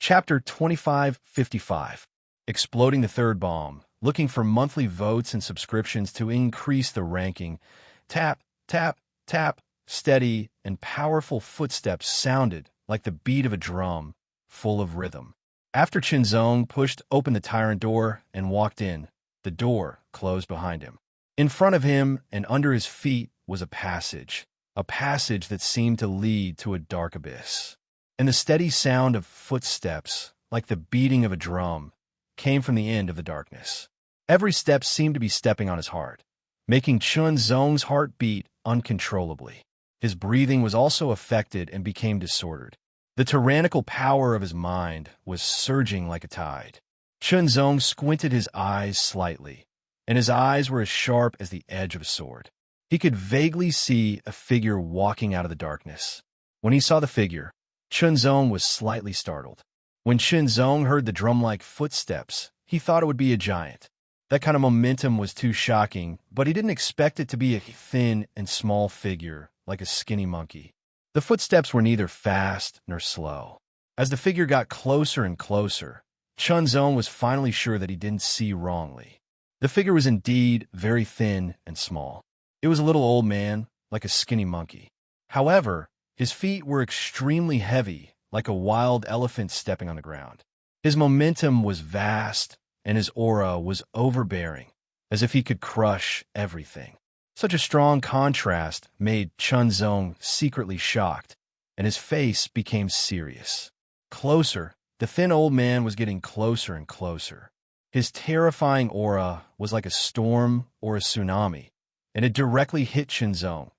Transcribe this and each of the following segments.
Chapter 2555. Exploding the third bomb. Looking for monthly votes and subscriptions to increase the ranking. Tap, tap, tap. Steady and powerful footsteps sounded like the beat of a drum, full of rhythm. After Chinzong pushed open the tyrant door and walked in, the door closed behind him. In front of him and under his feet was a passage that seemed to lead to a dark abyss. And the steady sound of footsteps, like the beating of a drum, came from the end of the darkness. Every step seemed to be stepping on his heart, making Chinzong's heart beat uncontrollably. His breathing was also affected and became disordered. The tyrannical power of his mind was surging like a tide. Chinzong squinted his eyes slightly, and his eyes were as sharp as the edge of a sword. He could vaguely see a figure walking out of the darkness. When he saw the figure, Chinzong was slightly startled. When Chinzong heard the drum-like footsteps, he thought it would be a giant. That kind of momentum was too shocking, but he didn't expect it to be a thin and small figure like a skinny monkey. The footsteps were neither fast nor slow. As the figure got closer and closer, Chinzong was finally sure that he didn't see wrongly. The figure was indeed very thin and small. It was a little old man, like a skinny monkey. However, his feet were extremely heavy, like a wild elephant stepping on the ground. His momentum was vast, and his aura was overbearing, as if he could crush everything. Such a strong contrast made Chinzong secretly shocked, and his face became serious. Closer, the thin old man was getting closer and closer. His terrifying aura was like a storm or a tsunami, and it directly hit Chinzong,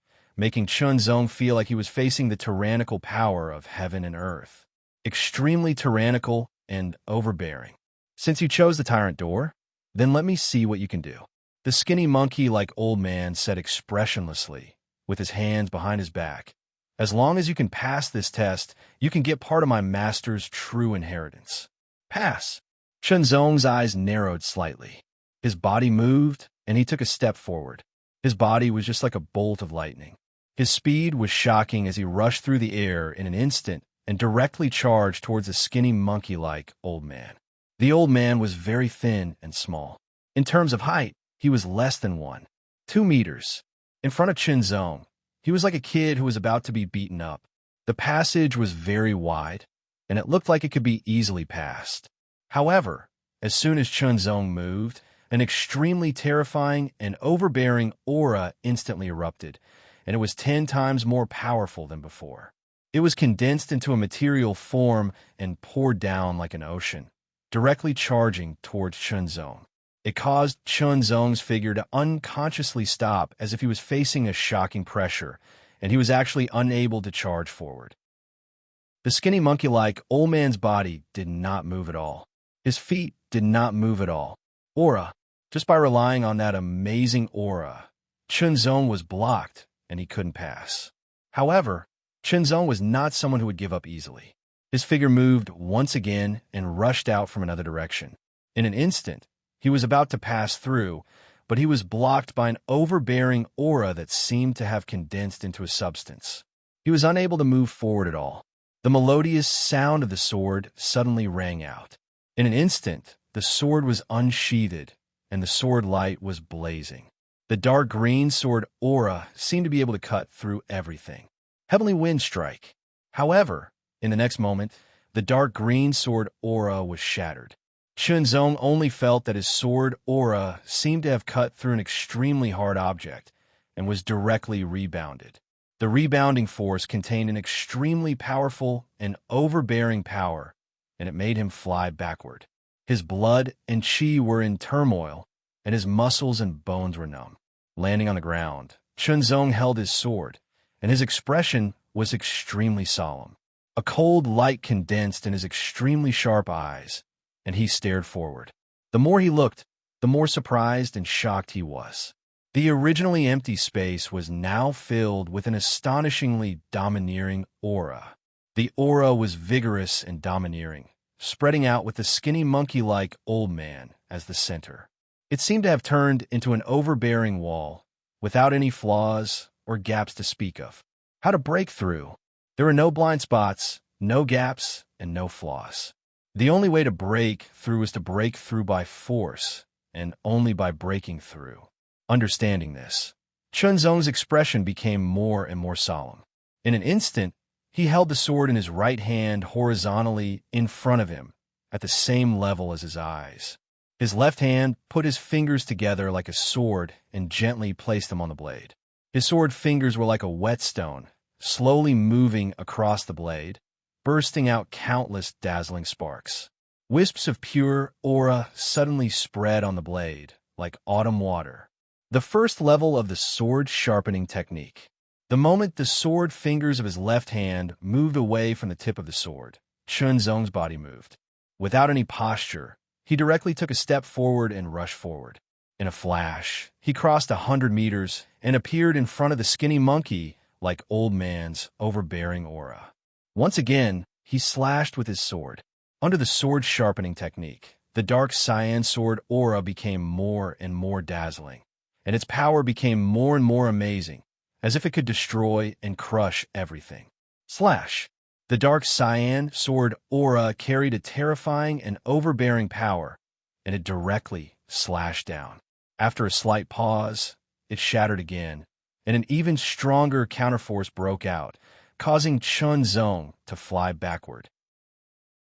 making Chinzong feel like he was facing the tyrannical power of heaven and earth. Extremely tyrannical and overbearing. Since you chose the tyrant door, then let me see what you can do. The skinny monkey-like old man said expressionlessly, with his hands behind his back. As long as you can pass this test, you can get part of my master's true inheritance. Pass. Chinzong's eyes narrowed slightly. His body moved, and he took a step forward. His body was just like a bolt of lightning. His speed was shocking as he rushed through the air in an instant and directly charged towards the skinny monkey-like old man. The old man was very thin and small. In terms of height, he was less than 2 meters. In front of Chinzong, he was like a kid who was about to be beaten up. The passage was very wide, and it looked like it could be easily passed. However, as soon as Chinzong moved, an extremely terrifying and overbearing aura instantly erupted, and it was 10 times more powerful than before. It was condensed into a material form and poured down like an ocean, directly charging towards Chinzong. It caused Chinzong's figure to unconsciously stop as if he was facing a shocking pressure, and he was actually unable to charge forward. The skinny monkey-like old man's body did not move at all. His feet did not move at all. Aura. Just by relying on that amazing aura, Chinzong was blocked, and he couldn't pass. However, Chinzong was not someone who would give up easily. His figure moved once again and rushed out from another direction. In an instant, he was about to pass through, but he was blocked by an overbearing aura that seemed to have condensed into a substance. He was unable to move forward at all. The melodious sound of the sword suddenly rang out. In an instant, the sword was unsheathed, and the sword light was blazing. The dark green sword aura seemed to be able to cut through everything. Heavenly Wind Strike. However, in the next moment, the dark green sword aura was shattered. Chinzong only felt that his sword aura seemed to have cut through an extremely hard object and was directly rebounded. The rebounding force contained an extremely powerful and overbearing power, and it made him fly backward. His blood and chi were in turmoil, and his muscles and bones were numb. Landing on the ground, Chinzong held his sword, and his expression was extremely solemn. A cold light condensed in his extremely sharp eyes, and he stared forward. The more he looked, the more surprised and shocked he was. The originally empty space was now filled with an astonishingly domineering aura. The aura was vigorous and domineering, spreading out with the skinny monkey-like old man as the center. It seemed to have turned into an overbearing wall, without any flaws or gaps to speak of. How to break through? There were no blind spots, no gaps, and no flaws. The only way to break through is to break through by force, and only by breaking through. Understanding this, Chunzong's expression became more and more solemn. In an instant, he held the sword in his right hand horizontally in front of him, at the same level as his eyes. His left hand put his fingers together like a sword and gently placed them on the blade. His sword fingers were like a whetstone, slowly moving across the blade, bursting out countless dazzling sparks. Wisps of pure aura suddenly spread on the blade, like autumn water. The first level of the sword sharpening technique. The moment the sword fingers of his left hand moved away from the tip of the sword, Chunzong's body moved. Without any posture, he directly took a step forward and rushed forward. In a flash, he crossed 100 meters and appeared in front of the skinny monkey like old man's overbearing aura. Once again, he slashed with his sword. Under the sword sharpening technique, the dark cyan sword aura became more and more dazzling, and its power became more and more amazing, as if it could destroy and crush everything. Slash! The dark cyan sword aura carried a terrifying and overbearing power, and it directly slashed down. After a slight pause, it shattered again, and an even stronger counterforce broke out, causing Chunzong to fly backward.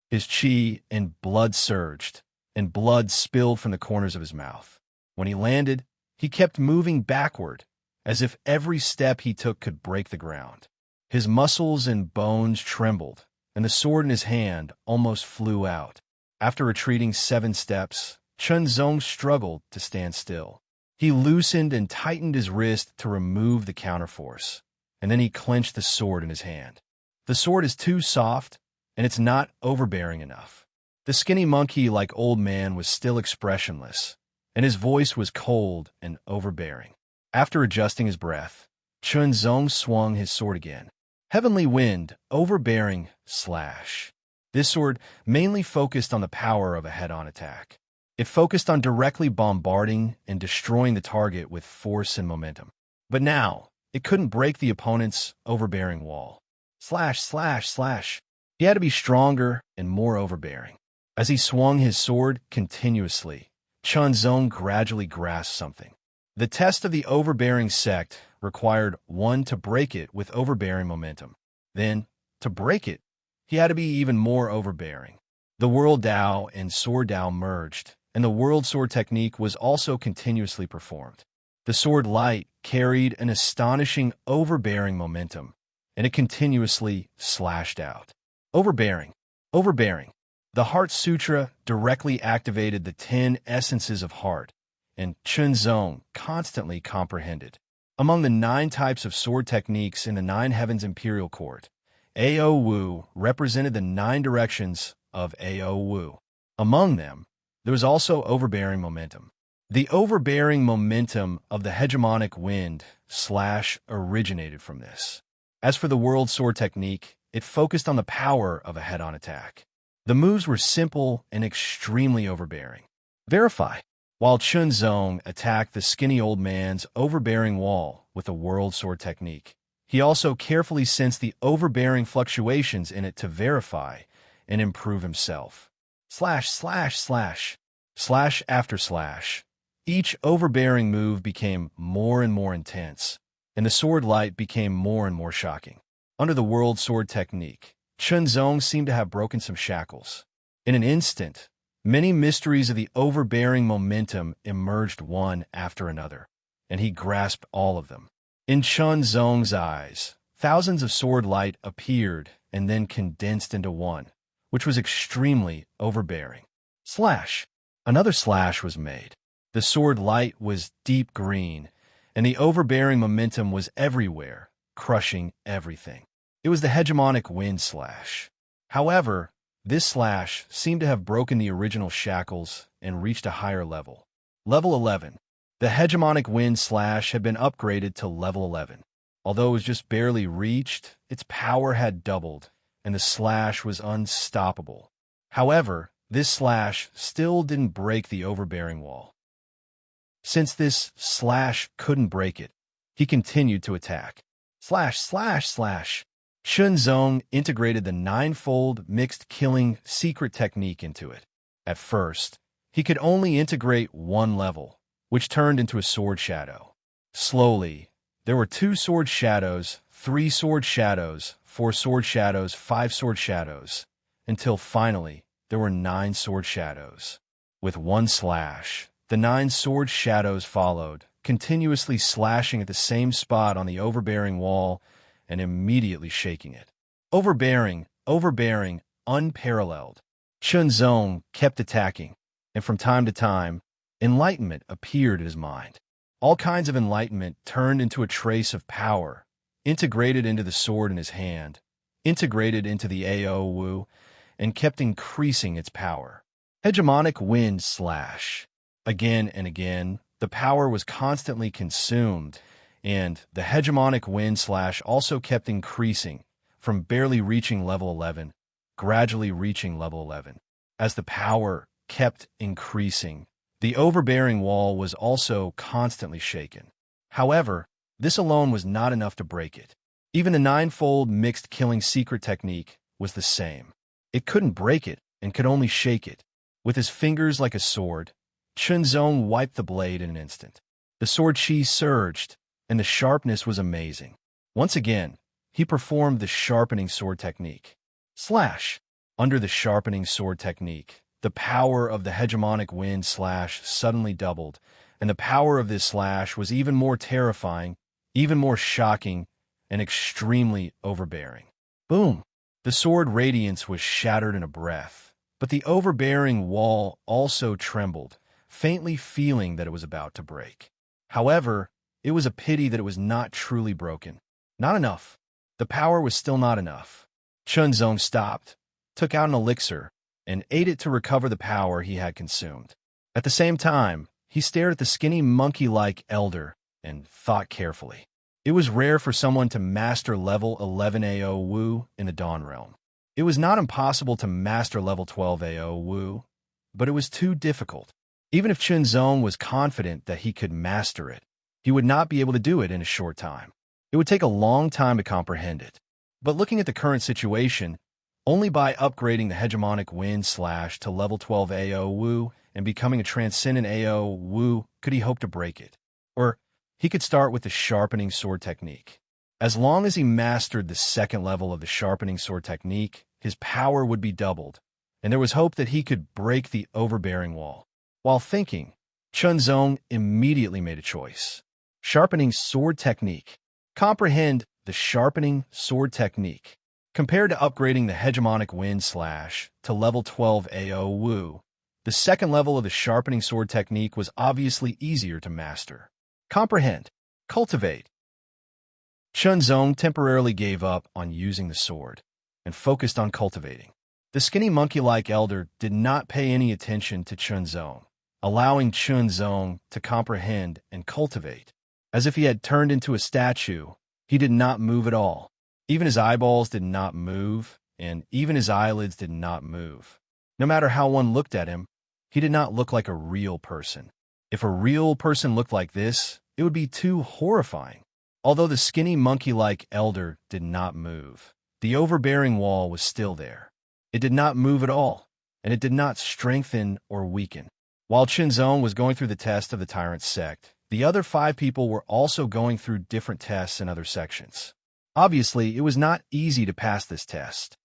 His chi and blood surged, and blood spilled from the corners of his mouth. When he landed, he kept moving backward, as if every step he took could break the ground. His muscles and bones trembled, and the sword in his hand almost flew out. After retreating 7 steps, Chunzong struggled to stand still. He loosened and tightened his wrist to remove the counterforce, and then he clenched the sword in his hand. The sword is too soft, and it's not overbearing enough. The skinny monkey like old man was still expressionless, and his voice was cold and overbearing. After adjusting his breath, Chunzong swung his sword again. Heavenly Wind, overbearing, slash. This sword mainly focused on the power of a head-on attack. It focused on directly bombarding and destroying the target with force and momentum. But now, it couldn't break the opponent's overbearing wall. Slash, slash, slash. He had to be stronger and more overbearing. As he swung his sword continuously, Chunzong gradually grasped something. The test of the overbearing sect required one to break it with overbearing momentum. Then, to break it, he had to be even more overbearing. The World Dao and Sword Dao merged, and the World Sword technique was also continuously performed. The sword light carried an astonishing overbearing momentum, and it continuously slashed out. Overbearing, overbearing. The Heart Sutra directly activated the 10 essences of heart, and Chunzong constantly comprehended. Among the 9 types of sword techniques in the 9 Heavens Imperial Court, Ao Wu represented the 9 directions of Ao Wu. Among them, there was also overbearing momentum. The overbearing momentum of the hegemonic wind slash originated from this. As for the World Sword technique, it focused on the power of a head-on attack. The moves were simple and extremely overbearing. Verify. While Chunzong attacked the skinny old man's overbearing wall with the World Sword technique, he also carefully sensed the overbearing fluctuations in it to verify and improve himself. Slash, slash, slash. Slash after slash. Each overbearing move became more and more intense, and the sword light became more and more shocking. Under the World Sword technique, Chunzong seemed to have broken some shackles. In an instant, many mysteries of the overbearing momentum emerged one after another, and he grasped all of them. In Chunzong's eyes, thousands of sword light appeared and then condensed into one, which was extremely overbearing. Slash! Another slash was made. The sword light was deep green, and the overbearing momentum was everywhere, crushing everything. It was the hegemonic wind slash. However, this slash seemed to have broken the original shackles and reached a higher level. Level 11. The hegemonic wind slash had been upgraded to level 11. Although it was just barely reached, its power had doubled, and the slash was unstoppable. However, this slash still didn't break the overbearing wall. Since this slash couldn't break it, he continued to attack. Slash, slash, slash. Chunzong integrated the ninefold mixed killing secret technique into it. At first, he could only integrate one level, which turned into a sword shadow. Slowly, there were 2 sword shadows, 3 sword shadows, 4 sword shadows, 5 sword shadows, until finally there were 9 sword shadows. With one slash, the 9 sword shadows followed, continuously slashing at the same spot on the overbearing wall and immediately shaking it. Overbearing, unparalleled. Chunzong kept attacking, and from time to time, enlightenment appeared in his mind. All kinds of enlightenment turned into a trace of power, integrated into the sword in his hand, integrated into the AO Wu, and kept increasing its power. Hegemonic wind slash. Again and again, the power was constantly consumed, and the hegemonic wind slash also kept increasing, from barely reaching level 11, gradually reaching level 11. As the power kept increasing, the overbearing wall was also constantly shaken. However, this alone was not enough to break it. Even the ninefold mixed killing secret technique was the same. It couldn't break it and could only shake it. With his fingers like a sword, Chunzong wiped the blade in an instant. The sword chi surged, and the sharpness was amazing. Once again, he performed the sharpening sword technique. Slash. Under the sharpening sword technique, the power of the hegemonic wind slash suddenly doubled, and the power of this slash was even more terrifying, even more shocking, and extremely overbearing. Boom! The sword radiance was shattered in a breath, but the overbearing wall also trembled, faintly feeling that it was about to break. However, it was a pity that it was not truly broken. Not enough. The power was still not enough. Chunzong stopped, took out an elixir, and ate it to recover the power he had consumed. At the same time, he stared at the skinny monkey-like elder and thought carefully. It was rare for someone to master level 11 AO Wu in the Dawn Realm. It was not impossible to master level 12 AO Wu, but it was too difficult. Even if Chunzong was confident that he could master it, he would not be able to do it in a short time. It would take a long time to comprehend it. But looking at the current situation, only by upgrading the hegemonic wind slash to level 12 AO Wu and becoming a transcendent AO Wu could he hope to break it. Or he could start with the sharpening sword technique. As long as he mastered the second level of the sharpening sword technique, his power would be doubled, and there was hope that he could break the overbearing wall. While thinking, Chunzong immediately made a choice. Sharpening sword technique. Comprehend the sharpening sword technique. Compared to upgrading the hegemonic wind slash to level 12 AO Wu, the second level of the sharpening sword technique was obviously easier to master. Comprehend. Cultivate. Chunzong temporarily gave up on using the sword and focused on cultivating. The skinny monkey-like elder did not pay any attention to Chunzong, allowing Chunzong to comprehend and cultivate. As if he had turned into a statue, he did not move at all. Even his eyeballs did not move, and even his eyelids did not move. No matter how one looked at him, he did not look like a real person. If a real person looked like this, it would be too horrifying. Although the skinny monkey-like elder did not move, the overbearing wall was still there. It did not move at all, and it did not strengthen or weaken. While Chunzong was going through the test of the Tyrant sect, the other 5 people were also going through different tests in other sections. Obviously, it was not easy to pass this test.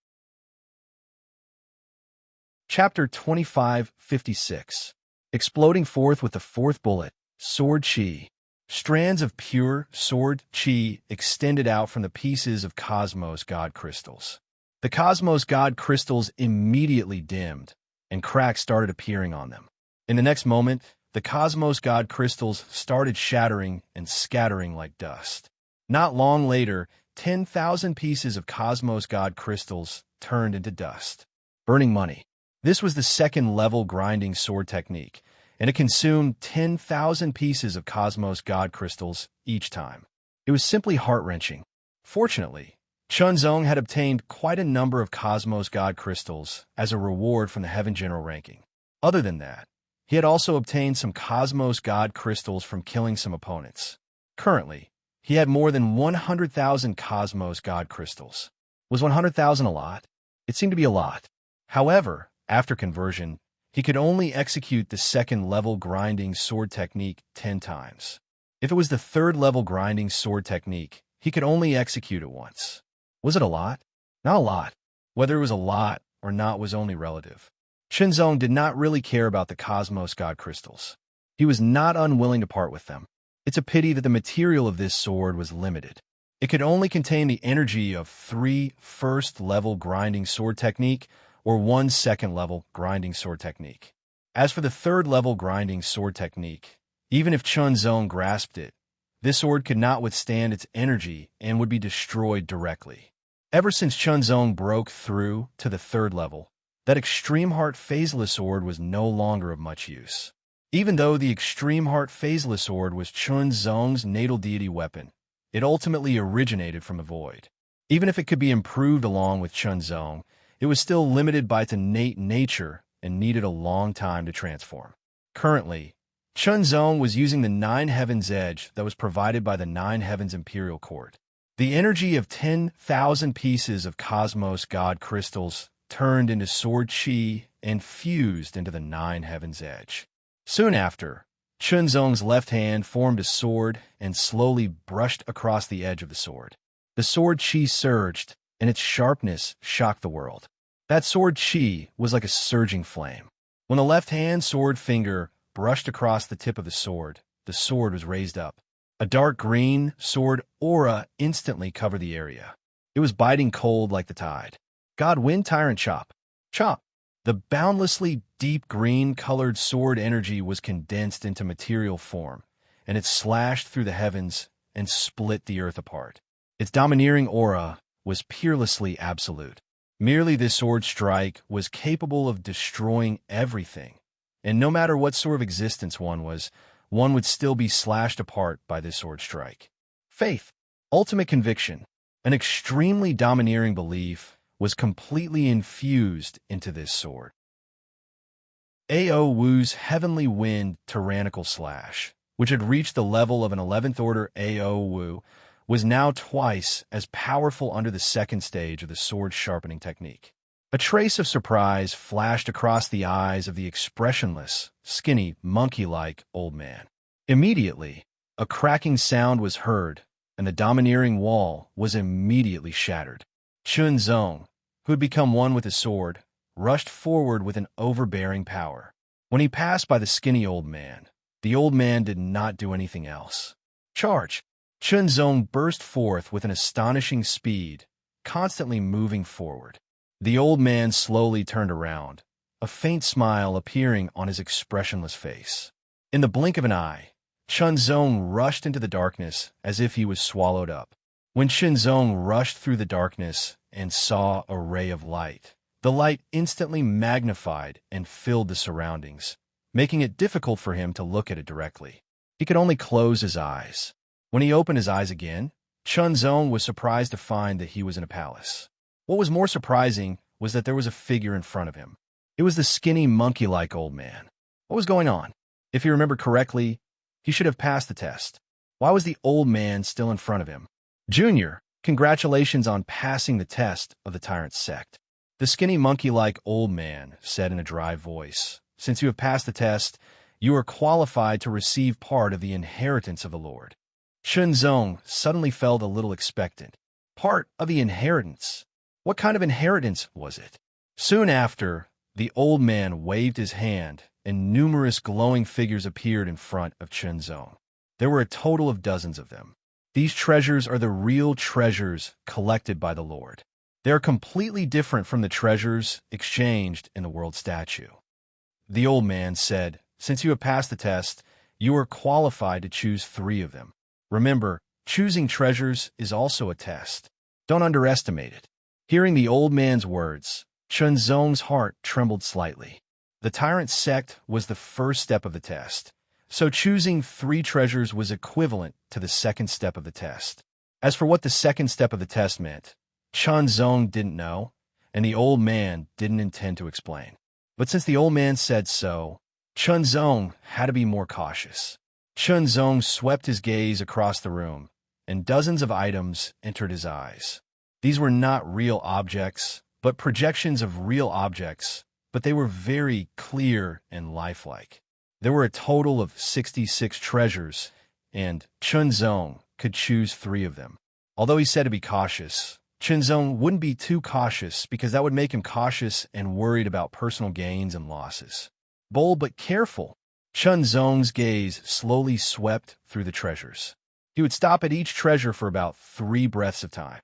Chapter 2556. Exploding forth with the 4th bullet, Sword Chi. Strands of pure sword chi extended out from the pieces of Cosmos God crystals. The Cosmos God crystals immediately dimmed, and cracks started appearing on them. In the next moment, the Cosmos God crystals started shattering and scattering like dust. Not long later, 10,000 pieces of Cosmos God crystals turned into dust. Burning money. This was the second level grinding sword technique, and it consumed 10,000 pieces of Cosmos God crystals each time. It was simply heart-wrenching. Fortunately, Chunzong had obtained quite a number of Cosmos God crystals as a reward from the Heaven General ranking. Other than that, he had also obtained some Cosmos God crystals from killing some opponents. Currently, he had more than 100,000 Cosmos God crystals. Was 100,000 a lot? It seemed to be a lot. However, after conversion, he could only execute the second-level grinding sword technique 10 times. If it was the third-level grinding sword technique, he could only execute it once. Was it a lot? Not a lot. Whether it was a lot or not was only relative. Shenzong did not really care about the Cosmos God crystals. He was not unwilling to part with them. It's a pity that the material of this sword was limited. It could only contain the energy of 3 first-level grinding sword technique or 1 second-level grinding sword technique. As for the third-level grinding sword technique, even if Shenzong grasped it, this sword could not withstand its energy and would be destroyed directly. Ever since Shenzong broke through to the third level, that Extreme Heart Phaseless Sword was no longer of much use. Even though the Extreme Heart Phaseless Sword was Shenzong's natal deity weapon, it ultimately originated from the void. Even if it could be improved along with Shenzong, it was still limited by its innate nature and needed a long time to transform. Currently, Shenzong was using the Nine Heavens Edge that was provided by the Nine Heavens Imperial Court. The energy of 10,000 pieces of Cosmos God crystals turned into sword chi and fused into the Nine Heavens Edge. Soon after, Shenzong's left hand formed a sword and slowly brushed across the edge of the sword. The sword chi surged, and its sharpness shocked the world. That sword chi was like a surging flame. When the left-hand sword finger brushed across the tip of the sword was raised up. A dark green sword aura instantly covered the area. It was biting cold like the tide. God Wind Tyrant Chop. Chop! The boundlessly deep green-colored sword energy was condensed into material form, and it slashed through the heavens and split the earth apart. Its domineering aura was peerlessly absolute. Merely this sword strike was capable of destroying everything, and no matter what sort of existence one was, one would still be slashed apart by this sword strike. Faith, ultimate conviction, an extremely domineering belief, was completely infused into this sword. A.O. Wu's Heavenly Wind Tyrannical Slash, which had reached the level of an 11th Order A.O. Wu, was now twice as powerful under the second stage of the sword sharpening technique. A trace of surprise flashed across the eyes of the expressionless, skinny, monkey-like old man. Immediately, a cracking sound was heard, and the domineering wall was immediately shattered. Shenzong, who had become one with his sword, rushed forward with an overbearing power. When he passed by the skinny old man, the old man did not do anything else. Charge! Shenzong burst forth with an astonishing speed, constantly moving forward. The old man slowly turned around, a faint smile appearing on his expressionless face. In the blink of an eye, Shenzong rushed into the darkness as if he was swallowed up. When Shenzong rushed through the darkness and saw a ray of light, the light instantly magnified and filled the surroundings, making it difficult for him to look at it directly. He could only close his eyes. When he opened his eyes again, Shenzong was surprised to find that he was in a palace. What was more surprising was that there was a figure in front of him. It was the skinny, monkey-like old man. What was going on? If he remembered correctly, he should have passed the test. Why was the old man still in front of him? Junior, congratulations on passing the test of the Tyrant's Sect. The skinny, monkey-like old man said in a dry voice, "Since you have passed the test, you are qualified to receive part of the inheritance of the Lord." Shenzong suddenly felt a little expectant. Part of the inheritance? What kind of inheritance was it? Soon after, the old man waved his hand, and numerous glowing figures appeared in front of Shenzong. There were a total of dozens of them. These treasures are the real treasures collected by the Lord. They are completely different from the treasures exchanged in the world statue. The old man said, "Since you have passed the test, you are qualified to choose 3 of them. Remember, choosing treasures is also a test. Don't underestimate it." Hearing the old man's words, Shenzong's heart trembled slightly. The Tyrant Sect was the first step of the test, so choosing 3 treasures was equivalent to the second step of the test. As for what the second step of the test meant, Shenzong didn't know, and the old man didn't intend to explain. But since the old man said so, Shenzong had to be more cautious. Shenzong swept his gaze across the room, and dozens of items entered his eyes. These were not real objects, but projections of real objects, but they were very clear and lifelike. There were a total of 66 treasures, and Chunzong could choose 3 of them. Although he said to be cautious, Chunzong wouldn't be too cautious because that would make him cautious and worried about personal gains and losses. Bold but careful, Chunzong's gaze slowly swept through the treasures. He would stop at each treasure for about 3 breaths of time.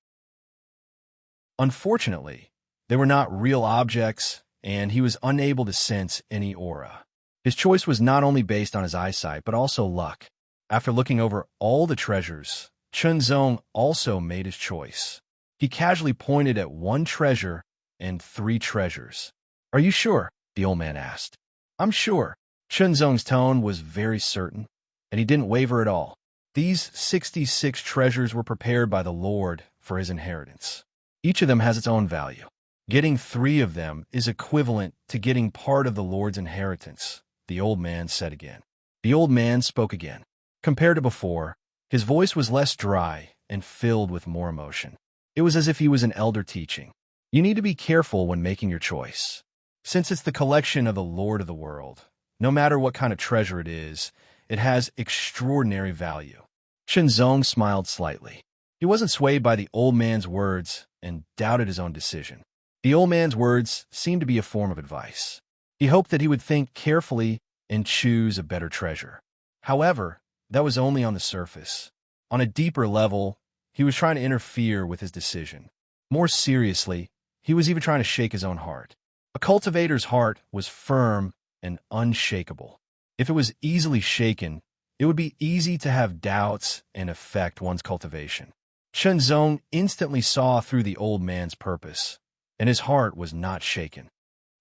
Unfortunately, they were not real objects, and he was unable to sense any aura. His choice was not only based on his eyesight, but also luck. After looking over all the treasures, Chunzong also made his choice. He casually pointed at 1 treasure and 3 treasures. "Are you sure?" the old man asked. "I'm sure." Chunzong's tone was very certain, and he didn't waver at all. These 66 treasures were prepared by the Lord for his inheritance. Each of them has its own value. Getting 3 of them is equivalent to getting part of the Lord's inheritance, the old man said again. The old man spoke again. Compared to before, his voice was less dry and filled with more emotion. It was as if he was an elder teaching. "You need to be careful when making your choice. Since it's the collection of the Lord of the world, no matter what kind of treasure it is, it has extraordinary value." Chunzong smiled slightly. He wasn't swayed by the old man's words and doubted his own decision. The old man's words seemed to be a form of advice. He hoped that he would think carefully and choose a better treasure. However, that was only on the surface. On a deeper level, he was trying to interfere with his decision. More seriously, he was even trying to shake his own heart. A cultivator's heart was firm and unshakable. If it was easily shaken, it would be easy to have doubts and affect one's cultivation. Chunzong instantly saw through the old man's purpose, and his heart was not shaken.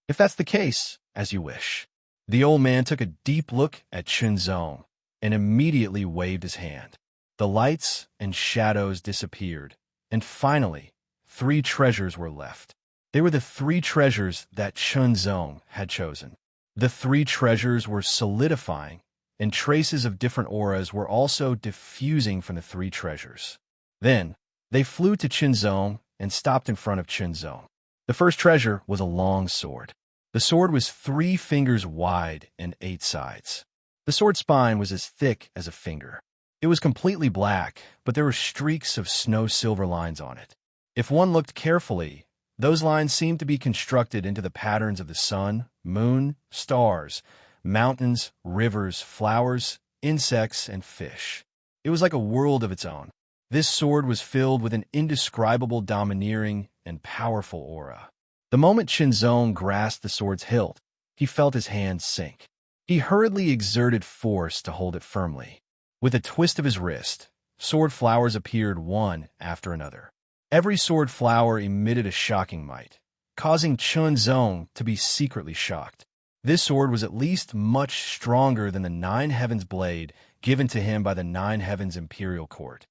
"If that's the case, as you wish." The old man took a deep look at Chunzong and immediately waved his hand. The lights and shadows disappeared, and finally, 3 treasures were left. They were the 3 treasures that Chunzong had chosen. The 3 treasures were solidifying, and traces of different auras were also diffusing from the 3 treasures. Then, they flew to Chunzong and stopped in front of Chunzong. The first treasure was a long sword. The sword was 3 fingers wide and 8 sides. The sword spine was as thick as a finger. It was completely black, but there were streaks of snow-silver lines on it. If one looked carefully, those lines seemed to be constructed into the patterns of the sun, moon, stars, mountains, rivers, flowers, insects, and fish. It was like a world of its own. This sword was filled with an indescribable, domineering, and powerful aura. The moment Chunzong grasped the sword's hilt, he felt his hand sink. He hurriedly exerted force to hold it firmly. With a twist of his wrist, sword flowers appeared one after another. Every sword flower emitted a shocking might, causing Chunzong to be secretly shocked. This sword was at least much stronger than the 9 Heavens blade given to him by the 9 Heavens Imperial Court.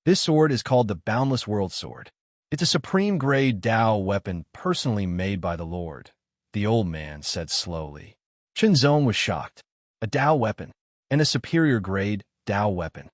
This sword is called the Boundless World Sword. It's a supreme-grade Tao weapon personally made by the Lord, the old man said slowly. Chunzong was shocked. A Tao weapon, and a superior-grade Tao weapon.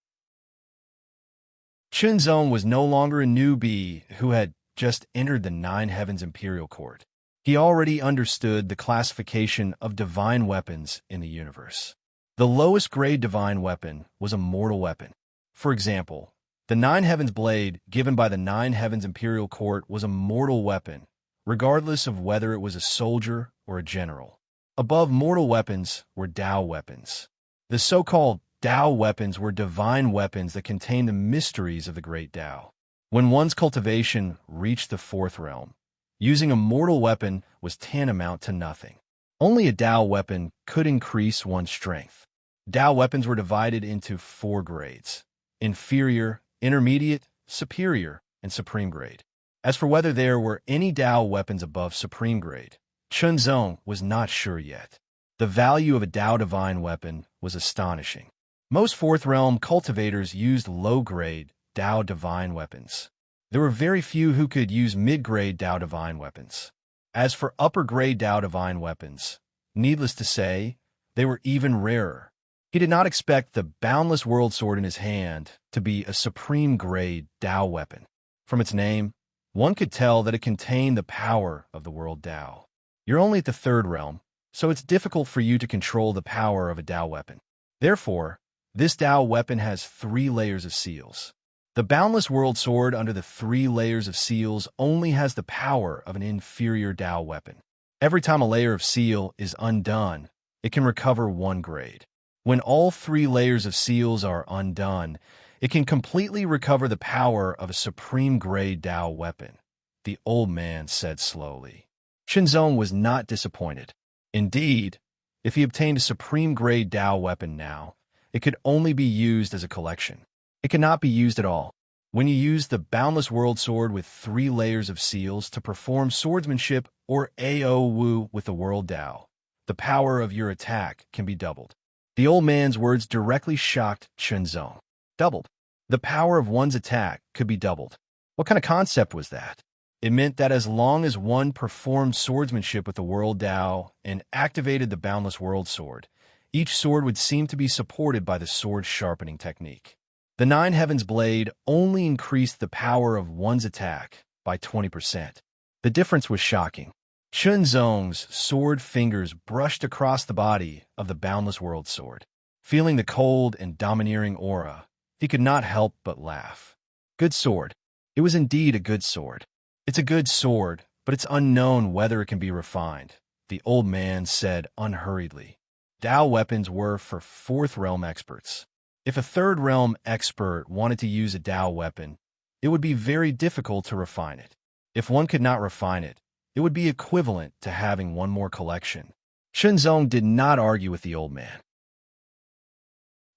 Chunzong was no longer a newbie who had just entered the 9 Heavens Imperial Court. He already understood the classification of divine weapons in the universe. The lowest grade divine weapon was a mortal weapon. For example, the 9 Heavens blade given by the 9 Heavens Imperial Court was a mortal weapon, regardless of whether it was a soldier or a general. Above mortal weapons were Tao weapons. The so-called Tao weapons were divine weapons that contained the mysteries of the great Tao. When one's cultivation reached the 4th realm, using a mortal weapon was tantamount to nothing. Only a Tao weapon could increase one's strength. Tao weapons were divided into 4 grades: inferior, intermediate, superior, and supreme grade. As for whether there were any Tao weapons above supreme grade, Chunzong was not sure yet. The value of a Tao divine weapon was astonishing. Most 4th realm cultivators used low-grade Tao divine weapons. There were very few who could use mid-grade Tao divine weapons. As for upper-grade Tao divine weapons, needless to say, they were even rarer. He did not expect the Boundless World Sword in his hand to be a supreme-grade Tao weapon. From its name, One could tell that it contained the power of the world Tao. You're only at the third realm, so it's difficult for you to control the power of a Tao weapon. Therefore, this Tao weapon has 3 layers of seals. The Boundless World Sword under the 3 layers of seals only has the power of an inferior Tao weapon. Every time a layer of seal is undone, it can recover 1 grade. When all 3 layers of seals are undone, it can completely recover the power of a supreme grade Tao weapon, the old man said slowly. Shenzong was not disappointed. Indeed, if he obtained a supreme grade Tao weapon now, it could only be used as a collection. It cannot be used at all. When you use the Boundless World Sword with 3 layers of seals to perform swordsmanship or AoWu with the World Tao, the power of your attack can be doubled. The old man's words directly shocked Shenzong. Doubled. The power of one's attack could be doubled. What kind of concept was that? It meant that as long as one performed swordsmanship with the World Tao and activated the Boundless World Sword, each sword would seem to be supported by the sword sharpening technique. The 9 Heavens blade only increased the power of one's attack by 20%. The difference was shocking. Shenzong's sword fingers brushed across the body of the Boundless World Sword. Feeling the cold and domineering aura, he could not help but laugh. Good sword. It was indeed a good sword. It's a good sword, but it's unknown whether it can be refined, the old man said unhurriedly. Tao weapons were for 4th realm experts. If a 3rd realm expert wanted to use a Tao weapon, it would be very difficult to refine it. If one could not refine it, it would be equivalent to having 1 more collection. Shenzong did not argue with the old man.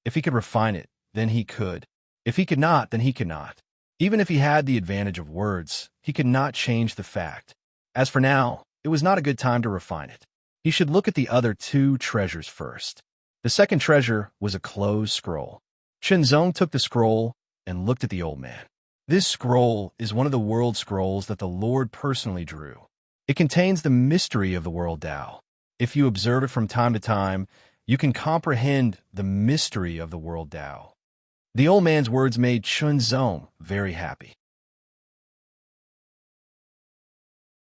If he could refine it, then he could. If he could not, then he could not. Even if he had the advantage of words, he could not change the fact. As for now, it was not a good time to refine it. He should look at the other 2 treasures first. The second treasure was a closed scroll. Shenzong took the scroll and looked at the old man. This scroll is one of the world scrolls that the Lord personally drew. It contains the mystery of the world Tao. If you observe it from time to time, you can comprehend the mystery of the world Tao. The old man's words made Shenzong very happy.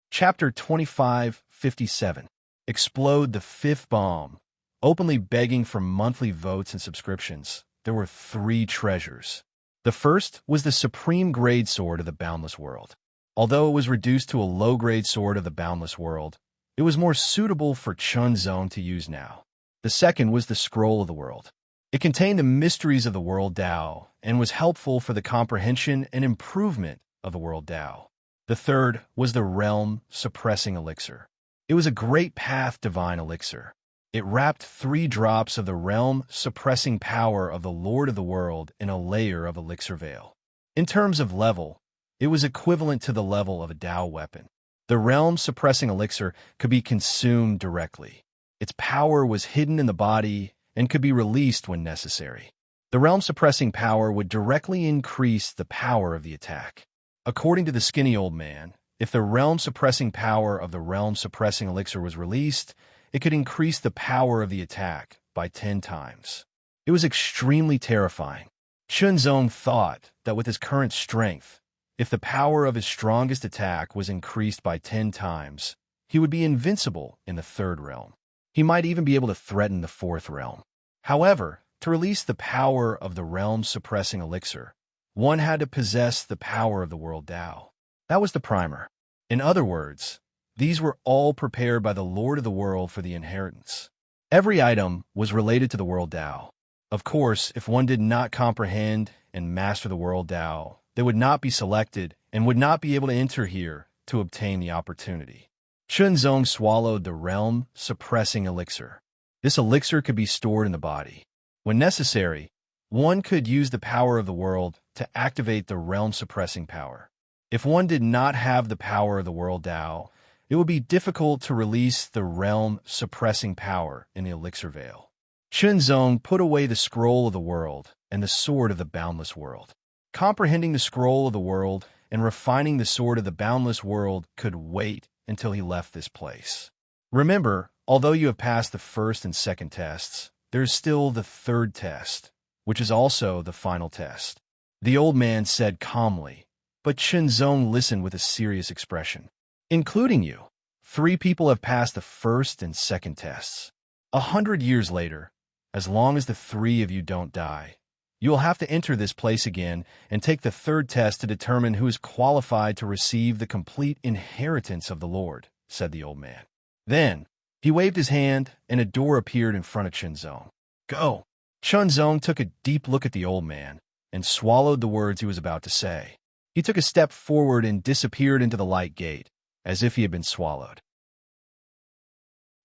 Chapter 2557. Explode the 5th bomb. Openly begging for monthly votes and subscriptions, there were 3 treasures. The first was the supreme grade sword of the Boundless World. Although it was reduced to a low-grade sword of the Boundless World, it was more suitable for Shenzong to use now. The second was the Scroll of the World. It contained the mysteries of the World Tao and was helpful for the comprehension and improvement of the World Tao. The third was the Realm Suppressing Elixir. It was a great path divine elixir. It wrapped 3 drops of the realm suppressing power of the Lord of the World in a layer of elixir veil. In terms of level, it was equivalent to the level of a Tao weapon. The realm suppressing elixir could be consumed directly. Its power was hidden in the body and could be released when necessary. The realm suppressing power would directly increase the power of the attack. According to the skinny old man, if the realm suppressing power of the realm suppressing elixir was released, it could increase the power of the attack by 10 times. It was extremely terrifying. Shenzong thought that with his current strength, if the power of his strongest attack was increased by 10 times, he would be invincible in the 3rd realm. He might even be able to threaten the 4th realm. However, to release the power of the realm suppressing elixir, one had to possess the power of the world Tao. That was the primer. In other words, these were all prepared by the Lord of the World for the inheritance. Every item was related to the world Tao. Of course, if one did not comprehend and master the world Tao, they would not be selected and would not be able to enter here to obtain the opportunity. Shenzong swallowed the realm suppressing elixir. This elixir could be stored in the body. When necessary, one could use the power of the world to activate the realm suppressing power. If one did not have the power of the world Tao, it would be difficult to release the realm suppressing power in the elixir veil. Shenzong put away the scroll of the world and the sword of the boundless world. Comprehending the scroll of the world and refining the sword of the boundless world could wait until he left this place. Remember, although you have passed the 1st and 2nd tests, there is still the 3rd test, which is also the final test. The old man said calmly, but Chunzong listened with a serious expression. Including you. 3 people have passed the first and second tests. 100 years later, as long as the 3 of you don't die, you will have to enter this place again and take the third test to determine who is qualified to receive the complete inheritance of the Lord, said the old man. Then, he waved his hand, and a door appeared in front of Chunzong. Go! Chunzong took a deep look at the old man and swallowed the words he was about to say. He took a step forward and disappeared into the light gate, as if he had been swallowed.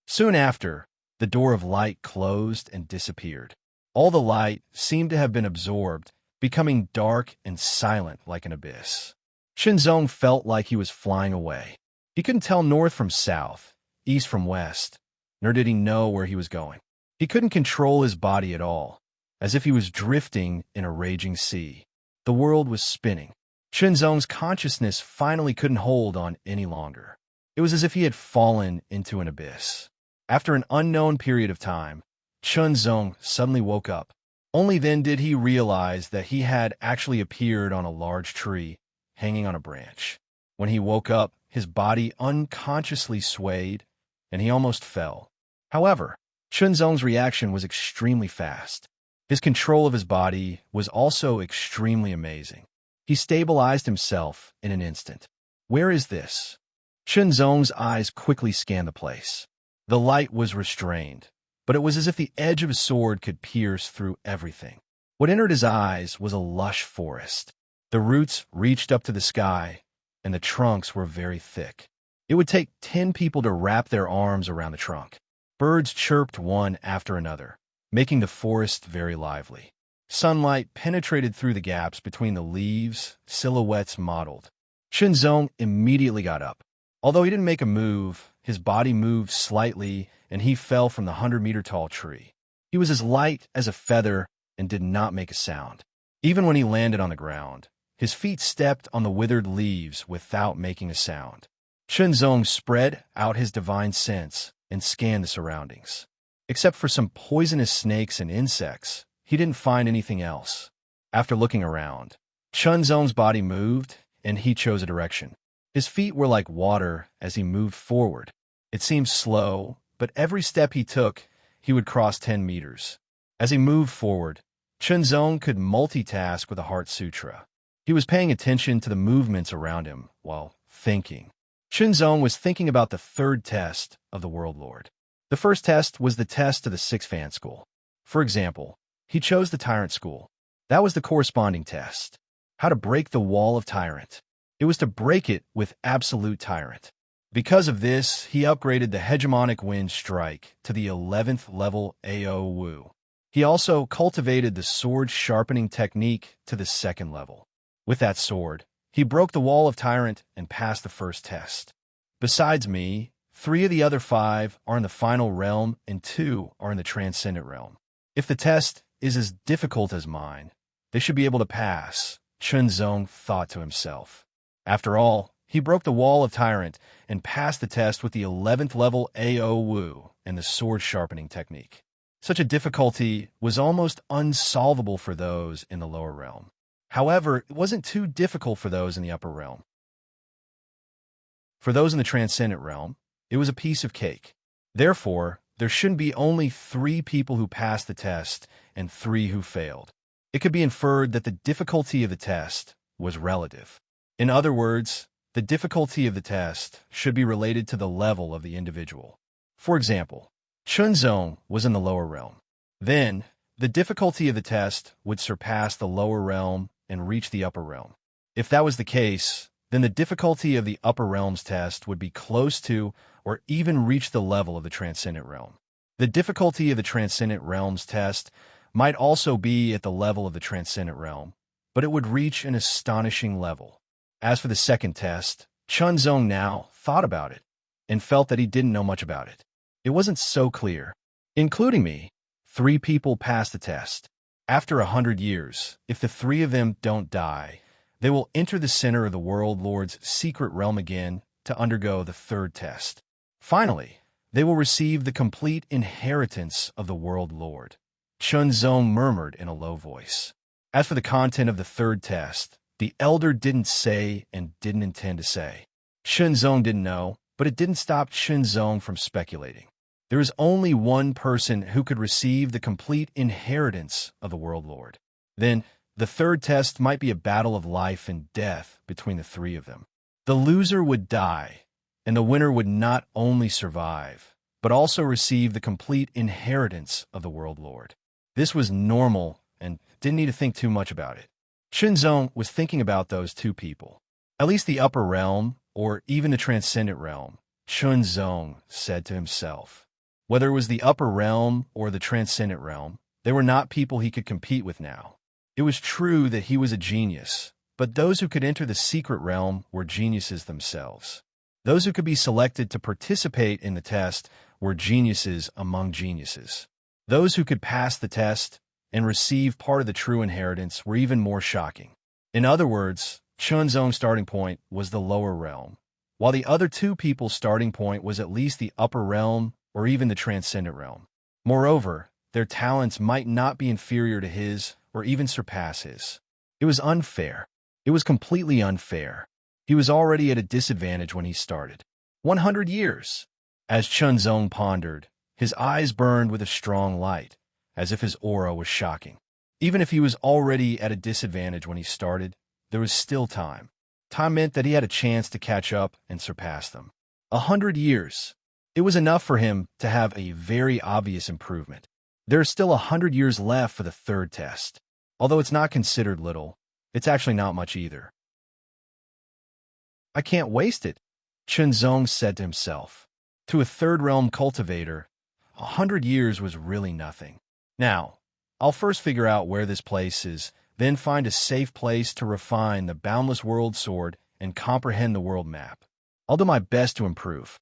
Soon after, the door of light closed and disappeared. All the light seemed to have been absorbed, becoming dark and silent like an abyss. Chunzong felt like he was flying away. He couldn't tell north from south, east from west, nor did he know where he was going. He couldn't control his body at all, as if he was drifting in a raging sea. The world was spinning. Chunzong's consciousness finally couldn't hold on any longer. It was as if he had fallen into an abyss. After an unknown period of time, Chunzong suddenly woke up. Only then did he realize that he had actually appeared on a large tree, hanging on a branch. When he woke up, his body unconsciously swayed, and he almost fell. However, Chunzong's reaction was extremely fast. His control of his body was also extremely amazing. He stabilized himself in an instant. Where is this? Chunzong's eyes quickly scanned the place. The light was restrained, but it was as if the edge of a sword could pierce through everything. What entered his eyes was a lush forest. The roots reached up to the sky, and the trunks were very thick. It would take 10 people to wrap their arms around the trunk. Birds chirped one after another, making the forest very lively. Sunlight penetrated through the gaps between the leaves, silhouettes modeled. Chunzong immediately got up. Although he didn't make a move, his body moved slightly, and he fell from the 100-meter-tall tree. He was as light as a feather and did not make a sound. Even when he landed on the ground, his feet stepped on the withered leaves without making a sound. Chunzong spread out his divine sense and scanned the surroundings. Except for some poisonous snakes and insects, he didn't find anything else. After looking around, Chunzong's body moved, and he chose a direction. His feet were like water as he moved forward. It seemed slow, but every step he took, he would cross 10 meters. As he moved forward, Chunzong could multitask with a Heart Sutra. He was paying attention to the movements around him while thinking. Chunzong was thinking about the third test of the World Lord. The first test was the test of the 6-fan school. For example, he chose the Tyrant School. That was the corresponding test. How to break the wall of Tyrant. It was to break it with Absolute Tyrant. Because of this, he upgraded the Hegemonic Wind Strike to the 11th level AO Wu. He also cultivated the Sword Sharpening Technique to the 2nd level. With that sword, he broke the wall of Tyrant and passed the first test. Besides me, 3 of the other 5 are in the final realm and 2 are in the transcendent realm. If the test is as difficult as mine, they should be able to pass, Chunzong thought to himself. After all, he broke the wall of Tyrant and passed the test with the 11th level AO Wu and the sword sharpening technique. Such a difficulty was almost unsolvable for those in the lower realm. However, it wasn't too difficult for those in the upper realm. For those in the transcendent realm, it was a piece of cake. Therefore, there shouldn't be only 3 people who passed the test and 3 who failed. It could be inferred that the difficulty of the test was relative. In other words, the difficulty of the test should be related to the level of the individual. For example, Chunzong was in the lower realm. Then, the difficulty of the test would surpass the lower realm and reach the upper realm. If that was the case, then the difficulty of the upper realm's test would be close to or even reach the level of the transcendent realm. The difficulty of the transcendent realm's test might also be at the level of the transcendent realm, but it would reach an astonishing level. As for the second test, Chunzong now thought about it and felt that he didn't know much about it. It wasn't so clear. Including me, 3 people passed the test. After 100 years, if the 3 of them don't die, they will enter the center of the World Lord's secret realm again to undergo the third test. Finally, they will receive the complete inheritance of the World Lord. Chunzong murmured in a low voice. As for the content of the third test, The elder didn't say and didn't intend to say. Shenzong didn't know, but it didn't stop Shenzong from speculating. There is only one person who could receive the complete inheritance of the World Lord. Then, the third test might be a battle of life and death between the three of them. The loser would die, and the winner would not only survive, but also receive the complete inheritance of the World Lord. This was normal and didn't need to think too much about it. Shenzong was thinking about those two people. At least the upper realm, or even the transcendent realm, Shenzong said to himself. Whether it was the upper realm or the transcendent realm, they were not people he could compete with now. It was true that he was a genius, but those who could enter the secret realm were geniuses themselves. Those who could be selected to participate in the test were geniuses among geniuses. Those who could pass the test and receive part of the true inheritance were even more shocking. In other words, Shenzong's starting point was the lower realm, while the other two people's starting point was at least the upper realm or even the transcendent realm. Moreover, their talents might not be inferior to his or even surpass his. It was unfair. It was completely unfair. He was already at a disadvantage when he started. 100 years. As Shenzong pondered, his eyes burned with a strong light, as if his aura was shocking. Even if he was already at a disadvantage when he started, there was still time. Time meant that he had a chance to catch up and surpass them. 100 years. It was enough for him to have a very obvious improvement. There are still 100 years left for the third test. Although it's not considered little, it's actually not much either. I can't waste it, Shenzong said to himself. To a third realm cultivator, 100 years was really nothing. Now, I'll first figure out where this place is, then find a safe place to refine the boundless world sword and comprehend the world map. I'll do my best to improve.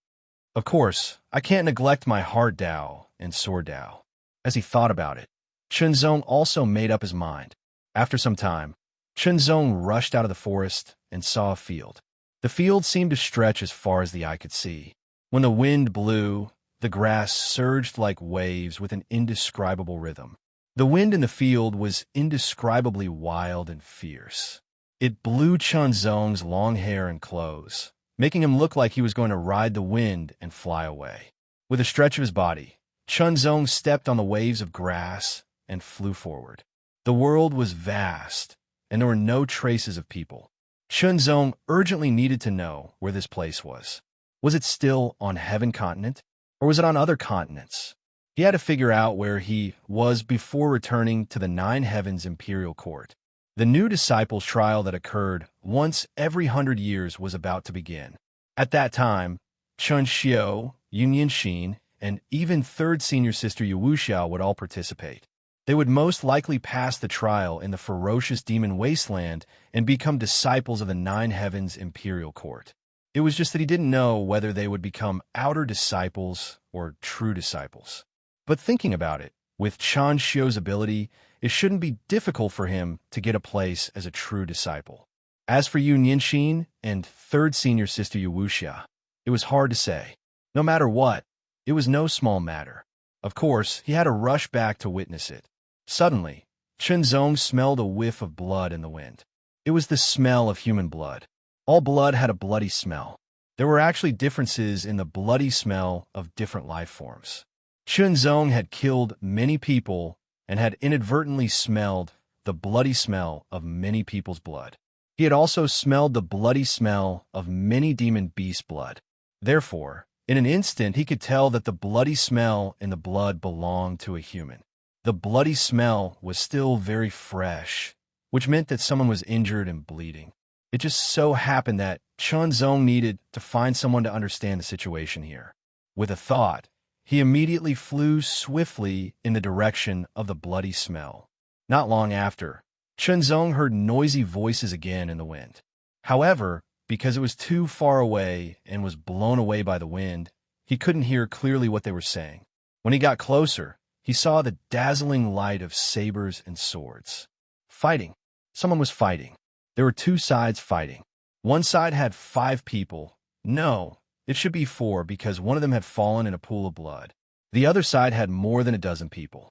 Of course, I can't neglect my heart Dao and sword Dao. As he thought about it, Shenzong also made up his mind. After some time, Shenzong rushed out of the forest and saw a field. The field seemed to stretch as far as the eye could see. When the wind blew, the grass surged like waves with an indescribable rhythm. The wind in the field was indescribably wild and fierce. It blew Shenzong's long hair and clothes, making him look like he was going to ride the wind and fly away. With a stretch of his body, Shenzong stepped on the waves of grass and flew forward. The world was vast, and there were no traces of people. Shenzong urgently needed to know where this place was. Was it still on Heaven Continent, or was it on other continents? He had to figure out where he was before returning to the Nine Heavens Imperial Court. The new disciples' trial that occurred once every 100 years was about to begin. At that time, Chun Xiu, Yun Xin, and even third senior sister Yu Wuxiao would all participate. They would most likely pass the trial in the ferocious demon wasteland and become disciples of the Nine Heavens Imperial Court. It was just that he didn't know whether they would become outer disciples or true disciples. But thinking about it, with Chan Xiu's ability, it shouldn't be difficult for him to get a place as a true disciple. As for Yun Yinxin and third senior sister Yu Wuxia, it was hard to say. No matter what, it was no small matter. Of course, he had to rush back to witness it. Suddenly, Shenzong smelled a whiff of blood in the wind. It was the smell of human blood. All blood had a bloody smell. There were actually differences in the bloody smell of different life forms. Shenzong had killed many people and had inadvertently smelled the bloody smell of many people's blood. He had also smelled the bloody smell of many demon beast blood. Therefore, in an instant he could tell that the bloody smell in the blood belonged to a human. The bloody smell was still very fresh, which meant that someone was injured and bleeding. It just so happened that Shenzong needed to find someone to understand the situation here. With a thought, he immediately flew swiftly in the direction of the bloody smell. Not long after, Shenzong heard noisy voices again in the wind. However, because it was too far away and was blown away by the wind, he couldn't hear clearly what they were saying. When he got closer, he saw the dazzling light of sabers and swords. Fighting. Someone was fighting. There were two sides fighting. One side had 5 people. No, it should be 4 because one of them had fallen in a pool of blood. The other side had more than a dozen people.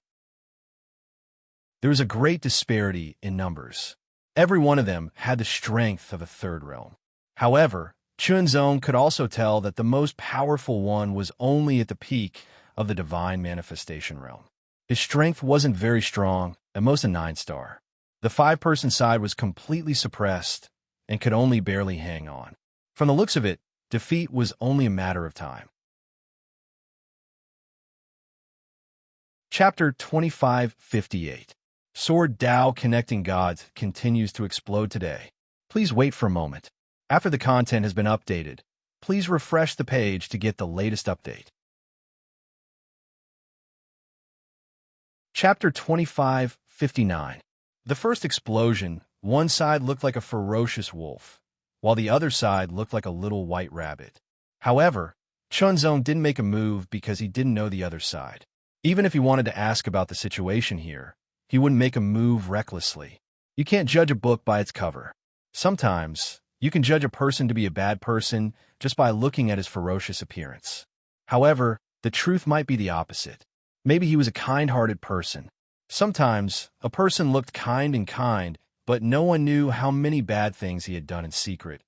There was a great disparity in numbers. Every one of them had the strength of a third realm. However, Chunzong could also tell that the most powerful one was only at the peak of the divine manifestation realm. His strength wasn't very strong, at most a 9-star. The 5-person side was completely suppressed and could only barely hang on. From the looks of it, defeat was only a matter of time. Chapter 2558. Sword Tao Connecting Gods continues to explode today. Please wait for a moment. After the content has been updated, please refresh the page to get the latest update. Chapter 2559. The first explosion, one side looked like a ferocious wolf, while the other side looked like a little white rabbit. However, Chunzong didn't make a move because he didn't know the other side. Even if he wanted to ask about the situation here, he wouldn't make a move recklessly. You can't judge a book by its cover. Sometimes, you can judge a person to be a bad person just by looking at his ferocious appearance. However, the truth might be the opposite. Maybe he was a kind-hearted person. Sometimes, a person looked kind, but no one knew how many bad things he had done in secret,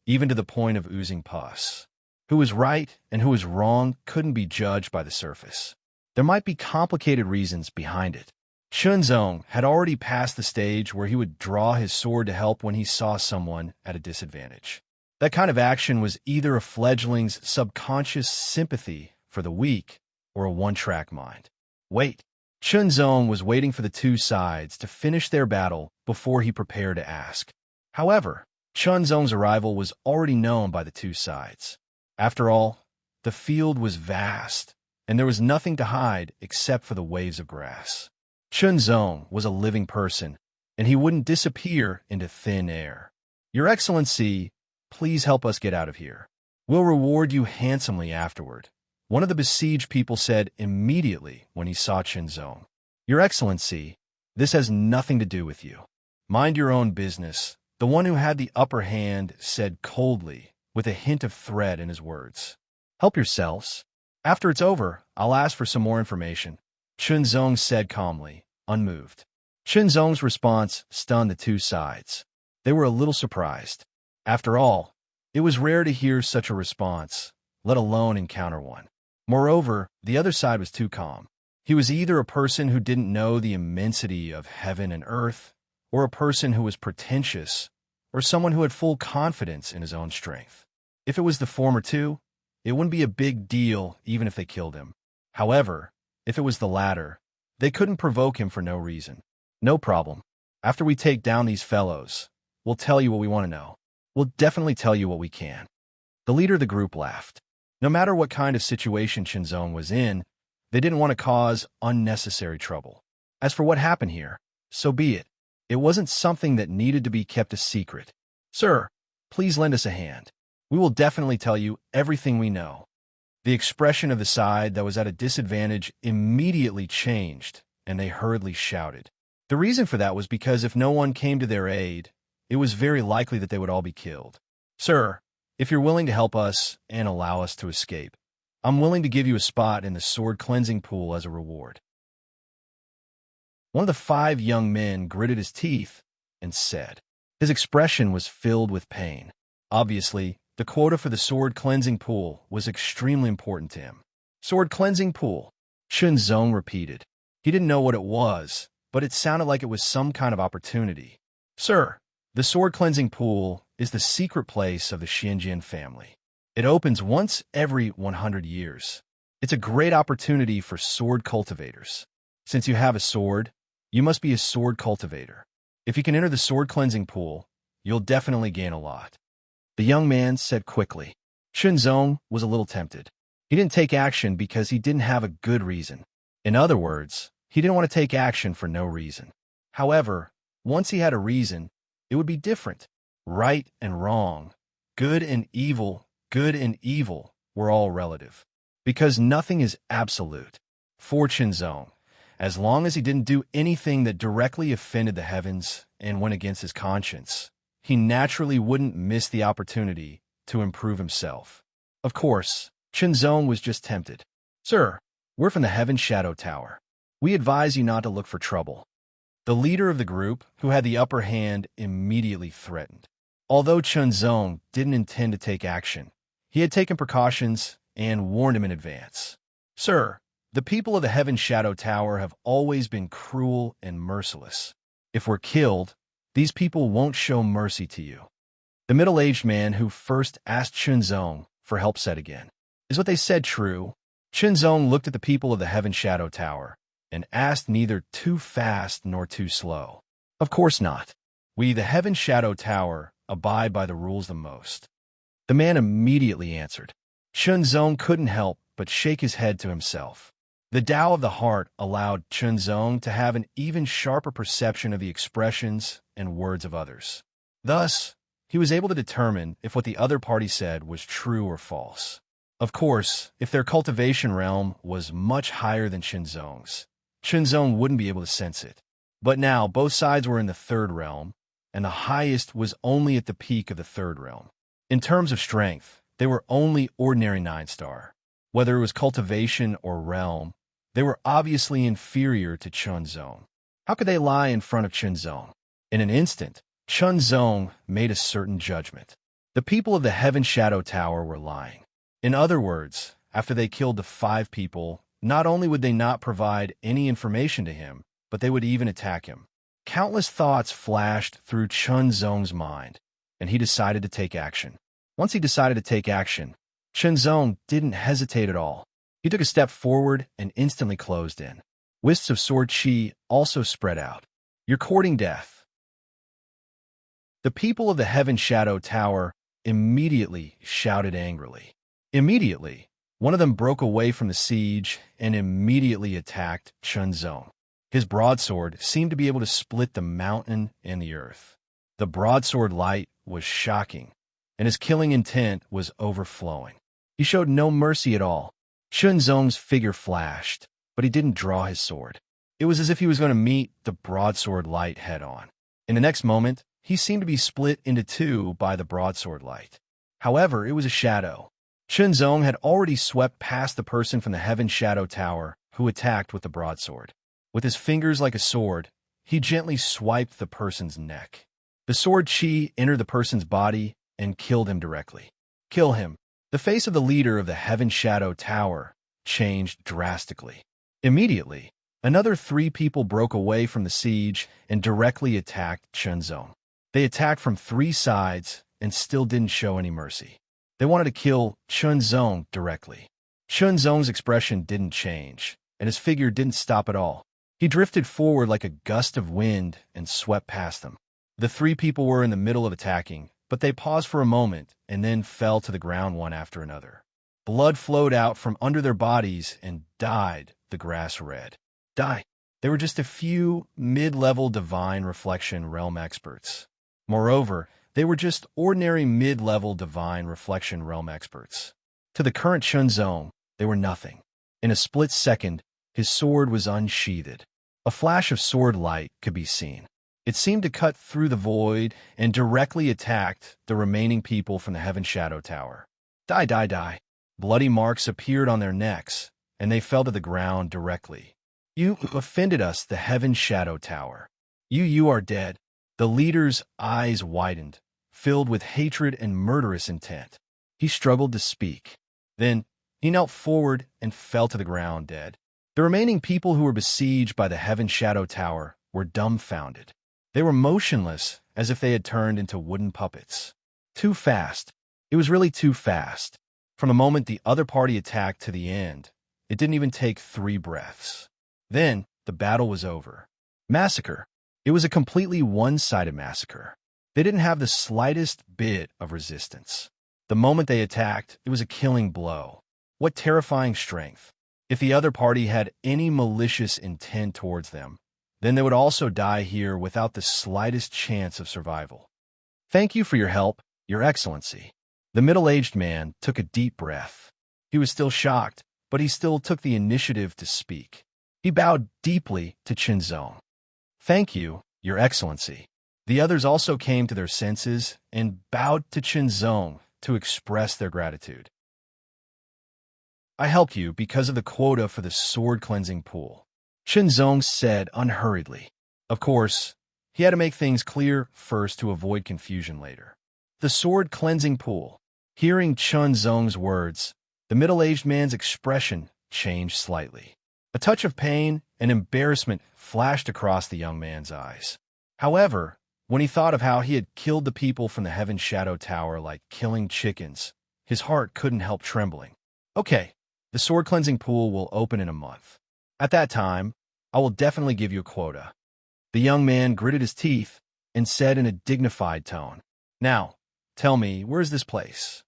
even to the point of oozing pus. Who was right and who was wrong couldn't be judged by the surface. There might be complicated reasons behind it. Chunzong had already passed the stage where he would draw his sword to help when he saw someone at a disadvantage. That kind of action was either a fledgling's subconscious sympathy for the weak or a one-track mind. Wait. Chunzong was waiting for the two sides to finish their battle before he prepared to ask. However, Chunzong's arrival was already known by the two sides. After all, the field was vast, and there was nothing to hide except for the waves of grass. Chunzong was a living person, and he wouldn't disappear into thin air. Your Excellency, please help us get out of here. We'll reward you handsomely afterward, one of the besieged people said immediately when he saw Chunzong. Your Excellency, this has nothing to do with you. Mind your own business, the one who had the upper hand said coldly, with a hint of threat in his words. Help yourselves. After it's over, I'll ask for some more information, Chunzong said calmly, unmoved. Chunzong's response stunned the two sides. They were a little surprised. After all, it was rare to hear such a response, let alone encounter one. Moreover, the other side was too calm. He was either a person who didn't know the immensity of heaven and earth, or a person who was pretentious, or someone who had full confidence in his own strength. If it was the former two, it wouldn't be a big deal even if they killed him. However, if it was the latter, they couldn't provoke him for no reason. No problem. After we take down these fellows, we'll tell you what we want to know. We'll definitely tell you what we can. The leader of the group laughed. No matter what kind of situation Chunzong was in, they didn't want to cause unnecessary trouble. As for what happened here, so be it. It wasn't something that needed to be kept a secret. Sir, please lend us a hand. We will definitely tell you everything we know. The expression of the side that was at a disadvantage immediately changed, and they hurriedly shouted. The reason for that was because if no one came to their aid, it was very likely that they would all be killed. Sir, if you're willing to help us and allow us to escape, I'm willing to give you a spot in the sword cleansing pool as a reward. One of the 5 young men gritted his teeth and said. His expression was filled with pain. Obviously, the quota for the sword cleansing pool was extremely important to him. Sword cleansing pool, Chunzong repeated. He didn't know what it was, but it sounded like it was some kind of opportunity. Sir, the sword cleansing pool is the secret place of the Xinjian family. It opens once every 100 years. It's a great opportunity for sword cultivators. Since you have a sword, you must be a sword cultivator. If you can enter the sword cleansing pool, you'll definitely gain a lot. The young man said quickly. Chunzong was a little tempted. He didn't take action because he didn't have a good reason. In other words, he didn't want to take action for no reason. However, once he had a reason, it would be different. Right and wrong, good and evil were all relative. Because nothing is absolute. For Chunzong, as long as he didn't do anything that directly offended the heavens and went against his conscience, he naturally wouldn't miss the opportunity to improve himself. Of course, Chunzong was just tempted. Sir, we're from the Heaven Shadow Tower. We advise you not to look for trouble. The leader of the group, who had the upper hand, immediately threatened. Although Chunzong didn't intend to take action, he had taken precautions and warned him in advance. Sir, the people of the Heaven Shadow Tower have always been cruel and merciless. If we're killed, these people won't show mercy to you. The middle-aged man who first asked Chunzong for help said again, Is what they said true? Chunzong looked at the people of the Heaven Shadow Tower and asked neither too fast nor too slow. Of course not. We, the Heaven Shadow Tower, abide by the rules the most. The man immediately answered. Chunzong couldn't help but shake his head to himself. The Tao of the heart allowed Chunzong to have an even sharper perception of the expressions and words of others. Thus, he was able to determine if what the other party said was true or false. Of course, if their cultivation realm was much higher than Chunzong's, Chunzong wouldn't be able to sense it. But now both sides were in the third realm, and the highest was only at the peak of the third realm. In terms of strength, they were only ordinary 9-star. Whether it was cultivation or realm, they were obviously inferior to Chunzong. How could they lie in front of Chunzong? In an instant, Chunzong made a certain judgment. The people of the Heaven Shadow Tower were lying. In other words, after they killed the 5 people, not only would they not provide any information to him, but they would even attack him. Countless thoughts flashed through Chunzong's mind, and he decided to take action. Once he decided to take action, Chunzong didn't hesitate at all. He took a step forward and instantly closed in. Wisps of sword chi also spread out. You're courting death. The people of the Heaven Shadow Tower immediately shouted angrily. Immediately, one of them broke away from the siege and immediately attacked Chunzong. His broadsword seemed to be able to split the mountain and the earth. The broadsword light was shocking, and his killing intent was overflowing. He showed no mercy at all. Chunzong's figure flashed, but he didn't draw his sword. It was as if he was going to meet the broadsword light head-on. In the next moment, he seemed to be split into 2 by the broadsword light. However, it was a shadow. Chunzong had already swept past the person from the Heaven Shadow Tower who attacked with the broadsword. With his fingers like a sword, he gently swiped the person's neck. The sword chi entered the person's body and killed him directly. Kill him. The face of the leader of the Heaven Shadow Tower changed drastically. Immediately, another 3 people broke away from the siege and directly attacked Chunzong. They attacked from 3 sides and still didn't show any mercy. They wanted to kill Chunzong directly. Chunzong's expression didn't change, and his figure didn't stop at all. He drifted forward like a gust of wind and swept past them. The 3 people were in the middle of attacking, but they paused for a moment and then fell to the ground one after another. Blood flowed out from under their bodies and dyed the grass red. They were just a few mid-level divine reflection realm experts. Moreover, they were just ordinary mid-level divine reflection realm experts. To the current Chunzong, they were nothing. In a split second, his sword was unsheathed. A flash of sword light could be seen. It seemed to cut through the void and directly attacked the remaining people from the Heaven Shadow Tower. Die. Bloody marks appeared on their necks, and they fell to the ground directly. You offended us, the Heaven Shadow Tower. You are dead. The leader's eyes widened, filled with hatred and murderous intent. He struggled to speak. Then, he knelt forward and fell to the ground dead. The remaining people who were besieged by the Heaven Shadow Tower were dumbfounded. They were motionless, as if they had turned into wooden puppets. Too fast. It was really too fast. From the moment the other party attacked to the end, it didn't even take 3 breaths. Then, the battle was over. Massacre. It was a completely one-sided massacre. They didn't have the slightest bit of resistance. The moment they attacked, it was a killing blow. What terrifying strength. If the other party had any malicious intent towards them, then they would also die here without the slightest chance of survival. Thank you for your help, Your Excellency. The middle-aged man took a deep breath. He was still shocked, but he still took the initiative to speak. He bowed deeply to Chunzong. Thank you, Your Excellency. The others also came to their senses and bowed to Chunzong to express their gratitude. I helped you because of the quota for the sword cleansing pool, Chunzong said unhurriedly. Of course, he had to make things clear first to avoid confusion later. The sword cleansing pool. Hearing Chun Zong's words, the middle-aged man's expression changed slightly. A touch of pain and embarrassment flashed across the young man's eyes. However, when he thought of how he had killed the people from the Heaven Shadow Tower like killing chickens, his heart couldn't help trembling. Okay, the sword cleansing pool will open in a month. At that time, I will definitely give you a quota. The young man gritted his teeth and said in a dignified tone, "Now, tell me, where is this place?"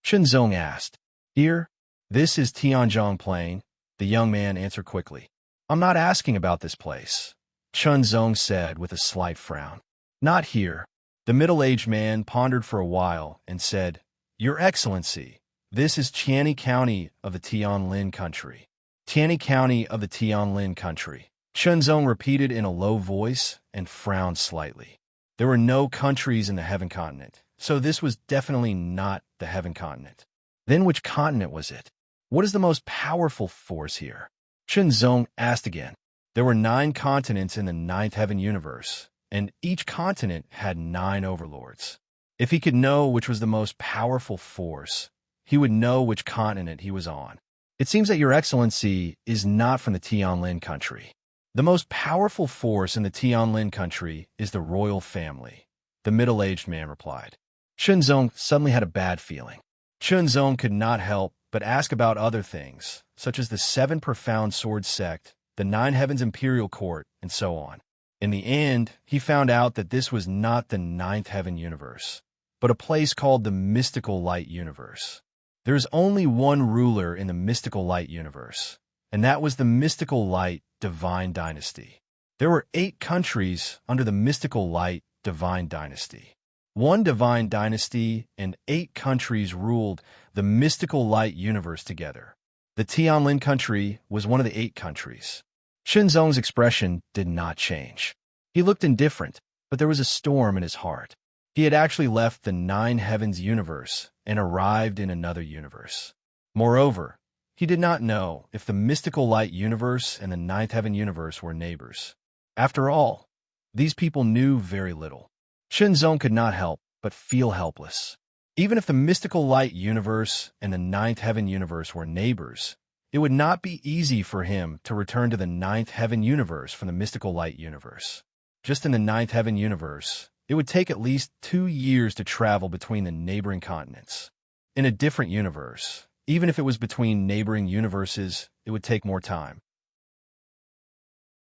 Chun Zong asked. "Here, this is Tianzhong Plain," the young man answered quickly. "I'm not asking about this place," Chun Zong said with a slight frown. "Not here." The middle-aged man pondered for a while and said, "Your Excellency, this is Tianyi County of the Tianlin country." Tianyi County of the Tianlin country. Chun Zong repeated in a low voice and frowned slightly. There were no countries in the Heaven Continent, so this was definitely not the Heaven Continent. Then which continent was it? What is the most powerful force here? Chun Zong asked again. There were 9 continents in the 9th Heaven universe, and each continent had 9 overlords. If he could know which was the most powerful force, he would know which continent he was on. It seems that Your Excellency is not from the Tianlin country. The most powerful force in the Tianlin country is the royal family, the middle-aged man replied. Chun Zong suddenly had a bad feeling. Chun Zong could not help but ask about other things, such as the 7 profound sword sect, the 9 heavens imperial court, and so on. In the end, he found out that this was not the 9th heaven universe, but a place called the mystical light universe. There is only one ruler in the mystical light universe, and that was the mystical light divine dynasty. There were 8 countries under the mystical light divine dynasty. 1 divine dynasty and 8 countries ruled the mystical light universe together. The Tianlin country was one of the 8 countries. Chun Zong's expression did not change. He looked indifferent, but there was a storm in his heart. He had actually left the 9 heavens universe and arrived in another universe. Moreover, he did not know if the mystical light universe and the 9th heaven universe were neighbors. After all, these people knew very little. Chun Zong could not help but feel helpless. Even if the mystical light universe and the 9th heaven universe were neighbors, it would not be easy for him to return to the 9th heaven universe from the mystical light universe. Just in the 9th heaven universe, it would take at least 2 years to travel between the neighboring continents. In a different universe, even if it was between neighboring universes, it would take more time.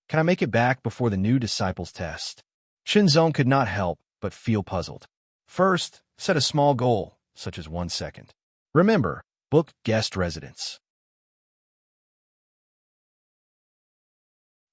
Can I make it back before the new disciples test? Chun Zong could not help but feel puzzled. First, set a small goal, such as 1 second. Remember, book guest residence.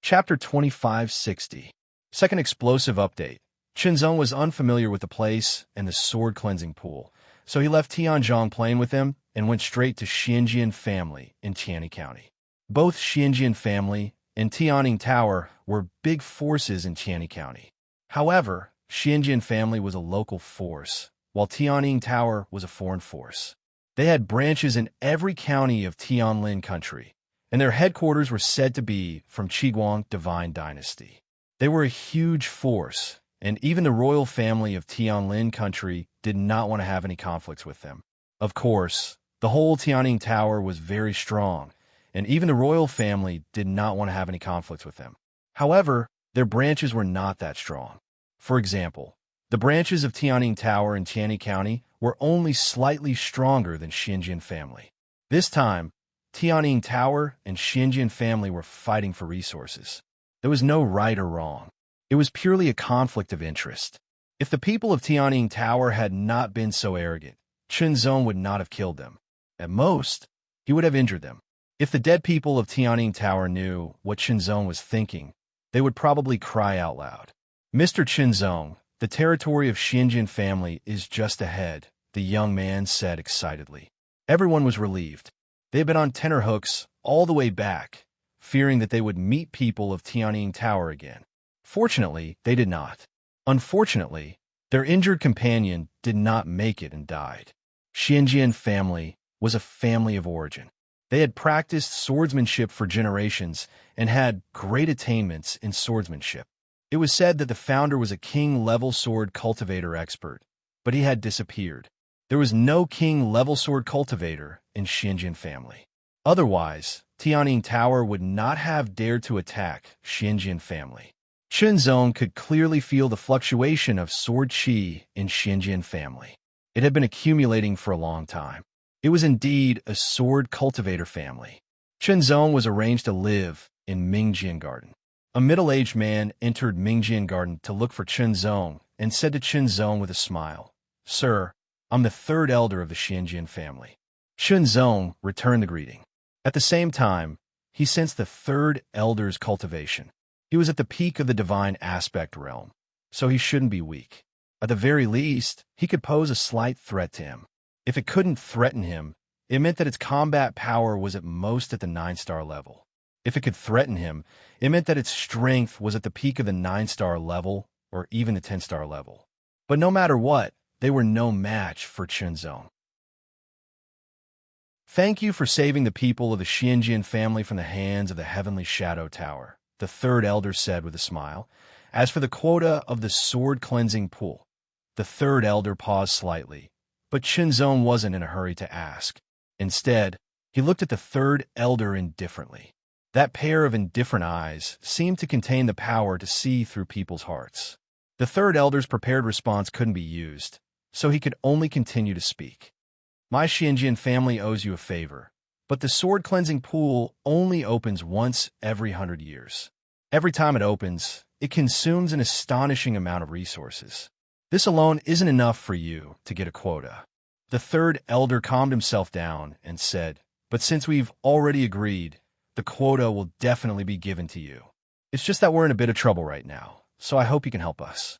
Chapter 2560. Second explosive update. Chun Zong was unfamiliar with the place and the sword cleansing pool, so he left Tianzhong Plain with him and went straight to Xianjian family in Tianyi County. Both Xianjian family and Tianning Tower were big forces in Tianyi County. However, Xianjian family was a local force, while Tianning Tower was a foreign force. They had branches in every county of Tianlin country, and their headquarters were said to be from Qiguang Divine Dynasty. They were a huge force, and even the royal family of Tianlin country did not want to have any conflicts with them. Of course, the whole Tianning Tower was very strong, and even the royal family did not want to have any conflicts with them. However, their branches were not that strong. For example, the branches of Tianning Tower in Tianyi County were only slightly stronger than Xianjian family. This time, Tianning Tower and Xianjian family were fighting for resources. There was no right or wrong. It was purely a conflict of interest. If the people of Tianning Tower had not been so arrogant, Chun Zong would not have killed them. At most, he would have injured them. If the dead people of Tianning Tower knew what Chun Zong was thinking, they would probably cry out loud. "Mr. Chun Zong, the territory of Xianjian family is just ahead," the young man said excitedly. Everyone was relieved. They had been on tenterhooks all the way back, fearing that they would meet people of Tianning Tower again. Fortunately, they did not. Unfortunately, their injured companion did not make it and died. Xianjian family was a family of origin. They had practiced swordsmanship for generations and had great attainments in swordsmanship. It was said that the founder was a king-level sword cultivator expert, but he had disappeared. There was no king-level sword cultivator in Xianjian family. Otherwise, Tianning Tower would not have dared to attack Xianjian family. Shenzong could clearly feel the fluctuation of sword qi in Xianjian family. It had been accumulating for a long time. It was indeed a sword cultivator family. Shenzong was arranged to live in Mingjian Garden. A middle-aged man entered Mingjian Garden to look for Shenzong and said to Shenzong with a smile, "Sir, I'm the third elder of the Xianjian family." Shenzong returned the greeting. At the same time, he sensed the third elder's cultivation. He was at the peak of the divine aspect realm, so he shouldn't be weak. At the very least, he could pose a slight threat to him. If it couldn't threaten him, it meant that its combat power was at most at the 9-star level. If it could threaten him, it meant that its strength was at the peak of the 9-star level or even the 10-star level. But no matter what, they were no match for Shenzong. "Thank you for saving the people of the Xianjian family from the hands of the Heavenly Shadow Tower," the third elder said with a smile. "As for the quota of the sword cleansing pool," the third elder paused slightly, but Shenzong wasn't in a hurry to ask. Instead, he looked at the third elder indifferently. That pair of indifferent eyes seemed to contain the power to see through people's hearts. The third elder's prepared response couldn't be used, so he could only continue to speak. "My Xianjian family owes you a favor, but the sword cleansing pool only opens once every 100 years. Every time it opens, it consumes an astonishing amount of resources. This alone isn't enough for you to get a quota." The third elder calmed himself down and said, "But since we've already agreed, the quota will definitely be given to you. It's just that we're in a bit of trouble right now, so I hope you can help us."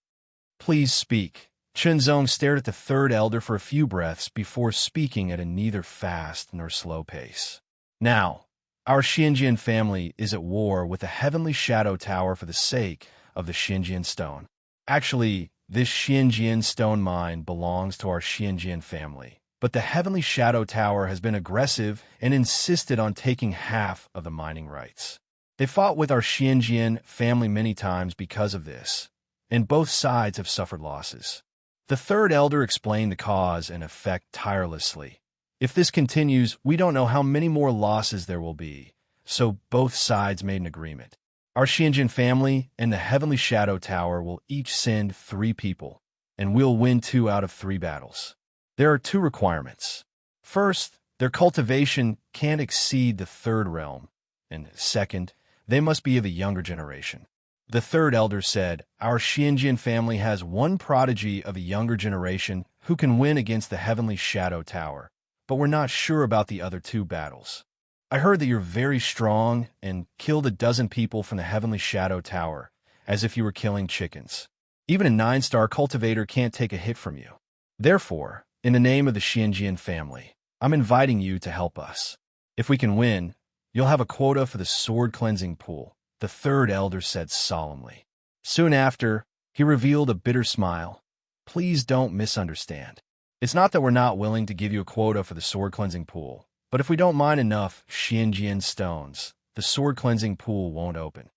"Please speak." Shenzong stared at the third elder for a few breaths before speaking at a neither fast nor slow pace. "Now, our Xianjian family is at war with the Heavenly Shadow Tower for the sake of the Xianjian Stone. Actually, this Xianjian Stone mine belongs to our Xianjian family, but the Heavenly Shadow Tower has been aggressive and insisted on taking half of the mining rights. They fought with our Xianjian family many times because of this, and both sides have suffered losses." The third elder explained the cause and effect tirelessly. "If this continues, we don't know how many more losses there will be, so both sides made an agreement. Our Xianjian family and the Heavenly Shadow Tower will each send 3 people, and we'll win 2 out of 3 battles. There are 2 requirements. First, their cultivation can't exceed the 3rd realm, and second, they must be of the younger generation." The third elder said, "Our Xianjian family has one prodigy of a younger generation who can win against the Heavenly Shadow Tower, but we're not sure about the other 2 battles. I heard that you're very strong and killed a dozen people from the Heavenly Shadow Tower, as if you were killing chickens. Even a 9-star cultivator can't take a hit from you. Therefore, in the name of the Xianjian family, I'm inviting you to help us. If we can win, you'll have a quota for the sword cleansing pool," the third elder said solemnly. Soon after, he revealed a bitter smile. "Please don't misunderstand. It's not that we're not willing to give you a quota for the sword cleansing pool, but if we don't mine enough Xianjian stones, the sword cleansing pool won't open.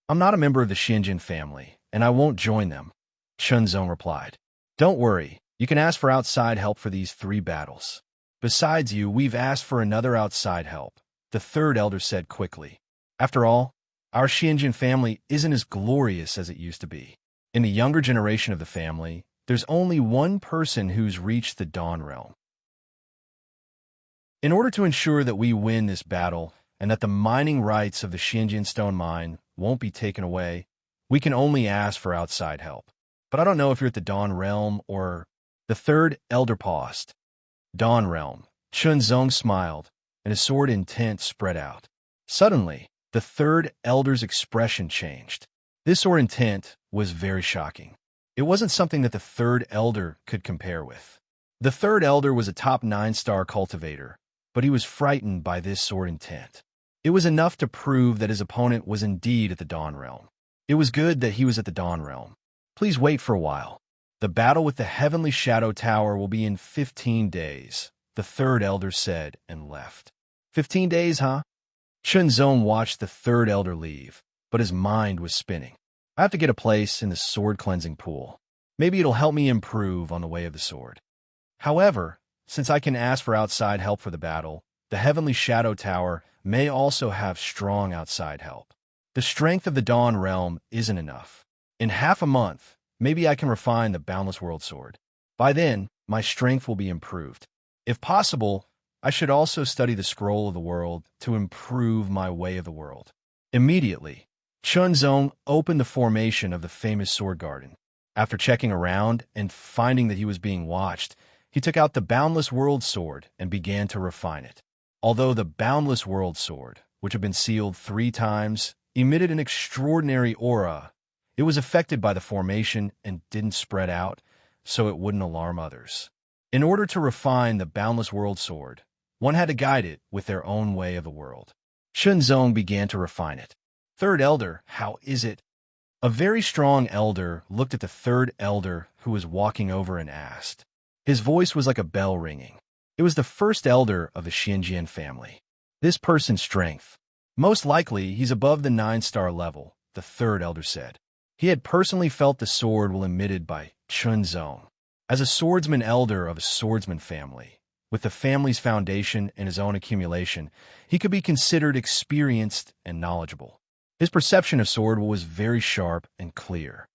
I'm not a member of the Xianjian family, and I won't join them," Shenzong replied. "Don't worry, you can ask for outside help for these 3 battles. Besides you, we've asked for another outside help," the third elder said quickly. "After all, our Xianjian family isn't as glorious as it used to be. In the younger generation of the family, there's only one person who's reached the Dawn Realm. In order to ensure that we win this battle and that the mining rights of the Xianjian Stone Mine won't be taken away, we can only ask for outside help. But I don't know if you're at the Dawn Realm or..." The third elder paused. "Dawn Realm." Shenzong smiled, and his sword intent spread out. Suddenly, the third elder's expression changed. This or intent was very shocking. It wasn't something that the third elder could compare with. The third elder was a top 9-star cultivator, but he was frightened by this sword intent. It was enough to prove that his opponent was indeed at the Dawn Realm. It was good that he was at the Dawn Realm. "Please wait for a while. The battle with the Heavenly Shadow Tower will be in 15 days, the third elder said and left. 15 days, huh? Shenzong watched the third elder leave, but his mind was spinning. I have to get a place in the sword cleansing pool. Maybe it'll help me improve on the way of the sword. However, since I can ask for outside help for the battle, the Heavenly Shadow Tower may also have strong outside help. The strength of the Dawn Realm isn't enough. In half a month, maybe I can refine the Boundless World Sword. By then, my strength will be improved. If possible, I should also study the Scroll of the World to improve my way of the world. Immediately, Chunzong opened the formation of the famous sword garden. After checking around and finding that he was being watched, he took out the Boundless World Sword and began to refine it. Although the Boundless World Sword, which had been sealed 3 times, emitted an extraordinary aura, it was affected by the formation and didn't spread out, so it wouldn't alarm others. In order to refine the Boundless World Sword, one had to guide it with their own way of the world. Chunzong began to refine it. Third Elder, how is it? A very strong elder looked at the third elder who was walking over and asked. His voice was like a bell ringing. It was the first elder of the Xianjian family. This person's strength. Most likely, he's above the 9-star level, the third elder said. He had personally felt the sword while emitted by Chunzong. As a swordsman elder of a swordsman family, with the family's foundation and his own accumulation, he could be considered experienced and knowledgeable. His perception of sword was very sharp and clear.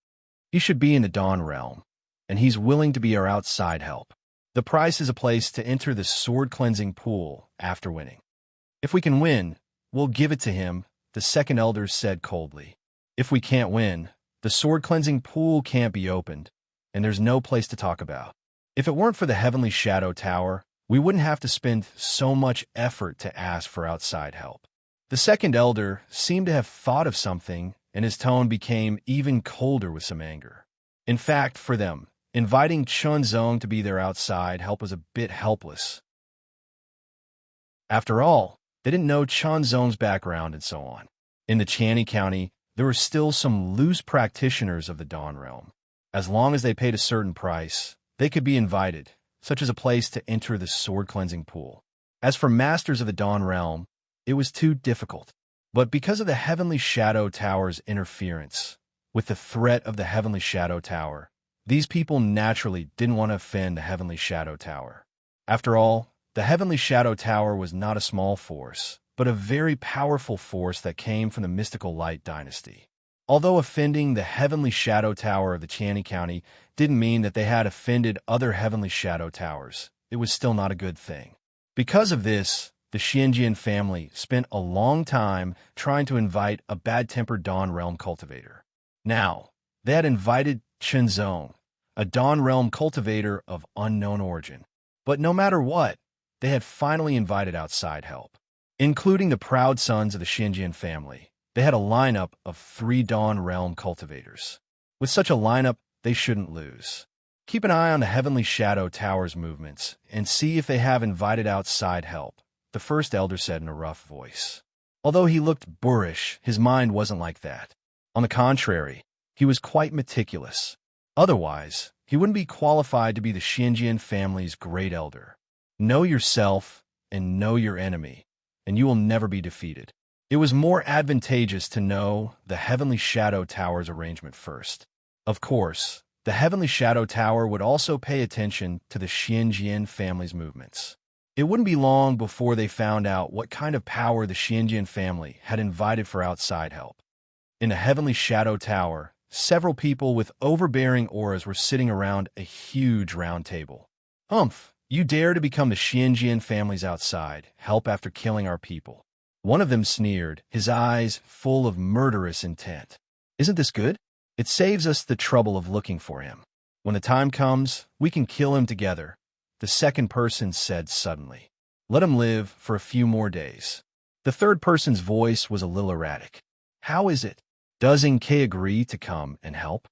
He should be in the Dawn Realm, and he's willing to be our outside help. The price is a place to enter the sword cleansing pool after winning. If we can win, we'll give it to him, the second elder said coldly. If we can't win, the sword cleansing pool can't be opened, and there's no place to talk about. If it weren't for the Heavenly Shadow Tower, we wouldn't have to spend so much effort to ask for outside help. The second elder seemed to have thought of something, and his tone became even colder with some anger. In fact, for them, inviting Chunzong to be their outside help was a bit helpless. After all, they didn't know Chunzong's background and so on. In the Channy County, there were still some loose practitioners of the Dawn Realm. As long as they paid a certain price, they could be invited, such as a place to enter the sword cleansing pool. As for masters of the Dawn Realm, it was too difficult. But because of the Heavenly Shadow Tower's interference with the threat of the Heavenly Shadow Tower, these people naturally didn't want to offend the Heavenly Shadow Tower. After all, the Heavenly Shadow Tower was not a small force, but a very powerful force that came from the mystical Light Dynasty. Although offending the Heavenly Shadow Tower of the Channy County didn't mean that they had offended other Heavenly Shadow Towers, it was still not a good thing. Because of this, the Xianjian family spent a long time trying to invite a bad-tempered Dawn Realm cultivator. Now, they had invited Chunzong, a Dawn Realm cultivator of unknown origin. But no matter what, they had finally invited outside help. Including the proud sons of the Xianjian family, they had a lineup of 3 Dawn Realm cultivators. With such a lineup, they shouldn't lose. Keep an eye on the Heavenly Shadow Tower's movements and see if they have invited outside help, the first elder said in a rough voice. Although he looked boorish, his mind wasn't like that. On the contrary, he was quite meticulous. Otherwise, he wouldn't be qualified to be the Xianjian family's great elder. Know yourself and know your enemy, and you will never be defeated. It was more advantageous to know the Heavenly Shadow Tower's arrangement first. Of course, the Heavenly Shadow Tower would also pay attention to the Xianjian family's movements. It wouldn't be long before they found out what kind of power the Xianjian family had invited for outside help. In the Heavenly Shadow Tower, several people with overbearing auras were sitting around a huge round table. "Humph, you dare to become the Xianjian family's outside help after killing our people." One of them sneered, his eyes full of murderous intent. "Isn't this good? It saves us the trouble of looking for him. When the time comes, we can kill him together," the second person said suddenly. "Let him live for a few more days." The third person's voice was a little erratic. "How is it? Does NK agree to come and help?"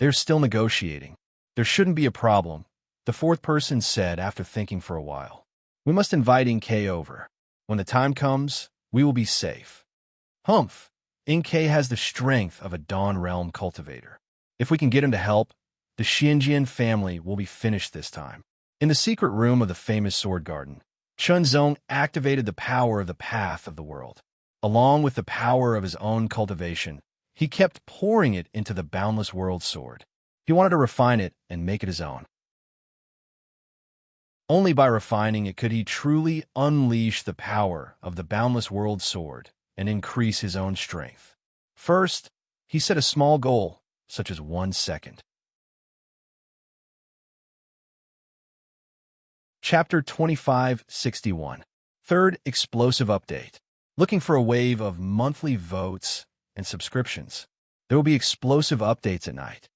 "They're still negotiating. There shouldn't be a problem," the fourth person said after thinking for a while. "We must invite NK over. When the time comes, we will be safe." "Humph, NK has the strength of a Dawn Realm cultivator. If we can get him to help, the Xianjian family will be finished this time." In the secret room of the famous sword garden, Chunzong activated the power of the path of the world. Along with the power of his own cultivation, He kept pouring it into the boundless world sword. He wanted to refine it and make it his own. Only by refining it could he truly unleash the power of the boundless world sword and increase his own strength. First, he set a small goal, such as 1 second. Chapter 2561. Third explosive update. Looking for a wave of monthly votes and subscriptions. There will be explosive updates at night.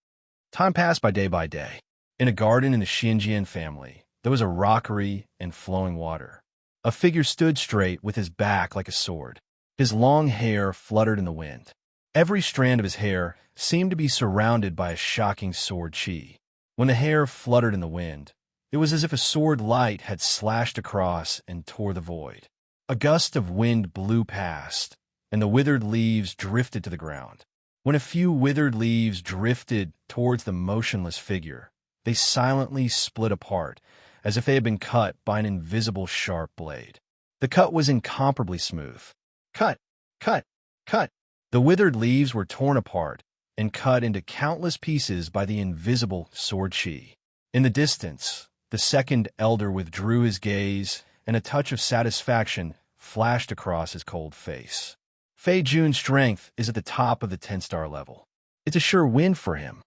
Time passed by day. In a garden in the Xinjiang family, there was a rockery and flowing water. A figure stood straight with his back like a sword. His long hair fluttered in the wind. Every strand of his hair seemed to be surrounded by a shocking sword chi. When the hair fluttered in the wind, it was as if a sword light had slashed across and tore the void. A gust of wind blew past, and the withered leaves drifted to the ground. When a few withered leaves drifted towards the motionless figure, they silently split apart, as if they had been cut by an invisible sharp blade. The cut was incomparably smooth. Cut, cut, cut. The withered leaves were torn apart and cut into countless pieces by the invisible sword chi. In the distance, the second elder withdrew his gaze, and a touch of satisfaction flashed across his cold face. Fei Jun's strength is at the top of the 10-star level. It's a sure win for him.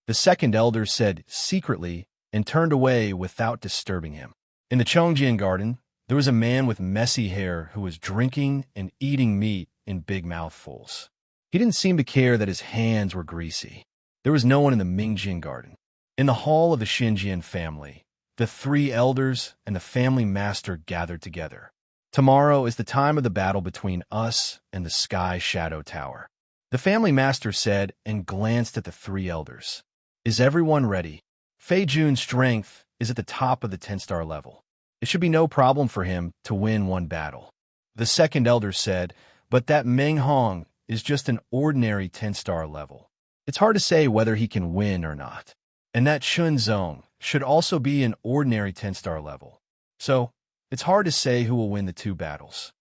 The second elder said secretly and turned away without disturbing him. In the Chongjian garden, there was a man with messy hair who was drinking and eating meat in big mouthfuls. He didn't seem to care that his hands were greasy. There was no one in the Mingjin garden. In the hall of the Xinjiang family, the 3 elders and the family master gathered together. Tomorrow is the time of the battle between us and the Sky Shadow Tower. The family master said and glanced at the 3 elders. Is everyone ready? Fei Jun's strength is at the top of the 10-star level. It should be no problem for him to win one battle. The second elder said, but that Meng Hong is just an ordinary 10-star level. It's hard to say whether he can win or not. And that Chun Zong should also be an ordinary 10-star level. So, it's hard to say who will win the 2 battles.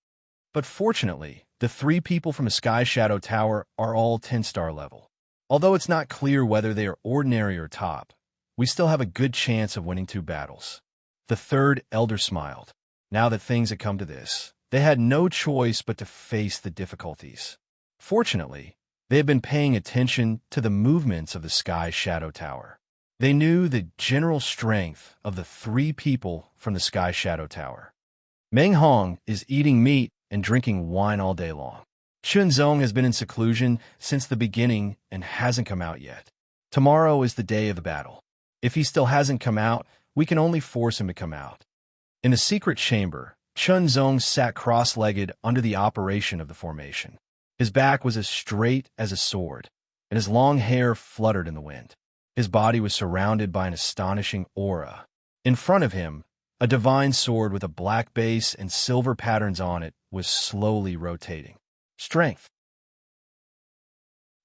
But fortunately, the 3 people from the Sky Shadow Tower are all 10-star level. Although it's not clear whether they are ordinary or top, we still have a good chance of winning 2 battles. The third elder smiled. Now that things had come to this, they had no choice but to face the difficulties. Fortunately, they had been paying attention to the movements of the Sky Shadow Tower. They knew the general strength of the 3 people from the Sky Shadow Tower. Meng Hong is eating meat and drinking wine all day long. Chun Zong has been in seclusion since the beginning and hasn't come out yet. Tomorrow is the day of the battle. If he still hasn't come out, we can only force him to come out. In the secret chamber, Chun Zong sat cross-legged under the operation of the formation. His back was as straight as a sword, and his long hair fluttered in the wind. His body was surrounded by an astonishing aura. In front of him, a divine sword with a black base and silver patterns on it was slowly rotating. Strength.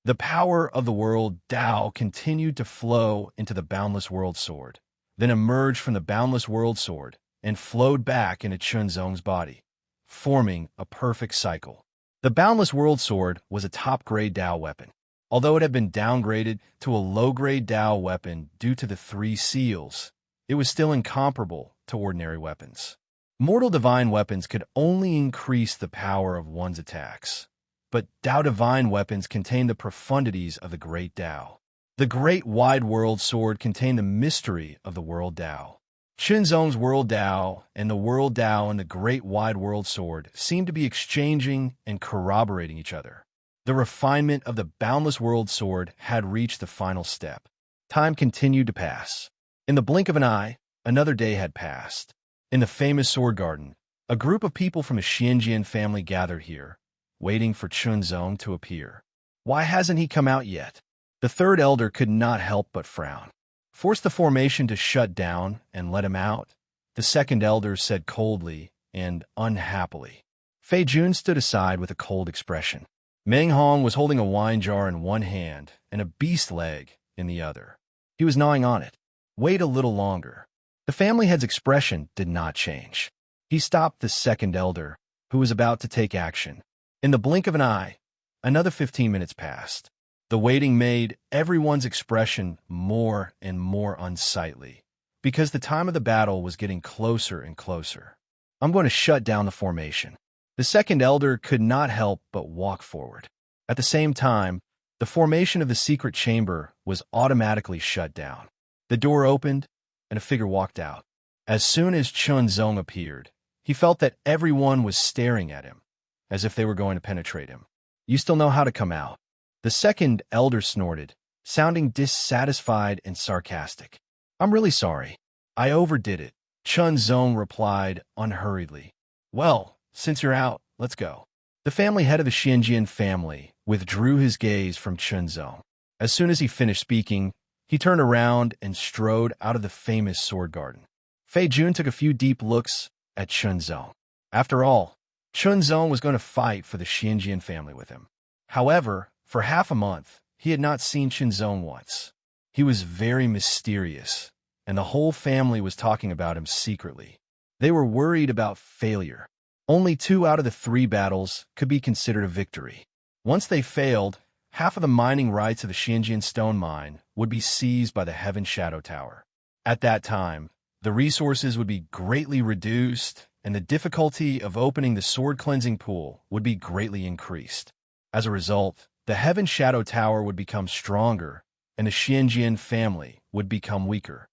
The power of the world Tao continued to flow into the boundless world sword, then emerged from the boundless world sword and flowed back into Chun Zong's body, forming a perfect cycle. The boundless world sword was a top-grade Tao weapon. Although it had been downgraded to a low-grade Tao weapon due to the 3 seals, it was still incomparable to ordinary weapons. Mortal divine weapons could only increase the power of one's attacks, but Tao divine weapons contained the profundities of the great Tao. The great wide world sword contained the mystery of the world Tao. Chun Zong's world Tao and the world Tao and the great wide world sword seemed to be exchanging and corroborating each other. The refinement of the boundless world sword had reached the final step. Time continued to pass. In the blink of an eye, another day had passed. In the famous sword garden, a group of people from the Xinjiang family gathered here, waiting for Chun Zong to appear. Why hasn't he come out yet? The third elder could not help but frown. Force the formation to shut down and let him out, the second elder said coldly and unhappily. Fei Jun stood aside with a cold expression. Meng Hong was holding a wine jar in one hand and a beast leg in the other. He was gnawing on it. Wait a little longer. The family head's expression did not change. He stopped the second elder, who was about to take action. In the blink of an eye, Another 15 minutes passed. The waiting made everyone's expression more and more unsightly, because the time of the battle was getting closer and closer. I'm going to shut down the formation. The second elder could not help but walk forward. At the same time, the formation of the secret chamber was automatically shut down. The door opened, and a figure walked out. As soon as Chunzong appeared, he felt that everyone was staring at him, as if they were going to penetrate him. You still know how to come out. The second elder snorted, sounding dissatisfied and sarcastic. I'm really sorry. I overdid it. Chunzong replied unhurriedly. Well, since you're out, let's go. The family head of the Xianjian family withdrew his gaze from Chunzong. As soon as he finished speaking, he turned around and strode out of the famous sword garden. Fei Jun took a few deep looks at Chunzong. After all, Chunzong was going to fight for the Xianjian family with him. However, for half a month, he had not seen Chunzong once. He was very mysterious, and the whole family was talking about him secretly. They were worried about failure. Only 2 out of the 3 battles could be considered a victory. Once they failed, half of the mining rights of the Xianjian stone mine would be seized by the Heaven Shadow Tower. At that time, the resources would be greatly reduced, and the difficulty of opening the sword cleansing pool would be greatly increased. As a result, the Heaven Shadow Tower would become stronger, and the Xianjian family would become weaker.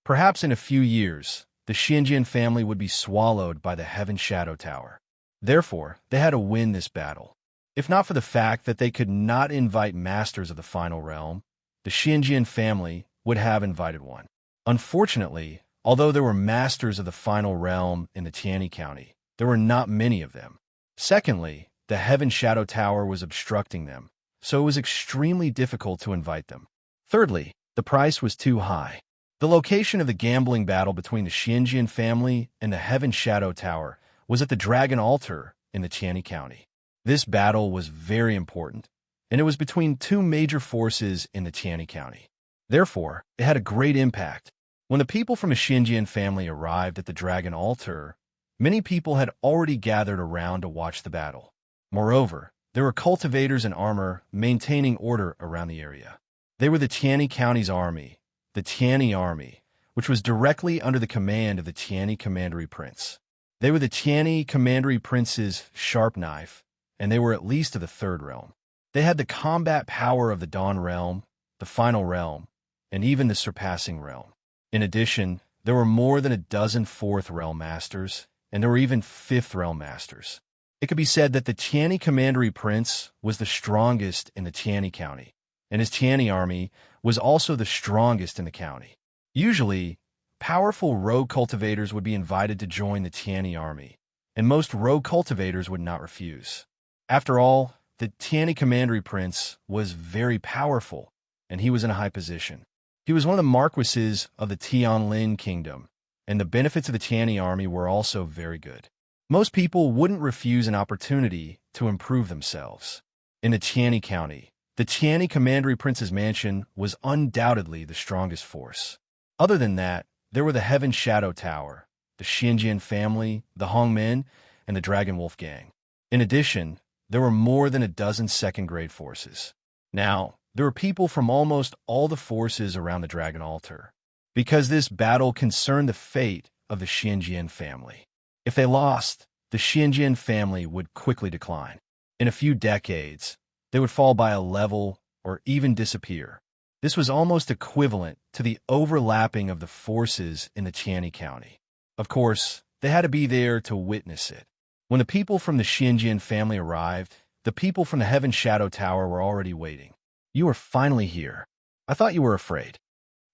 Perhaps in a few years, the Xianjian family would be swallowed by the Heaven Shadow Tower. Therefore, they had to win this battle. If not for the fact that they could not invite masters of the final realm, the Xianjian family would have invited one. Unfortunately, although there were masters of the final realm in the Tianyi County, there were not many of them. Secondly, the Heaven Shadow Tower was obstructing them, so it was extremely difficult to invite them. Thirdly, the price was too high. The location of the gambling battle between the Xianjian family and the Heaven Shadow Tower was at the Dragon Altar in the Tianyi County. This battle was very important, and it was between 2 major forces in the Tianyi County. Therefore, it had a great impact. When the people from the Xianjian family arrived at the Dragon Altar, many people had already gathered around to watch the battle. Moreover, there were cultivators in armor maintaining order around the area. They were the Tianyi County's army, the Tianyi Army, which was directly under the command of the Tianyi Commandery Prince. They were the Tianyi Commandery Prince's sharp knife, and they were at least of the 3rd realm. They had the combat power of the Dawn realm, the Final realm, and even the Surpassing realm. In addition, there were more than a dozen 4th realm masters, and there were even 5th realm masters. It could be said that the Tianyi Commandery Prince was the strongest in the Tianyi County, and his Tianyi army was also the strongest in the county. Usually, powerful rogue cultivators would be invited to join the Tianyi army, and most rogue cultivators would not refuse. After all, the Tianyi Commandery Prince was very powerful, and he was in a high position. He was one of the marquises of the Tianlin Kingdom, and the benefits of the Tianyi army were also very good. Most people wouldn't refuse an opportunity to improve themselves. In the Tianyi County, the Tianyi Commandery Prince's mansion was undoubtedly the strongest force. Other than that, there were the Heaven Shadow Tower, the Xianjian family, the Hongmen, and the Dragon Wolf Gang. In addition, there were more than a dozen second-grade forces. Now, there were people from almost all the forces around the Dragon Altar, because this battle concerned the fate of the Xianjian family. If they lost, the Xianjian family would quickly decline. In a few decades, they would fall by a level or even disappear. This was almost equivalent to the overlapping of the forces in the Tianyi County. Of course, they had to be there to witness it. When the people from the Xianjian family arrived, the people from the Heaven Shadow Tower were already waiting. You are finally here. I thought you were afraid.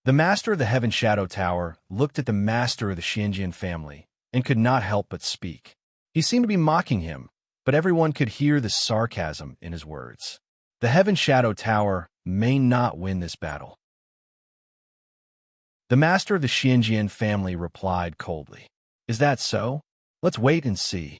The master of the Heaven Shadow Tower looked at the master of the Xianjian family and could not help but speak. He seemed to be mocking him, but everyone could hear the sarcasm in his words. The Heaven Shadow Tower may not win this battle. The master of the Xianjian family replied coldly. Is that so? Let's wait and see.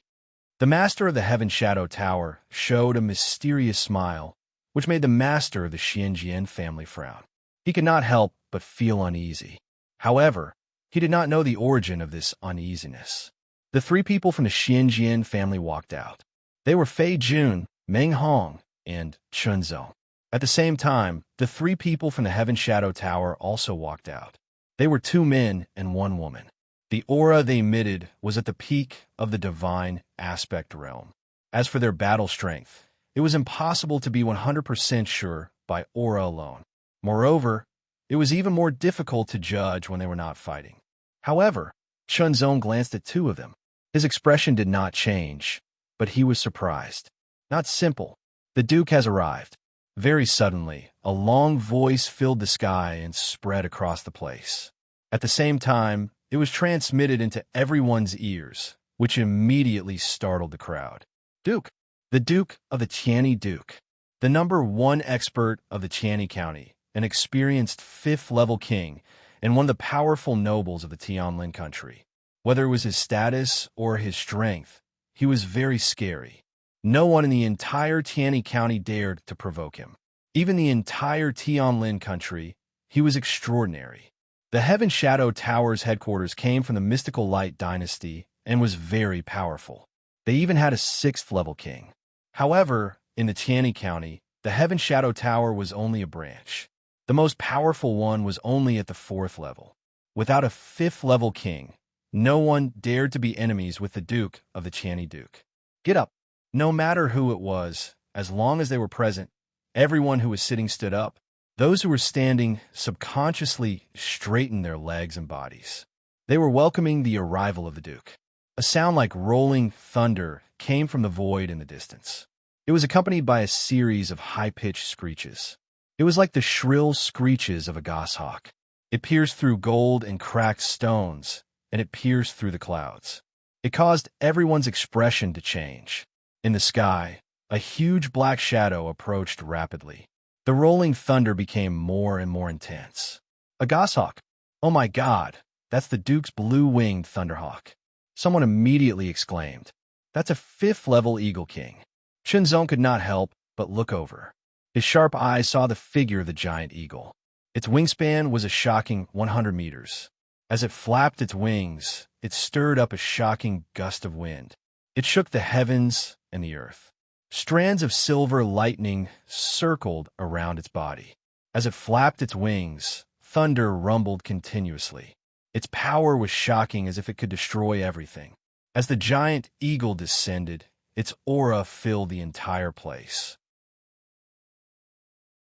The master of the Heaven Shadow Tower showed a mysterious smile, which made the master of the Xianjian family frown. He could not help but feel uneasy. However, he did not know the origin of this uneasiness. The 3 people from the Xianjian family walked out. They were Fei Jun, Meng Hong, and Chunzong. At the same time, the three people from the Heaven Shadow Tower also walked out. They were 2 men and 1 woman. The aura they emitted was at the peak of the divine aspect realm. As for their battle strength, it was impossible to be 100% sure by aura alone. Moreover, it was even more difficult to judge when they were not fighting. However, Chunzong glanced at 2 of them. His expression did not change, but he was surprised. Not simple. The Duke has arrived. Very suddenly, a long voice filled the sky and spread across the place. At the same time, it was transmitted into everyone's ears, which immediately startled the crowd. Duke, the Duke of the Tianyi Duke, the #1 expert of the Tianyi County, an experienced 5th-level king, and one of the powerful nobles of the Tianlin country. Whether it was his status or his strength, he was very scary. No one in the entire Tianyi County dared to provoke him. Even the entire Tianlin country, he was extraordinary. The Heaven Shadow Tower's headquarters came from the Mystical Light Dynasty and was very powerful. They even had a 6th-level king. However, in the Tianyi County, the Heaven Shadow Tower was only a branch. The most powerful one was only at the 4th level. Without a 5th-level king, no one dared to be enemies with the Duke of the Tianyi Duke. Get up. No matter who it was, as long as they were present, everyone who was sitting stood up. Those who were standing subconsciously straightened their legs and bodies. They were welcoming the arrival of the Duke. A sound like rolling thunder came from the void in the distance. It was accompanied by a series of high-pitched screeches. It was like the shrill screeches of a goshawk. It pierced through gold and cracked stones, and it pierced through the clouds. It caused everyone's expression to change. In the sky, a huge black shadow approached rapidly. The rolling thunder became more and more intense. A goshawk! Oh my God, that's the Duke's blue-winged thunderhawk. Someone immediately exclaimed. That's a 5th-level Eagle King. Chunzong could not help but look over. His sharp eyes saw the figure of the giant eagle. Its wingspan was a shocking 100 meters. As it flapped its wings, it stirred up a shocking gust of wind. It shook the heavens and the earth. Strands of silver lightning circled around its body. As it flapped its wings, thunder rumbled continuously. Its power was shocking as if it could destroy everything. As the giant eagle descended, its aura filled the entire place.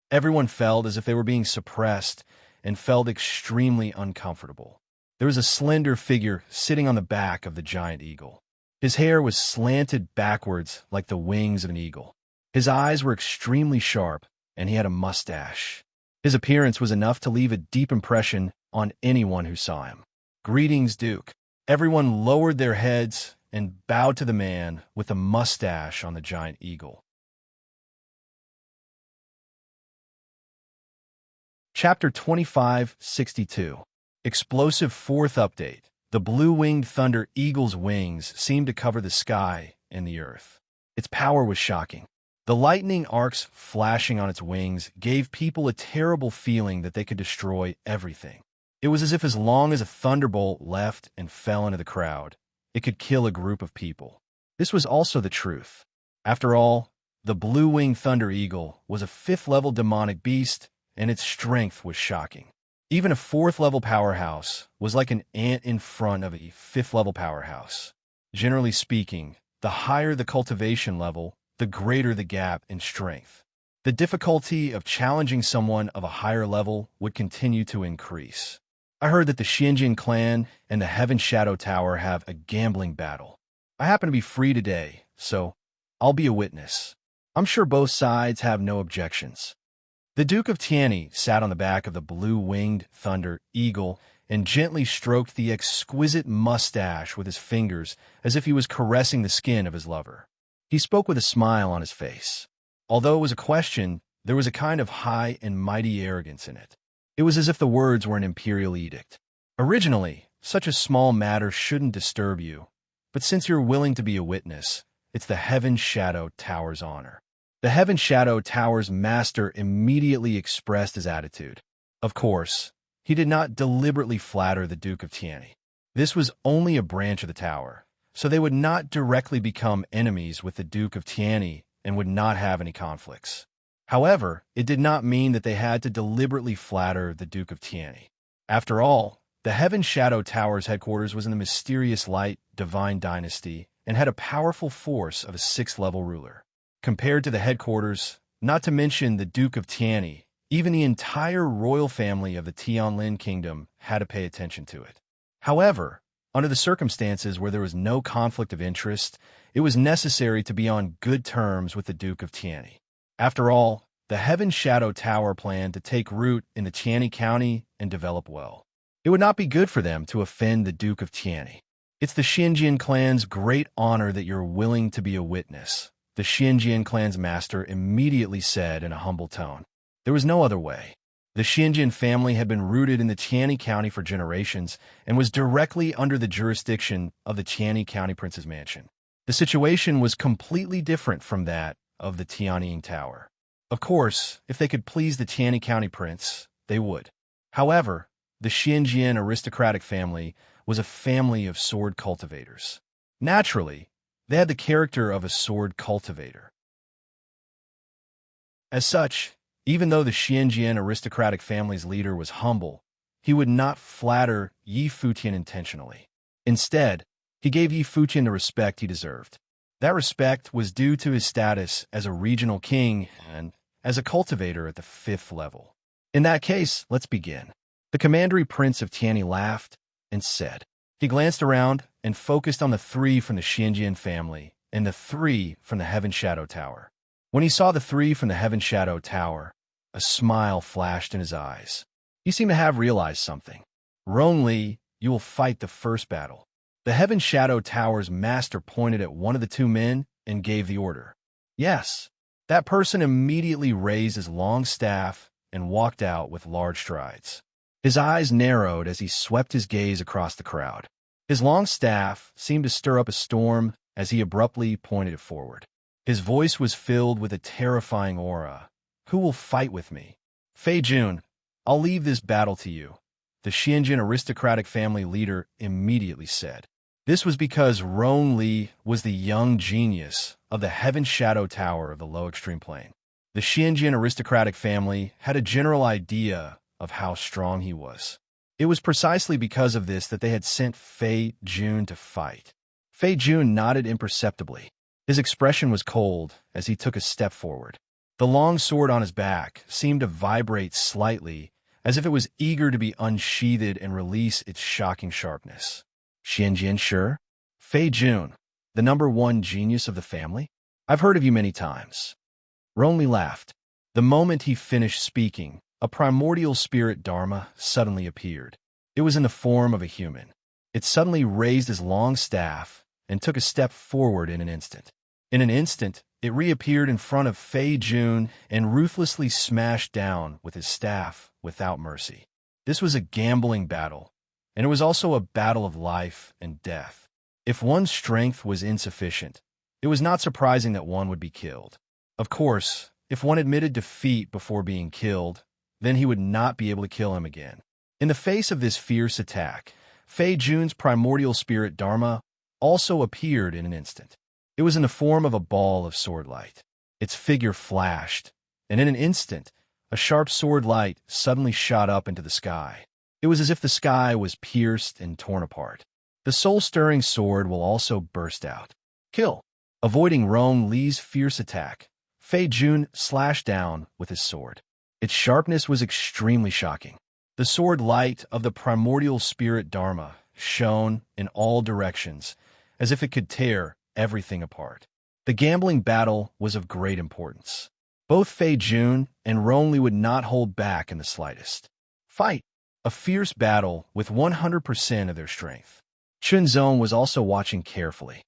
Everyone felt as if they were being suppressed and felt extremely uncomfortable. There was a slender figure sitting on the back of the giant eagle. His hair was slanted backwards like the wings of an eagle. His eyes were extremely sharp, and he had a mustache. His appearance was enough to leave a deep impression on anyone who saw him. Greetings, Duke. Everyone lowered their heads and bowed to the man with the mustache on the giant eagle. Chapter 2562. Explosive 4th Update. The blue-winged thunder eagle's wings seemed to cover the sky and the earth. Its power was shocking. The lightning arcs flashing on its wings gave people a terrible feeling that they could destroy everything. It was as if as long as a thunderbolt left and fell into the crowd, it could kill a group of people. This was also the truth. After all, the blue-winged thunder eagle was a 5th-level demonic beast, and its strength was shocking. Even a 4th-level powerhouse was like an ant in front of a 5th-level powerhouse. Generally speaking, the higher the cultivation level, the greater the gap in strength. The difficulty of challenging someone of a higher level would continue to increase. I heard that the Xinjiang clan and the Heaven Shadow Tower have a gambling battle. I happen to be free today, so I'll be a witness. I'm sure both sides have no objections. The Duke of Tianyi sat on the back of the blue-winged thunder eagle and gently stroked the exquisite mustache with his fingers as if he was caressing the skin of his lover. He spoke with a smile on his face. Although it was a question, there was a kind of high and mighty arrogance in it. It was as if the words were an imperial edict. Originally, such a small matter shouldn't disturb you, but since you're willing to be a witness, it's the Heaven Shadow Tower's honor. The Heaven Shadow Tower's master immediately expressed his attitude. Of course, he did not deliberately flatter the Duke of Tianyi. This was only a branch of the tower, so they would not directly become enemies with the Duke of Tiani and would not have any conflicts. However, it did not mean that they had to deliberately flatter the Duke of Tiani. After all, the Heaven Shadow Tower's headquarters was in the mysterious light divine dynasty and had a powerful force of a 6th-level ruler. Compared to the headquarters, not to mention the Duke of Tiani, even the entire royal family of the Tianlin Kingdom had to pay attention to it. However, under the circumstances where there was no conflict of interest, it was necessary to be on good terms with the Duke of Tiani. After all, the Heaven Shadow Tower planned to take root in the Tiani County and develop well. It would not be good for them to offend the Duke of Tiani. It's the Xinjian clan's great honor that you're willing to be a witness, the Xinjian clan's master immediately said in a humble tone. There was no other way. The Xinjian family had been rooted in the Tiani County for generations and was directly under the jurisdiction of the Tiani County Prince's Mansion. The situation was completely different from that of the Tianying Tower. Of course, if they could please the Tiani County Prince, they would. However, the Xinjian aristocratic family was a family of sword cultivators. Naturally, they had the character of a sword cultivator. As such, even though the Xinjian aristocratic family's leader was humble, he would not flatter Yi Futian intentionally. Instead, he gave Yi Futian the respect he deserved. That respect was due to his status as a regional king and as a cultivator at the 5th level. In that case, let's begin. The commandery prince of Tiani laughed and said. He glanced around and focused on the 3 from the Xinjian family and the 3 from the Heaven Shadow Tower. When he saw the 3 from the Heaven Shadow Tower, a smile flashed in his eyes. He seemed to have realized something. Rongli, you will fight the first battle. The Heaven Shadow Tower's master pointed at one of the 2 men and gave the order. Yes. That person immediately raised his long staff and walked out with large strides. His eyes narrowed as he swept his gaze across the crowd. His long staff seemed to stir up a storm as he abruptly pointed it forward. His voice was filled with a terrifying aura. Who will fight with me? Fei Jun, I'll leave this battle to you, the Xinjian aristocratic family leader immediately said. This was because Rong Li was the young genius of the Heaven Shadow Tower of the Low Extreme Plane. The Xinjian aristocratic family had a general idea of how strong he was. It was precisely because of this that they had sent Fei Jun to fight. Fei Jun nodded imperceptibly. His expression was cold as he took a step forward. The long sword on his back seemed to vibrate slightly, as if it was eager to be unsheathed and release its shocking sharpness. Xinjian sure? Fei Jun, the #1 genius of the family? I've heard of you many times. Rongli laughed. The moment he finished speaking, a primordial spirit Dharma suddenly appeared. It was in the form of a human. It suddenly raised his long staff and took a step forward in an instant. In an instant, it reappeared in front of Fei Jun and ruthlessly smashed down with his staff without mercy. This was a gambling battle, and it was also a battle of life and death. If one's strength was insufficient, it was not surprising that one would be killed. Of course, if one admitted defeat before being killed, then he would not be able to kill him again. In the face of this fierce attack, Fei Jun's primordial spirit Dharma also appeared in an instant. It was in the form of a ball of sword light. Its figure flashed, and in an instant, a sharp sword light suddenly shot up into the sky. It was as if the sky was pierced and torn apart. The soul-stirring sword will also burst out. Kill! Avoiding Rong Li's fierce attack, Fei Jun slashed down with his sword. Its sharpness was extremely shocking. The sword light of the primordial spirit Dharma shone in all directions, as if it could tear everything apart. The gambling battle was of great importance. Both Fei Jun and Rong Li would not hold back in the slightest. Fight! A fierce battle with 100% of their strength. Chunzong was also watching carefully.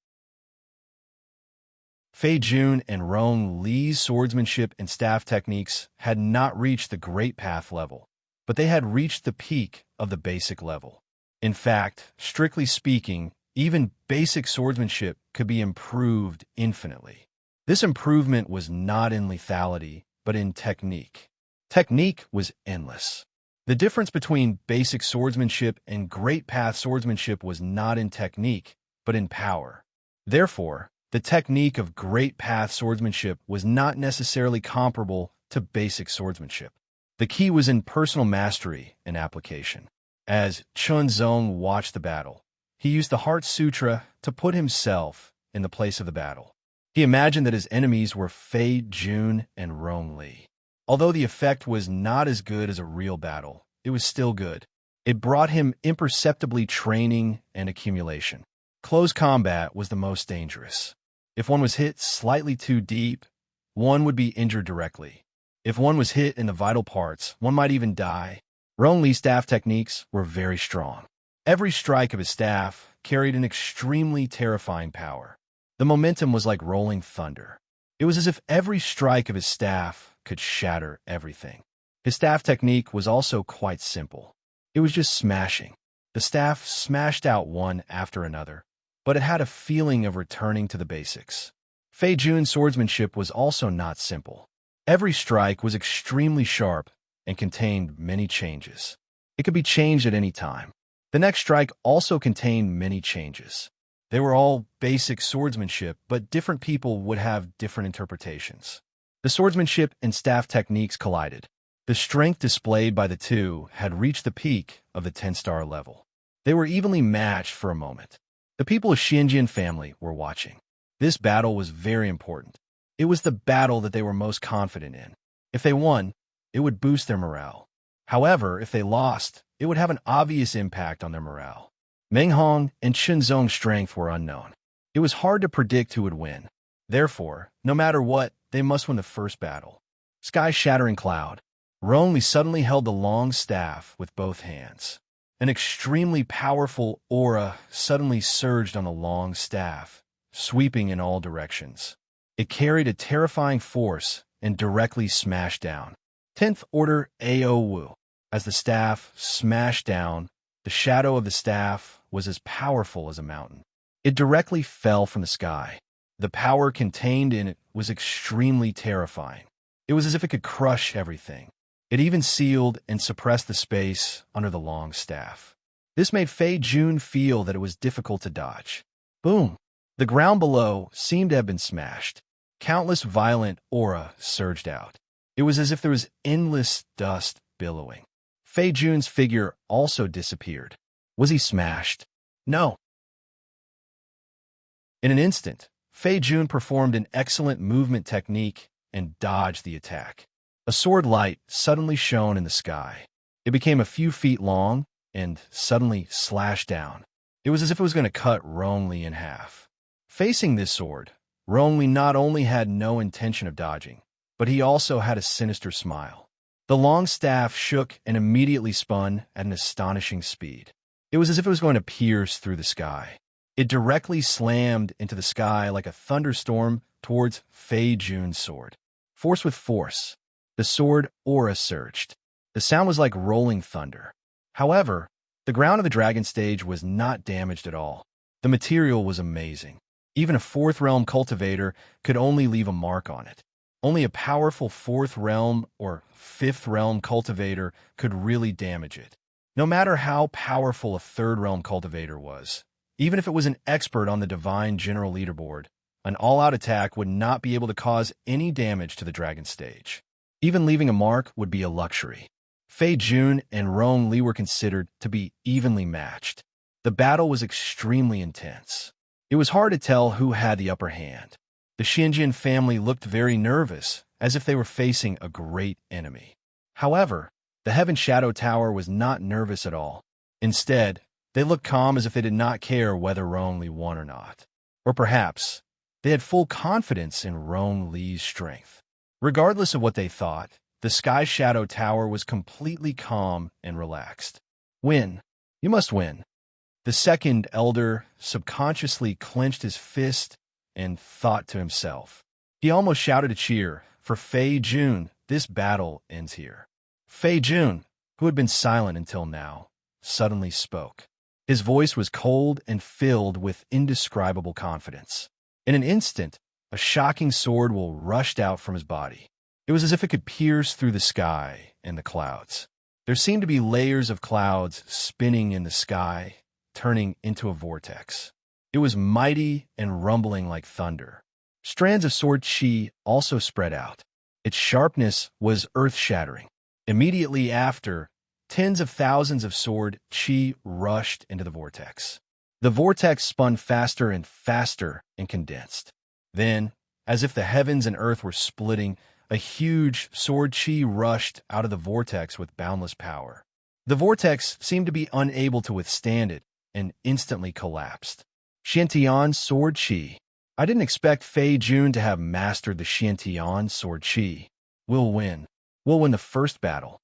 Fei Jun and Rong Li's swordsmanship and staff techniques had not reached the Great Path level, but they had reached the peak of the basic level. In fact, strictly speaking, even basic swordsmanship could be improved infinitely. This improvement was not in lethality, but in technique. Technique was endless. The difference between basic swordsmanship and Great Path swordsmanship was not in technique, but in power. Therefore, the technique of great path swordsmanship was not necessarily comparable to basic swordsmanship. The key was in personal mastery and application. As Chunzong watched the battle, he used the Heart Sutra to put himself in the place of the battle. He imagined that his enemies were Fei Jun and Rong Li. Although the effect was not as good as a real battle, it was still good. It brought him imperceptibly training and accumulation. Close combat was the most dangerous. If one was hit slightly too deep, one would be injured directly. If one was hit in the vital parts, one might even die. Rong Li's staff techniques were very strong. Every strike of his staff carried an extremely terrifying power. The momentum was like rolling thunder. It was as if every strike of his staff could shatter everything. His staff technique was also quite simple. It was just smashing. The staff smashed out one after another, but it had a feeling of returning to the basics. Fei Jun's swordsmanship was also not simple. Every strike was extremely sharp and contained many changes. It could be changed at any time. The next strike also contained many changes. They were all basic swordsmanship, but different people would have different interpretations. The swordsmanship and staff techniques collided. The strength displayed by the two had reached the peak of the 10-star level. They were evenly matched for a moment. The people of Xinjian family were watching. This battle was very important. It was the battle that they were most confident in. If they won, it would boost their morale. However, if they lost, it would have an obvious impact on their morale. Meng Hong and Chunzong's strength were unknown. It was hard to predict who would win. Therefore, no matter what, they must win the first battle. Sky-shattering cloud. Rong Li suddenly held the long staff with both hands. An extremely powerful aura suddenly surged on the long staff, sweeping in all directions. It carried a terrifying force and directly smashed down 10th Order Ao Wu. As the staff smashed down, the shadow of the staff was as powerful as a mountain. It directly fell from the sky. The power contained in it was extremely terrifying. It was as if it could crush everything. It even sealed and suppressed the space under the long staff. This made Fei Jun feel that it was difficult to dodge. Boom! The ground below seemed to have been smashed. Countless violent aura surged out. It was as if there was endless dust billowing. Fei Jun's figure also disappeared. Was he smashed? No. In an instant, Fei Jun performed an excellent movement technique and dodged the attack. A sword light suddenly shone in the sky. It became a few feet long and suddenly slashed down. It was as if it was going to cut Rong Li in half. Facing this sword, Rong Li not only had no intention of dodging, but he also had a sinister smile. The long staff shook and immediately spun at an astonishing speed. It was as if it was going to pierce through the sky. It directly slammed into the sky like a thunderstorm towards Fei Jun's sword. Force with force. The sword aura surged. The sound was like rolling thunder. However, the ground of the dragon stage was not damaged at all. The material was amazing. Even a 4th realm cultivator could only leave a mark on it. Only a powerful 4th realm or 5th realm cultivator could really damage it. No matter how powerful a 3rd realm cultivator was, even if it was an expert on the Divine General Leaderboard, an all-out attack would not be able to cause any damage to the dragon stage. Even leaving a mark would be a luxury. Fei Jun and Rong Li were considered to be evenly matched. The battle was extremely intense. It was hard to tell who had the upper hand. The Xinjian family looked very nervous, as if they were facing a great enemy. However, the Heaven Shadow Tower was not nervous at all. Instead, they looked calm as if they did not care whether Rong Li won or not. Or perhaps, they had full confidence in Rong Li's strength. Regardless of what they thought, the Sky Shadow Tower was completely calm and relaxed. Win. You must win. The second elder subconsciously clenched his fist and thought to himself. He almost shouted a cheer. For Fei Jun, this battle ends here. Fei Jun, who had been silent until now, suddenly spoke. His voice was cold and filled with indescribable confidence. In an instant, a shocking sword will rushed out from his body. It was as if it could pierce through the sky and the clouds. There seemed to be layers of clouds spinning in the sky, turning into a vortex. It It was mighty and rumbling like thunder. Strands of sword chi also spread out. Its sharpness was earth-shattering. Immediately after, tens of thousands of sword chi rushed into the vortex. The vortex spun faster and faster and condensed. Then, as if the heavens and earth were splitting, a huge sword chi rushed out of the vortex with boundless power. The vortex seemed to be unable to withstand it and instantly collapsed. Xiantian sword chi. I didn't expect Fei Jun to have mastered the Xiantian sword chi. We'll win. We'll win the first battle.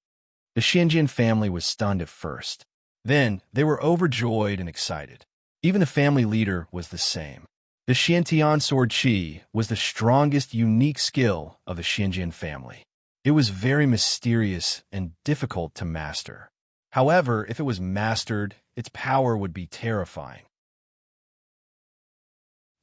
The Xianjian family was stunned at first. Then, they were overjoyed and excited. Even the family leader was the same. The Xiantian sword chi was the strongest unique skill of the Xianjian family. It was very mysterious and difficult to master. However, if it was mastered, its power would be terrifying.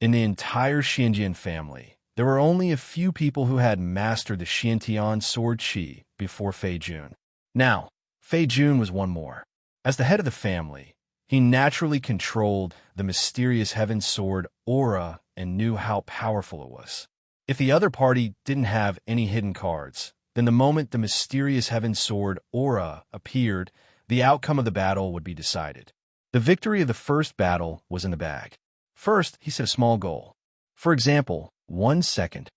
In the entire Xianjian family, there were only a few people who had mastered the Xiantian sword chi before Fei Jun. Now, Fei Jun was one more. As the head of the family, he naturally controlled the mysterious heaven sword aura and knew how powerful it was. If the other party didn't have any hidden cards, then the moment the mysterious heaven sword aura appeared, the outcome of the battle would be decided. The victory of the first battle was in the bag. First, he set a small goal. For example, 1 second.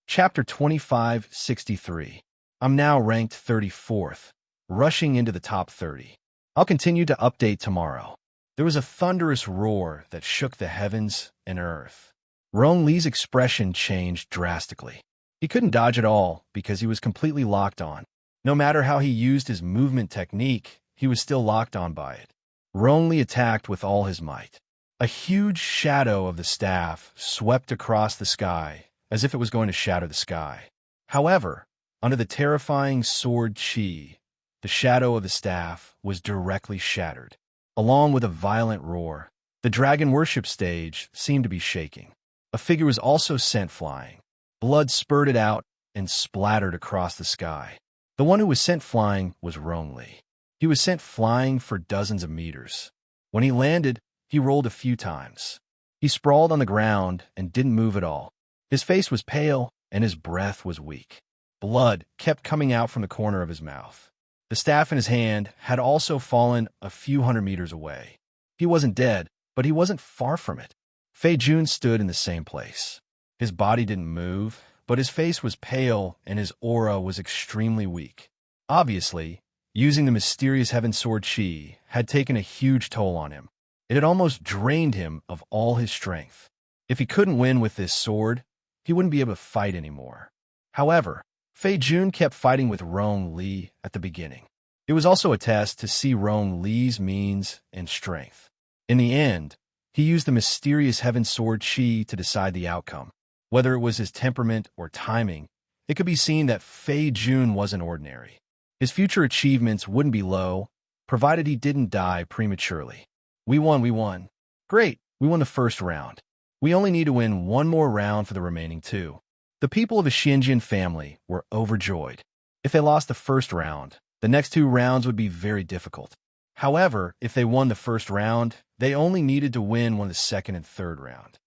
Chapter 2563. I'm now ranked 34th, rushing into the top 30. I'll continue to update tomorrow. There was a thunderous roar that shook the heavens and earth. Rong Li's expression changed drastically. He couldn't dodge at all because he was completely locked on. No matter how he used his movement technique, he was still locked on by it. Rong Li attacked with all his might. A huge shadow of the staff swept across the sky as if it was going to shatter the sky. However, under the terrifying sword chi, the shadow of the staff was directly shattered. Along with a violent roar, the dragon worship stage seemed to be shaking. A figure was also sent flying. Blood spurted out and splattered across the sky. The one who was sent flying was Rong Li. He was sent flying for dozens of meters. When he landed, he rolled a few times. He sprawled on the ground and didn't move at all. His face was pale and his breath was weak. Blood kept coming out from the corner of his mouth. The staff in his hand had also fallen a few hundred meters away. He wasn't dead, but he wasn't far from it. Fei Jun stood in the same place. His body didn't move, but his face was pale and his aura was extremely weak. Obviously, using the mysterious heaven sword chi had taken a huge toll on him. It had almost drained him of all his strength. If he couldn't win with this sword, he wouldn't be able to fight anymore. However, Fei Jun kept fighting with Rong Li at the beginning. It was also a test to see Rong Li's means and strength. In the end, he used the mysterious heaven sword chi to decide the outcome. Whether it was his temperament or timing, it could be seen that Fei Jun wasn't ordinary. His future achievements wouldn't be low, provided he didn't die prematurely. We won. Great, we won the first round. We only need to win one more round for the remaining two. The people of the Xianjian family were overjoyed. If they lost the first round, the next two rounds would be very difficult. However, if they won the first round, they only needed to win one of the second and third round.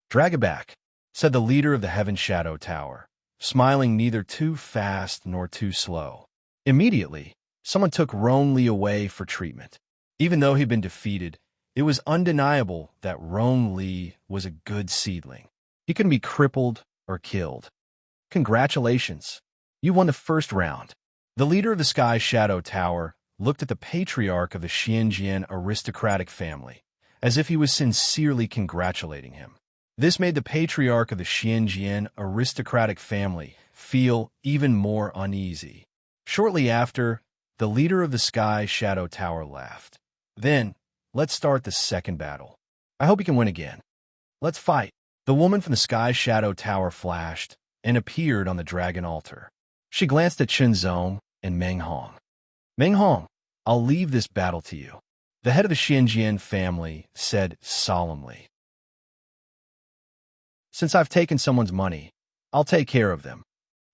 Drag it back, said the leader of the Heaven Shadow Tower, smiling neither too fast nor too slow. Immediately, someone took Rong Li away for treatment. Even though he'd been defeated, it was undeniable that Rong Li was a good seedling. He couldn't be crippled or killed. Congratulations. You won the first round. The leader of the Sky Shadow Tower looked at the patriarch of the Xianjian aristocratic family, as if he was sincerely congratulating him. This made the patriarch of the Xianjian aristocratic family feel even more uneasy. Shortly after, the leader of the Sky Shadow Tower laughed. Then, let's start the second battle. I hope you can win again. Let's fight. The woman from the Sky Shadow Tower flashed and appeared on the dragon altar. She glanced at Chen Zong and Meng Hong. Meng Hong, I'll leave this battle to you, the head of the Xianjian family said solemnly. Since I've taken someone's money, I'll take care of them.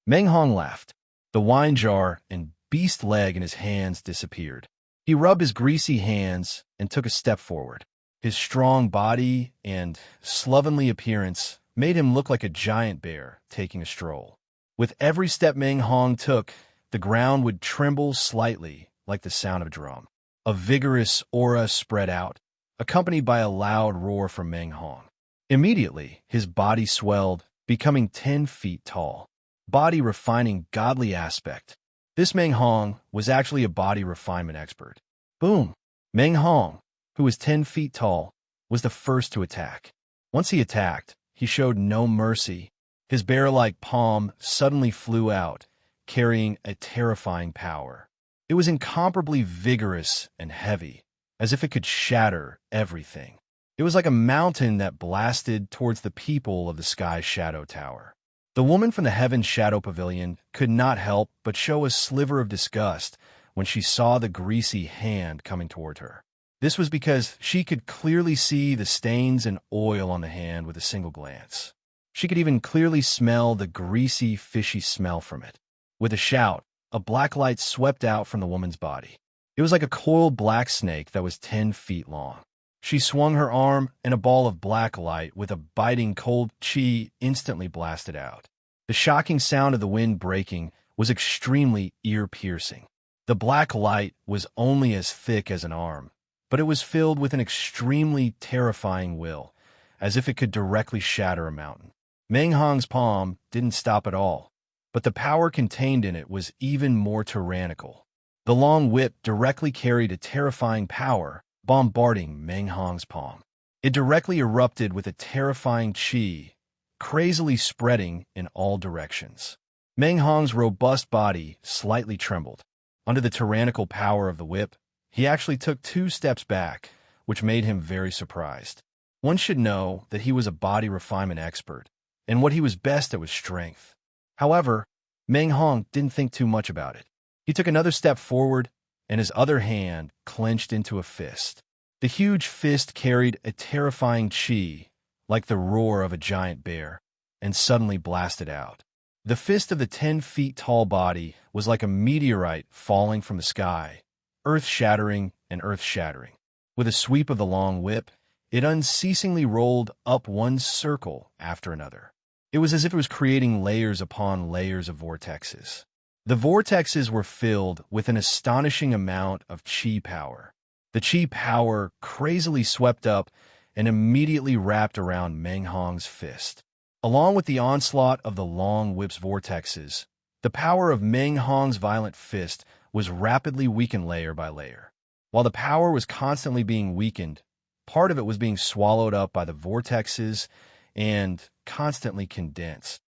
Meng Hong laughed. The wine jar and beast leg in his hands disappeared. He rubbed his greasy hands and took a step forward. His strong body and slovenly appearance made him look like a giant bear taking a stroll. With every step Meng Hong took, the ground would tremble slightly like the sound of a drum. A vigorous aura spread out, accompanied by a loud roar from Meng Hong. Immediately, his body swelled, becoming 10 feet tall. Body refining godly aspect. This Meng Hong was actually a body refinement expert. Boom! Meng Hong, who was 10 feet tall, was the first to attack. Once he attacked, he showed no mercy. His bear-like palm suddenly flew out, carrying a terrifying power. It was incomparably vigorous and heavy, as if it could shatter everything. It was like a mountain that blasted towards the people of the Sky Shadow Tower. The woman from the Heaven Shadow Pavilion could not help but show a sliver of disgust when she saw the greasy hand coming toward her. This was because she could clearly see the stains and oil on the hand with a single glance. She could even clearly smell the greasy, fishy smell from it. With a shout, a black light swept out from the woman's body. It was like a coiled black snake that was 10 feet long. She swung her arm, and a ball of black light with a biting cold chi instantly blasted out. The shocking sound of the wind breaking was extremely ear-piercing. The black light was only as thick as an arm, but it was filled with an extremely terrifying will, as if it could directly shatter a mountain. Meng Hong's palm didn't stop at all, but the power contained in it was even more tyrannical. The long whip directly carried a terrifying power, bombarding Meng Hong's palm. It directly erupted with a terrifying chi, crazily spreading in all directions. Meng Hong's robust body slightly trembled. Under the tyrannical power of the whip, he actually took 2 steps back, which made him very surprised. One should know that he was a body refinement expert, and what he was best at was strength. However, Meng Hong didn't think too much about it. He took another step forward, and his other hand clenched into a fist. The huge fist carried a terrifying chi, like the roar of a giant bear, and suddenly blasted out. The fist of the 10 feet tall body was like a meteorite falling from the sky, earth-shattering and earth-shattering. With a sweep of the long whip, it unceasingly rolled up one circle after another. It was as if it was creating layers upon layers of vortexes. The vortexes were filled with an astonishing amount of chi power. The chi power crazily swept up and immediately wrapped around Meng Hong's fist. Along with the onslaught of the long whip's vortexes, the power of Meng Hong's violent fist was rapidly weakened layer by layer. While the power was constantly being weakened, part of it was being swallowed up by the vortexes and constantly condensed.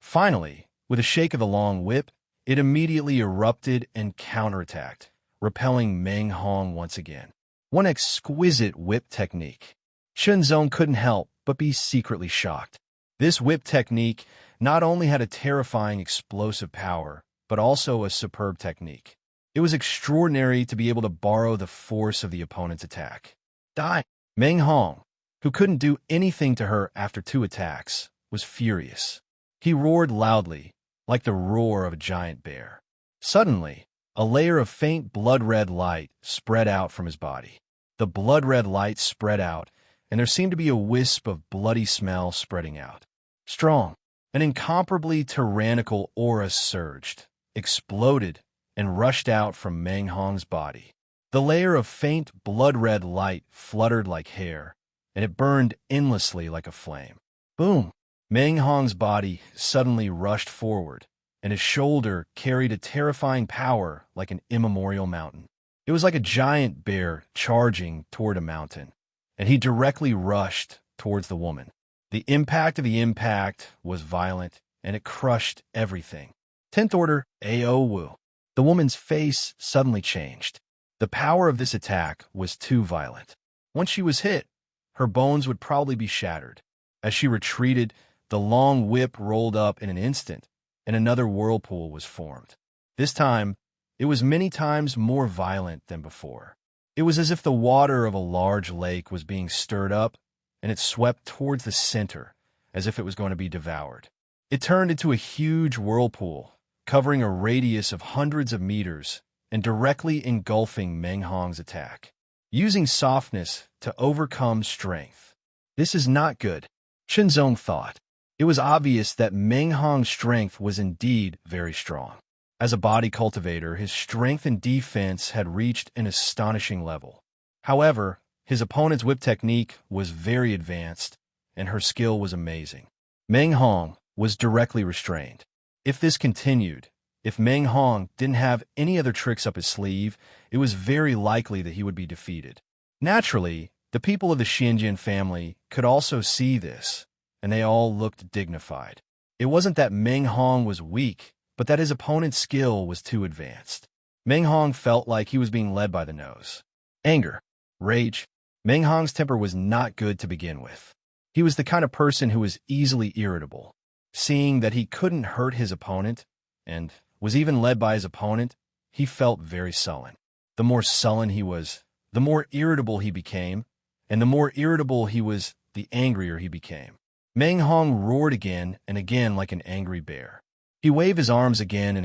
Finally, with a shake of the long whip, it immediately erupted and counterattacked, repelling Meng Hong once again. One exquisite whip technique. Shenzong couldn't help but be secretly shocked. This whip technique not only had a terrifying explosive power, but also a superb technique. It was extraordinary to be able to borrow the force of the opponent's attack. Die! Meng Hong, who couldn't do anything to her after 2 attacks, was furious. He roared loudly, like the roar of a giant bear. Suddenly, a layer of faint blood-red light spread out from his body. The blood-red light spread out, and there seemed to be a wisp of bloody smell spreading out. Strong, an incomparably tyrannical aura surged, exploded, and rushed out from Meng Hong's body. The layer of faint blood-red light fluttered like hair, and it burned endlessly like a flame. Boom! Meng Hong's body suddenly rushed forward, and his shoulder carried a terrifying power like an immemorial mountain. It was like a giant bear charging toward a mountain, and he directly rushed towards the woman. The impact of the impact was violent, and it crushed everything. 10th Order A.O. Wu. The woman's face suddenly changed. The power of this attack was too violent. Once she was hit, her bones would probably be shattered. As she retreated, the long whip rolled up in an instant, and another whirlpool was formed. This time, it was many times more violent than before. It was as if the water of a large lake was being stirred up, and it swept towards the center, as if it was going to be devoured. It turned into a huge whirlpool, covering a radius of hundreds of meters, and directly engulfing Meng Hong's attack, using softness to overcome strength. This is not good, Shenzong thought. It was obvious that Meng Hong's strength was indeed very strong. As a body cultivator, his strength and defense had reached an astonishing level. However, his opponent's whip technique was very advanced, and her skill was amazing. Meng Hong was directly restrained. If this continued, if Meng Hong didn't have any other tricks up his sleeve, it was very likely that he would be defeated. Naturally, the people of the Xianjian family could also see this, and they all looked dignified. It wasn't that Meng Hong was weak, but that his opponent's skill was too advanced. Meng Hong felt like he was being led by the nose. Anger, rage. Meng Hong's temper was not good to begin with. He was the kind of person who was easily irritable. Seeing that he couldn't hurt his opponent, and was even led by his opponent, he felt very sullen. The more sullen he was, the more irritable he became, and the more irritable he was, the angrier he became. Meng Hong roared again and again like an angry bear. He waved his arms again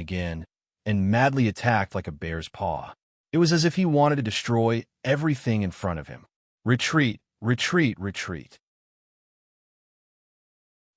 and madly attacked like a bear's paw. It was as if he wanted to destroy everything in front of him. Retreat, retreat, retreat.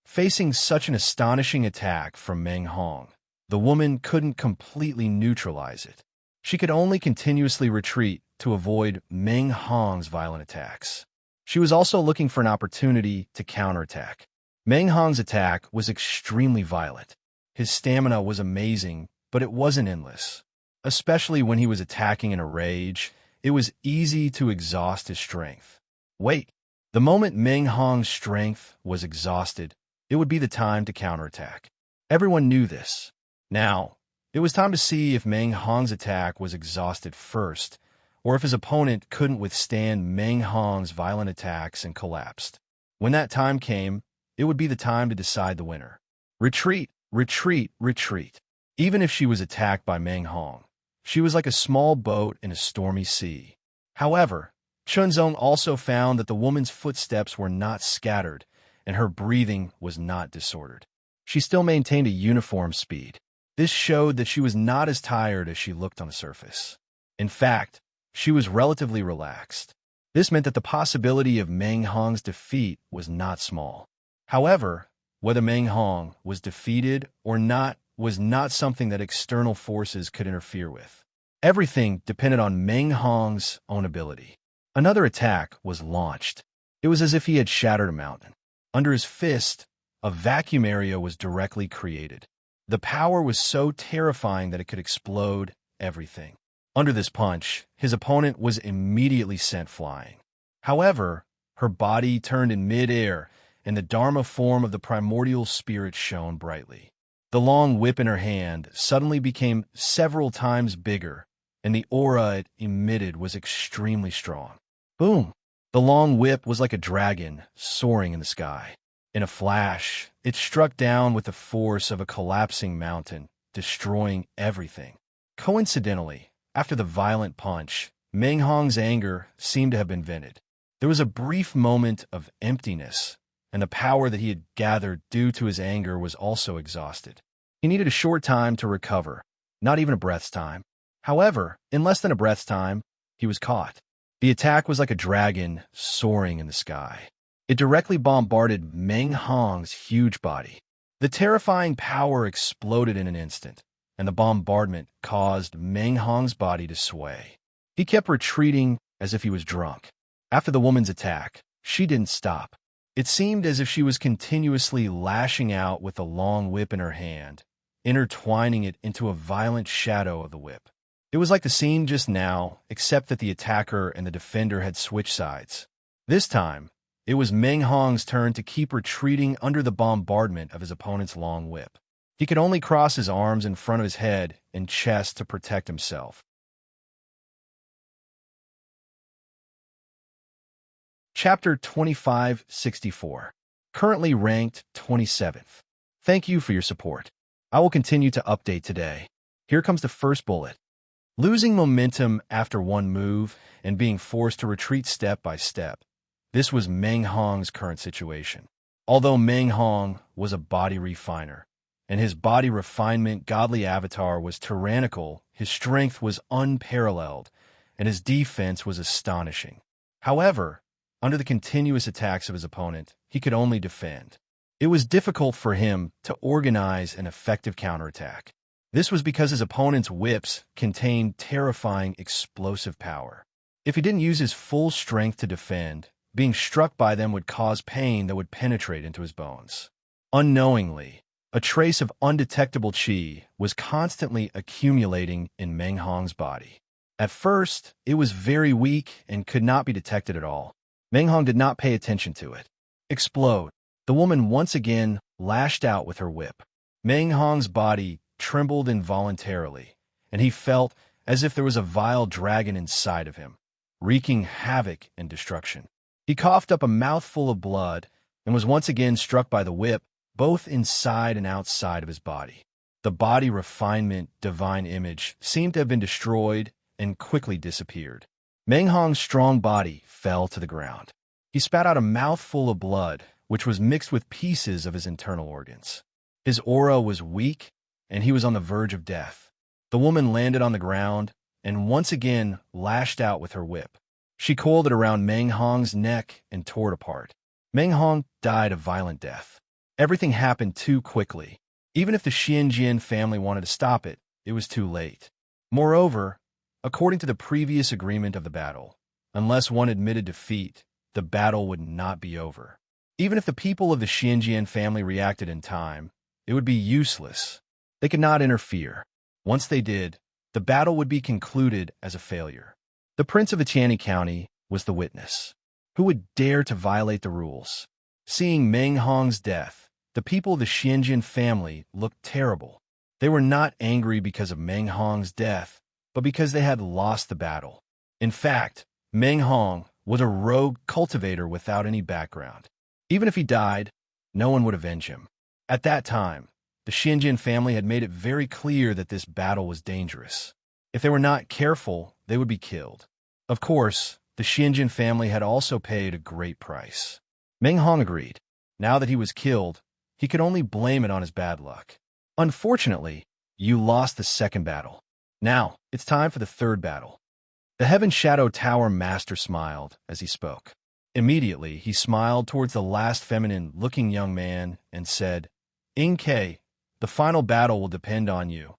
Facing such an astonishing attack from Meng Hong, the woman couldn't completely neutralize it. She could only continuously retreat to avoid Meng Hong's violent attacks. She was also looking for an opportunity to counterattack. Meng Hong's attack was extremely violent. His stamina was amazing, but it wasn't endless. Especially when he was attacking in a rage, it was easy to exhaust his strength. Wait, the moment Meng Hong's strength was exhausted, it would be the time to counterattack. Everyone knew this. Now, it was time to see if Meng Hong's attack was exhausted first, or if his opponent couldn't withstand Meng Hong's violent attacks and collapsed. When that time came, it would be the time to decide the winner. Retreat, retreat, retreat. Even if she was attacked by Meng Hong, she was like a small boat in a stormy sea. However, Shenzong also found that the woman's footsteps were not scattered, and her breathing was not disordered. She still maintained a uniform speed. This showed that she was not as tired as she looked on the surface. In fact, she was relatively relaxed. This meant that the possibility of Meng Hong's defeat was not small. However, whether Meng Hong was defeated or not was not something that external forces could interfere with. Everything depended on Meng Hong's own ability. Another attack was launched. It was as if he had shattered a mountain. Under his fist, a vacuum area was directly created. The power was so terrifying that it could explode everything. Under this punch, his opponent was immediately sent flying. However, her body turned in mid-air, and the Dharma form of the primordial spirit shone brightly. The long whip in her hand suddenly became several times bigger, and the aura it emitted was extremely strong. Boom! The long whip was like a dragon soaring in the sky. In a flash, it struck down with the force of a collapsing mountain, destroying everything. Coincidentally, after the violent punch, Meng Hong's anger seemed to have been vented. There was a brief moment of emptiness, and the power that he had gathered due to his anger was also exhausted. He needed a short time to recover, not even a breath's time. However, in less than a breath's time, he was caught. The attack was like a dragon soaring in the sky. It directly bombarded Meng Hong's huge body. The terrifying power exploded in an instant, and the bombardment caused Meng Hong's body to sway. He kept retreating as if he was drunk. After the woman's attack, she didn't stop. It seemed as if she was continuously lashing out with a long whip in her hand, intertwining it into a violent shadow of the whip. It was like the scene just now, except that the attacker and the defender had switched sides. This time, it was Meng Hong's turn to keep retreating under the bombardment of his opponent's long whip. He could only cross his arms in front of his head and chest to protect himself. Chapter 2564. Currently ranked 27th. Thank you for your support. I will continue to update today. Here comes the first bullet. Losing momentum after one move and being forced to retreat step by step. This was Meng Hong's current situation. Although Meng Hong was a body refiner, and his body refinement godly avatar was tyrannical, his strength was unparalleled, and his defense was astonishing. However, under the continuous attacks of his opponent, he could only defend. It was difficult for him to organize an effective counterattack. This was because his opponent's whips contained terrifying explosive power. If he didn't use his full strength to defend, being struck by them would cause pain that would penetrate into his bones. Unknowingly, a trace of undetectable qi was constantly accumulating in Meng Hong's body. At first, it was very weak and could not be detected at all. Meng Hong did not pay attention to it. Explode. The woman once again lashed out with her whip. Meng Hong's body trembled involuntarily, and he felt as if there was a vile dragon inside of him, wreaking havoc and destruction. He coughed up a mouthful of blood and was once again struck by the whip, both inside and outside of his body. The body refinement divine image seemed to have been destroyed and quickly disappeared. Meng Hong's strong body fell to the ground. He spat out a mouthful of blood, which was mixed with pieces of his internal organs. His aura was weak, and he was on the verge of death. The woman landed on the ground and once again lashed out with her whip. She coiled it around Meng Hong's neck and tore it apart. Meng Hong died a violent death. Everything happened too quickly. Even if the Xianjian family wanted to stop it, it was too late. Moreover, according to the previous agreement of the battle, unless one admitted defeat, the battle would not be over. Even if the people of the Xianjian family reacted in time, it would be useless. They could not interfere. Once they did, the battle would be concluded as a failure. The Prince of Etiani County was the witness. Who would dare to violate the rules? Seeing Meng Hong's death, the people of the Xianjian family looked terrible. They were not angry because of Meng Hong's death, but because they had lost the battle. In fact, Meng Hong was a rogue cultivator without any background. Even if he died, no one would avenge him. At that time, the Xianjian family had made it very clear that this battle was dangerous. If they were not careful, they would be killed. Of course, the Xianjian family had also paid a great price. Meng Hong agreed. Now that he was killed, he could only blame it on his bad luck. Unfortunately, you lost the second battle. Now, it's time for the third battle. The Heaven Shadow Tower Master smiled as he spoke. Immediately, he smiled towards the last feminine-looking young man and said, "Inke, the final battle will depend on you."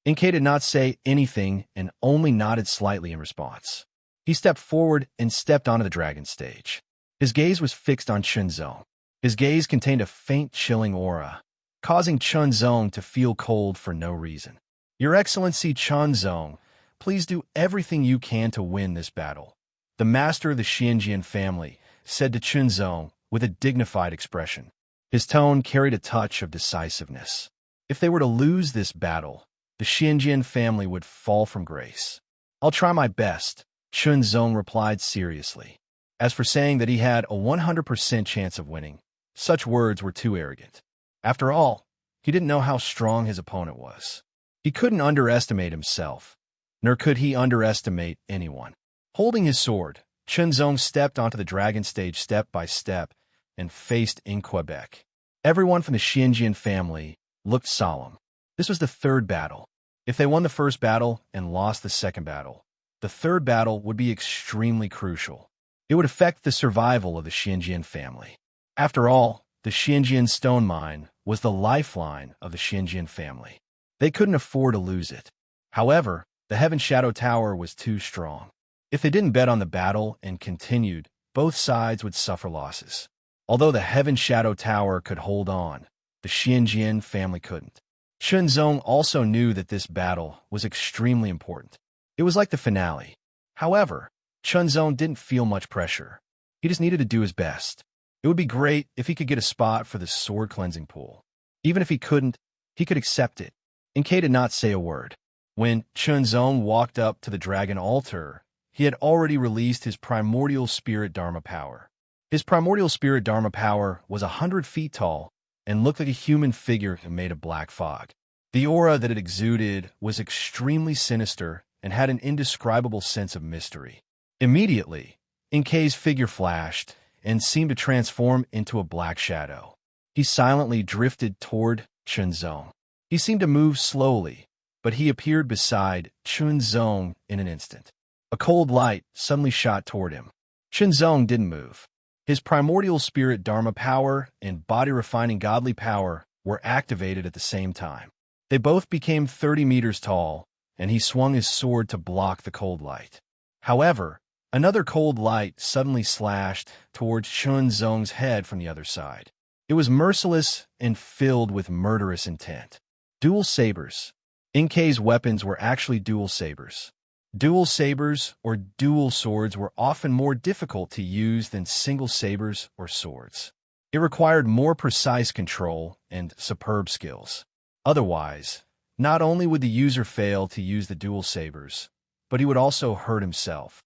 Inke did not say anything and only nodded slightly in response. He stepped forward and stepped onto the dragon stage. His gaze was fixed on Chunzong. His gaze contained a faint chilling aura, causing Chunzong to feel cold for no reason. "Your Excellency Chunzong, please do everything you can to win this battle," the master of the Xianjian family said to Chunzong with a dignified expression. His tone carried a touch of decisiveness. If they were to lose this battle, the Xianjian family would fall from grace. "I'll try my best," Chunzong replied seriously. As for saying that he had a 100% chance of winning, such words were too arrogant. After all, he didn't know how strong his opponent was. He couldn't underestimate himself, nor could he underestimate anyone. Holding his sword, Chunzong stepped onto the dragon stage step by step and faced in Quebec. Everyone from the Xianjian family looked solemn. This was the third battle. If they won the first battle and lost the second battle, the third battle would be extremely crucial. It would affect the survival of the Xianjian family. After all, the Xianjian stone mine was the lifeline of the Xianjian family. They couldn't afford to lose it. However, the Heaven Shadow Tower was too strong. If they didn't bet on the battle and continued, both sides would suffer losses. Although the Heaven Shadow Tower could hold on, the Xianjian family couldn't. Chunzong also knew that this battle was extremely important. It was like the finale. However, Chunzong didn't feel much pressure. He just needed to do his best. It would be great if he could get a spot for the sword cleansing pool. Even if he couldn't, he could accept it. Inke did not say a word. When Chunzong walked up to the dragon altar, he had already released his primordial spirit dharma power. His primordial spirit dharma power was 100 feet tall and looked like a human figure made of black fog. The aura that it exuded was extremely sinister and had an indescribable sense of mystery. Immediately, Inke's figure flashed and seemed to transform into a black shadow. He silently drifted toward Chunzong. He seemed to move slowly, but he appeared beside Chunzong in an instant. A cold light suddenly shot toward him. Chunzong didn't move. His primordial spirit dharma power and body-refining godly power were activated at the same time. They both became 30 meters tall, and he swung his sword to block the cold light. However, another cold light suddenly slashed towards Chunzong's head from the other side. It was merciless and filled with murderous intent. Dual sabers. Inkei's weapons were actually dual sabers. Dual sabers or dual swords were often more difficult to use than single sabers or swords. It required more precise control and superb skills. Otherwise, not only would the user fail to use the dual sabers, but he would also hurt himself.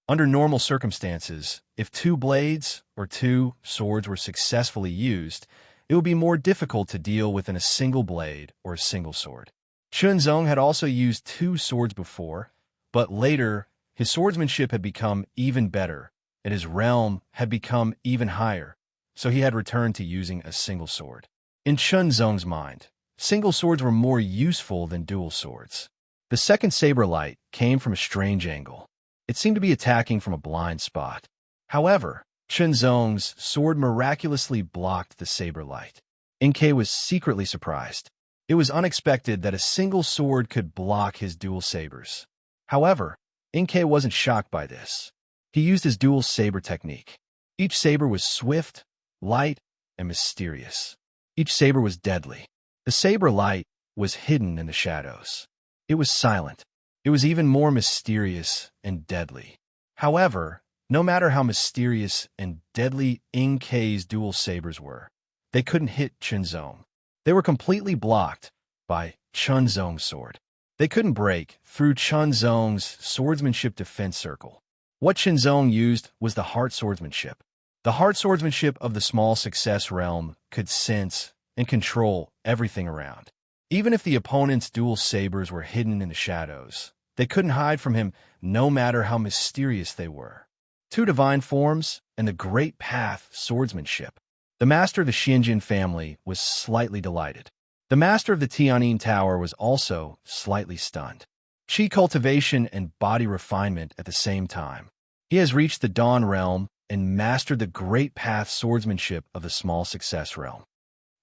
Under normal circumstances, if two blades or two swords were successfully used, it would be more difficult to deal with than a single blade or a single sword. Chunzong had also used two swords before, but later his swordsmanship had become even better, and his realm had become even higher, so he had returned to using a single sword. In Chunzong's mind, single swords were more useful than dual swords. The second saber light came from a strange angle. It seemed to be attacking from a blind spot. However, Chunzong's sword miraculously blocked the saber light. Inkei was secretly surprised. It was unexpected that a single sword could block his dual sabers. However, Inkei wasn't shocked by this. He used his dual saber technique. Each saber was swift, light, and mysterious. Each saber was deadly. The saber light was hidden in the shadows. It was silent. It was even more mysterious and deadly. However, no matter how mysterious and deadly Inkei's dual sabers were, they couldn't hit Chunzong. They were completely blocked by Chunzong's sword. They couldn't break through Chunzong's swordsmanship defense circle. What Chunzong used was the heart swordsmanship. The heart swordsmanship of the small success realm could sense and control everything around. Even if the opponent's dual sabers were hidden in the shadows, they couldn't hide from him no matter how mysterious they were. Two divine forms and the great path swordsmanship. The master of the Xianjin family was slightly delighted. The master of the Tianyin Tower was also slightly stunned. Qi cultivation and body refinement at the same time. He has reached the Dawn realm and mastered the great path swordsmanship of the small success realm.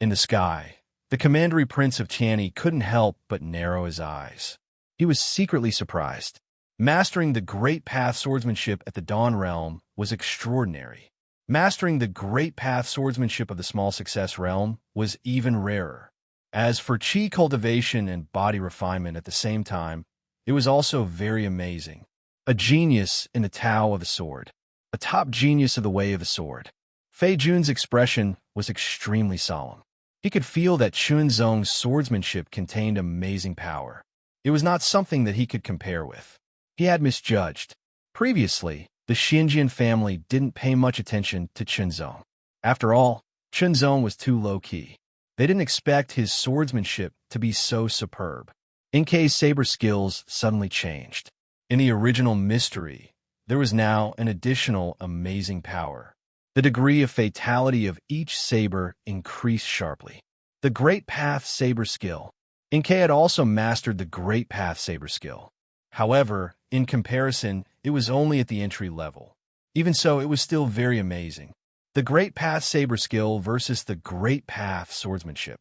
In the sky, the commandery prince of Tianyi couldn't help but narrow his eyes. He was secretly surprised. Mastering the great path swordsmanship at the Dawn realm was extraordinary. Mastering the great path swordsmanship of the small success realm was even rarer. As for qi cultivation and body refinement at the same time, it was also very amazing. A genius in the Tao of the sword. A top genius of the way of the sword. Fei Jun's expression was extremely solemn. He could feel that Chunzong's swordsmanship contained amazing power. It was not something that he could compare with. He had misjudged. Previously, the Xianjin family didn't pay much attention to Chunzong. After all, Chunzong was too low-key. They didn't expect his swordsmanship to be so superb. Inkei's saber skills suddenly changed. In the original mystery, there was now an additional amazing power. The degree of fatality of each saber increased sharply. The Great Path saber skill. Inkei had also mastered the Great Path saber skill. However, in comparison, it was only at the entry level. Even so, it was still very amazing. The Great Path saber skill versus the Great Path swordsmanship.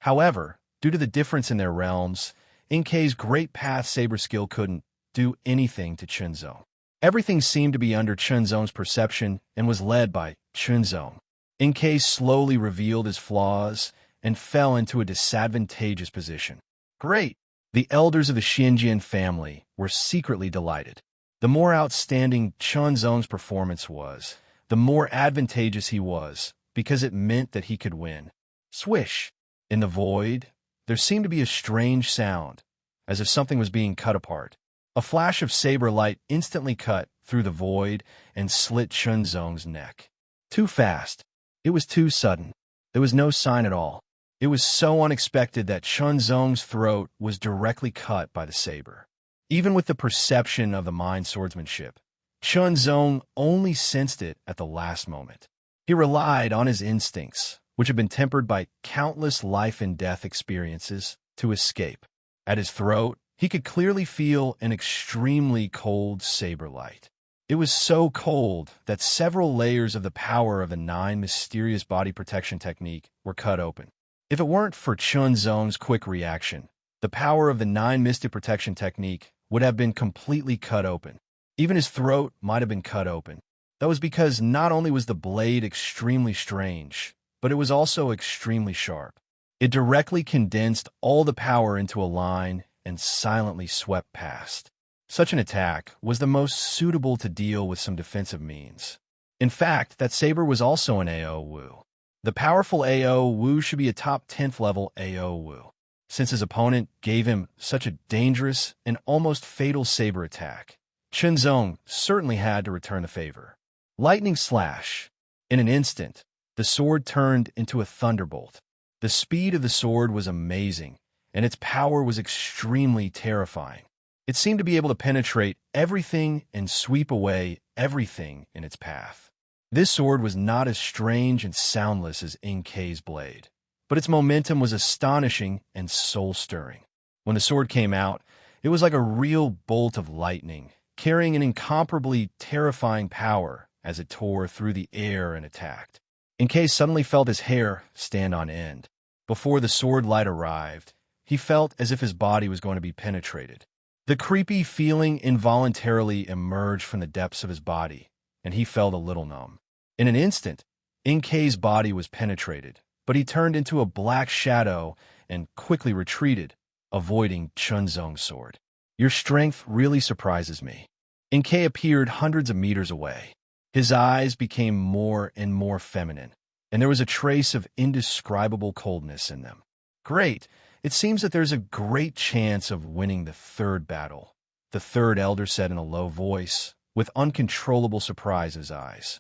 However, due to the difference in their realms, Inkei's Great Path saber skill couldn't do anything to Chunzong. Everything seemed to be under Chunzong's perception and was led by Chunzong. Inkei slowly revealed his flaws and fell into a disadvantageous position. Great! The elders of the Xianjin family were secretly delighted. The more outstanding Chunzong's performance was, the more advantageous he was, because it meant that he could win. Swish! In the void, there seemed to be a strange sound, as if something was being cut apart. A flash of saber light instantly cut through the void and slit Chunzong's neck. Too fast. It was too sudden. There was no sign at all. It was so unexpected that Chunzong's throat was directly cut by the saber. Even with the perception of the mind swordsmanship, Chunzong only sensed it at the last moment. He relied on his instincts, which had been tempered by countless life-and-death experiences, to escape. At his throat, he could clearly feel an extremely cold saber light. It was so cold that several layers of the power of the 9 mysterious body protection technique were cut open. If it weren't for Chunzong's quick reaction, the power of the 9 mystic protection technique would have been completely cut open. Even his throat might have been cut open. That was because not only was the blade extremely strange, but it was also extremely sharp. It directly condensed all the power into a line and silently swept past. Such an attack was the most suitable to deal with some defensive means. In fact, that saber was also an AO Wu. The powerful AO Wu should be a top 10th level AO Wu, since his opponent gave him such a dangerous and almost fatal saber attack. Chunzong certainly had to return the favor. Lightning slash. In an instant, the sword turned into a thunderbolt. The speed of the sword was amazing, and its power was extremely terrifying. It seemed to be able to penetrate everything and sweep away everything in its path. This sword was not as strange and soundless as Inkei's blade, but its momentum was astonishing and soul-stirring. When the sword came out, it was like a real bolt of lightning, carrying an incomparably terrifying power as it tore through the air and attacked. Inkei suddenly felt his hair stand on end. Before the sword light arrived, he felt as if his body was going to be penetrated. The creepy feeling involuntarily emerged from the depths of his body, and he felt a little numb. In an instant, Inkei's body was penetrated, but he turned into a black shadow and quickly retreated, avoiding Chunzong's sword. Your strength really surprises me. Inkei appeared hundreds of meters away. His eyes became more and more feminine, and there was a trace of indescribable coldness in them. Great! It seems that there's a great chance of winning the third battle, the third elder said in a low voice, with uncontrollable surprise in his eyes.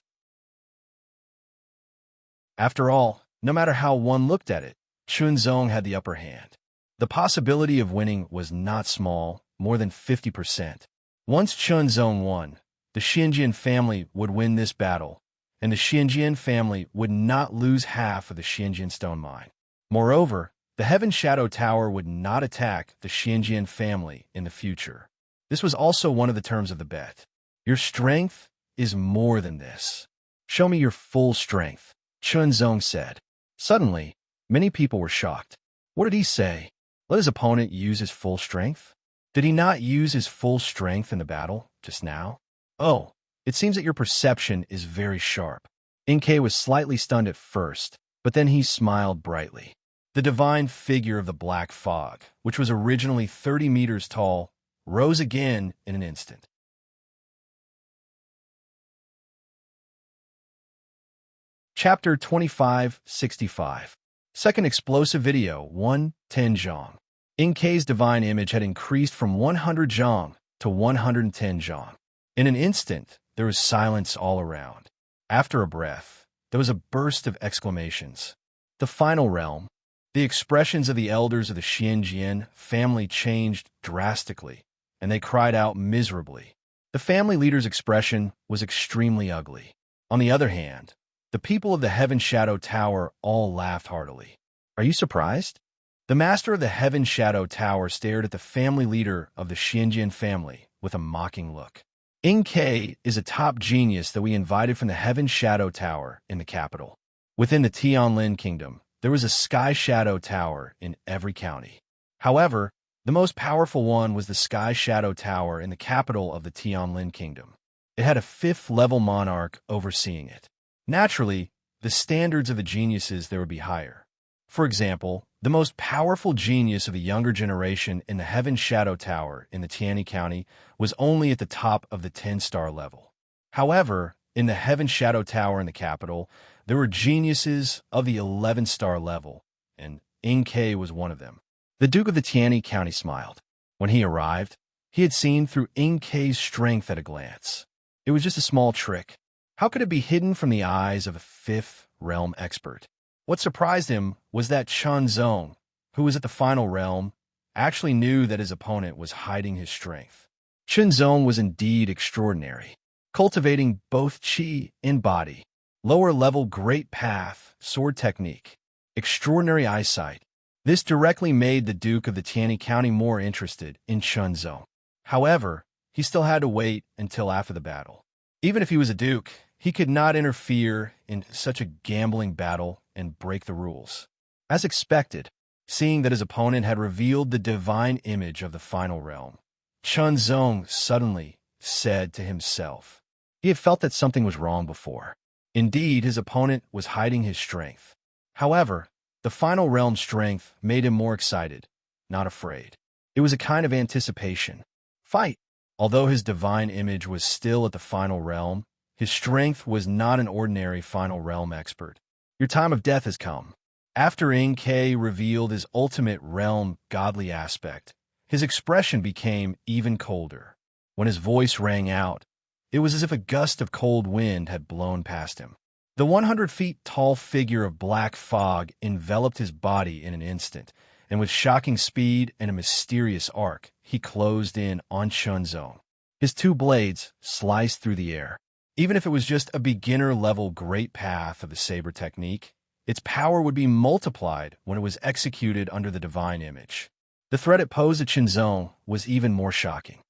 After all, no matter how one looked at it, Chunzong had the upper hand. The possibility of winning was not small, more than 50%. Once Chunzong won, the Xinjian family would win this battle, and the Xinjian family would not lose half of the Xinjian stone mine. Moreover, the Heaven Shadow Tower would not attack the Xinjian family in the future. This was also one of the terms of the bet. Your strength is more than this. Show me your full strength, Chunzong said. Suddenly, many people were shocked. What did he say? Let his opponent use his full strength? Did he not use his full strength in the battle just now? Oh, it seems that your perception is very sharp. Inkei was slightly stunned at first, but then he smiled brightly. The divine figure of the black fog, which was originally 30 meters tall, rose again in an instant. Chapter 2565. Second explosive video, 110 zhang. Inkei's divine image had increased from 100 zhang to 110 zhang. In an instant, there was silence all around. After a breath, there was a burst of exclamations. The final realm. The expressions of the elders of the Xinjian family changed drastically, and they cried out miserably. The family leader's expression was extremely ugly. On the other hand, the people of the Heaven Shadow Tower all laughed heartily. Are you surprised? The master of the Heaven Shadow Tower stared at the family leader of the Xinjian family with a mocking look. Inkei is a top genius that we invited from the Heaven Shadow Tower in the capital. Within the Tianlin Kingdom, there was a Sky Shadow Tower in every county. However, the most powerful one was the Sky Shadow Tower in the capital of the Tianlin Kingdom. It had a 5th-level monarch overseeing it. Naturally, the standards of the geniuses there would be higher. For example, the most powerful genius of the younger generation in the Heaven Shadow Tower in the Tianyi County was only at the top of the 10-star level. However, in the Heaven Shadow Tower in the capital, there were geniuses of the 11-star level, and Inkei was one of them. The Duke of the Tianyi County smiled. When he arrived, he had seen through Inkei's strength at a glance. It was just a small trick. How could it be hidden from the eyes of a 5th realm expert? What surprised him was that Chunzong, who was at the final realm, actually knew that his opponent was hiding his strength. Chunzong was indeed extraordinary. cultivating both chi and body. Lower-level great path, sword technique. Extraordinary eyesight. This directly made the Duke of the Tianyi County more interested in Chunzong. However, he still had to wait until after the battle. Even if he was a duke, he could not interfere in such a gambling battle and break the rules. As expected, seeing that his opponent had revealed the divine image of the final realm, Chunzong suddenly said to himself. He had felt that something was wrong before. Indeed, his opponent was hiding his strength. However, the final realm's strength made him more excited, not afraid. It was a kind of anticipation. Fight! Although his divine image was still at the final realm, his strength was not an ordinary final realm expert. Your time of death has come. After Inkei revealed his ultimate realm godly aspect, his expression became even colder. When his voice rang out, it was as if a gust of cold wind had blown past him. The 100 feet tall figure of black fog enveloped his body in an instant, and with shocking speed and a mysterious arc, he closed in on Chunzong. His two blades sliced through the air. Even if it was just a beginner-level great path of the saber technique, its power would be multiplied when it was executed under the divine image. The threat it posed at Chunzong was even more shocking.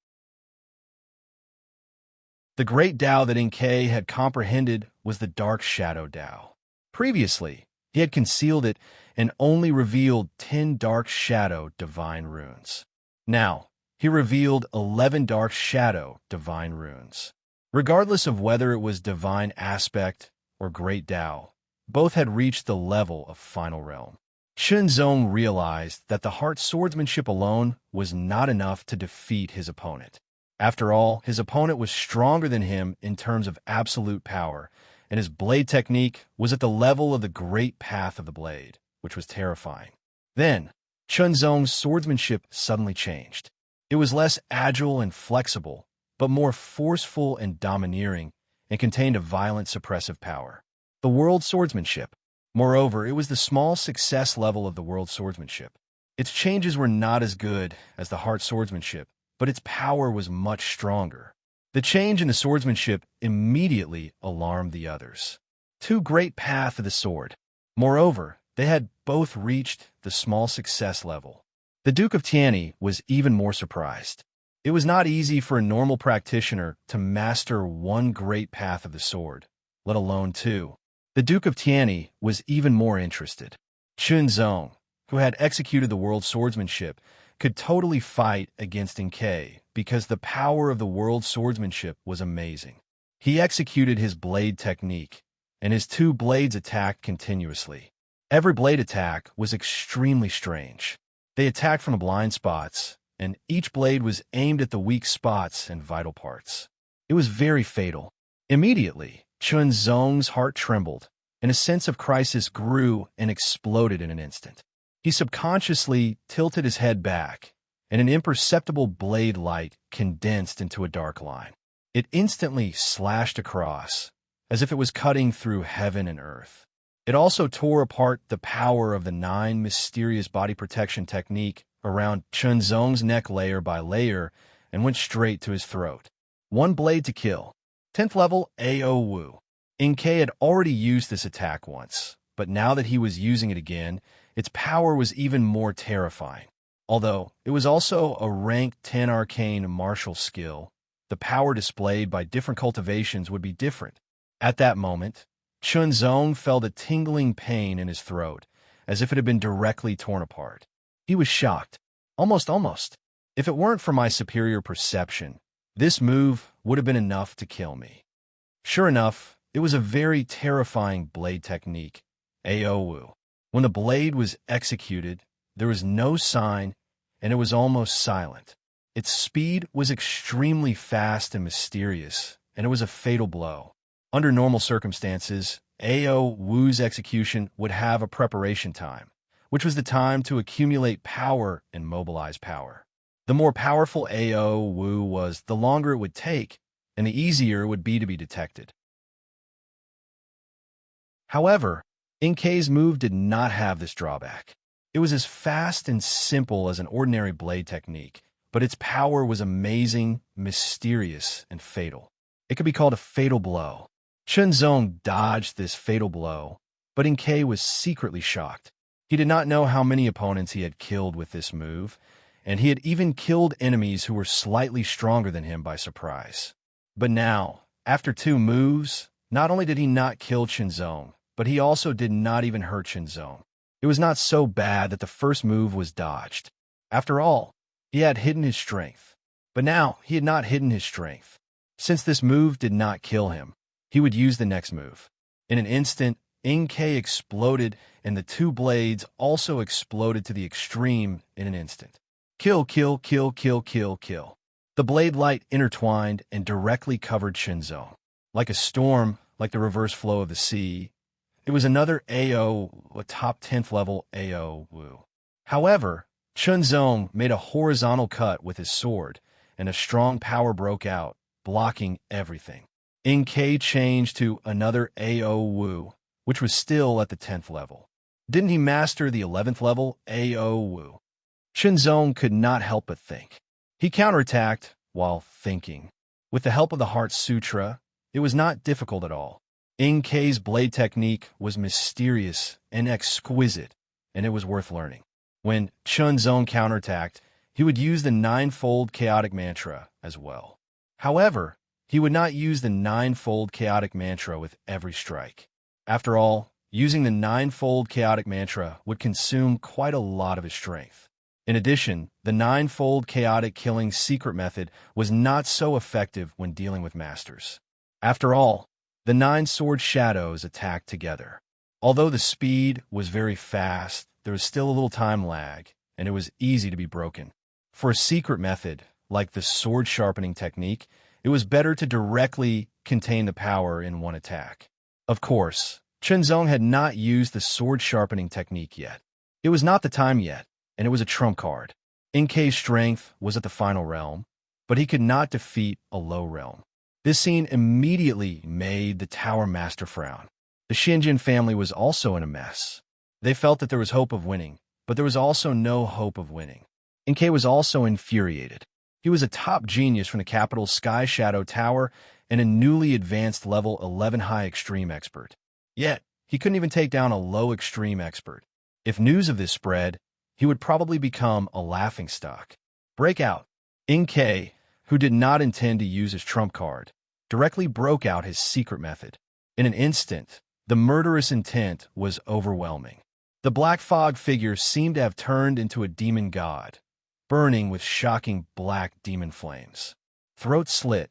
The great Tao that Inkei had comprehended was the Dark Shadow Tao. Previously, he had concealed it and only revealed 10 Dark Shadow divine runes. Now, he revealed 11 Dark Shadow divine runes. Regardless of whether it was divine aspect or great Tao, both had reached the level of final realm. Chunzong realized that the heart swordsmanship alone was not enough to defeat his opponent. After all, his opponent was stronger than him in terms of absolute power, and his blade technique was at the level of the great path of the blade, which was terrifying. Then, Chunzong's swordsmanship suddenly changed. It was less agile and flexible, but more forceful and domineering, and contained a violent suppressive power. The world swordsmanship. Moreover, it was the small success level of the world swordsmanship. Its changes were not as good as the heart swordsmanship, but its power was much stronger. The change in the swordsmanship immediately alarmed the others. Two great paths of the sword. Moreover, they had both reached the small success level. The Duke of Tianyi was even more surprised. It was not easy for a normal practitioner to master one great path of the sword, let alone two. The Duke of Tianyi was even more interested. Chunzong, who had executed the world swordsmanship, could totally fight against Inkei because the power of the world swordsmanship was amazing. He executed his blade technique, and his two blades attacked continuously. Every blade attack was extremely strange. They attacked from the blind spots, and each blade was aimed at the weak spots and vital parts. It was very fatal. Immediately, Chunzong's heart trembled, and a sense of crisis grew and exploded in an instant. He subconsciously tilted his head back, and an imperceptible blade light condensed into a dark line. It instantly slashed across, as if it was cutting through heaven and earth. It also tore apart the power of the 9 mysterious body protection technique around Chunzong's neck layer by layer and went straight to his throat. One blade to kill. 10th level AO Wu. Inkei had already used this attack once, but now that he was using it again, its power was even more terrifying. Although it was also a rank 10 arcane martial skill, the power displayed by different cultivations would be different. At that moment, Chunzong felt a tingling pain in his throat, as if it had been directly torn apart. He was shocked. Almost. If it weren't for my superior perception, this move would have been enough to kill me. Sure enough, it was a very terrifying blade technique, AO Wu. When the blade was executed, there was no sign, and it was almost silent. Its speed was extremely fast and mysterious, and it was a fatal blow. Under normal circumstances, AO Wu's execution would have a preparation time, which was the time to accumulate power and mobilize power. The more powerful AO Wu was, the longer it would take, and the easier it would be to be detected. However, Inkei's move did not have this drawback. It was as fast and simple as an ordinary blade technique, but its power was amazing, mysterious, and fatal. It could be called a fatal blow. Chunzong dodged this fatal blow, but Inkei was secretly shocked. He did not know how many opponents he had killed with this move, and he had even killed enemies who were slightly stronger than him by surprise. But now, after 2 moves, not only did he not kill Chunzong, but he also did not even hurt Chunzong. It was not so bad that the first move was dodged. After all, he had hidden his strength. But now, he had not hidden his strength. Since this move did not kill him, he would use the next move. In an instant, Inkei exploded, and the 2 blades also exploded to the extreme in an instant. Kill, kill, kill, kill, kill, kill. The blade light intertwined and directly covered Chunzong. Like a storm, like the reverse flow of the sea, it was another AO, a top 10th level AO Wu. However, Chunzong made a horizontal cut with his sword, and a strong power broke out, blocking everything. Inkei changed to another AO Wu, which was still at the 10th level. Didn't he master the 11th level AO Wu? Chunzong could not help but think. He counterattacked while thinking. With the help of the Heart Sutra, it was not difficult at all. Inkei's blade technique was mysterious and exquisite, and it was worth learning. When Chunzong counterattacked, he would use the 9-fold chaotic mantra as well. However, he would not use the 9-fold chaotic mantra with every strike. After all, using the 9-fold chaotic mantra would consume quite a lot of his strength. In addition, the 9-fold chaotic killing secret method was not so effective when dealing with masters. After all, the 9 sword shadows attacked together. Although the speed was very fast, there was still a little time lag, and it was easy to be broken. For a secret method, like the sword sharpening technique, it was better to directly contain the power in one attack. Of course, Chunzong had not used the sword sharpening technique yet. It was not the time yet, and it was a trump card. Inkei's strength was at the final realm, but he could not defeat a low realm. This scene immediately made the Tower Master frown. The Shinjin family was also in a mess. They felt that there was hope of winning, but there was also no hope of winning. Inkei was also infuriated. He was a top genius from the capital's Sky Shadow Tower and a newly advanced level 11 high extreme expert. Yet, he couldn't even take down a low extreme expert. If news of this spread, he would probably become a laughingstock. Breakout. Inkei, who did not intend to use his trump card, directly broke out his secret method. In an instant, the murderous intent was overwhelming. The black fog figure seemed to have turned into a demon god, burning with shocking black demon flames. Throat slit.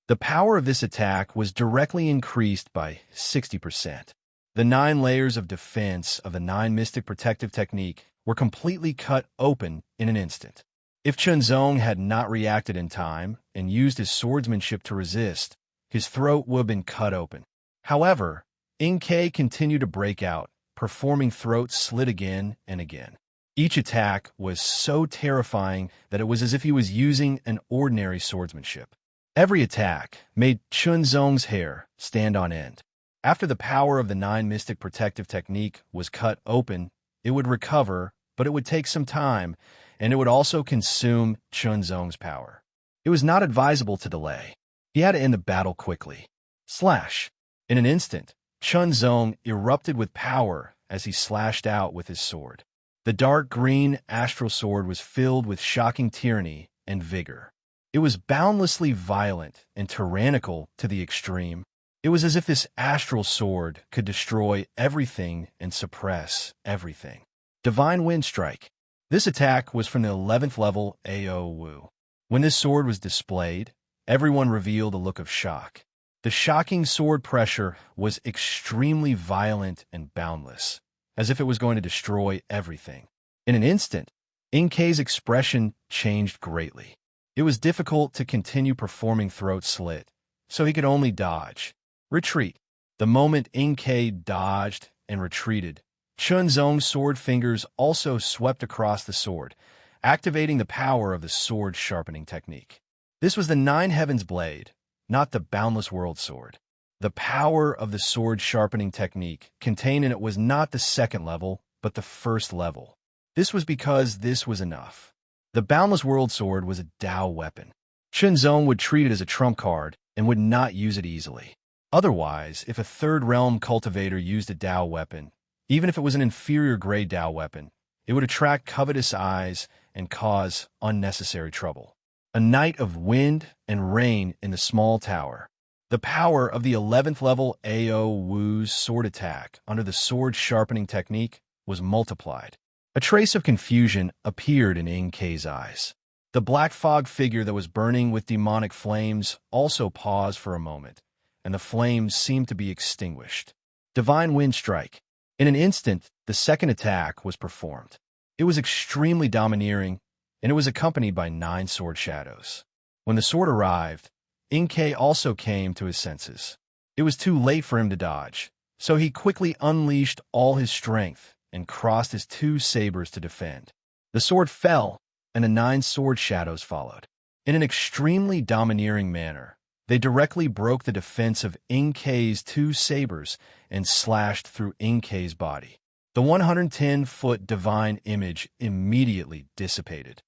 The power of this attack was directly increased by 60%. The 9 layers of defense of the 9 mystic protective technique were completely cut open in an instant. If Chunzong had not reacted in time and used his swordsmanship to resist, his throat would have been cut open. However, Inkei continued to break out, performing throat slit again and again. Each attack was so terrifying that it was as if he was using an ordinary swordsmanship. Every attack made Chunzong's hair stand on end. After the power of the 9 mystic protective technique was cut open, it would recover, but it would take some time, and it would also consume Chunzong's power. It was not advisable to delay. He had to end the battle quickly. Slash! In an instant, Chunzong erupted with power as he slashed out with his sword. The dark green astral sword was filled with shocking tyranny and vigor. It was boundlessly violent and tyrannical to the extreme. It was as if this astral sword could destroy everything and suppress everything. Divine Wind Strike. This attack was from the 11th level AO Wu. When this sword was displayed, everyone revealed a look of shock. The shocking sword pressure was extremely violent and boundless, as if it was going to destroy everything. In an instant, Inkei's expression changed greatly. It was difficult to continue performing throat slit, so he could only dodge. Retreat. The moment Inkei dodged and retreated, Chunzong's sword fingers also swept across the sword, activating the power of the sword sharpening technique. This was the 9 Heavens blade, not the Boundless World sword. The power of the sword sharpening technique contained in it was not the 2nd level, but the 1st level. This was because this was enough. The Boundless World sword was a Tao weapon. Chunzong would treat it as a trump card and would not use it easily. Otherwise, if a third realm cultivator used a Dao weapon, even if it was an inferior grade Dao weapon, it would attract covetous eyes and cause unnecessary trouble. A night of wind and rain in the small tower. The power of the 11th level AO Wu's sword attack under the sword sharpening technique was multiplied. A trace of confusion appeared in Inkei's eyes. The black fog figure that was burning with demonic flames also paused for a moment, and the flames seemed to be extinguished. Divine Wind Strike. In an instant, the second attack was performed. It was extremely domineering, and it was accompanied by 9 sword shadows. When the sword arrived, Inkei also came to his senses. It was too late for him to dodge, so he quickly unleashed all his strength and crossed his 2 sabers to defend. The sword fell, and the 9 sword shadows followed. In an extremely domineering manner, they directly broke the defense of Inkei's 2 sabers and slashed through Inkei's body. The 110-foot divine image immediately dissipated.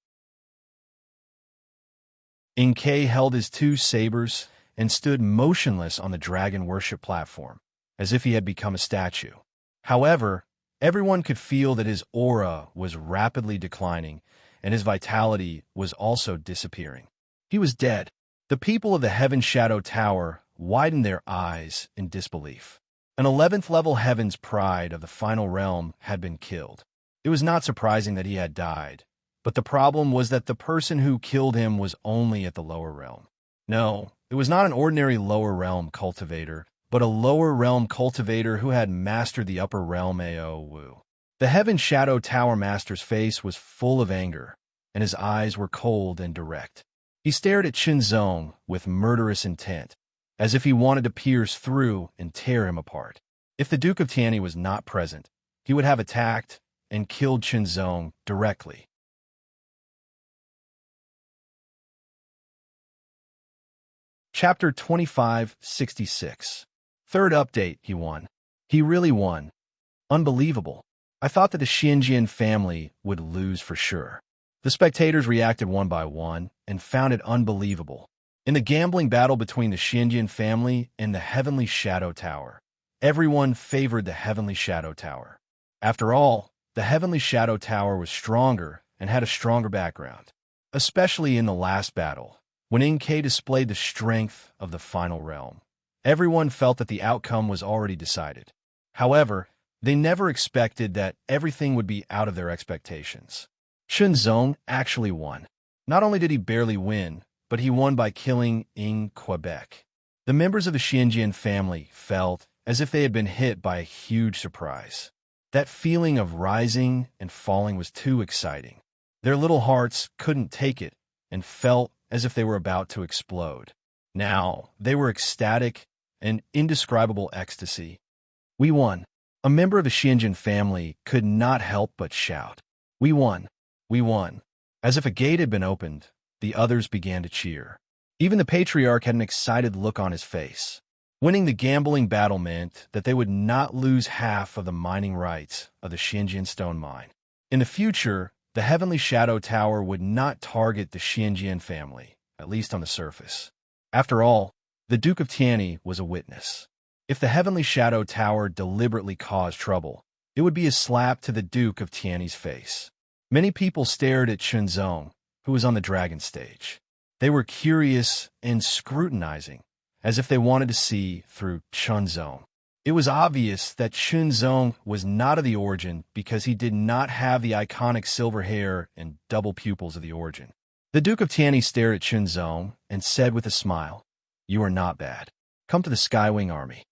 Inkei held his 2 sabers and stood motionless on the dragon worship platform, as if he had become a statue. However, everyone could feel that his aura was rapidly declining, and his vitality was also disappearing. He was dead. The people of the Heaven Shadow Tower widened their eyes in disbelief. An 11th level Heaven's Pride of the final realm had been killed. It was not surprising that he had died, but the problem was that the person who killed him was only at the lower realm. No, it was not an ordinary lower realm cultivator, but a lower realm cultivator who had mastered the upper realm AO Wu. The Heaven Shadow Tower Master's face was full of anger, and his eyes were cold and direct. He stared at Chunzong with murderous intent, as if he wanted to pierce through and tear him apart. If the Duke of Tianyi was not present, he would have attacked and killed Chunzong directly. Chapter 2566. Third update, he won. He really won. Unbelievable. I thought that the Xinjian family would lose for sure. The spectators reacted one by one and found it unbelievable. In the gambling battle between the Xinjian family and the Heavenly Shadow Tower, everyone favored the Heavenly Shadow Tower. After all, the Heavenly Shadow Tower was stronger and had a stronger background, especially in the last battle, when Inkei displayed the strength of the final realm. Everyone felt that the outcome was already decided. However, they never expected that everything would be out of their expectations. Chunzong actually won. Not only did he barely win, but he won by killing in Quebec. The members of the Xinjian family felt as if they had been hit by a huge surprise. That feeling of rising and falling was too exciting. Their little hearts couldn't take it and felt as if they were about to explode. Now, they were ecstatic and indescribable ecstasy. We won. A member of the Xinjian family could not help but shout. We won. We won. As if a gate had been opened, the others began to cheer. Even the patriarch had an excited look on his face. Winning the gambling battle meant that they would not lose half of the mining rights of the Xinjian stone mine. In the future, the Heavenly Shadow Tower would not target the Xinjian family, at least on the surface. After all, the Duke of Tianyi was a witness. If the Heavenly Shadow Tower deliberately caused trouble, it would be a slap to the Duke of Tianyi's face. Many people stared at Chunzong, who was on the dragon stage. They were curious and scrutinizing, as if they wanted to see through Chunzong. It was obvious that Chunzong was not of the origin because he did not have the iconic silver hair and double pupils of the origin. The Duke of Tianyi stared at Chunzong and said with a smile, "You are not bad. Come to the Skywing Army."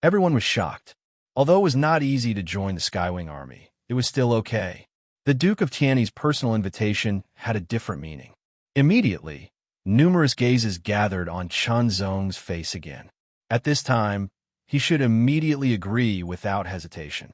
Everyone was shocked. Although it was not easy to join the Skywing Army, it was still okay. The Duke of Tianyi's personal invitation had a different meaning. Immediately, numerous gazes gathered on Chunzong's face again. At this time, he should immediately agree without hesitation.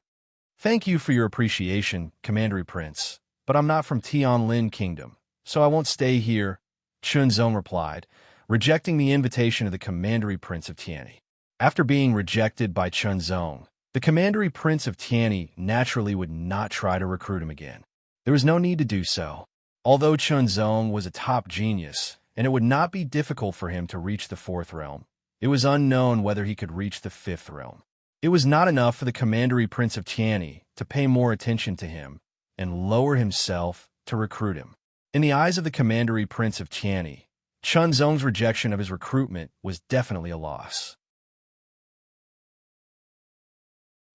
"Thank you for your appreciation, Commandery Prince, but I'm not from Tianlin Kingdom, so I won't stay here," Chunzong replied, rejecting the invitation of the Commandery Prince of Tianyi. After being rejected by Chunzong, the Commandery Prince of Tianyi naturally would not try to recruit him again. There was no need to do so. Although Chunzong was a top genius, and it would not be difficult for him to reach the fourth realm. It was unknown whether he could reach the fifth realm. It was not enough for the Commandery Prince of Tianyi to pay more attention to him and lower himself to recruit him. In the eyes of the Commandery Prince of Tianyi, Chunzong's rejection of his recruitment was definitely a loss.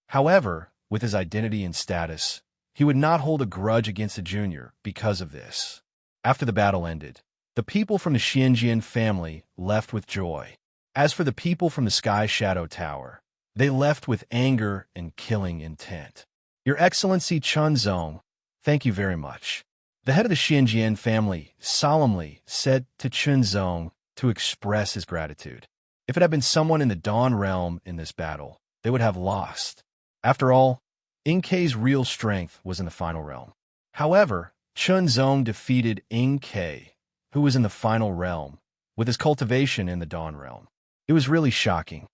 However, with his identity and status, he would not hold a grudge against the junior because of this. After the battle ended, the people from the Xianjian family left with joy. As for the people from the Sky Shadow Tower, they left with anger and killing intent. Your Excellency Chunzong, thank you very much. The head of the Xianjian family solemnly said to Chunzong to express his gratitude. If it had been someone in the Dawn Realm in this battle, they would have lost. After all, Inkei's real strength was in the final realm. However, Chunzong defeated Inkei, who was in the final realm, with his cultivation in the Dawn Realm. It was really shocking.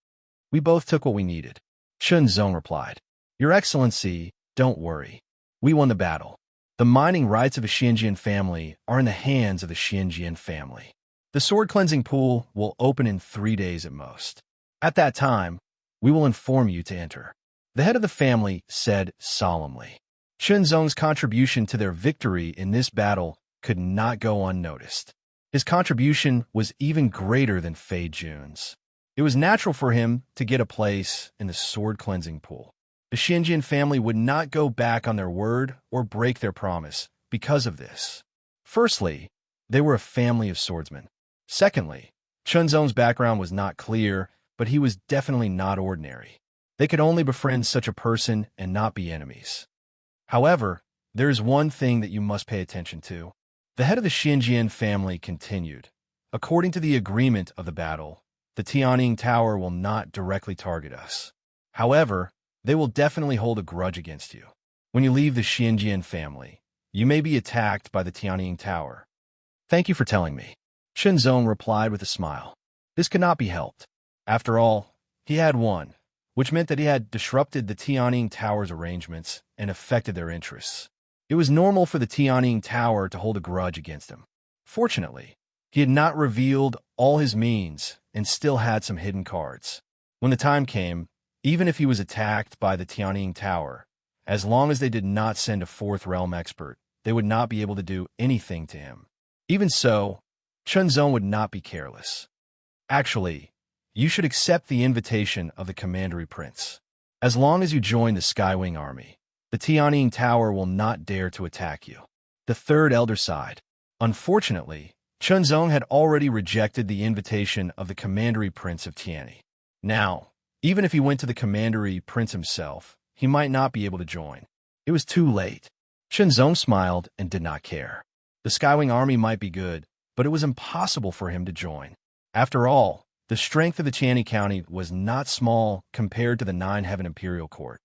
We both took what we needed. Chunzong replied. Your Excellency, don't worry. We won the battle. The mining rights of the Xianjian family are in the hands of the Xianjian family. The sword cleansing pool will open in 3 days at most. At that time, we will inform you to enter. The head of the family said solemnly. Chunzong's contribution to their victory in this battle could not go unnoticed. His contribution was even greater than Fei Jun's. It was natural for him to get a place in the sword cleansing pool. The Xianjian family would not go back on their word or break their promise because of this. Firstly, they were a family of swordsmen. Secondly, Chunzong's background was not clear, but he was definitely not ordinary. They could only befriend such a person and not be enemies. However, there is one thing that you must pay attention to. The head of the Xianjian family continued. According to the agreement of the battle, the Tianning Tower will not directly target us. However, they will definitely hold a grudge against you. When you leave the Xianjian family, you may be attacked by the Tianning Tower. Thank you for telling me. Chunzong replied with a smile. This could not be helped. After all, he had won, which meant that he had disrupted the Tianning Tower's arrangements and affected their interests. It was normal for the Tianning Tower to hold a grudge against him. Fortunately, he had not revealed all his means and still had some hidden cards. When the time came, even if he was attacked by the Tianning Tower, as long as they did not send a fourth realm expert, they would not be able to do anything to him. Even so, Chunzong would not be careless. Actually, you should accept the invitation of the Commandery Prince. As long as you join the Skywing Army, the Tianning Tower will not dare to attack you. The third elder sighed. Unfortunately, Chunzong had already rejected the invitation of the Commandery Prince of Tianyi. Now, even if he went to the Commandery Prince himself, he might not be able to join. It was too late. Chunzong smiled and did not care. The Skywing Army might be good, but it was impossible for him to join. After all, the strength of the Tianyi County was not small compared to the Nine Heaven Imperial Court.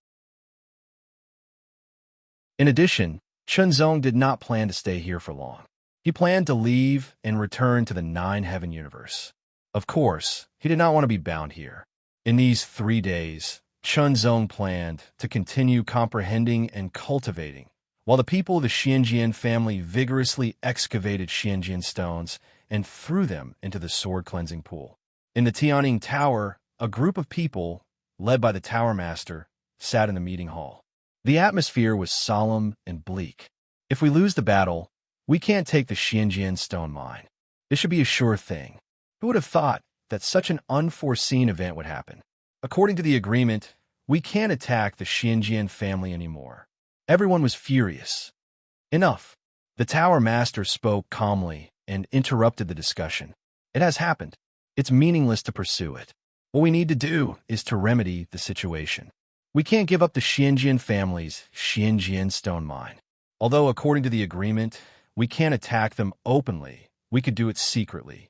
In addition, Chunzong did not plan to stay here for long. He planned to leave and return to the Nine Heaven universe. Of course, he did not want to be bound here. In these 3 days, Chunzong planned to continue comprehending and cultivating, while the people of the Xianjian family vigorously excavated Xianjian stones and threw them into the sword cleansing pool. In the Tianning Tower, a group of people, led by the Tower Master, sat in the meeting hall. The atmosphere was solemn and bleak. If we lose the battle, we can't take the Xianjian stone mine. This should be a sure thing. Who would have thought that such an unforeseen event would happen? According to the agreement, we can't attack the Xianjian family anymore. Everyone was furious. Enough. The Tower Master spoke calmly and interrupted the discussion. It has happened. It's meaningless to pursue it. What we need to do is to remedy the situation. We can't give up the Xianjian family's Xianjian stone mine. Although, according to the agreement, we can't attack them openly, we could do it secretly.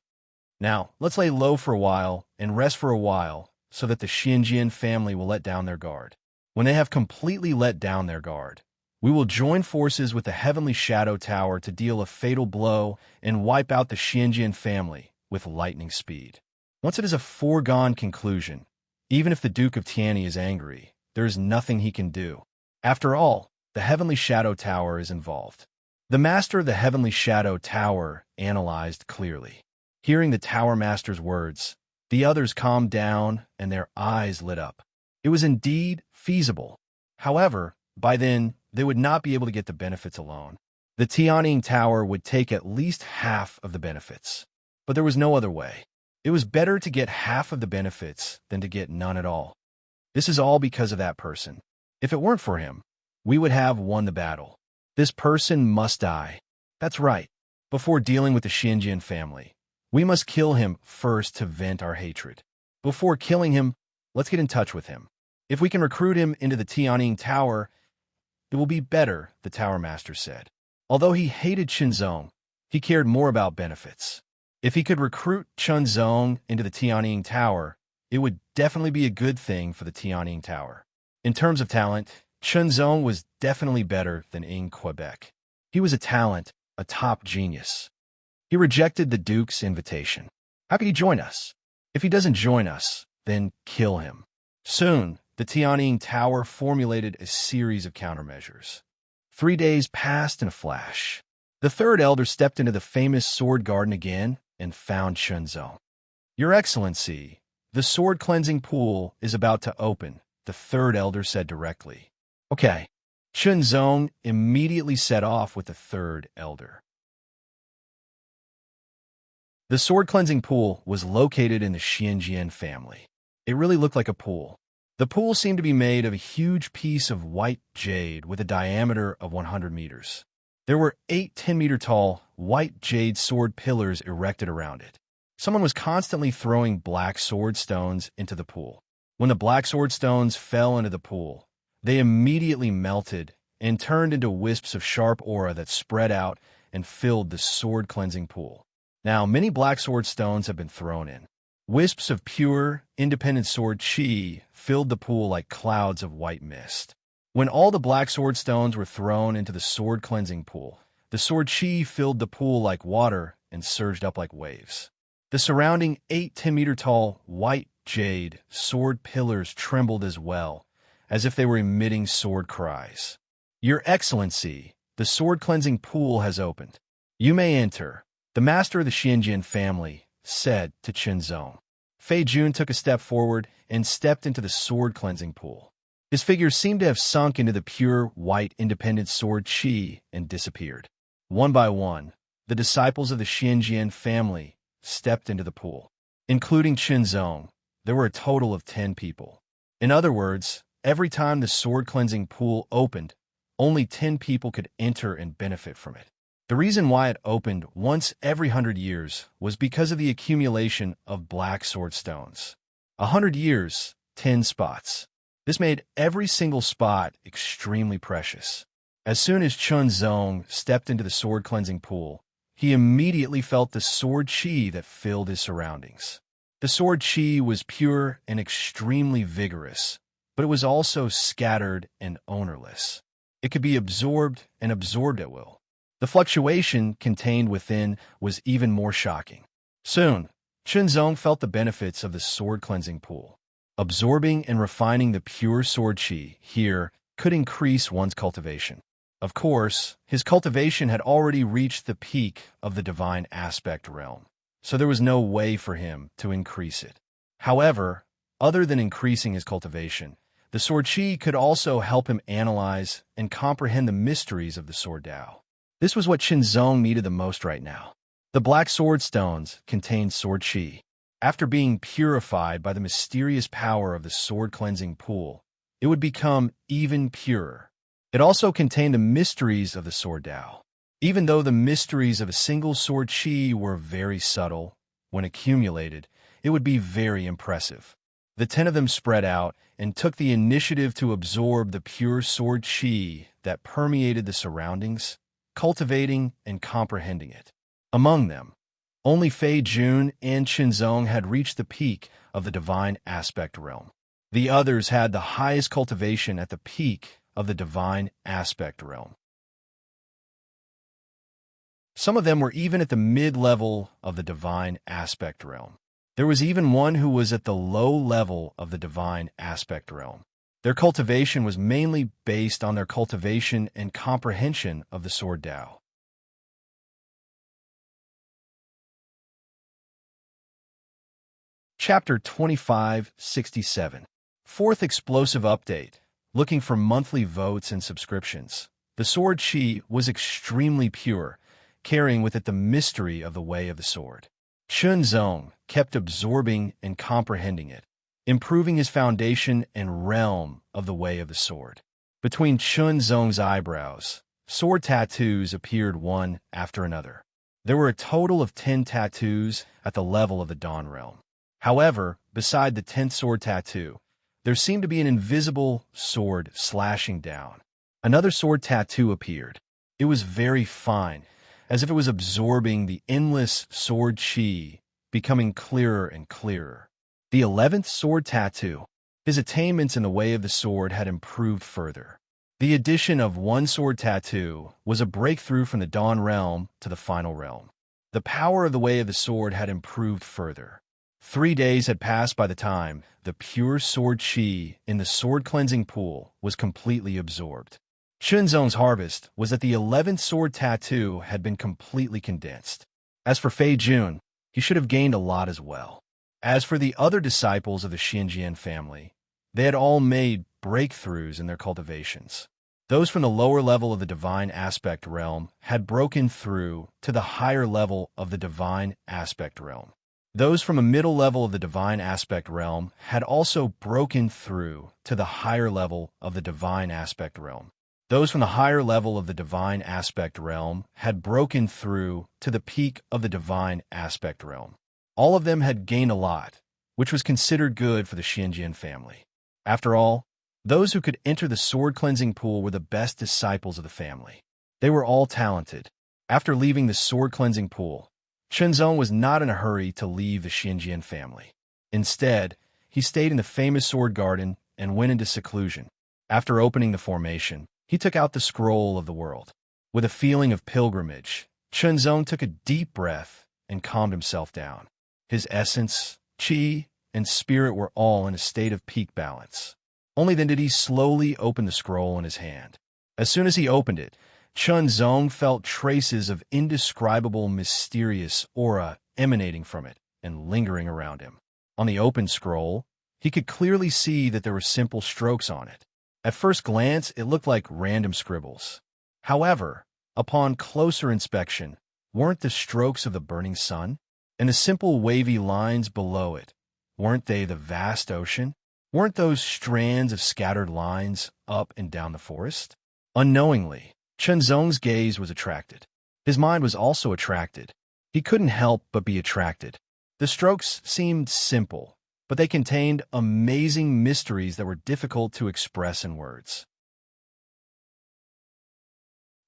Now, let's lay low for a while and rest for a while so that the Xianjian family will let down their guard. When they have completely let down their guard, we will join forces with the Heavenly Shadow Tower to deal a fatal blow and wipe out the Xianjian family with lightning speed. Once it is a foregone conclusion, even if the Duke of Tianyi is angry, there is nothing he can do. After all, the Heavenly Shadow Tower is involved. The master of the Heavenly Shadow Tower analyzed clearly. Hearing the Tower Master's words, the others calmed down and their eyes lit up. It was indeed feasible. However, by then, they would not be able to get the benefits alone. The Tianying Tower would take at least half of the benefits. But there was no other way. It was better to get half of the benefits than to get none at all. This is all because of that person. If it weren't for him, we would have won the battle. This person must die. That's right. Before dealing with the Xinjian family, we must kill him first to vent our hatred. Before killing him, let's get in touch with him. If we can recruit him into the Tianying Tower, it will be better, the Tower Master said. Although he hated Qinzong, he cared more about benefits. If he could recruit Qinzong into the Tianying Tower, it would definitely be a good thing for the Tianying Tower. In terms of talent, Qinzong was definitely better than in Quebec. He was a talent, a top genius. He rejected the Duke's invitation. How could he join us? If he doesn't join us, then kill him. Soon, the Tianying Tower formulated a series of countermeasures. 3 days passed in a flash. The third elder stepped into the famous sword garden again and found Qinzong. Your Excellency, the sword cleansing pool is about to open, the third elder said directly. Okay. Qinzong immediately set off with the third elder. The sword cleansing pool was located in the Xinjian family. It really looked like a pool. The pool seemed to be made of a huge piece of white jade with a diameter of 100 meters. There were 8 10-meter-tall white jade sword pillars erected around it. Someone was constantly throwing black sword stones into the pool. When the black sword stones fell into the pool, they immediately melted and turned into wisps of sharp aura that spread out and filled the sword cleansing pool. Now, many black sword stones have been thrown in. Wisps of pure, independent sword chi filled the pool like clouds of white mist. When all the black sword stones were thrown into the sword cleansing pool, the sword chi filled the pool like water and surged up like waves. The surrounding 8 10-meter-tall white jade sword pillars trembled as well, as if they were emitting sword cries. Your Excellency, the sword cleansing pool has opened. You may enter, the master of the Xinjian family said to Qinzong. Fei Jun took a step forward and stepped into the sword cleansing pool. His figure seemed to have sunk into the pure, white, independent sword chi and disappeared. One by one, the disciples of the Xinjian family stepped into the pool. Including Qinzong, there were a total of 10 people. In other words, every time the sword cleansing pool opened, only 10 people could enter and benefit from it. The reason why it opened once every 100 years was because of the accumulation of black sword stones. 100 years, 10 spots. This made every single spot extremely precious. As soon as Qinzong stepped into the sword cleansing pool, he immediately felt the sword chi that filled his surroundings. The sword chi was pure and extremely vigorous, but it was also scattered and ownerless. It could be absorbed and absorbed at will. The fluctuation contained within was even more shocking. Soon, Qinzong felt the benefits of the sword cleansing pool. Absorbing and refining the pure sword chi here could increase one's cultivation. Of course, his cultivation had already reached the peak of the divine aspect realm, so there was no way for him to increase it. However, other than increasing his cultivation, the sword chi could also help him analyze and comprehend the mysteries of the sword Tao. This was what Qinzong needed the most right now. The black sword stones contained sword chi. After being purified by the mysterious power of the sword cleansing pool, it would become even purer. It also contained the mysteries of the sword Tao. Even though the mysteries of a single sword chi were very subtle, when accumulated, it would be very impressive. The 10 of them spread out and took the initiative to absorb the pure sword chi that permeated the surroundings, cultivating and comprehending it. Among them, only Fei Jun and Qinzong had reached the peak of the divine aspect realm. The others had the highest cultivation at the peak of the divine aspect realm. Some of them were even at the mid-level of the divine aspect realm. There was even one who was at the low level of the divine aspect realm. Their cultivation was mainly based on their cultivation and comprehension of the sword Tao. Chapter 2567. Fourth explosive update. Looking for monthly votes and subscriptions. The sword chi was extremely pure, carrying with it the mystery of the way of the sword. Chunzong kept absorbing and comprehending it, improving his foundation and realm of the way of the sword. Between Chunzong's eyebrows, sword tattoos appeared one after another. There were a total of 10 tattoos at the level of the Dawn Realm. However, beside the 10th sword tattoo, there seemed to be an invisible sword slashing down. Another sword tattoo appeared. It was very fine, as if it was absorbing the endless sword chi, becoming clearer and clearer. The 11th sword tattoo. His attainments in the way of the sword had improved further. The addition of one sword tattoo was a breakthrough from the Dawn Realm to the final realm. The power of the way of the sword had improved further. 3 days had passed by the time the pure sword chi in the sword cleansing pool was completely absorbed. Chunzong's harvest was that the 11th sword tattoo had been completely condensed. As for Fei Jun, he should have gained a lot as well. As for the other disciples of the Xinjian family, they had all made breakthroughs in their cultivations. Those from the lower level of the divine aspect realm had broken through to the higher level of the divine aspect realm. Those from a middle level of the divine aspect realm had also broken through to the higher level of the divine aspect realm. Those from the higher level of the divine aspect realm had broken through to the peak of the divine aspect realm. All of them had gained a lot, which was considered good for the Xinjian family. After all, those who could enter the sword cleansing pool were the best disciples of the family. They were all talented. After leaving the sword cleansing pool, Chunzong was not in a hurry to leave the Xinjian family. Instead, he stayed in the famous sword garden and went into seclusion. After opening the formation, he took out the scroll of the world. With a feeling of pilgrimage, Chunzong took a deep breath and calmed himself down. His essence, chi, and spirit were all in a state of peak balance. Only then did he slowly open the scroll in his hand. As soon as he opened it, Chunzong felt traces of indescribable mysterious aura emanating from it and lingering around him. On the open scroll, he could clearly see that there were simple strokes on it. At first glance, it looked like random scribbles. However, upon closer inspection, weren't the strokes of the burning sun? And the simple wavy lines below it, weren't they the vast ocean? Weren't those strands of scattered lines up and down the forest? Unknowingly, Chunzong's gaze was attracted. His mind was also attracted. He couldn't help but be attracted. The strokes seemed simple, but they contained amazing mysteries that were difficult to express in words.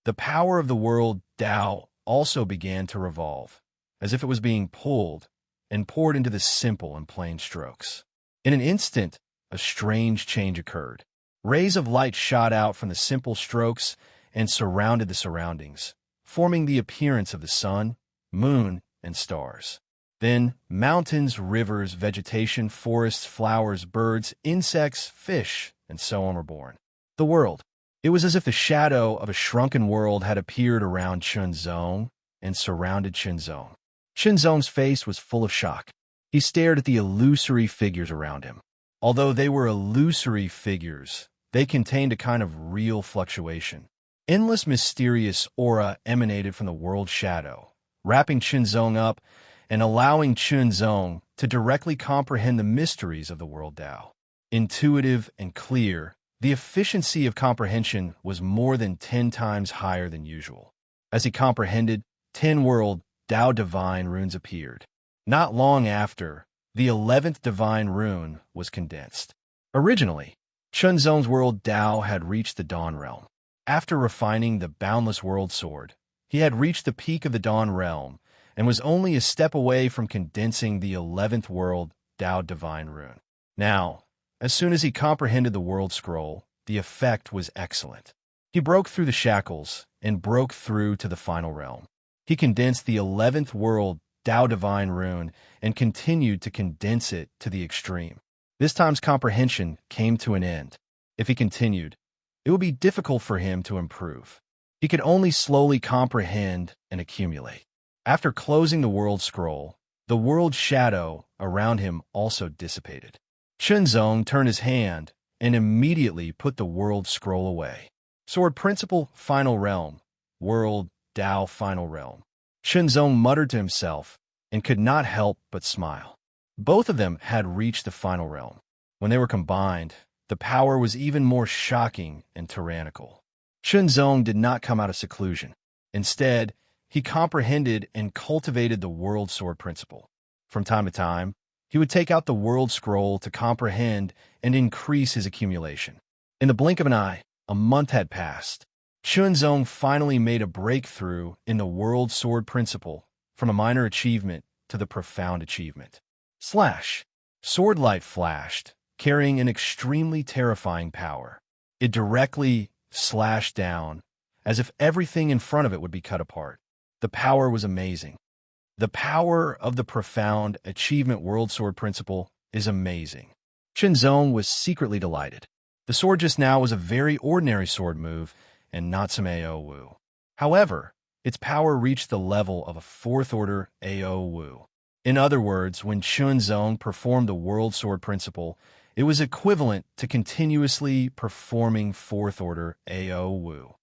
The power of the world Tao also began to revolve, as if it was being pulled and poured into the simple and plain strokes. In an instant, a strange change occurred. Rays of light shot out from the simple strokes and surrounded the surroundings, forming the appearance of the sun, moon, and stars. Then mountains, rivers, vegetation, forests, flowers, birds, insects, fish, and so on were born. The world. It was as if the shadow of a shrunken world had appeared around Chunzong and surrounded Chunzong. Chunzong's face was full of shock. He stared at the illusory figures around him. Although they were illusory figures, they contained a kind of real fluctuation. Endless mysterious aura emanated from the world shadow, wrapping Chunzong up and allowing Chunzong to directly comprehend the mysteries of the world Tao. Intuitive and clear, the efficiency of comprehension was more than 10 times higher than usual. As he comprehended, 10 world Tao divine runes appeared. Not long after, the 11th divine rune was condensed. Originally, Chunzong's world Tao had reached the Dawn Realm. After refining the boundless world sword, he had reached the peak of the Dawn Realm and was only a step away from condensing the 11th world Tao divine rune. Now, as soon as he comprehended the world scroll, the effect was excellent. He broke through the shackles and broke through to the final realm. He condensed the 11th world Tao divine rune and continued to condense it to the extreme. This time's comprehension came to an end. If he continued, it would be difficult for him to improve. He could only slowly comprehend and accumulate. After closing the world scroll, The world shadow around him also dissipated. Chunzong turned his hand and immediately put the world scroll away. Sword Principle, Final Realm. World, Tao, Final Realm. Chunzong muttered to himself and could not help but smile. Both of them had reached the final realm. When they were combined, the power was even more shocking and tyrannical. Chunzong did not come out of seclusion. Instead, he comprehended and cultivated the World Sword Principle. From time to time, he would take out the World Scroll to comprehend and increase his accumulation. In the blink of an eye, a month had passed. Chunzong finally made a breakthrough in the World Sword Principle, from a minor achievement to the profound achievement. Slash. Sword light flashed, carrying an extremely terrifying power. It directly slashed down, as if everything in front of it would be cut apart. The power was amazing. The power of the profound achievement World Sword Principle is amazing. Chunzong was secretly delighted. The sword just now was a very ordinary sword move, and not some AoWu. However, its power reached the level of a fourth-order AoWu. In other words, when Chunzong performed the World Sword Principle, it was equivalent to continuously performing fourth-order AoWu.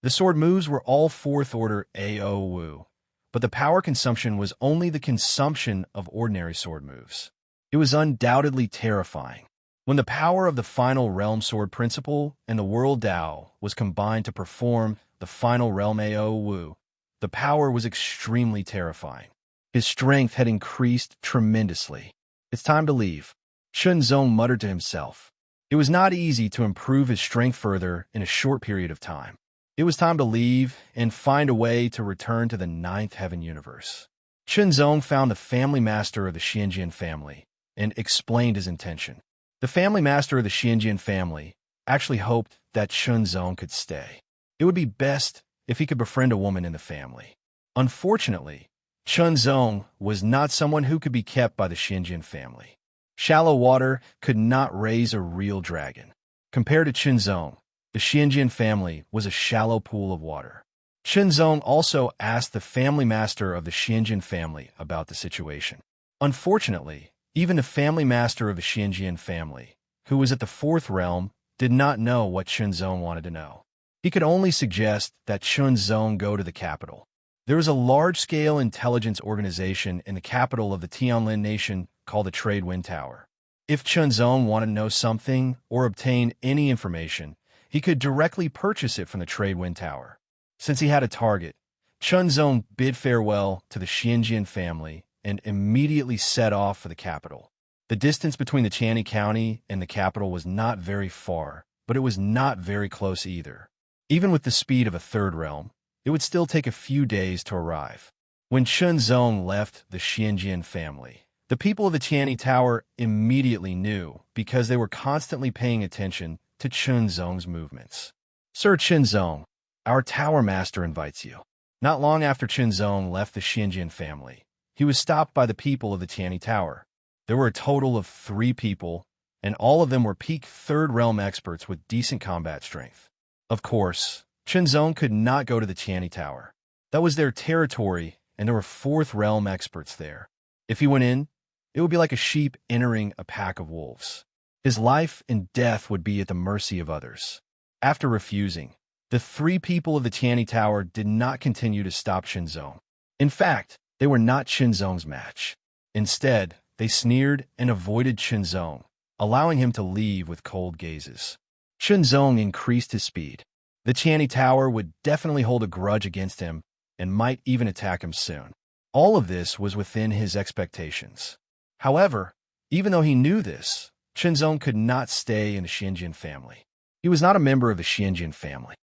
The sword moves were all fourth-order AoWu, but the power consumption was only the consumption of ordinary sword moves. It was undoubtedly terrifying. When the power of the Final Realm Sword Principle and the World Tao was combined to perform the Final Realm AoWu, the power was extremely terrifying. His strength had increased tremendously. It's time to leave, Chunzong muttered to himself. It was not easy to improve his strength further in a short period of time. It was time to leave and find a way to return to the Ninth Heaven universe. Chunzong found the family master of the Xianjian family and explained his intention. The family master of the Xianjian family actually hoped that Chunzong could stay. It would be best if he could befriend a woman in the family. Unfortunately, Chunzong was not someone who could be kept by the Xianjian family. Shallow water could not raise a real dragon. Compared to Chunzong, the Xianjian family was a shallow pool of water. Chunzong also asked the family master of the Xianjian family about the situation. Unfortunately, even the family master of the Xianjian family, who was at the fourth realm, did not know what Chunzong wanted to know. He could only suggest that Chunzong go to the capital. There was a large-scale intelligence organization in the capital of the Tianlin nation called the Trade Wind Tower. If Chunzong wanted to know something or obtain any information, he could directly purchase it from the Trade Wind Tower. Since he had a target, Chunzong bid farewell to the Xianjian family and immediately set off for the capital. The distance between the Tianyi County and the capital was not very far, but it was not very close either. Even with the speed of a third realm, it would still take a few days to arrive. When Chunzong left the Xianjian family, the people of the Tianyi Tower immediately knew because they were constantly paying attention to Chunzong's movements. Sir Chunzong, our tower master invites you. Not long after Chunzong left the Xianjian family, he was stopped by the people of the Tianyi Tower. There were a total of 3 people, and all of them were peak third realm experts with decent combat strength. Of course, Chunzong could not go to the Tianyi Tower. That was their territory, and there were fourth realm experts there. If he went in, it would be like a sheep entering a pack of wolves. His life and death would be at the mercy of others. After refusing, the 3 people of the Tianyi Tower did not continue to stop Chunzong. In fact, they were not Chunzong's match. Instead, they sneered and avoided Chunzong, allowing him to leave with cold gazes. Chunzong increased his speed. The Tianyi Tower would definitely hold a grudge against him and might even attack him soon. All of this was within his expectations. However, even though he knew this, Chunzong could not stay in the Xianjian family. He was not a member of the Xianjian family.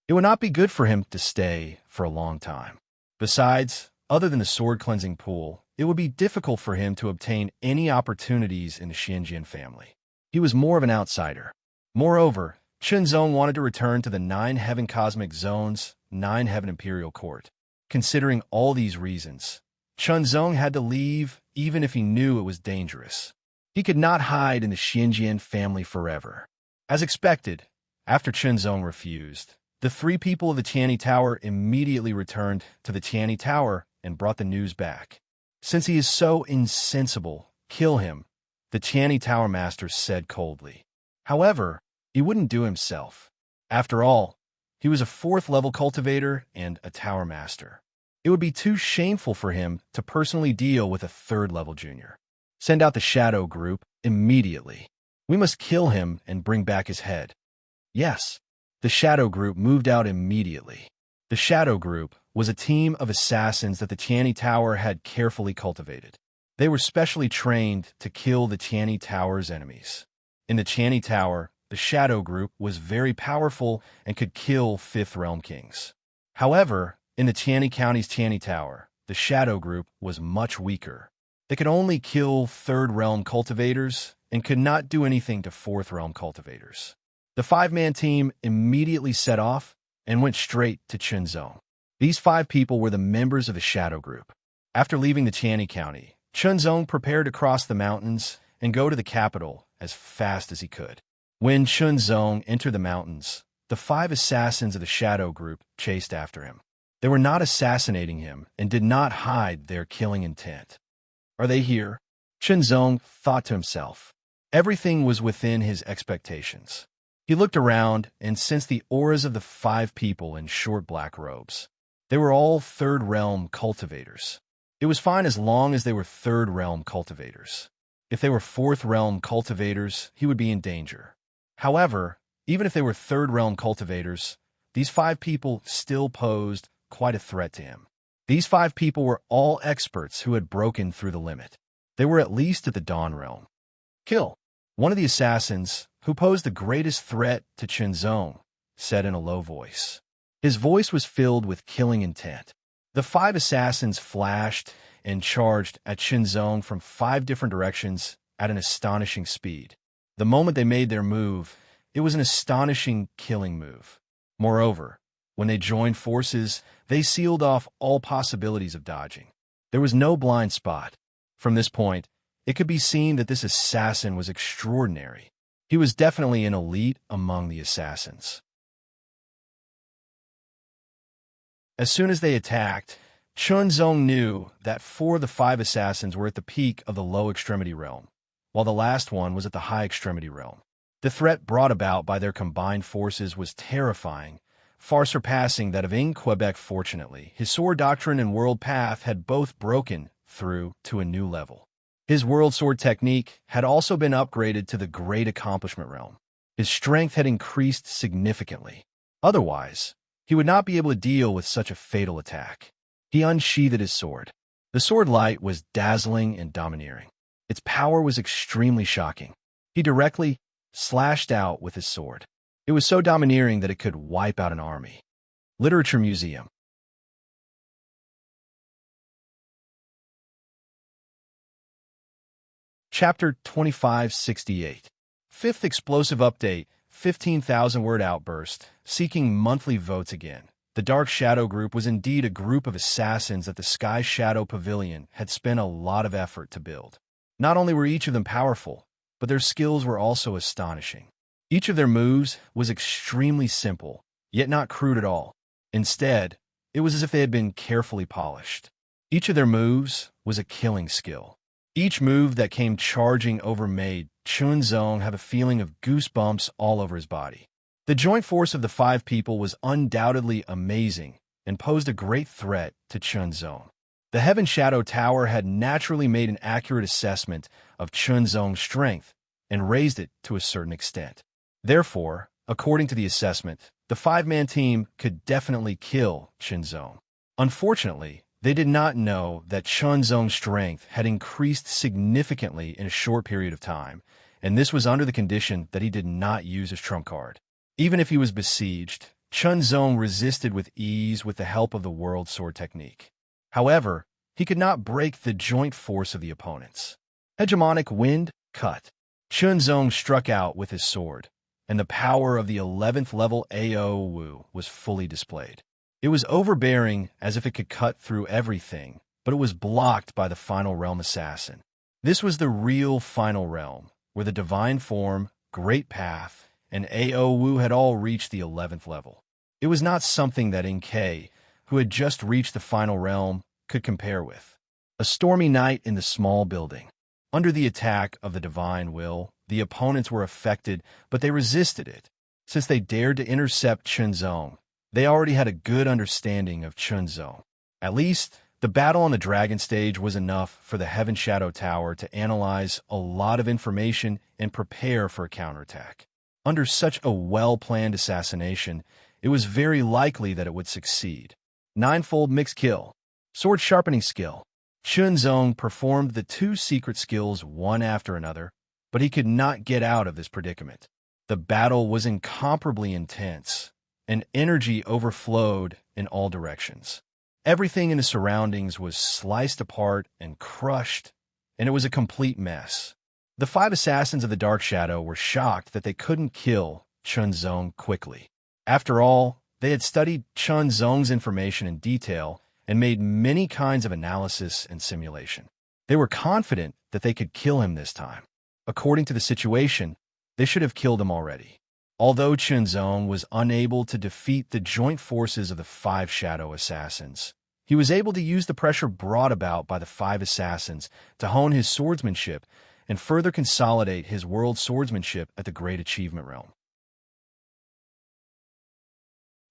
It would not be good for him to stay for a long time. Besides, other than the sword cleansing pool, it would be difficult for him to obtain any opportunities in the Xianjian family. He was more of an outsider. Moreover, Chunzong wanted to return to the 9 Heaven Cosmic Zones, 9 Heaven Imperial Court. Considering all these reasons, Chunzong had to leave even if he knew it was dangerous. He could not hide in the Xianjian family forever. As expected, after Chunzong refused, The three people of the Tianyi Tower immediately returned to the Tianyi Tower and brought the news back. "Since he is so insensible, kill him," the Tianyi Tower master said coldly. However, he wouldn't do himself. After all, he was a 4th-level cultivator and a tower master. It would be too shameful for him to personally deal with a 3rd-level junior. "Send out the shadow group immediately. We must kill him and bring back his head." Yes, the shadow group moved out immediately. The shadow group was a team of assassins that the Tianyi Tower had carefully cultivated. They were specially trained to kill the Tianyi Tower's enemies. In the Tianyi Tower, the shadow group was very powerful and could kill 5th Realm kings. However, in the Tianyi County's Tianyi Tower, the shadow group was much weaker. They could only kill 3rd Realm cultivators and could not do anything to 4th Realm cultivators. The 5-man team immediately set off and went straight to Chunzong. These 5 people were the members of the shadow group. After leaving the Tianyi County, Chunzong prepared to cross the mountains and go to the capital as fast as he could. When Chunzong entered the mountains, the 5 assassins of the shadow group chased after him. They were not assassinating him and did not hide their killing intent. "Are they here?" Chunzong thought to himself. Everything was within his expectations. He looked around and sensed the auras of the 5 people in short black robes. They were all 3rd Realm cultivators. It was fine as long as they were 3rd Realm cultivators. If they were 4th Realm cultivators, he would be in danger. However, even if they were 3rd Realm cultivators, these 5 people still posed quite a threat to him. These 5 people were all experts who had broken through the limit. They were at least at the Dawn Realm. "Kill." One of the assassins, who posed the greatest threat to Chunzong, said in a low voice. His voice was filled with killing intent. The 5 assassins flashed and charged at Chunzong from 5 different directions at an astonishing speed. The moment they made their move, it was an astonishing killing move. Moreover, when they joined forces, they sealed off all possibilities of dodging. There was no blind spot. From this point, it could be seen that this assassin was extraordinary. He was definitely an elite among the assassins. As soon as they attacked, Chunzong knew that 4 of the 5 assassins were at the peak of the low extremity realm, while the last one was at the high extremity realm. The threat brought about by their combined forces was terrifying, far surpassing that of Quebec. Fortunately, his sword doctrine and world path had both broken through to a new level. His world sword technique had also been upgraded to the great accomplishment realm. His strength had increased significantly. Otherwise, he would not be able to deal with such a fatal attack. He unsheathed his sword. The sword light was dazzling and domineering. Its power was extremely shocking. He directly slashed out with his sword. It was so domineering that it could wipe out an army. Literature Museum. Chapter 2568. 5th Explosive Update, 15,000-word outburst, seeking monthly votes again. The Dark Shadow Group was indeed a group of assassins that the Sky Shadow Pavilion had spent a lot of effort to build. Not only were each of them powerful, but their skills were also astonishing. Each of their moves was extremely simple, yet not crude at all. Instead, it was as if they had been carefully polished. Each of their moves was a killing skill. Each move that came charging over made Chunzong have a feeling of goosebumps all over his body. The joint force of the 5 people was undoubtedly amazing and posed a great threat to Chunzong. The Heaven Shadow Tower had naturally made an accurate assessment of Chunzong's strength and raised it to a certain extent. Therefore, according to the assessment, the 5-man team could definitely kill Chunzong. Unfortunately, they did not know that Chunzong's strength had increased significantly in a short period of time, and this was under the condition that he did not use his trump card. Even if he was besieged, Chunzong resisted with ease with the help of the World Sword technique. However, he could not break the joint force of the opponents. Hegemonic Wind Cut. Chunzong struck out with his sword, and the power of the 11th level AO Wu was fully displayed. It was overbearing, as if it could cut through everything, but it was blocked by the Final Realm Assassin. This was the real Final Realm, where the Divine Form, Great Path, and AO Wu had all reached the 11th level. It was not something that NK, who had just reached the final realm, could compare with. A stormy night in the small building. Under the attack of the divine will, the opponents were affected, but they resisted it. Since they dared to intercept Chunzong, they already had a good understanding of Chunzong. At least, the battle on the dragon stage was enough for the Heaven Shadow Tower to analyze a lot of information and prepare for a counterattack. Under such a well-planned assassination, it was very likely that it would succeed. Ninefold mixed kill. Sword sharpening skill. Chunzong performed the two secret skills one after another, but he could not get out of this predicament. The battle was incomparably intense, and energy overflowed in all directions. Everything in the surroundings was sliced apart and crushed, and it was a complete mess. The 5 assassins of the Dark Shadow were shocked that they couldn't kill Chunzong quickly. After all, they had studied Chunzong's information in detail and made many kinds of analysis and simulation. They were confident that they could kill him this time. According to the situation, they should have killed him already. Although Chunzong was unable to defeat the joint forces of the 5 shadow assassins, he was able to use the pressure brought about by the 5 assassins to hone his swordsmanship and further consolidate his world swordsmanship at the Great Achievement Realm.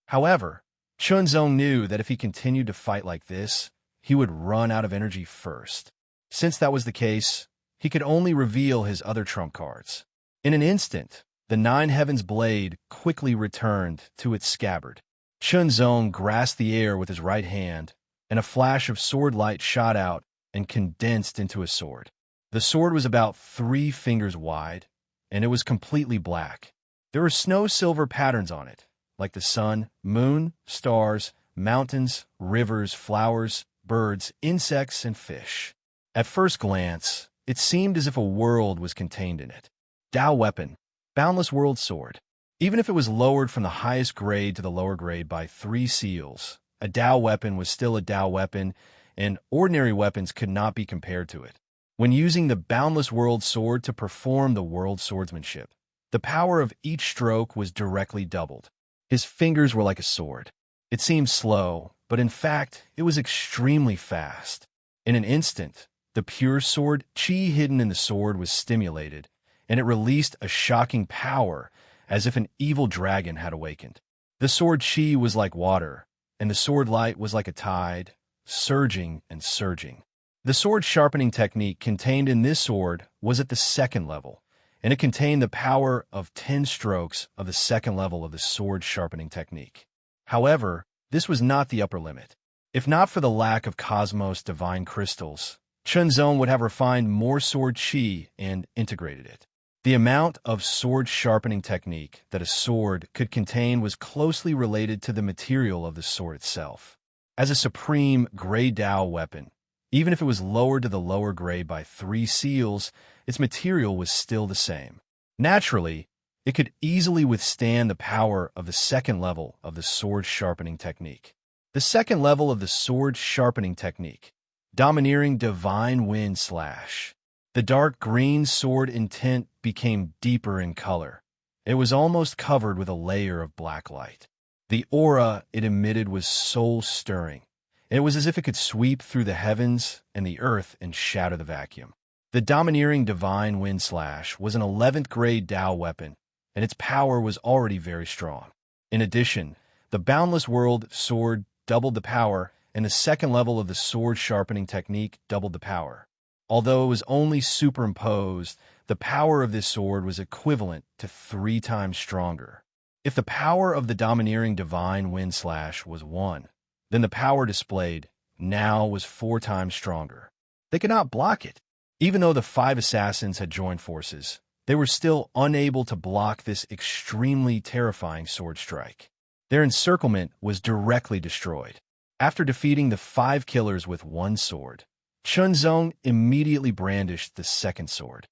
However, Chunzong knew that if he continued to fight like this, he would run out of energy first. Since that was the case, he could only reveal his other trump cards. In an instant, the 9 Heavens blade quickly returned to its scabbard. Chunzong grasped the air with his right hand, and a flash of sword light shot out and condensed into a sword. The sword was about 3 fingers wide, and it was completely black. There were snow-silver patterns on it, like the sun, moon, stars, mountains, rivers, flowers, birds, insects, and fish. At first glance, it seemed as if a world was contained in it. Dao weapon, boundless world sword. Even if it was lowered from the highest grade to the lower grade by 3 seals, a Dao weapon was still a Dao weapon, and ordinary weapons could not be compared to it. When using the boundless world sword to perform the world swordsmanship, the power of each stroke was directly doubled. His fingers were like a sword. It seemed slow, but in fact, it was extremely fast. In an instant, the pure sword chi hidden in the sword was stimulated, and it released a shocking power as if an evil dragon had awakened. The sword chi was like water, and the sword light was like a tide, surging and surging. The sword sharpening technique contained in this sword was at the 2nd level, and it contained the power of 10 strokes of the 2nd level of the sword sharpening technique. However, this was not the upper limit. If not for the lack of Cosmos divine crystals, Chunzong would have refined more sword chi and integrated it. The amount of sword sharpening technique that a sword could contain was closely related to the material of the sword itself. As a supreme Grey Dao weapon, even if it was lowered to the lower grade by 3 seals, its material was still the same. Naturally, it could easily withstand the power of the 2nd level of the sword sharpening technique. The 2nd level of the sword sharpening technique, domineering divine wind slash. The dark green sword intent became deeper in color. It was almost covered with a layer of black light. The aura it emitted was soul-stirring. It was as if it could sweep through the heavens and the earth and shatter the vacuum. The domineering divine wind slash was an 11th grade Dao weapon, and its power was already very strong. In addition, the boundless world sword doubled the power, and the 2nd level of the sword sharpening technique doubled the power. Although it was only superimposed, the power of this sword was equivalent to 3 times stronger. If the power of the domineering divine wind slash was 1, then the power displayed now was 4 times stronger. They could not block it. Even though the 5 assassins had joined forces, they were still unable to block this extremely terrifying sword strike. Their encirclement was directly destroyed. After defeating the 5 killers with 1 sword, Chunzong immediately brandished the 2nd sword.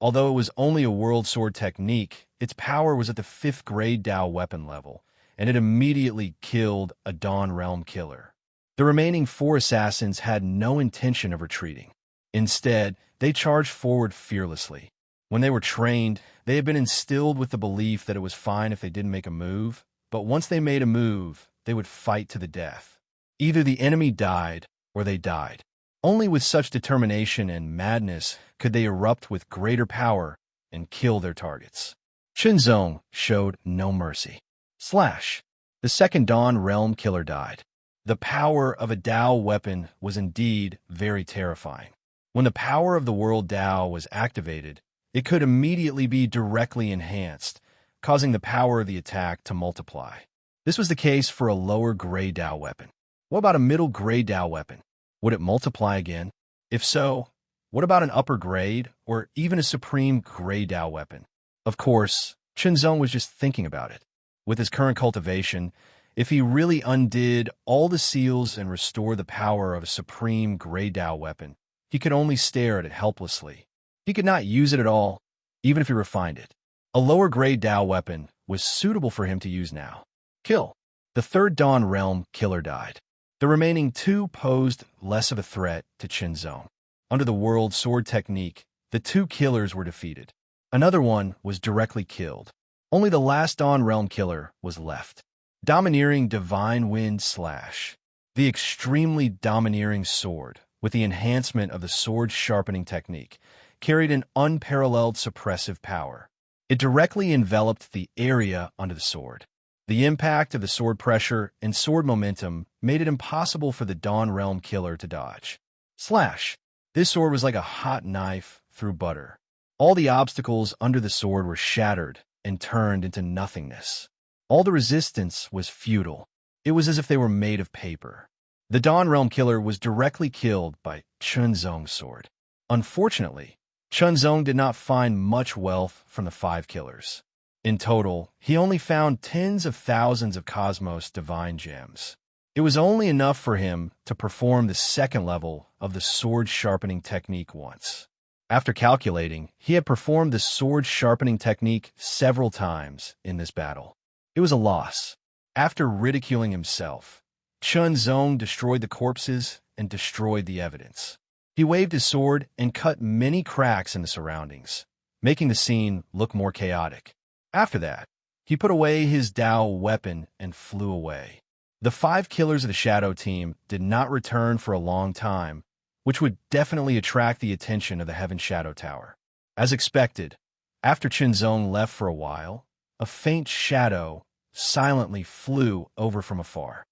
Although it was only a world sword technique, its power was at the 5th grade Dao weapon level, and it immediately killed a Dawn Realm killer. The remaining 4 assassins had no intention of retreating. Instead, they charged forward fearlessly. When they were trained, they had been instilled with the belief that it was fine if they didn't make a move, but once they made a move, they would fight to the death. Either the enemy died or they died. Only with such determination and madness could they erupt with greater power and kill their targets. Qinzong showed no mercy. Slash. The second Dawn Realm killer died. The power of a Dao weapon was indeed very terrifying. When the power of the world Dao was activated, it could immediately be directly enhanced, causing the power of the attack to multiply. This was the case for a lower gray Dao weapon. What about a middle gray Dao weapon? Would it multiply again? If so, what about an upper grade or even a supreme gray Dao weapon? Of course, Qinzong was just thinking about it. With his current cultivation, if he really undid all the seals and restored the power of a supreme gray Dao weapon, he could only stare at it helplessly. He could not use it at all, even if he refined it. A lower grade Dao weapon was suitable for him to use now. Kill. The third Dawn Realm killer died. The remaining two posed less of a threat to Qinzong. Under the world sword technique, the two killers were defeated. Another one was directly killed. Only the last Dawn Realm killer was left. Domineering Divine Wind Slash. The extremely domineering sword, with the enhancement of the sword sharpening technique, carried an unparalleled suppressive power. It directly enveloped the area under the sword. The impact of the sword pressure and sword momentum made it impossible for the Dawn Realm killer to dodge. Slash. This sword was like a hot knife through butter. All the obstacles under the sword were shattered and turned into nothingness. All the resistance was futile. It was as if they were made of paper. The Dawn Realm killer was directly killed by Qinzong's sword. Unfortunately, Qinzong did not find much wealth from the 5 killers. In total, he only found tens of thousands of Cosmos Divine Gems. It was only enough for him to perform the second level of the sword sharpening technique once. After calculating, he had performed the sword sharpening technique several times in this battle. It was a loss. After ridiculing himself, Qinzong destroyed the corpses and destroyed the evidence. He waved his sword and cut many cracks in the surroundings, making the scene look more chaotic. After that, he put away his Dao weapon and flew away. The 5 killers of the Shadow Team did not return for a long time, which would definitely attract the attention of the Heaven Shadow Tower. As expected, after Qinzong left for a while, a faint shadow silently flew over from afar.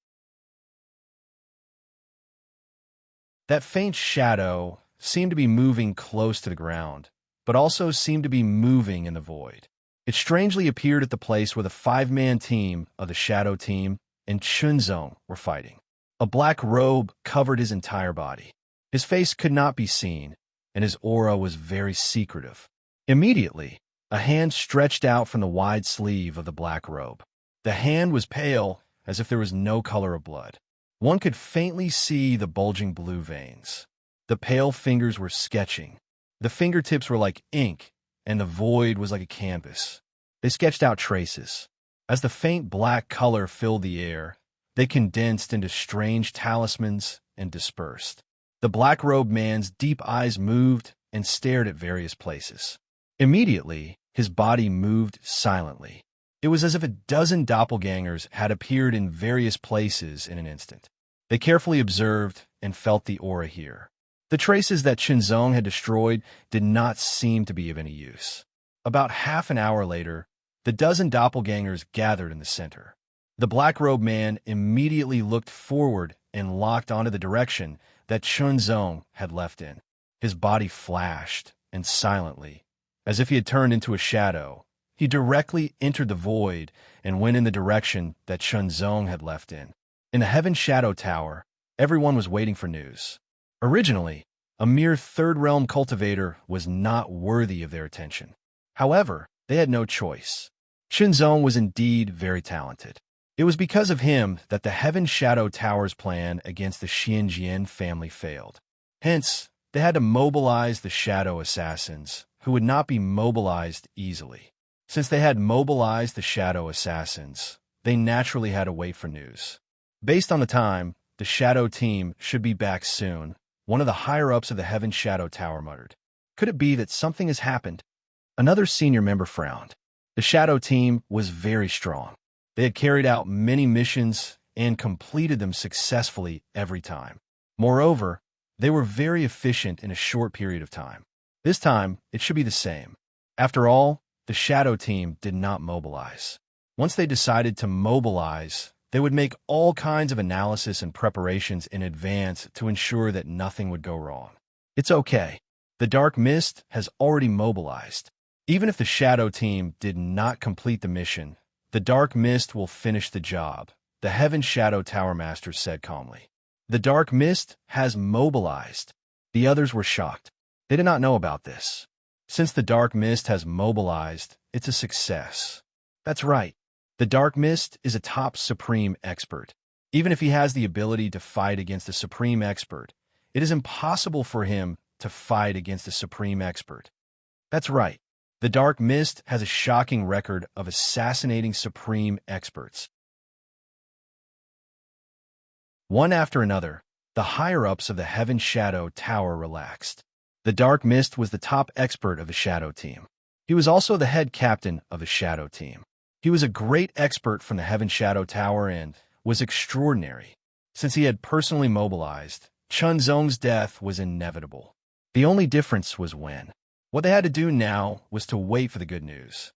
That faint shadow seemed to be moving close to the ground, but also seemed to be moving in the void. It strangely appeared at the place where the 5-man team of the Shadow Team and Qinzong were fighting. A black robe covered his entire body. His face could not be seen, and his aura was very secretive. Immediately, a hand stretched out from the wide sleeve of the black robe. The hand was pale, as if there was no color of blood. One could faintly see the bulging blue veins. The pale fingers were sketching. The fingertips were like ink, and the void was like a canvas. They sketched out traces. As the faint black color filled the air, they condensed into strange talismans and dispersed. The black-robed man's deep eyes moved and stared at various places. Immediately, his body moved silently. It was as if a dozen doppelgangers had appeared in various places in an instant. They carefully observed and felt the aura here. The traces that Qinzong had destroyed did not seem to be of any use. About half an hour later, the dozen doppelgangers gathered in the center. The black-robed man immediately looked forward and locked onto the direction that Qinzong had left in. His body flashed, and silently, as if he had turned into a shadow, he directly entered the void and went in the direction that Qinzong had left in. In the Heaven Shadow Tower, everyone was waiting for news. Originally, a mere third realm cultivator was not worthy of their attention. However, they had no choice. Qinzong was indeed very talented. It was because of him that the Heaven Shadow Tower's plan against the Xianjian family failed. Hence, they had to mobilize the Shadow Assassins, who would not be mobilized easily. Since they had mobilized the Shadow Assassins, they naturally had to wait for news. Based on the time, the Shadow Team should be back soon, one of the higher-ups of the Heaven Shadow Tower muttered. Could it be that something has happened? Another senior member frowned. The Shadow team was very strong. They had carried out many missions and completed them successfully every time. Moreover, they were very efficient in a short period of time. This time, it should be the same. After all, the Shadow team did not mobilize. Once they decided to mobilize, they would make all kinds of analysis and preparations in advance to ensure that nothing would go wrong. It's okay. The Dark Mist has already mobilized. Even if the Shadow team did not complete the mission, the Dark Mist will finish the job, the Heaven Shadow Tower Master said calmly. The Dark Mist has mobilized. The others were shocked. They did not know about this. Since the Dark Mist has mobilized, it's a success. That's right. The Dark Mist is a top Supreme Expert. Even if he has the ability to fight against a Supreme Expert, it is impossible for him to fight against a Supreme Expert. That's right. The Dark Mist has a shocking record of assassinating Supreme Experts. One after another, the higher-ups of the Heaven Shadow Tower relaxed. The Dark Mist was the top expert of the Shadow team. He was also the head captain of the Shadow team. He was a great expert from the Heaven Shadow Tower and was extraordinary. Since he had personally mobilized, Chun Zong's death was inevitable. The only difference was when. What they had to do now was to wait for the good news.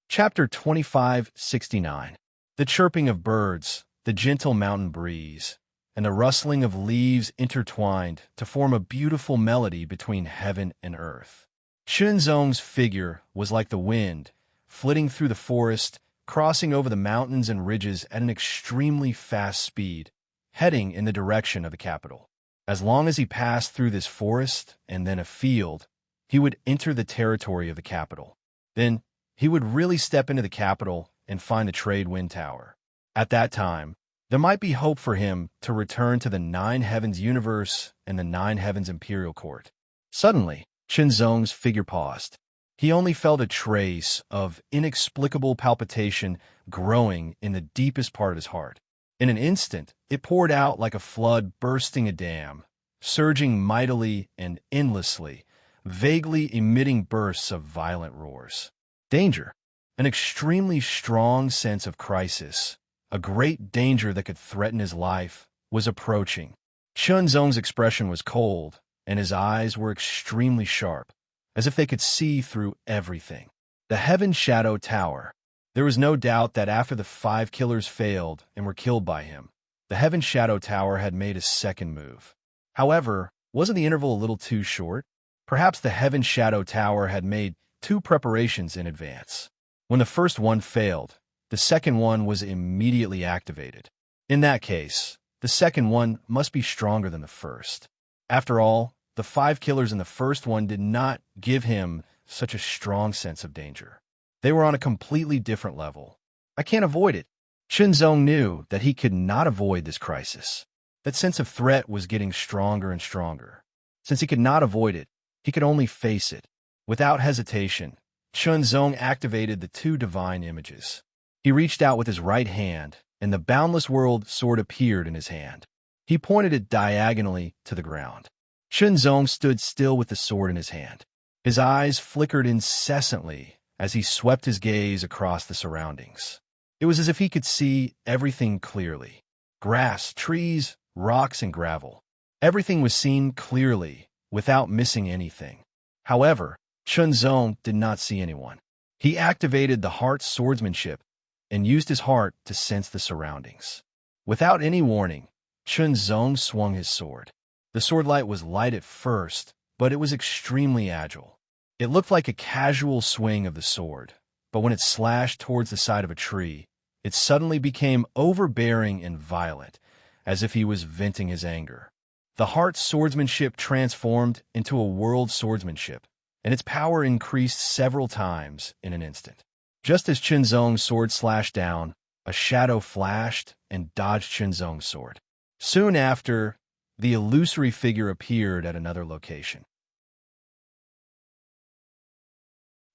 Chapter 2569. The chirping of birds, the gentle mountain breeze, and the rustling of leaves intertwined to form a beautiful melody between heaven and earth. Chun Zong's figure was like the wind, flitting through the forest, crossing over the mountains and ridges at an extremely fast speed, heading in the direction of the capital. As long as he passed through this forest and then a field, he would enter the territory of the capital. Then he would really step into the capital and find the trade wind tower. At that time, there might be hope for him to return to the Nine Heavens universe and the Nine Heavens imperial court. Suddenly, Chun Zong's figure paused. He only felt a trace of inexplicable palpitation growing in the deepest part of his heart. In an instant, it poured out like a flood bursting a dam, surging mightily and endlessly, vaguely emitting bursts of violent roars. Danger. An extremely strong sense of crisis, a great danger that could threaten his life, was approaching. Chun Zong's expression was cold, and his eyes were extremely sharp, as if they could see through everything. The Heaven Shadow Tower. There was no doubt that after the 5 killers failed and were killed by him, the Heaven Shadow Tower had made a second move. However, wasn't the interval a little too short? Perhaps the Heaven Shadow Tower had made 2 preparations in advance. When the first one failed, the second one was immediately activated. In that case, the second one must be stronger than the first. After all, the 5 killers in the first one did not give him such a strong sense of danger. They were on a completely different level. I can't avoid it. Chun Zong knew that he could not avoid this crisis. That sense of threat was getting stronger and stronger. Since he could not avoid it, he could only face it. Without hesitation, Chun Zong activated the 2 divine images. He reached out with his right hand, and the Boundless World sword appeared in his hand. He pointed it diagonally to the ground. Chun Zong stood still with the sword in his hand. His eyes flickered incessantly as he swept his gaze across the surroundings. It was as if he could see everything clearly. Grass, trees, rocks, and gravel. Everything was seen clearly, without missing anything. However, Chun Zong did not see anyone. He activated the heart's swordsmanship and used his heart to sense the surroundings. Without any warning, Chun Zong swung his sword. The sword light was light at first, but it was extremely agile. It looked like a casual swing of the sword, but when it slashed towards the side of a tree, it suddenly became overbearing and violent, as if he was venting his anger. The heart's swordsmanship transformed into a world swordsmanship, and its power increased several times in an instant. Just as Chun Zong's sword slashed down, a shadow flashed and dodged Chun Zong's sword. Soon after, the illusory figure appeared at another location.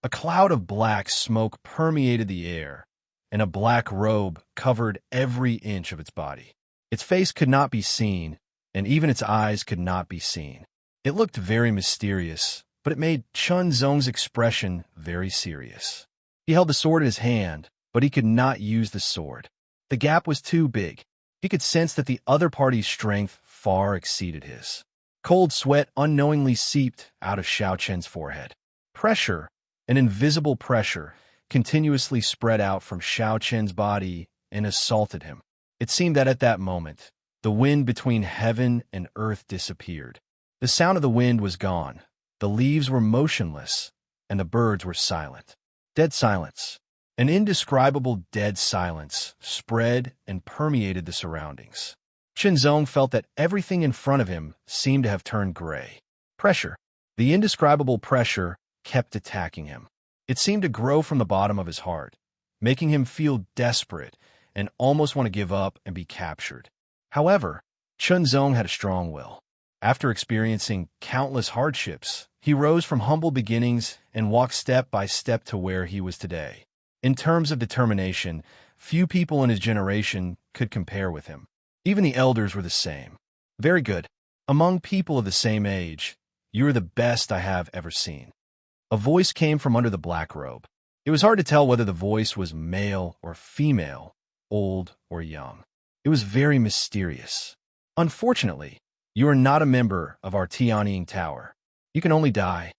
A cloud of black smoke permeated the air, and a black robe covered every inch of its body. Its face could not be seen, and even its eyes could not be seen. It looked very mysterious, but it made Chun Zong's expression very serious. He held the sword in his hand, but he could not use the sword. The gap was too big. He could sense that the other party's strength far exceeded his. Cold sweat unknowingly seeped out of Xiao Chen's forehead. Pressure, an invisible pressure, continuously spread out from Xiao Chen's body and assaulted him. It seemed that at that moment, the wind between heaven and earth disappeared. The sound of the wind was gone, the leaves were motionless, and the birds were silent. Dead silence. An indescribable dead silence spread and permeated the surroundings. Zong felt that everything in front of him seemed to have turned gray. Pressure. The indescribable pressure kept attacking him. It seemed to grow from the bottom of his heart, making him feel desperate and almost want to give up and be captured. However, Zong had a strong will. After experiencing countless hardships, he rose from humble beginnings and walked step by step to where he was today. In terms of determination, few people in his generation could compare with him. Even the elders were the same. Very good. Among people of the same age, you are the best I have ever seen. A voice came from under the black robe. It was hard to tell whether the voice was male or female, old or young. It was very mysterious. Unfortunately, you are not a member of our Tianying Tower. You can only die.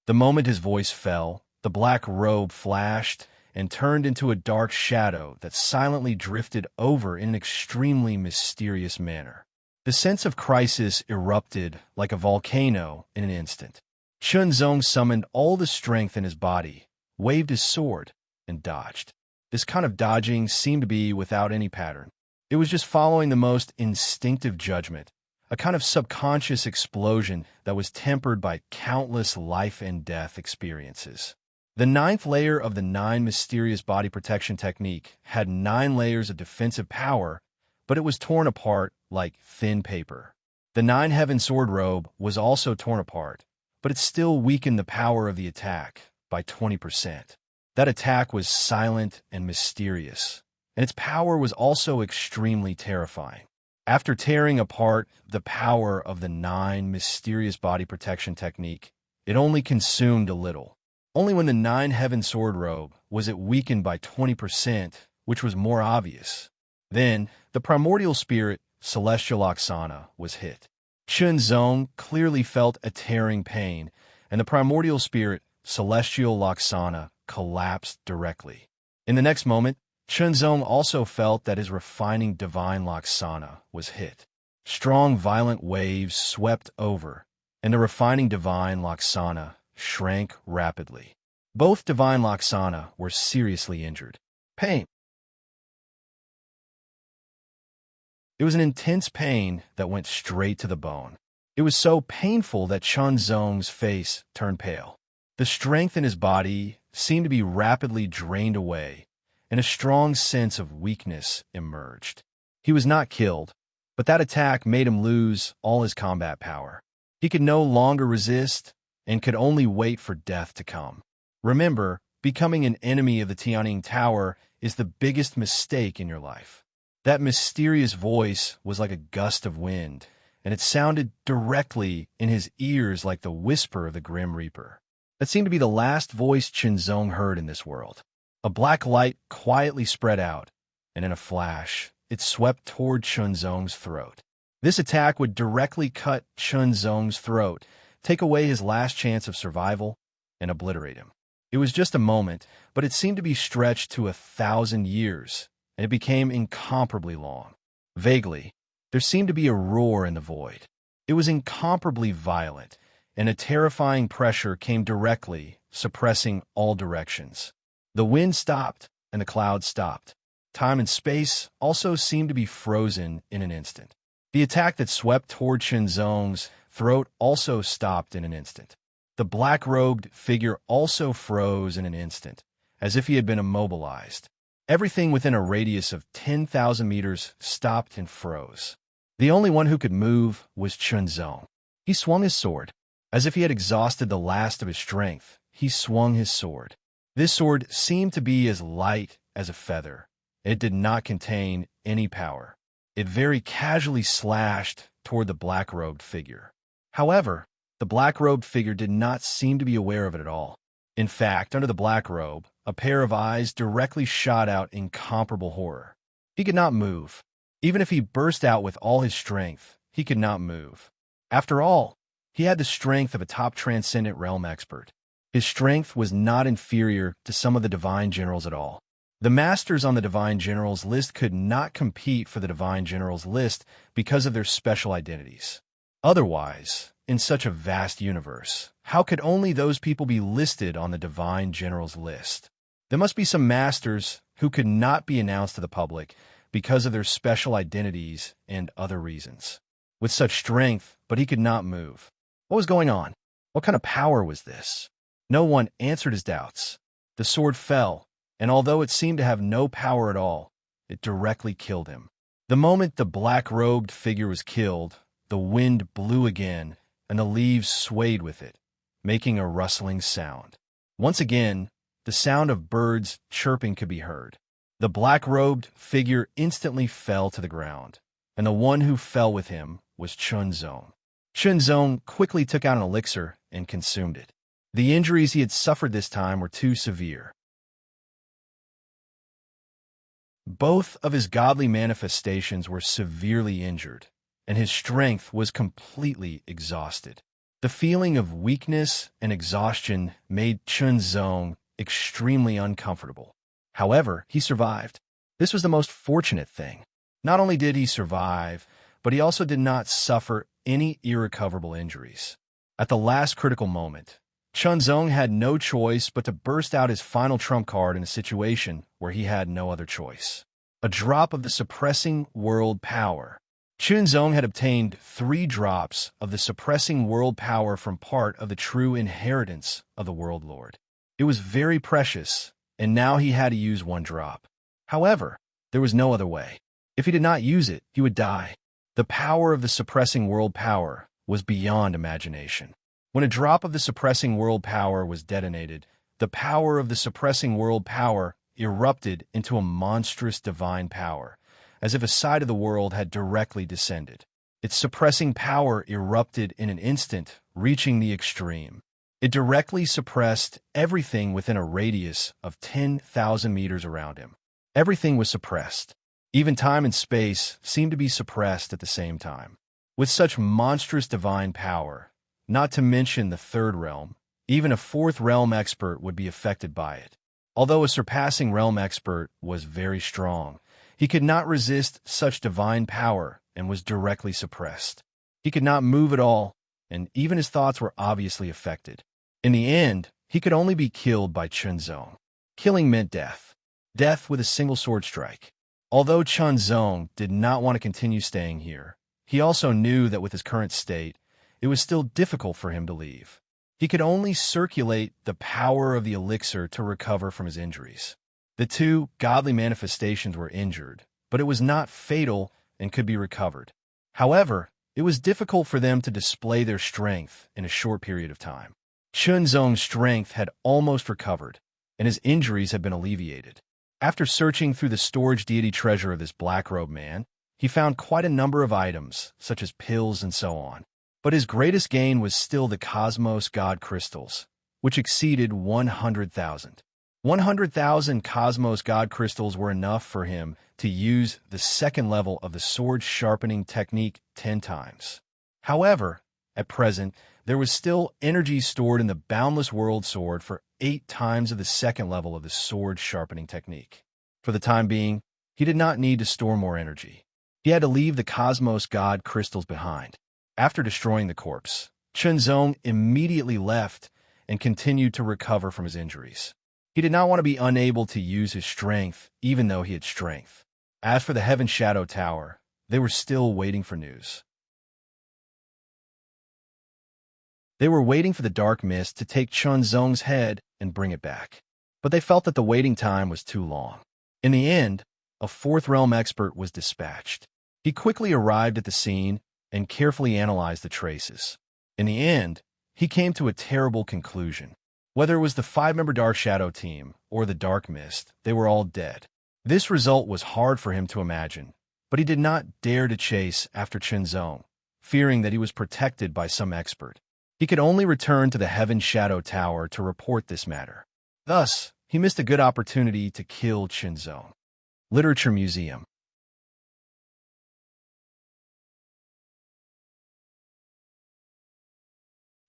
The moment his voice fell, the black robe flashed and turned into a dark shadow that silently drifted over in an extremely mysterious manner. The sense of crisis erupted like a volcano in an instant. Zong summoned all the strength in his body, waved his sword, and dodged. This kind of dodging seemed to be without any pattern. It was just following the most instinctive judgment, a kind of subconscious explosion that was tempered by countless life and death experiences. The 9th layer of the 9 mysterious body protection technique had 9 layers of defensive power, but it was torn apart like thin paper. The 9 heaven sword robe was also torn apart, but it still weakened the power of the attack by 20%. That attack was silent and mysterious, and its power was also extremely terrifying. After tearing apart the power of the 9 mysterious body protection technique, it only consumed a little. Only when the 9 heaven sword robe was it weakened by 20%, which was more obvious. Then, the primordial spirit, celestial Oksana, was hit. Zong clearly felt a tearing pain, and the primordial spirit, celestial Oksana, collapsed directly. In the next moment, Zong also felt that his refining divine Oksana was hit. Strong, violent waves swept over, and the refining divine Oksana shrank rapidly. Both divine Oksana were seriously injured. Pain. It was an intense pain that went straight to the bone. It was so painful that Zong's face turned pale. The strength in his body seemed to be rapidly drained away, and a strong sense of weakness emerged. He was not killed, but that attack made him lose all his combat power. He could no longer resist and could only wait for death to come. Remember, becoming an enemy of the Tianying Tower is the biggest mistake in your life. That mysterious voice was like a gust of wind, and it sounded directly in his ears like the whisper of the Grim Reaper. That seemed to be the last voice Zong heard in this world. A black light quietly spread out, and in a flash, it swept toward Zong's throat. This attack would directly cut Zong's throat, take away his last chance of survival, and obliterate him. It was just a moment, but it seemed to be stretched to 1,000 years, and it became incomparably long. Vaguely, there seemed to be a roar in the void. It was incomparably violent, and a terrifying pressure came directly, suppressing all directions. The wind stopped, and the clouds stopped. Time and space also seemed to be frozen in an instant. The attack that swept toward Zong's throat also stopped in an instant. The black-robed figure also froze in an instant, as if he had been immobilized. Everything within a radius of 10,000 meters stopped and froze. The only one who could move was Zong. He swung his sword. As if he had exhausted the last of his strength, he swung his sword. This sword seemed to be as light as a feather. It did not contain any power. It very casually slashed toward the black-robed figure. However, the black-robed figure did not seem to be aware of it at all. In fact, under the black robe, a pair of eyes directly shot out incomparable horror. He could not move. Even if he burst out with all his strength, he could not move. After all, he had the strength of a top transcendent realm expert. His strength was not inferior to some of the divine generals at all. The masters on the divine generals list could not compete for the divine generals list because of their special identities. Otherwise, in such a vast universe, how could only those people be listed on the divine generals list? There must be some masters who could not be announced to the public because of their special identities and other reasons. With such strength, but he could not move. What was going on? What kind of power was this? No one answered his doubts. The sword fell, and although it seemed to have no power at all, it directly killed him. The moment the black-robed figure was killed, the wind blew again, and the leaves swayed with it, making a rustling sound. Once again, the sound of birds chirping could be heard. The black-robed figure instantly fell to the ground, and the one who fell with him was Chunzong. Chunzong quickly took out an elixir and consumed it. The injuries he had suffered this time were too severe. Both of his godly manifestations were severely injured, and his strength was completely exhausted. The feeling of weakness and exhaustion made Chunzong extremely uncomfortable. However, he survived. This was the most fortunate thing. Not only did he survive, but he also did not suffer any irrecoverable injuries. At the last critical moment, Chunzong had no choice but to burst out his final trump card in a situation where he had no other choice. A drop of the suppressing world power. Chunzong had obtained 3 drops of the suppressing world power from part of the true inheritance of the World Lord. It was very precious, and now he had to use 1 drop. However, there was no other way. If he did not use it, he would die. The power of the suppressing world power was beyond imagination. When a drop of the suppressing world power was detonated, the power of the suppressing world power erupted into a monstrous divine power, as if a side of the world had directly descended. Its suppressing power erupted in an instant, reaching the extreme. It directly suppressed everything within a radius of 10,000 meters around him. Everything was suppressed. Even time and space seemed to be suppressed at the same time. With such monstrous divine power, not to mention the 3rd realm, even a 4th realm expert would be affected by it. Although a surpassing realm expert was very strong, he could not resist such divine power and was directly suppressed. He could not move at all, and even his thoughts were obviously affected. In the end, he could only be killed by Chunzong. Killing meant death. Death with a single sword strike. Although Chunzong did not want to continue staying here, he also knew that with his current state, it was still difficult for him to leave. He could only circulate the power of the elixir to recover from his injuries. The 2 godly manifestations were injured, but it was not fatal and could be recovered. However, it was difficult for them to display their strength in a short period of time. Chunzong's strength had almost recovered, and his injuries had been alleviated. After searching through the storage deity treasure of this black-robed man, he found quite a number of items, such as pills and so on. But his greatest gain was still the Cosmos God crystals, which exceeded 100,000. 100,000 Cosmos God crystals were enough for him to use the 2nd level of the sword sharpening technique 10 times. However, at present, there was still energy stored in the Boundless World Sword for 8 times of the 2nd level of the sword sharpening technique. For the time being, he did not need to store more energy. He had to leave the Cosmos God crystals behind. After destroying the corpse, Chunzong immediately left and continued to recover from his injuries. He did not want to be unable to use his strength, even though he had strength. As for the Heaven Shadow Tower, they were still waiting for news. They were waiting for the dark mist to take Chunzong's head and bring it back. But they felt that the waiting time was too long. In the end, a 4th realm expert was dispatched. He quickly arrived at the scene and carefully analyzed the traces. In the end, he came to a terrible conclusion. Whether it was the 5-member Dark Shadow team or the Dark Mist, they were all dead. This result was hard for him to imagine, but he did not dare to chase after Chunzong, fearing that he was protected by some expert. He could only return to the Heaven Shadow Tower to report this matter. Thus, he missed a good opportunity to kill Qinzong. Literature Museum.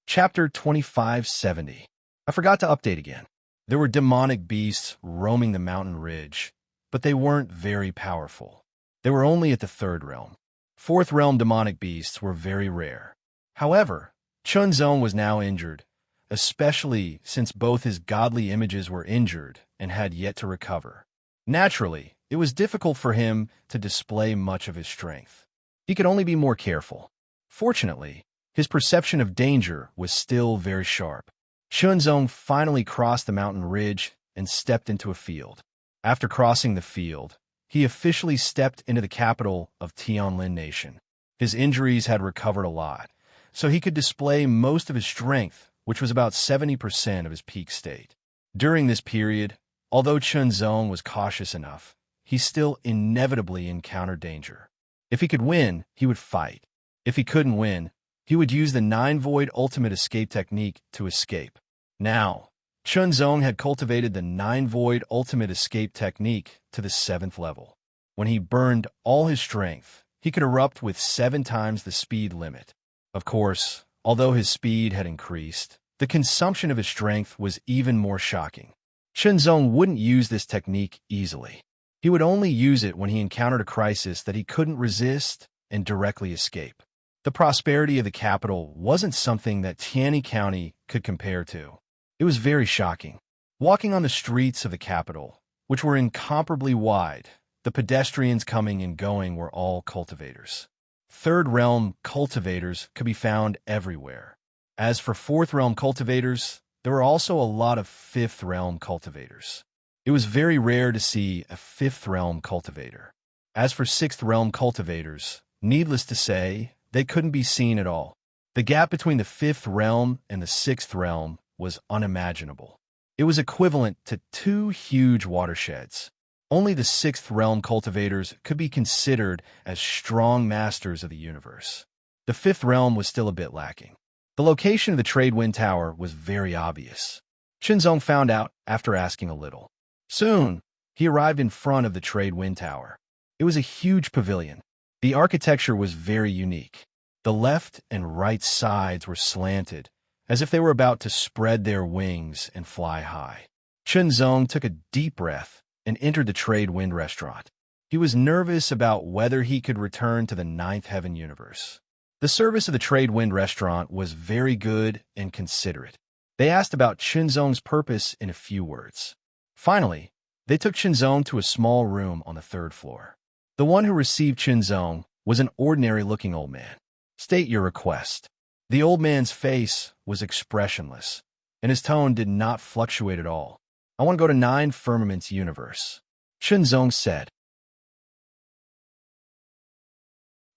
Chapter 2570. I forgot to update again. There were demonic beasts roaming the mountain ridge, but they weren't very powerful. They were only at the third realm. Fourth realm demonic beasts were very rare. However, Qinzong was now injured, especially since both his godly images were injured and had yet to recover. Naturally, it was difficult for him to display much of his strength. He could only be more careful. Fortunately, his perception of danger was still very sharp. Qinzong finally crossed the mountain ridge and stepped into a field. After crossing the field, he officially stepped into the capital of Tianlin Nation. His injuries had recovered a lot, so he could display most of his strength, which was about 70% of his peak state. During this period, although Qinzong was cautious enough, he still inevitably encountered danger. If he could win, he would fight. If he couldn't win, he would use the Nine Void Ultimate Escape technique to escape. Now, Qinzong had cultivated the Nine Void Ultimate Escape technique to the 7th level. When he burned all his strength, he could erupt with 7 times the speed limit. Of course, although his speed had increased, the consumption of his strength was even more shocking. Qinzong wouldn't use this technique easily. He would only use it when he encountered a crisis that he couldn't resist and directly escape. The prosperity of the capital wasn't something that Tianyi County could compare to. It was very shocking. Walking on the streets of the capital, which were incomparably wide, the pedestrians coming and going were all cultivators. Third realm cultivators could be found everywhere. As for fourth realm cultivators, there were also a lot of fifth realm cultivators. It was very rare to see a fifth realm cultivator. As for sixth realm cultivators, needless to say, they couldn't be seen at all. The gap between the fifth realm and the sixth realm was unimaginable. It was equivalent to 2 huge watersheds. Only the sixth realm cultivators could be considered as strong masters of the universe. The fifth realm was still a bit lacking. The location of the Trade Wind Tower was very obvious. Qinzong found out after asking a little. Soon, he arrived in front of the Trade Wind Tower. It was a huge pavilion. The architecture was very unique. The left and right sides were slanted, as if they were about to spread their wings and fly high. Qinzong took a deep breath and entered the Trade Wind restaurant. He was nervous about whether he could return to the Ninth Heaven universe. The service of the Trade Wind restaurant was very good and considerate. They asked about Qinzong's purpose in a few words. Finally, they took Qinzong to a small room on the 3rd floor. The one who received Qinzong was an ordinary-looking old man. State your request. The old man's face was expressionless, and his tone did not fluctuate at all. I want to go to 9 Firmaments universe, Qinzong said.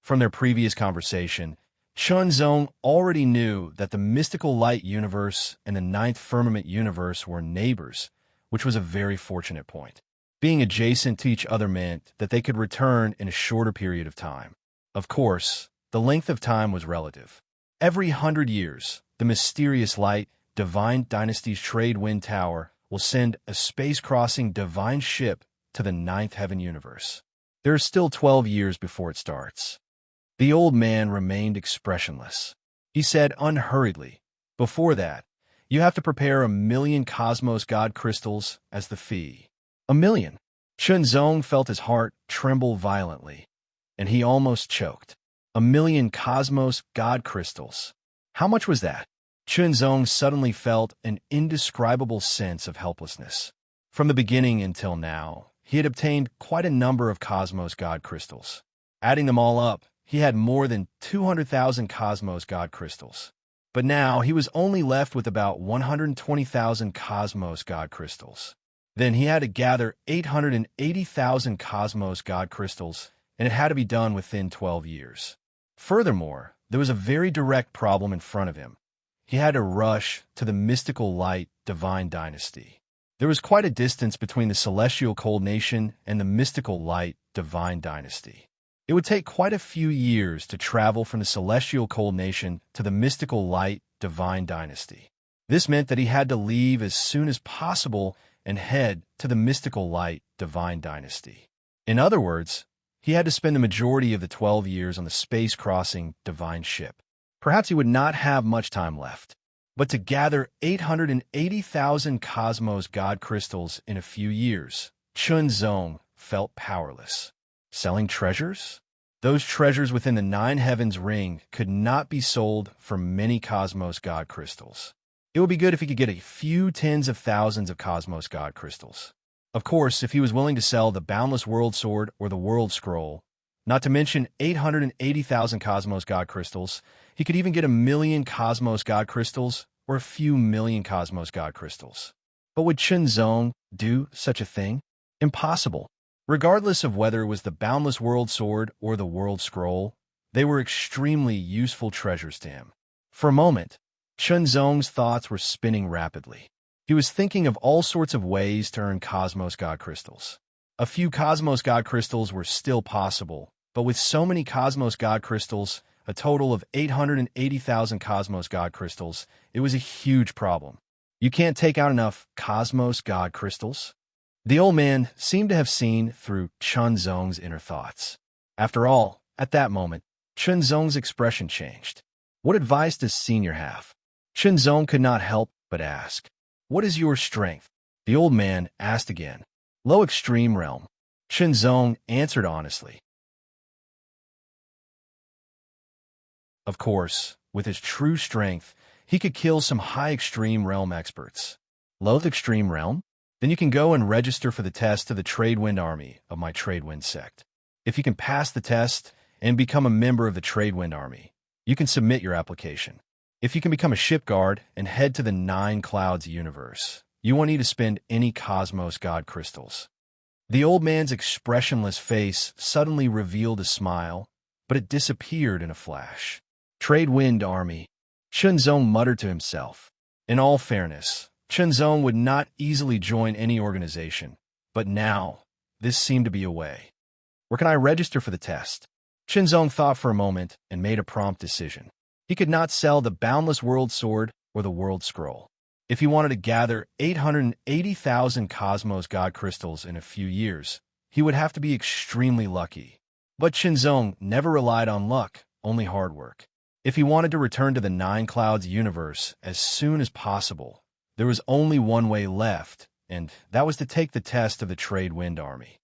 From their previous conversation, Qinzong already knew that the mystical light universe and the 9th Firmament universe were neighbors, which was a very fortunate point. Being adjacent to each other meant that they could return in a shorter period of time. Of course, the length of time was relative. Every 100 years, the mysterious light, Divine Dynasty's Trade Wind Tower will send a space-crossing divine ship to the 9th Heaven universe. There are still 12 years before it starts. The old man remained expressionless. He said unhurriedly, "Before that, you have to prepare 1,000,000 Cosmos God crystals as the fee." 1,000,000. Qinzong felt his heart tremble violently, and he almost choked. 1,000,000 Cosmos God crystals. How much was that? Qinzong suddenly felt an indescribable sense of helplessness. From the beginning until now, he had obtained quite a number of Cosmos God crystals. Adding them all up, he had more than 200,000 Cosmos God crystals. But now he was only left with about 120,000 Cosmos God crystals. Then he had to gather 880,000 Cosmos God crystals, and it had to be done within 12 years. Furthermore, there was a very direct problem in front of him. He had to rush to the mystical light Divine Dynasty. There was quite a distance between the celestial cold nation and the mystical light Divine Dynasty. It would take quite a few years to travel from the celestial cold nation to the mystical light divine dynasty. This meant that he had to leave as soon as possible and head to the mystical light divine dynasty. In other words, he had to spend the majority of the 12 years on the space-crossing divine ship. Perhaps he would not have much time left. But to gather 880,000 cosmos god crystals in a few years, Chunzong felt powerless. Selling treasures? Those treasures within the Nine Heavens ring could not be sold for many cosmos god crystals. It would be good if he could get a few tens of thousands of cosmos god crystals. Of course, if he was willing to sell the Boundless World Sword or the World Scroll, not to mention 880,000 cosmos god crystals, he could even get 1,000,000 cosmos god crystals or a few million cosmos god crystals. But would Chunzong do such a thing? Impossible. Regardless of whether it was the Boundless World Sword or the World Scroll, they were extremely useful treasures to him. For a moment, Chunzong's thoughts were spinning rapidly. He was thinking of all sorts of ways to earn cosmos god crystals. A few cosmos god crystals were still possible, but with so many cosmos god crystals, a total of 880,000 cosmos god crystals, it was a huge problem. You can't take out enough cosmos god crystals? The old man seemed to have seen through Chunzong's inner thoughts. After all, at that moment, Chunzong's expression changed. What advice does Senior have? Chunzong could not help but ask. What is your strength? The old man asked again. Low extreme realm. Chunzong answered honestly. Of course, with his true strength, he could kill some high extreme realm experts. Low extreme realm? Then you can go and register for the test to the Tradewind Army of my Tradewind sect. If you can pass the test and become a member of the Tradewind Army, you can submit your application. If you can become a ship guard and head to the Nine Clouds universe, you won't need to spend any cosmos god crystals. The old man's expressionless face suddenly revealed a smile, but it disappeared in a flash. Tradewind Army. Chunzong muttered to himself. In all fairness, Chunzong would not easily join any organization, but now, this seemed to be a way. Where can I register for the test? Chunzong thought for a moment and made a prompt decision. He could not sell the Boundless World Sword or the World Scroll. If he wanted to gather 880,000 cosmos god crystals in a few years, he would have to be extremely lucky. But Chunzong never relied on luck, only hard work. If he wanted to return to the Nine Clouds universe as soon as possible, there was only one way left, and that was to take the test of the Tradewind Army.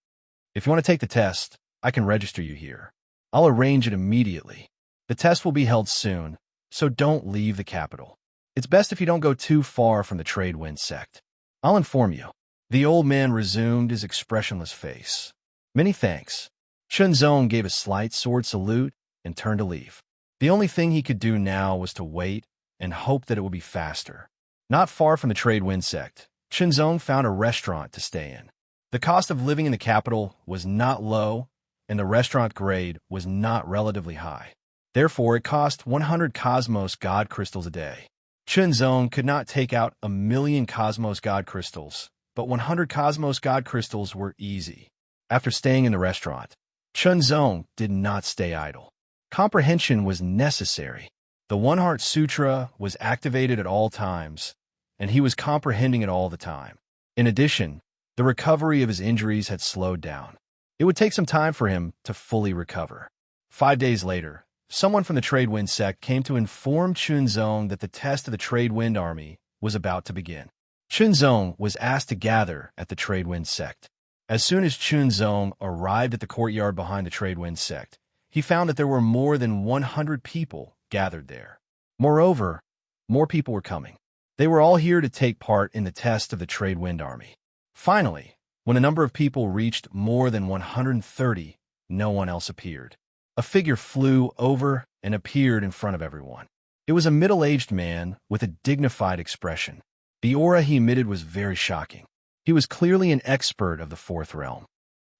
If you want to take the test, I can register you here. I'll arrange it immediately. The test will be held soon, so don't leave the capital. It's best if you don't go too far from the Tradewind sect. I'll inform you. The old man resumed his expressionless face. Many thanks. Chunzong gave a slight sword salute and turned to leave. The only thing he could do now was to wait and hope that it would be faster. Not far from the Tradewind sect, Chunzong found a restaurant to stay in. The cost of living in the capital was not low, and the restaurant grade was not relatively high. Therefore, it cost 100 cosmos god crystals a day. Chunzong could not take out 1,000,000 cosmos god crystals, but 100 cosmos god crystals were easy. After staying in the restaurant, Chunzong did not stay idle. Comprehension was necessary. The One Heart Sutra was activated at all times, and he was comprehending it all the time. In addition, the recovery of his injuries had slowed down. It would take some time for him to fully recover. 5 days later, someone from the Tradewind sect came to inform Chunzong that the test of the Tradewind Army was about to begin. Chunzong was asked to gather at the Tradewind sect. As soon as Chunzong arrived at the courtyard behind the Tradewind sect, he found that there were more than 100 people gathered there. Moreover, more people were coming. They were all here to take part in the test of the Tradewind Army. Finally, when a number of people reached more than 130, no one else appeared. A figure flew over and appeared in front of everyone. It was a middle-aged man with a dignified expression. The aura he emitted was very shocking. He was clearly an expert of the Fourth Realm.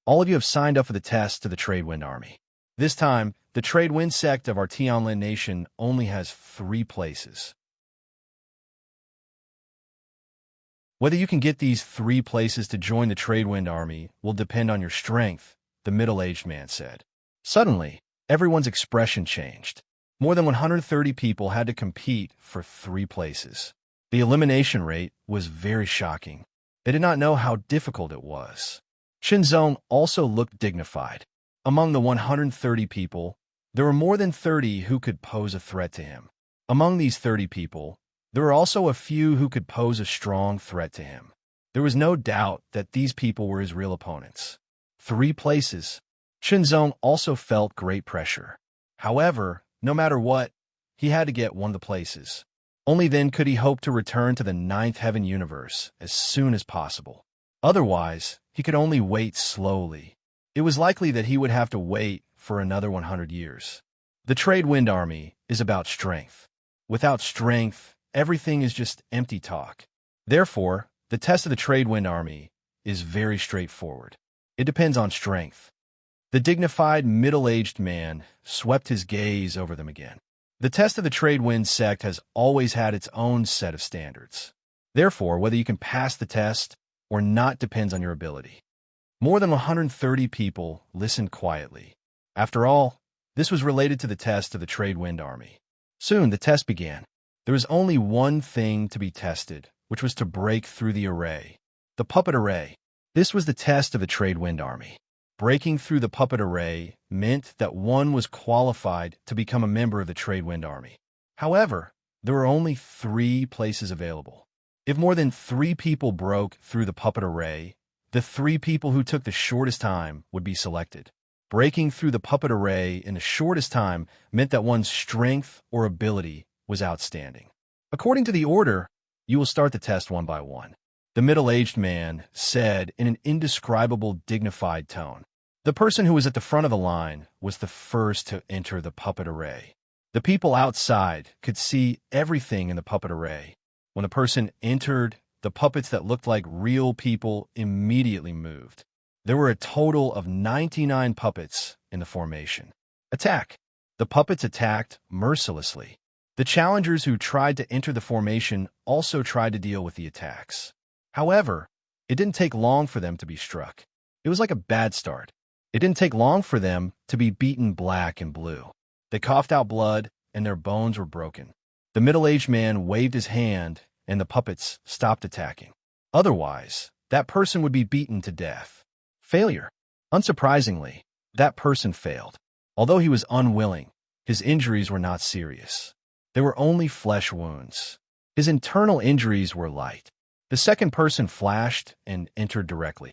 All of you have signed up for the test to the Tradewind Army. This time, the Tradewind sect of our Tianlin nation only has 3 places. Whether you can get these 3 places to join the Tradewind Army will depend on your strength, the middle-aged man said. Suddenly, everyone's expression changed. More than 130 people had to compete for 3 places. The elimination rate was very shocking. They did not know how difficult it was. Chinzong also looked dignified. Among the 130 people, there were more than 30 who could pose a threat to him. Among these 30 people, there were also a few who could pose a strong threat to him. There was no doubt that these people were his real opponents. 3 places. Chinzong also felt great pressure. However, no matter what, he had to get one of the places. Only then could he hope to return to the 9th heaven universe as soon as possible. Otherwise, he could only wait slowly. It was likely that he would have to wait for another 100 years. The Trade Wind Army is about strength. Without strength, everything is just empty talk. Therefore, the test of the Trade Wind Army is very straightforward. It depends on strength. The dignified, middle-aged man swept his gaze over them again. The test of the Trade Wind sect has always had its own set of standards. Therefore, whether you can pass the test or not depends on your ability. More than 130 people listened quietly. After all, this was related to the test of the Trade Wind Army. Soon, the test began. There was only one thing to be tested, which was to break through the array. The puppet array. This was the test of the Trade Wind Army. Breaking through the puppet array meant that one was qualified to become a member of the Trade Wind Army. However, there were only 3 places available. If more than 3 people broke through the puppet array, the 3 people who took the shortest time would be selected. Breaking through the puppet array in the shortest time meant that one's strength or ability was outstanding. According to the order, you will start the test one by one. The middle-aged man said in an indescribable, dignified tone. The person who was at the front of the line was the first to enter the puppet array. The people outside could see everything in the puppet array. When the person entered, the puppets that looked like real people immediately moved. There were a total of 99 puppets in the formation. Attack. The puppets attacked mercilessly. The challengers who tried to enter the formation also tried to deal with the attacks. However, it didn't take long for them to be struck. It was like a bad start. It didn't take long for them to be beaten black and blue. They coughed out blood, and their bones were broken. The middle-aged man waved his hand, and the puppets stopped attacking. Otherwise, that person would be beaten to death. Failure. Unsurprisingly, that person failed. Although he was unwilling, his injuries were not serious. They were only flesh wounds. His internal injuries were light. The second person flashed and entered directly.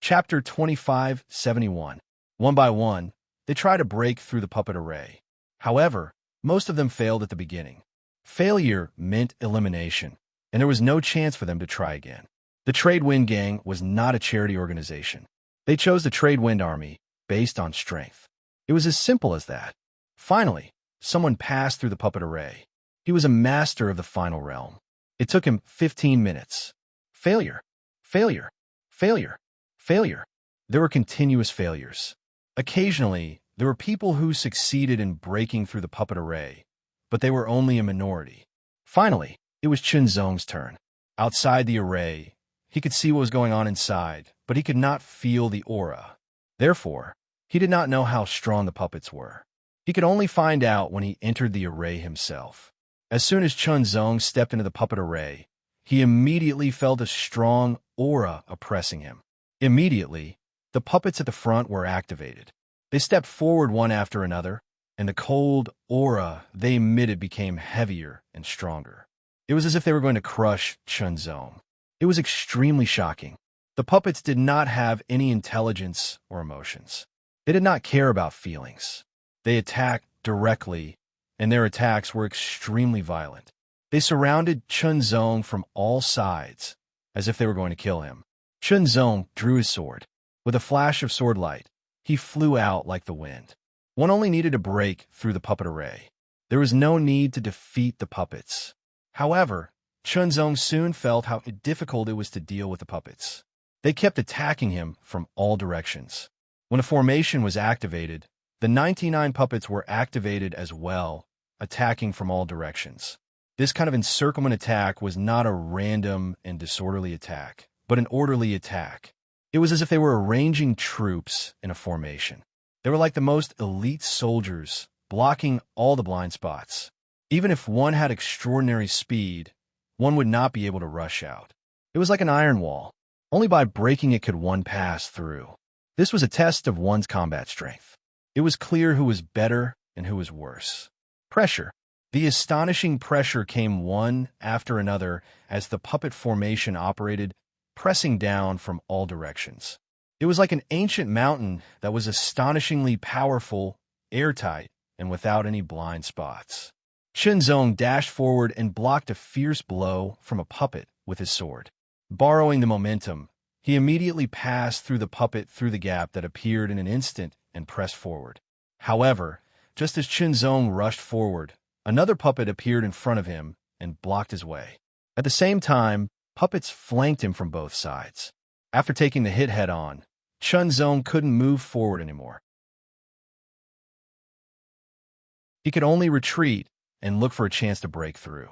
Chapter 2571. One by one, they tried to break through the puppet array. However, most of them failed at the beginning. Failure meant elimination, and there was no chance for them to try again. The Trade Wind Gang was not a charity organization. They chose the Trade Wind Army based on strength. It was as simple as that. Finally, someone passed through the puppet array. He was a master of the final realm. It took him 15 minutes. Failure. Failure. Failure. Failure. There were continuous failures. Occasionally, there were people who succeeded in breaking through the puppet array, but they were only a minority. Finally, it was Chinzong's turn. Outside the array, he could see what was going on inside, but he could not feel the aura. Therefore, he did not know how strong the puppets were. He could only find out when he entered the array himself. As soon as Chinzong stepped into the puppet array, he immediately felt a strong aura oppressing him. Immediately, the puppets at the front were activated. They stepped forward one after another, and the cold aura they emitted became heavier and stronger. It was as if they were going to crush Chinzong. It was extremely shocking. The puppets did not have any intelligence or emotions. They did not care about feelings. They attacked directly, and their attacks were extremely violent. They surrounded Chinzong from all sides, as if they were going to kill him. Chinzong drew his sword. With a flash of sword light, he flew out like the wind. One only needed to break through the puppet array. There was no need to defeat the puppets. However, Chinzong soon felt how difficult it was to deal with the puppets. They kept attacking him from all directions. When a formation was activated, the 99 puppets were activated as well, attacking from all directions. This kind of encirclement attack was not a random and disorderly attack, but an orderly attack. It was as if they were arranging troops in a formation. They were like the most elite soldiers, blocking all the blind spots. Even if one had extraordinary speed, one would not be able to rush out. It was like an iron wall. Only by breaking it could one pass through. This was a test of one's combat strength. It was clear who was better and who was worse. Pressure. The astonishing pressure came one after another as the puppet formation operated, pressing down from all directions. It was like an ancient mountain that was astonishingly powerful, airtight, and without any blind spots. Shenzong dashed forward and blocked a fierce blow from a puppet with his sword. Borrowing the momentum, he immediately passed through the puppet through the gap that appeared in an instant and pressed forward. However, just as Shenzong rushed forward, another puppet appeared in front of him and blocked his way. At the same time, puppets flanked him from both sides. After taking the hit head-on, Shenzong couldn't move forward anymore. He could only retreat and look for a chance to break through.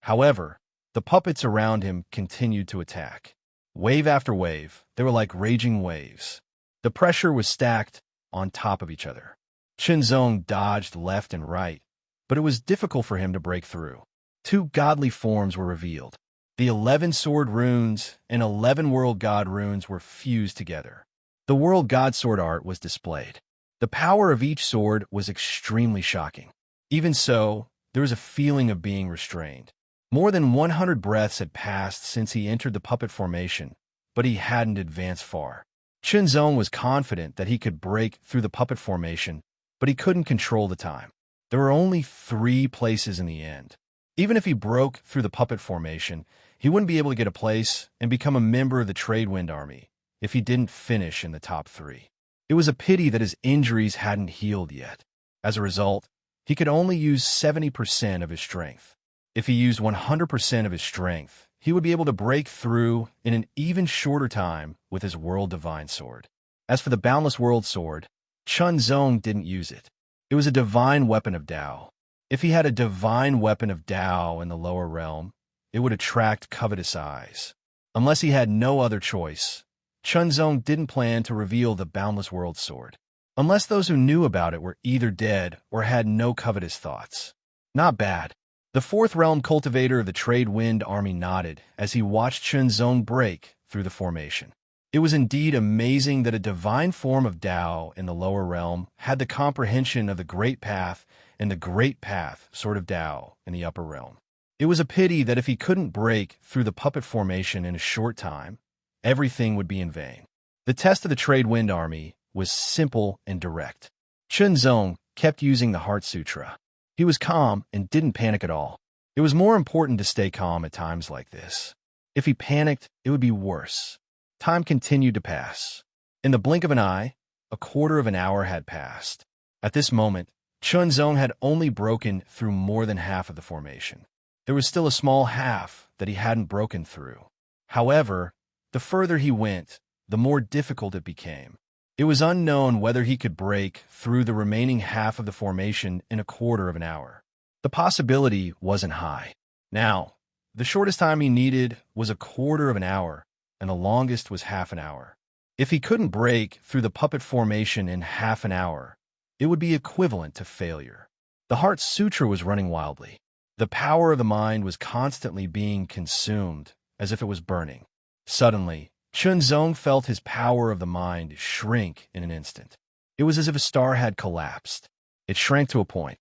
However, the puppets around him continued to attack. Wave after wave, they were like raging waves. The pressure was stacked on top of each other. Shenzong dodged left and right, but it was difficult for him to break through. Two godly forms were revealed. The 11 sword runes and 11 world god runes were fused together. The world god sword art was displayed. The power of each sword was extremely shocking. Even so, there was a feeling of being restrained. More than 100 breaths had passed since he entered the puppet formation, but he hadn't advanced far. Shenzong was confident that he could break through the puppet formation, but he couldn't control the time. There were only 3 places in the end. Even if he broke through the puppet formation, he wouldn't be able to get a place and become a member of the Tradewind Army if he didn't finish in the top 3. It was a pity that his injuries hadn't healed yet. As a result, he could only use 70% of his strength. If he used 100% of his strength, he would be able to break through in an even shorter time with his World Divine Sword. As for the Boundless World Sword, Shenzong didn't use it. It was a divine weapon of Tao. If he had a divine weapon of Tao in the lower realm, it would attract covetous eyes. Unless he had no other choice, Shenzong didn't plan to reveal the Boundless World Sword, unless those who knew about it were either dead or had no covetous thoughts. Not bad. The 4th realm cultivator of the Tradewind Army nodded as he watched Shenzong break through the formation. It was indeed amazing that a divine form of Tao in the lower realm had the comprehension of the Great Path and the Great Path sort of Tao in the upper realm. It was a pity that if he couldn't break through the puppet formation in a short time, everything would be in vain. The test of the Tradewind Army was simple and direct. Shenzong kept using the Heart Sutra. He was calm and didn't panic at all. It was more important to stay calm at times like this. If he panicked, it would be worse. Time continued to pass. In the blink of an eye, a quarter of an hour had passed. At this moment, Shenzong had only broken through more than half of the formation. There was still a small half that he hadn't broken through. However, the further he went, the more difficult it became. It was unknown whether he could break through the remaining half of the formation in a quarter of an hour. The possibility wasn't high. Now, the shortest time he needed was a quarter of an hour, and the longest was half an hour. If he couldn't break through the puppet formation in half an hour, it would be equivalent to failure. The Heart Sutra was running wildly. The power of the mind was constantly being consumed, as if it was burning. Suddenly, Shenzong felt his power of the mind shrink in an instant. It was as if a star had collapsed. It shrank to a point.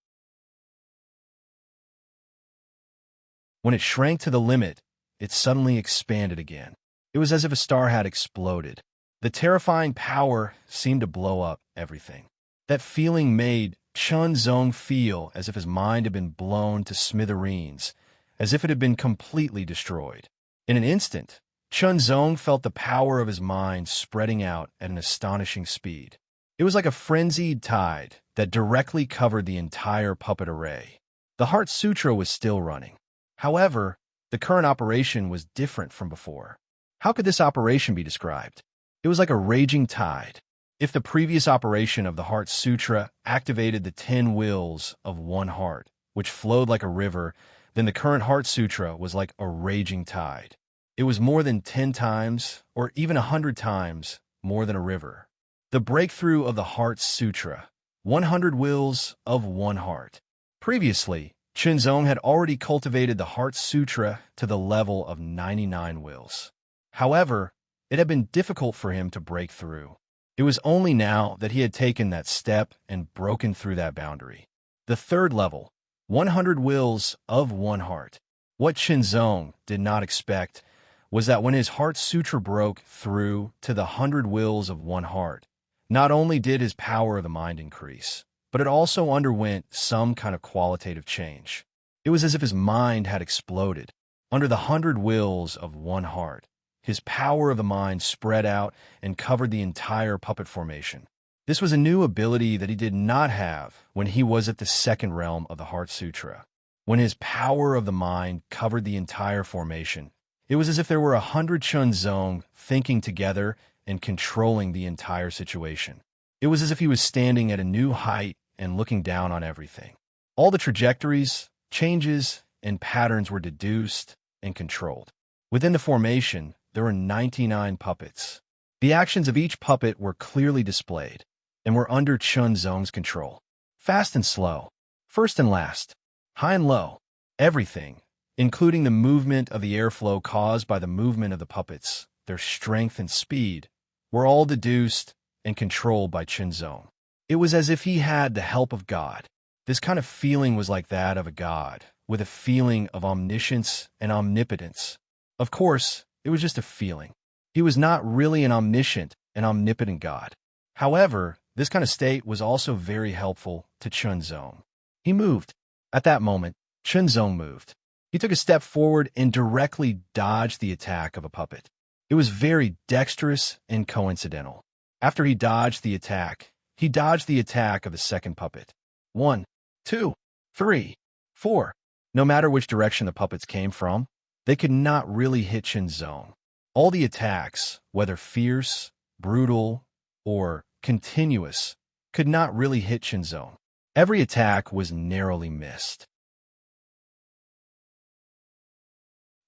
When it shrank to the limit, it suddenly expanded again. It was as if a star had exploded. The terrifying power seemed to blow up everything. That feeling made Shenzong feel as if his mind had been blown to smithereens, as if it had been completely destroyed. In an instant, Shenzong felt the power of his mind spreading out at an astonishing speed. It was like a frenzied tide that directly covered the entire puppet array. The Heart Sutra was still running. However, the current operation was different from before. How could this operation be described? It was like a raging tide. If the previous operation of the Heart Sutra activated the 10 wills of one heart, which flowed like a river, then the current Heart Sutra was like a raging tide. It was more than 10 times, or even 100 times, more than a river. The breakthrough of the Heart Sutra, 100 wills of one heart. Previously, Qinzong had already cultivated the Heart Sutra to the level of 99 wills. However, it had been difficult for him to break through. It was only now that he had taken that step and broken through that boundary. The third level, 100 wills of one heart. What Qinzong did not expect was that when his Heart Sutra broke through to the 100 wills of one heart, not only did his power of the mind increase, but it also underwent some kind of qualitative change. It was as if his mind had exploded. Under the 100 wills of one heart, his power of the mind spread out and covered the entire puppet formation. This was a new ability that he did not have when he was at the second realm of the Heart Sutra. When his power of the mind covered the entire formation, it was as if there were 100 Qinzong thinking together and controlling the entire situation. It was as if he was standing at a new height and looking down on everything. All the trajectories, changes, and patterns were deduced and controlled. Within the formation, there were 99 puppets. The actions of each puppet were clearly displayed and were under Qinzong's control. Fast and slow, first and last, high and low, everything, including the movement of the airflow caused by the movement of the puppets, their strength and speed, were all deduced and controlled by Qinzong. It was as if he had the help of God. This kind of feeling was like that of a god, with a feeling of omniscience and omnipotence. Of course, it was just a feeling. He was not really an omniscient and omnipotent god. However, this kind of state was also very helpful to Qinzong. He moved. At that moment, Qinzong moved. He took a step forward and directly dodged the attack of a puppet. It was very dexterous and coincidental. After he dodged the attack of the second puppet. 1, 2, 3, 4. No matter which direction the puppets came from, they could not really hit Qinzong. All the attacks, whether fierce, brutal, or continuous, could not really hit Qinzong. Every attack was narrowly missed.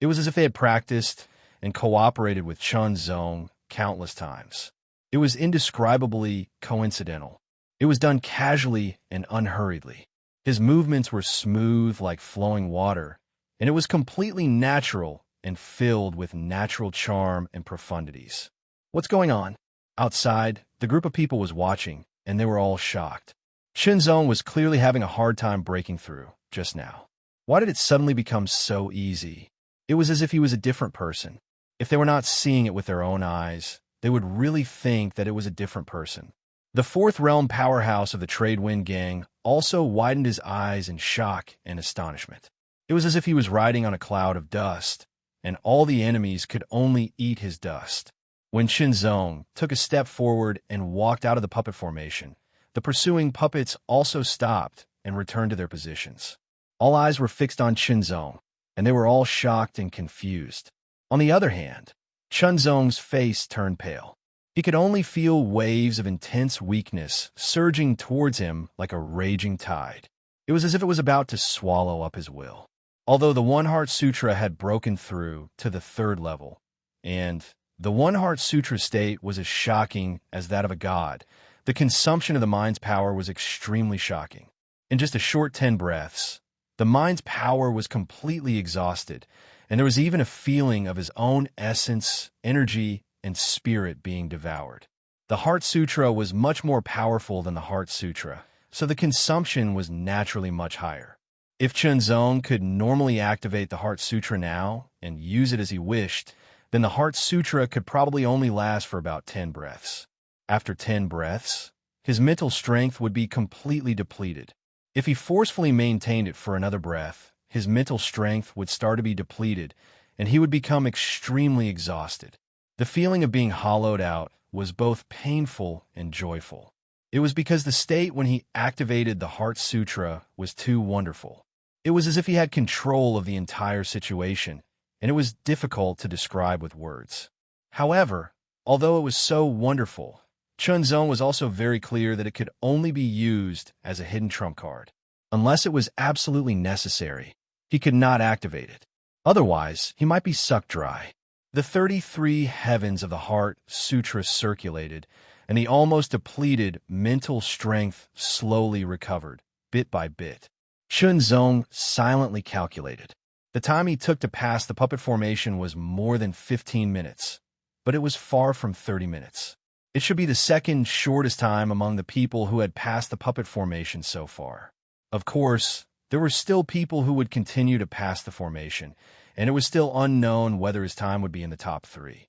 It was as if they had practiced and cooperated with Qinzong countless times. It was indescribably coincidental. It was done casually and unhurriedly. His movements were smooth like flowing water, and it was completely natural and filled with natural charm and profundities. What's going on? Outside, the group of people was watching, and they were all shocked. Qinzong was clearly having a hard time breaking through just now. Why did it suddenly become so easy? It was as if he was a different person. If they were not seeing it with their own eyes, they would really think that it was a different person. The fourth realm powerhouse of the Trade Wind Gang also widened his eyes in shock and astonishment. It was as if he was riding on a cloud of dust, and all the enemies could only eat his dust. When Qinzong took a step forward and walked out of the puppet formation, the pursuing puppets also stopped and returned to their positions. All eyes were fixed on Qinzong, and they were all shocked and confused. On the other hand, Qinzong's face turned pale. He could only feel waves of intense weakness surging towards him like a raging tide. It was as if it was about to swallow up his will. Although the One Heart Sutra had broken through to the third level, and the One Heart Sutra state was as shocking as that of a god, the consumption of the mind's power was extremely shocking. In just a short 10 breaths, the mind's power was completely exhausted, and there was even a feeling of his own essence, energy, and spirit being devoured. The Heart Sutra was much more powerful than the Heart Sutra, so the consumption was naturally much higher. If Qinzong could normally activate the Heart Sutra now and use it as he wished, then the Heart Sutra could probably only last for about 10 breaths. After 10 breaths, his mental strength would be completely depleted. If he forcefully maintained it for another breath, his mental strength would start to be depleted, and he would become extremely exhausted. The feeling of being hollowed out was both painful and joyful. It was because the state when he activated the Heart Sutra was too wonderful. It was as if he had control of the entire situation, and it was difficult to describe with words. However, although it was so wonderful, Qinzong was also very clear that it could only be used as a hidden trump card. Unless it was absolutely necessary, he could not activate it. Otherwise, he might be sucked dry. The 33 heavens of the heart sutra circulated, and the almost depleted mental strength slowly recovered, bit by bit. Chunzong silently calculated. The time he took to pass the puppet formation was more than 15 minutes, but it was far from 30 minutes. It should be the second shortest time among the people who had passed the puppet formation so far. Of course, there were still people who would continue to pass the formation, and it was still unknown whether his time would be in the top 3.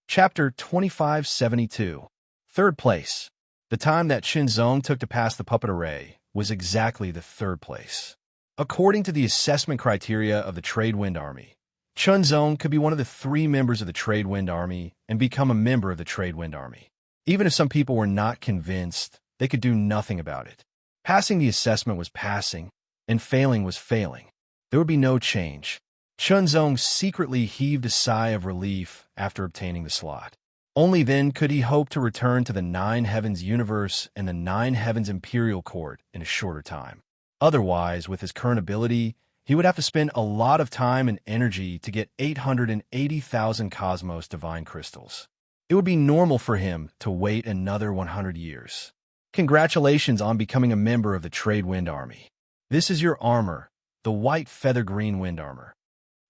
Chapter 2572. Third place. The time that Chunzong took to pass the puppet array was exactly the third place. According to the assessment criteria of the Trade Wind Army, Chunzong could be one of the 3 members of the Trade Wind Army and become a member of the Trade Wind Army. Even if some people were not convinced, they could do nothing about it. Passing the assessment was passing, and failing was failing. There would be no change. Chunzong secretly heaved a sigh of relief after obtaining the slot. Only then could he hope to return to the 9 Heavens universe and the 9 Heavens Imperial Court in a shorter time. Otherwise, with his current ability, he would have to spend a lot of time and energy to get 880,000 Cosmos Divine Crystals. It would be normal for him to wait another 100 years. Congratulations on becoming a member of the Trade Wind Army. This is your armor, the white feather green wind armor.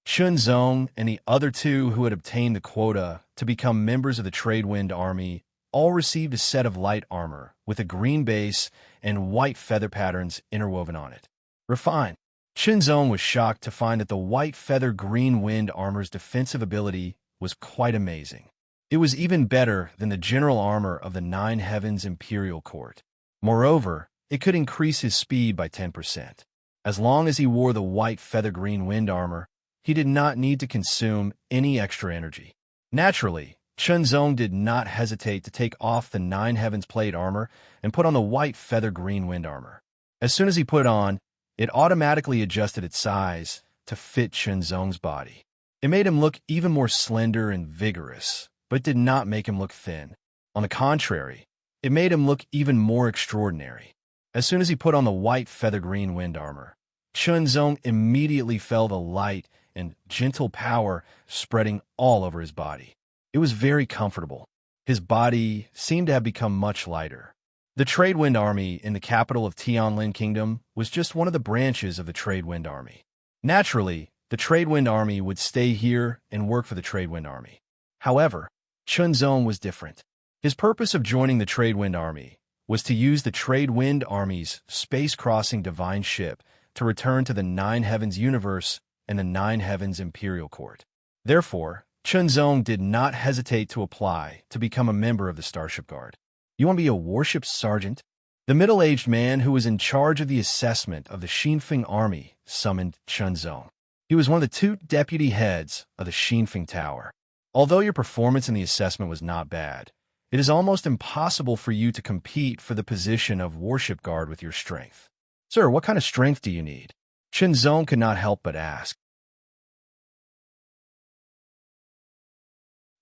Chunzong and the other 2 who had obtained the quota to become members of the Trade Wind Army all received a set of light armor with a green base and white feather patterns interwoven on it. Refined. Chunzong was shocked to find that the white feather green wind armor's defensive ability was quite amazing. It was even better than the general armor of the 9 Heavens Imperial Court. Moreover, it could increase his speed by 10%. As long as he wore the white feather green wind armor, he did not need to consume any extra energy. Naturally, Chunzong did not hesitate to take off the 9 Heavens plate armor and put on the white feather green wind armor. As soon as he put it on, it automatically adjusted its size to fit Chunzong's body. It made him look even more slender and vigorous, but did not make him look thin. On the contrary, it made him look even more extraordinary. As soon as he put on the white feather green wind armor, Chunzong immediately felt a light and gentle power spreading all over his body. It was very comfortable. His body seemed to have become much lighter. The Trade Wind Army in the capital of Tianlin Kingdom was just one of the branches of the Trade Wind Army. Naturally, the Trade Wind Army would stay here and work for the Trade Wind Army. However, Chunzong was different. His purpose of joining the Trade Wind Army was to use the Trade Wind Army's space-crossing divine ship to return to the 9 Heavens universe and the 9 Heavens Imperial Court. Therefore, Chunzong did not hesitate to apply to become a member of the Starship Guard. You want to be a warship sergeant? The middle-aged man who was in charge of the assessment of the Xinfeng Army summoned Chunzong. He was one of the 2 deputy heads of the Xinfeng Tower. Although your performance in the assessment was not bad, it is almost impossible for you to compete for the position of warship guard with your strength. Sir, what kind of strength do you need? Chunzong could not help but ask.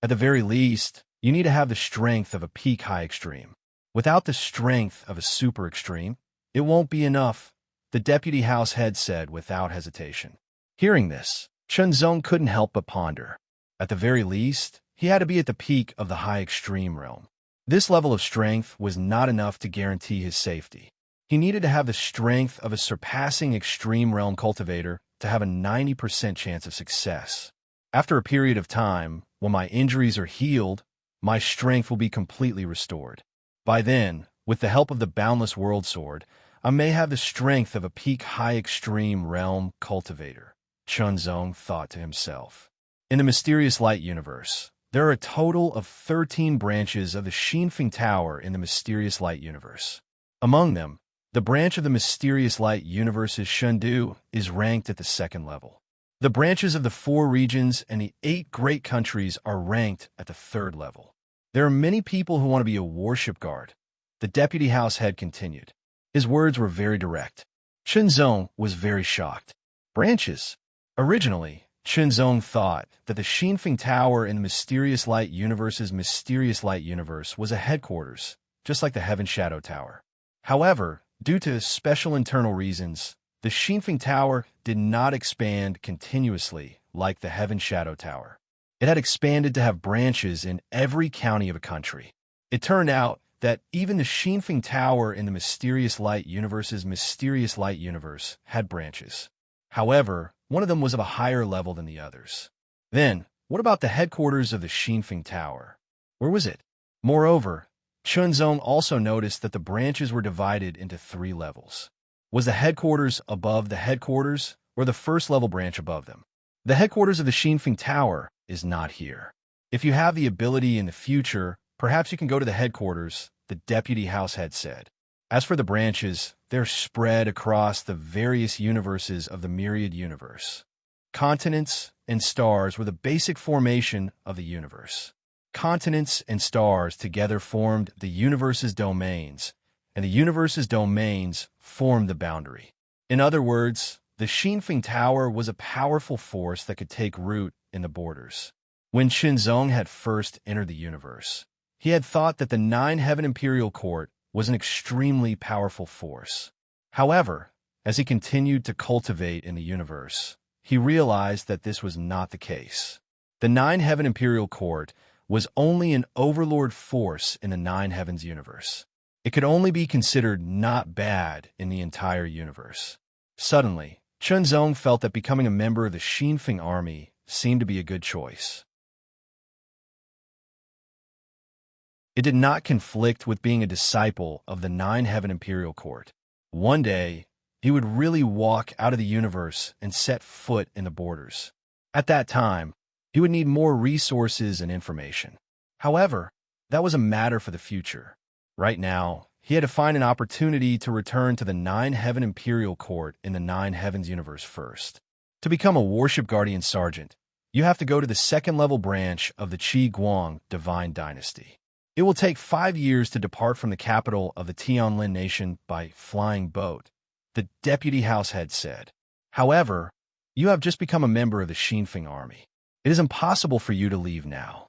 At the very least, you need to have the strength of a peak high extreme. Without the strength of a super extreme, it won't be enough, the deputy house head said without hesitation. Hearing this, Chunzong couldn't help but ponder. At the very least, he had to be at the peak of the high extreme realm. This level of strength was not enough to guarantee his safety. He needed to have the strength of a surpassing extreme realm cultivator to have a 90% chance of success. After a period of time, when my injuries are healed, my strength will be completely restored. By then, with the help of the Boundless World Sword, I may have the strength of a peak high extreme realm cultivator, Chunzong thought to himself. In the Mysterious Light universe, there are a total of 13 branches of the Xinfeng Tower in the Mysterious Light universe. Among them, the branch of the Mysterious Light universe's Shundu is ranked at the 2nd level. The branches of the 4 regions and the 8 great countries are ranked at the 3rd level. There are many people who want to be a warship guard, the deputy house head continued. His words were very direct. Chunzong was very shocked. Branches. Originally, Chunzong thought that the Xinfeng Tower in the Mysterious Light universe's Mysterious Light universe was a headquarters, just like the Heaven Shadow Tower. However, due to special internal reasons, the Xinfeng Tower did not expand continuously like the Heaven Shadow Tower. It had expanded to have branches in every county of a country. It turned out that even the Xinfeng Tower in the Mysterious Light Universe's Mysterious Light Universe had branches. However, one of them was of a higher level than the others. Then, what about the headquarters of the Xinfeng Tower? Where was it? Moreover, Chunzong also noticed that the branches were divided into 3 levels. Was the headquarters above the headquarters, or the first level branch above them? The headquarters of the Xinfeng Tower is not here. If you have the ability in the future, perhaps you can go to the headquarters, the deputy house head said. As for the branches, they're spread across the various universes of the myriad universe. Continents and stars were the basic formation of the universe. Continents and stars together formed the universe's domains, and the universe's domains formed the boundary. In other words, the Xinfeng Tower was a powerful force that could take root in the borders. When Chunzong had first entered the universe, he had thought that the 9-Heaven Imperial Court was an extremely powerful force. However, as he continued to cultivate in the universe, he realized that this was not the case. The 9-Heaven Imperial Court was only an overlord force in the 9 Heavens universe. It could only be considered not bad in the entire universe. Suddenly, Chunzong felt that becoming a member of the Xinfeng army seemed to be a good choice. It did not conflict with being a disciple of the 9-Heaven Imperial Court. One day, he would really walk out of the universe and set foot in the borders. At that time, he would need more resources and information. However, that was a matter for the future. Right now, he had to find an opportunity to return to the 9-Heaven Imperial Court in the 9 Heavens universe first. To become a Warship Guardian Sergeant, you have to go to the 2nd-level branch of the Qi Guang Divine Dynasty. It will take 5 years to depart from the capital of the Tianlin Nation by flying boat, the deputy house head said. However, you have just become a member of the Xinfeng army. It is impossible for you to leave now.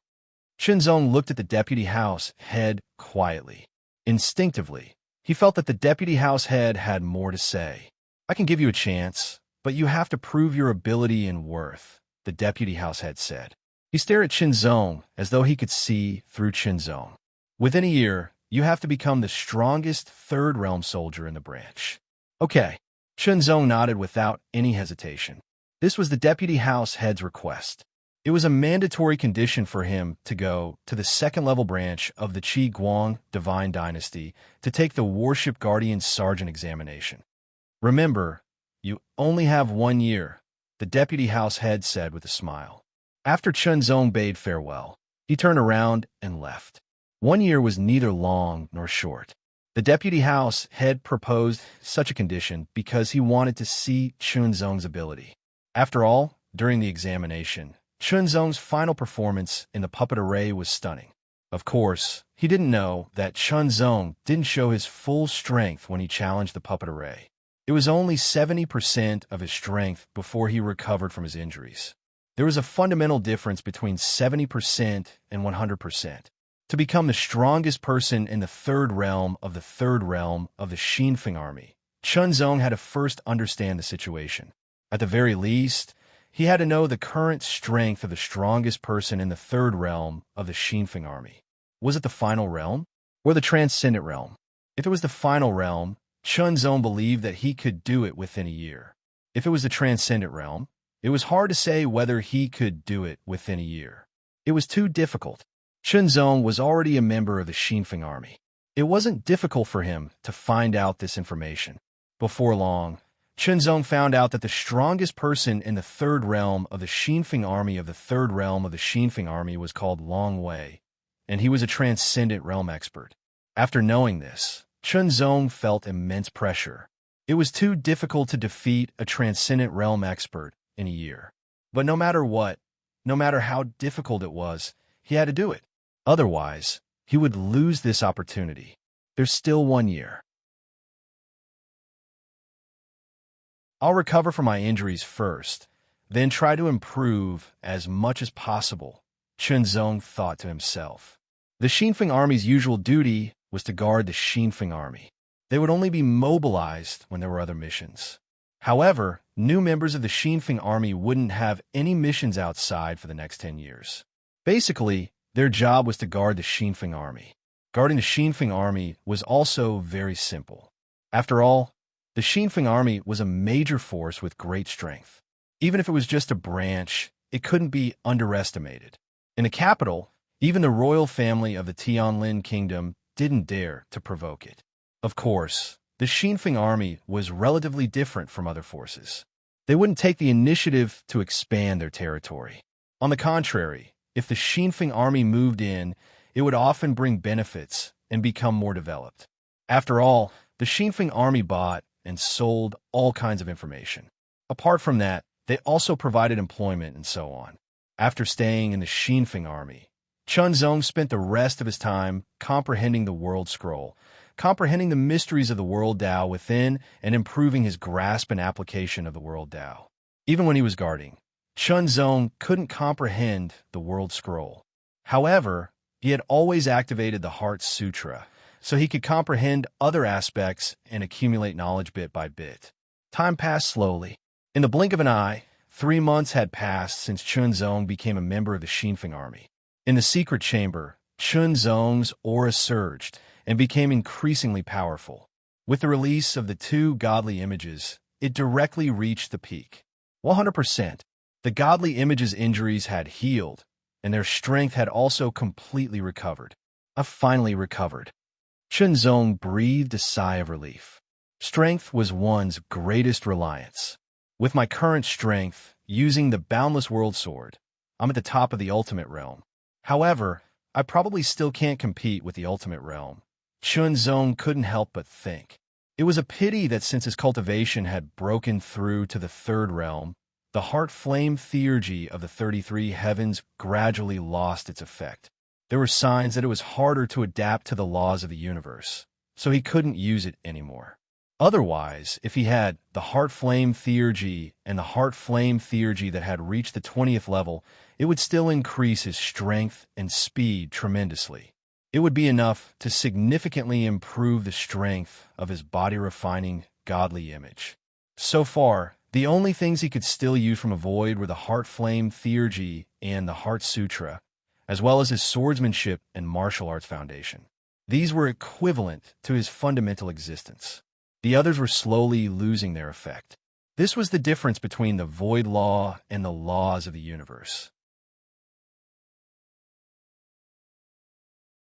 Chunzong looked at the deputy house head quietly. Instinctively, he felt that the deputy house head had more to say. I can give you a chance, but you have to prove your ability and worth, the deputy house head said. He stared at Chunzong as though he could see through Chunzong. Within a year, you have to become the strongest 3rd realm soldier in the branch. Okay. Chunzong nodded without any hesitation. This was the deputy house head's request. It was a mandatory condition for him to go to the 2nd-level branch of the Qi Guang Divine Dynasty to take the Warship Guardian Sergeant examination. Remember, you only have 1 year, the deputy house head said with a smile. After Chunzong bade farewell, he turned around and left. 1 year was neither long nor short. The deputy house head proposed such a condition because he wanted to see Chunzong's ability. After all, during the examination, Chunzong's final performance in the puppet array was stunning. Of course, he didn't know that Chunzong didn't show his full strength when he challenged the puppet array. It was only 70% of his strength before he recovered from his injuries. There was a fundamental difference between 70% and 100%. To become the strongest person in the 3rd realm of the 3rd realm of the Xinfeng army, Chunzong had to first understand the situation. At the very least, he had to know the current strength of the strongest person in the 3rd realm of the Xinfeng army. Was it the final realm or the transcendent realm? If it was the final realm, Chunzong believed that he could do it within a year. If it was the transcendent realm, it was hard to say whether he could do it within a year. It was too difficult. Chunzong was already a member of the Xinfeng army. It wasn't difficult for him to find out this information. Before long, Chunzong found out that the strongest person in the 3rd realm of the Xinfeng army of the 3rd realm of the Xinfeng army was called Long Wei, and he was a transcendent realm expert. After knowing this, Chunzong felt immense pressure. It was too difficult to defeat a transcendent realm expert in a year. But no matter what, no matter how difficult it was, he had to do it. Otherwise, he would lose this opportunity. There's still 1 year. I'll recover from my injuries first, then try to improve as much as possible, Chunzong thought to himself. The Xinfeng army's usual duty was to guard the Xinfeng army. They would only be mobilized when there were other missions. However, new members of the Xinfeng army wouldn't have any missions outside for the next 10 years. Basically, their job was to guard the Xinfeng army. Guarding the Xinfeng army was also very simple. After all, the Xinfeng army was a major force with great strength. Even if it was just a branch, it couldn't be underestimated. In the capital, even the royal family of the Tianlin kingdom didn't dare to provoke it. Of course, the Xinfeng army was relatively different from other forces. They wouldn't take the initiative to expand their territory. On the contrary, if the Xinfeng army moved in, it would often bring benefits and become more developed. After all, the Xinfeng army bought and sold all kinds of information. Apart from that, they also provided employment and so on. After staying in the Xinfeng army, Chunzong spent the rest of his time comprehending the world scroll, comprehending the mysteries of the world Tao within, and improving his grasp and application of the world Tao. Even when he was guarding, Chunzong couldn't comprehend the world scroll. However, he had always activated the Heart Sutra, so he could comprehend other aspects and accumulate knowledge bit by bit. Time passed slowly. In the blink of an eye, 3 months had passed since Chunzong became a member of the Xinfeng army. In the secret chamber, Chunzong's aura surged and became increasingly powerful. With the release of the 2 godly images, it directly reached the peak. 100%. The godly images' injuries had healed, and their strength had also completely recovered. I finally recovered. Chunzong breathed a sigh of relief. Strength was one's greatest reliance. With my current strength, using the Boundless World Sword, I'm at the top of the Ultimate Realm. However, I probably still can't compete with the Ultimate Realm. Chunzong couldn't help but think. It was a pity that since his cultivation had broken through to the 3rd realm, the heart flame theurgy of the 33 heavens gradually lost its effect. There were signs that it was harder to adapt to the laws of the universe, so he couldn't use it anymore. Otherwise, if he had the heart flame theurgy and the heart flame theurgy that had reached the 20th level, it would still increase his strength and speed tremendously. It would be enough to significantly improve the strength of his body-refining godly image. So far, the only things he could still use from a void were the Heart Flame Theurgy and the Heart Sutra, as well as his swordsmanship and martial arts foundation. These were equivalent to his fundamental existence. The others were slowly losing their effect. This was the difference between the void law and the laws of the universe.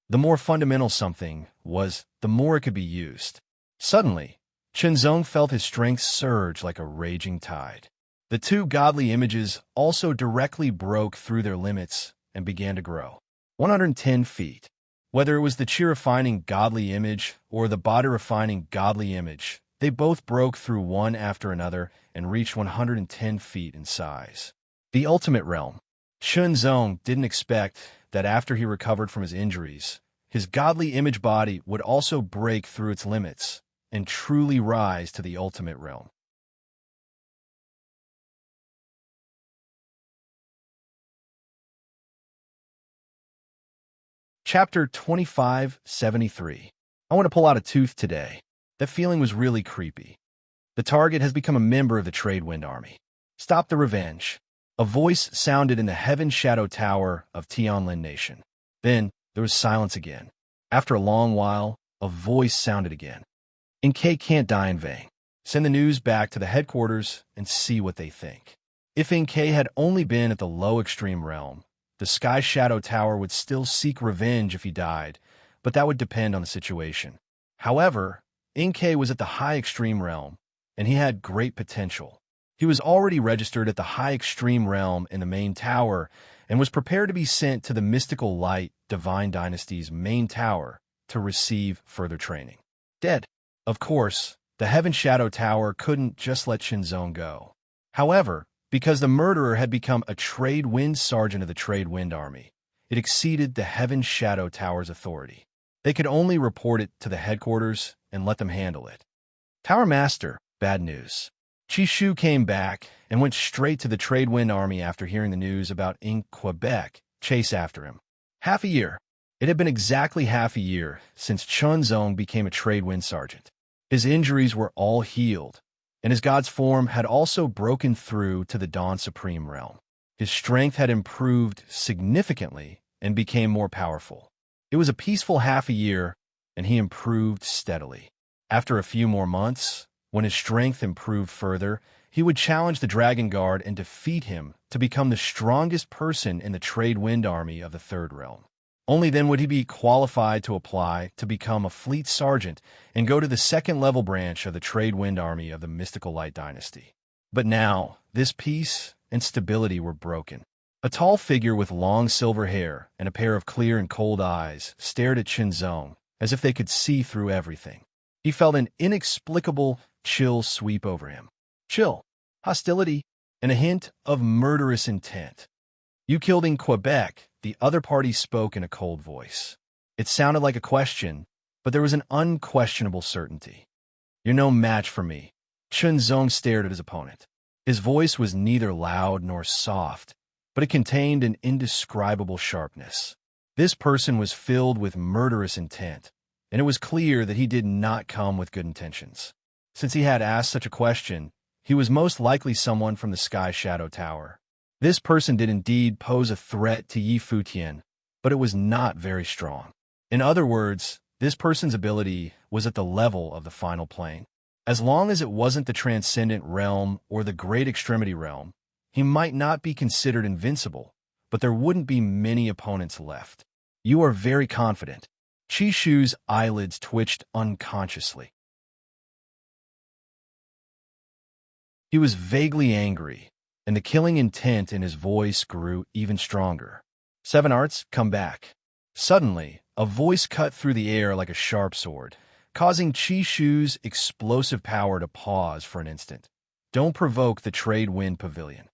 The more fundamental something was, the more it could be used. Suddenly, Chunzong felt his strength surge like a raging tide. The 2 godly images also directly broke through their limits and began to grow. 110 feet. Whether it was the chi-refining godly image or the body-refining godly image, they both broke through one after another and reached 110 feet in size. The Ultimate Realm. Chunzong didn't expect that after he recovered from his injuries, his godly image body would also break through its limits and truly rise to the Ultimate Realm. Chapter 2573. I want to pull out a tooth today. That feeling was really creepy. The target has become a member of the Trade Wind Army. Stop the revenge. A voice sounded in the Heaven Shadow Tower of Tianlin Nation. Then there was silence again. After a long while, a voice sounded again. NK can't die in vain. Send the news back to the headquarters and see what they think. If NK had only been at the low extreme realm, the Sky Shadow Tower would still seek revenge if he died, but that would depend on the situation. However, NK was at the high extreme realm, and he had great potential. He was already registered at the high extreme realm in the main tower and was prepared to be sent to the Mystical Light Divine Dynasty's main tower to receive further training. Dead. Of course, the Heaven Shadow Tower couldn't just let Chunzong go. However, because the murderer had become a Trade Wind Sergeant of the Trade Wind Army, it exceeded the Heaven Shadow Tower's authority. They could only report it to the headquarters and let them handle it. Tower Master, bad news. Chishu came back and went straight to the Trade Wind Army after hearing the news about in Quebec chase after him. Half a year. It had been exactly half a year since Chunzong became a trade wind sergeant. His injuries were all healed, and his god's form had also broken through to the Dawn Supreme realm. His strength had improved significantly and became more powerful. It was a peaceful half a year, and he improved steadily. After a few more months, when his strength improved further, he would challenge the Dragon Guard and defeat him to become the strongest person in the Trade Wind Army of the Third Realm. Only then would he be qualified to apply to become a fleet sergeant and go to the second-level branch of the Trade Wind Army of the Mystical Light Dynasty. But now, this peace and stability were broken. A tall figure with long silver hair and a pair of clear and cold eyes stared at Chunzong as if they could see through everything. He felt an inexplicable chill sweep over him. Chill, hostility, and a hint of murderous intent. "You killed in Quebec," the other party spoke in a cold voice. It sounded like a question, but there was an unquestionable certainty. "You're no match for me." Chunzong stared at his opponent. His voice was neither loud nor soft, but it contained an indescribable sharpness. This person was filled with murderous intent, and it was clear that he did not come with good intentions. Since he had asked such a question, he was most likely someone from the Sky Shadow Tower. This person did indeed pose a threat to Yi Futian, but it was not very strong. In other words, this person's ability was at the level of the final plane. As long as it wasn't the Transcendent Realm or the Great Extremity Realm, he might not be considered invincible, but there wouldn't be many opponents left. "You are very confident." Chi Shu's eyelids twitched unconsciously. He was vaguely angry, and the killing intent in his voice grew even stronger. "Seven Arts, come back." Suddenly, a voice cut through the air like a sharp sword, causing Chi Shu's explosive power to pause for an instant. "Don't provoke the Trade Wind Pavilion."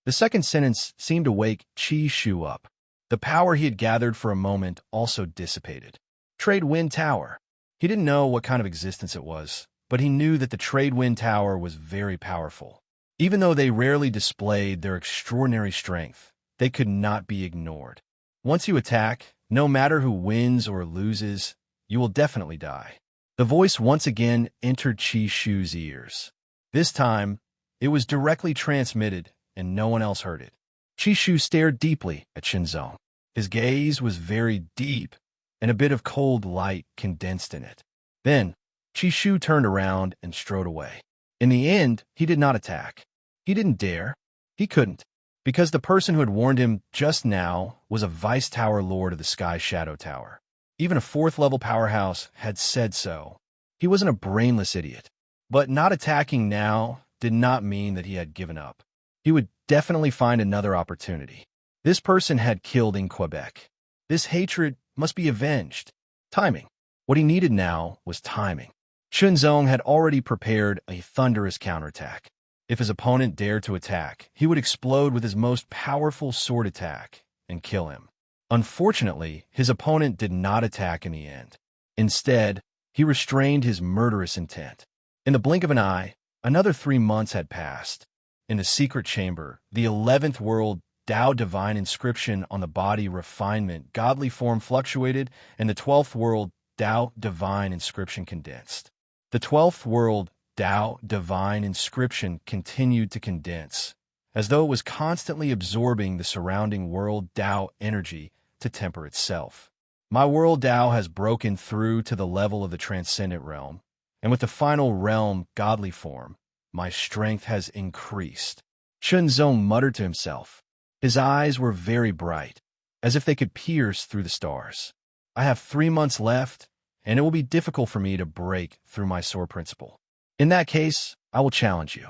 The second sentence seemed to wake Chi Shu up. The power he had gathered for a moment also dissipated. Trade Wind Tower. He didn't know what kind of existence it was, but he knew that the Trade Wind Tower was very powerful. Even though they rarely displayed their extraordinary strength, they could not be ignored. Once you attack, no matter who wins or loses, you will definitely die. The voice once again entered Chi Shu's ears. This time, it was directly transmitted, and no one else heard it. Chi Shu stared deeply at Chunzong. His gaze was very deep, and a bit of cold light condensed in it. Then, Chi Shu turned around and strode away. In the end, he did not attack. He didn't dare. He couldn't, because the person who had warned him just now was a Vice Tower Lord of the Sky Shadow Tower. Even a fourth-level powerhouse had said so. He wasn't a brainless idiot. But not attacking now did not mean that he had given up. He would definitely find another opportunity. This person had killed in Quebec. This hatred must be avenged. Timing. What he needed now was timing. Chunzong had already prepared a thunderous counterattack. If his opponent dared to attack, he would explode with his most powerful sword attack and kill him. Unfortunately, his opponent did not attack in the end. Instead, he restrained his murderous intent. In the blink of an eye, another 3 months had passed. In the secret chamber, the 11th world Tao Divine inscription on the body refinement godly form fluctuated, and the 12th world Tao Divine inscription condensed. The 12th world Tao Divine inscription continued to condense, as though it was constantly absorbing the surrounding world Tao energy to temper itself. My world Tao has broken through to the level of the Transcendent Realm, and with the final realm godly form, my strength has increased. Chunzong muttered to himself. His eyes were very bright, as if they could pierce through the stars. I have 3 months left, and it will be difficult for me to break through my sword principle. In that case, I will challenge you.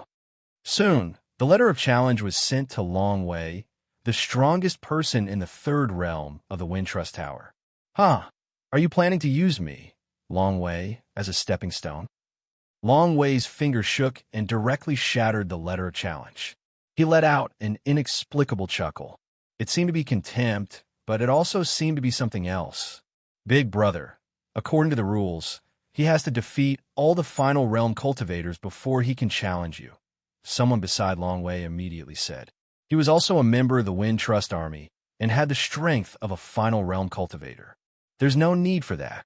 Soon, the letter of challenge was sent to Long Wei, the strongest person in the third realm of the Wind Trust Tower. Are you planning to use me, Long Wei, as a stepping stone? Long Wei's finger shook and directly shattered the letter of challenge. He let out an inexplicable chuckle. It seemed to be contempt, but it also seemed to be something else. Big brother, according to the rules, he has to defeat all the final realm cultivators before he can challenge you, someone beside Long Wei immediately said. He was also a member of the Wind Trust Army and had the strength of a final realm cultivator. There's no need for that.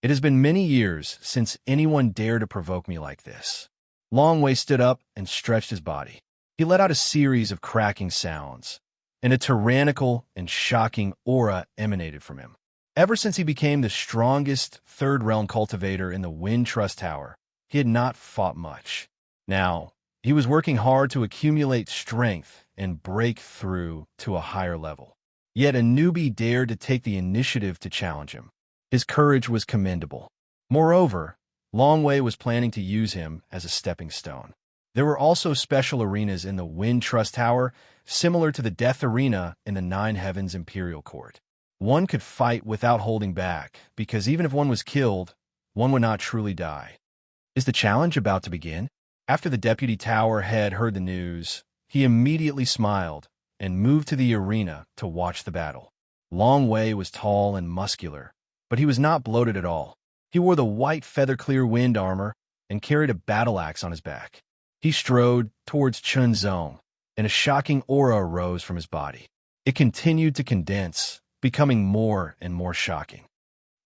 It has been many years since anyone dared to provoke me like this. Longway stood up and stretched his body. He let out a series of cracking sounds, and a tyrannical and shocking aura emanated from him. Ever since he became the strongest Third Realm cultivator in the Wind Trust Tower, he had not fought much. Now, he was working hard to accumulate strength and break through to a higher level. Yet a newbie dared to take the initiative to challenge him. His courage was commendable. Moreover, Longway was planning to use him as a stepping stone. There were also special arenas in the Wind Trust Tower, similar to the Death Arena in the Nine Heavens Imperial Court. One could fight without holding back, because even if one was killed, one would not truly die. Is the challenge about to begin? After the Deputy Tower head heard the news, he immediately smiled and moved to the arena to watch the battle. Longway was tall and muscular, but he was not bloated at all. He wore the white feather-clear wind armor and carried a battle axe on his back. He strode towards Chunzong, and a shocking aura arose from his body. It continued to condense, becoming more and more shocking.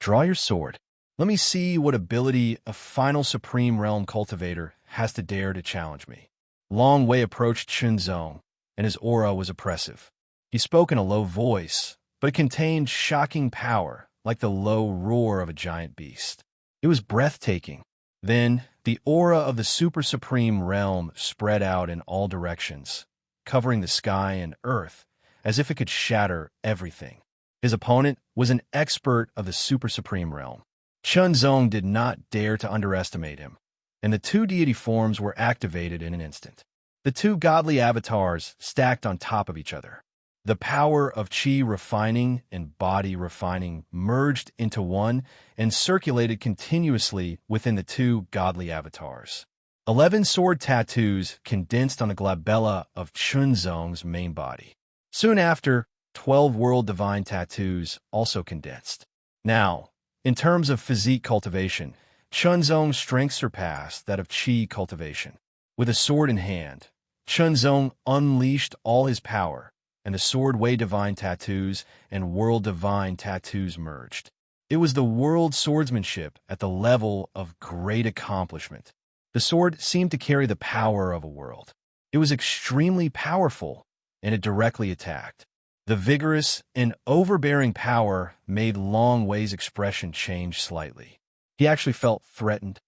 Draw your sword. Let me see what ability a final Supreme Realm cultivator has to dare to challenge me. Longway approached Chunzong, and his aura was oppressive. He spoke in a low voice, but it contained shocking power, like the low roar of a giant beast. It was breathtaking. Then, the aura of the Super Supreme Realm spread out in all directions, covering the sky and earth, as if it could shatter everything. His opponent was an expert of the Super Supreme Realm. Chunzong did not dare to underestimate him, and the two deity forms were activated in an instant. The two godly avatars stacked on top of each other. The power of Qi refining and body refining merged into one and circulated continuously within the two godly avatars. 11 sword tattoos condensed on the glabella of Chunzong's main body. Soon after, 12 world divine tattoos also condensed. Now, in terms of physique cultivation, Chunzong's strength surpassed that of Qi cultivation. With a sword in hand, Chunzong unleashed all his power, and the Sword Way Divine tattoos and World Divine tattoos merged. It was the world swordsmanship at the level of great accomplishment. The sword seemed to carry the power of a world. It was extremely powerful, and it directly attacked. The vigorous and overbearing power made Longway's expression change slightly. He actually felt threatened.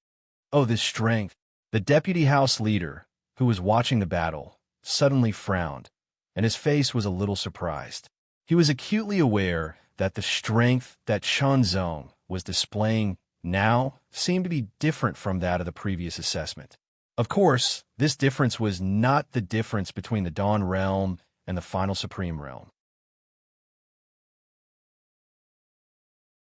Oh, this strength! The deputy house leader, who was watching the battle, suddenly frowned, and his face was a little surprised. He was acutely aware that the strength that Chunzong was displaying now seemed to be different from that of the previous assessment. Of course, this difference was not the difference between the Dawn Realm and the final Supreme Realm.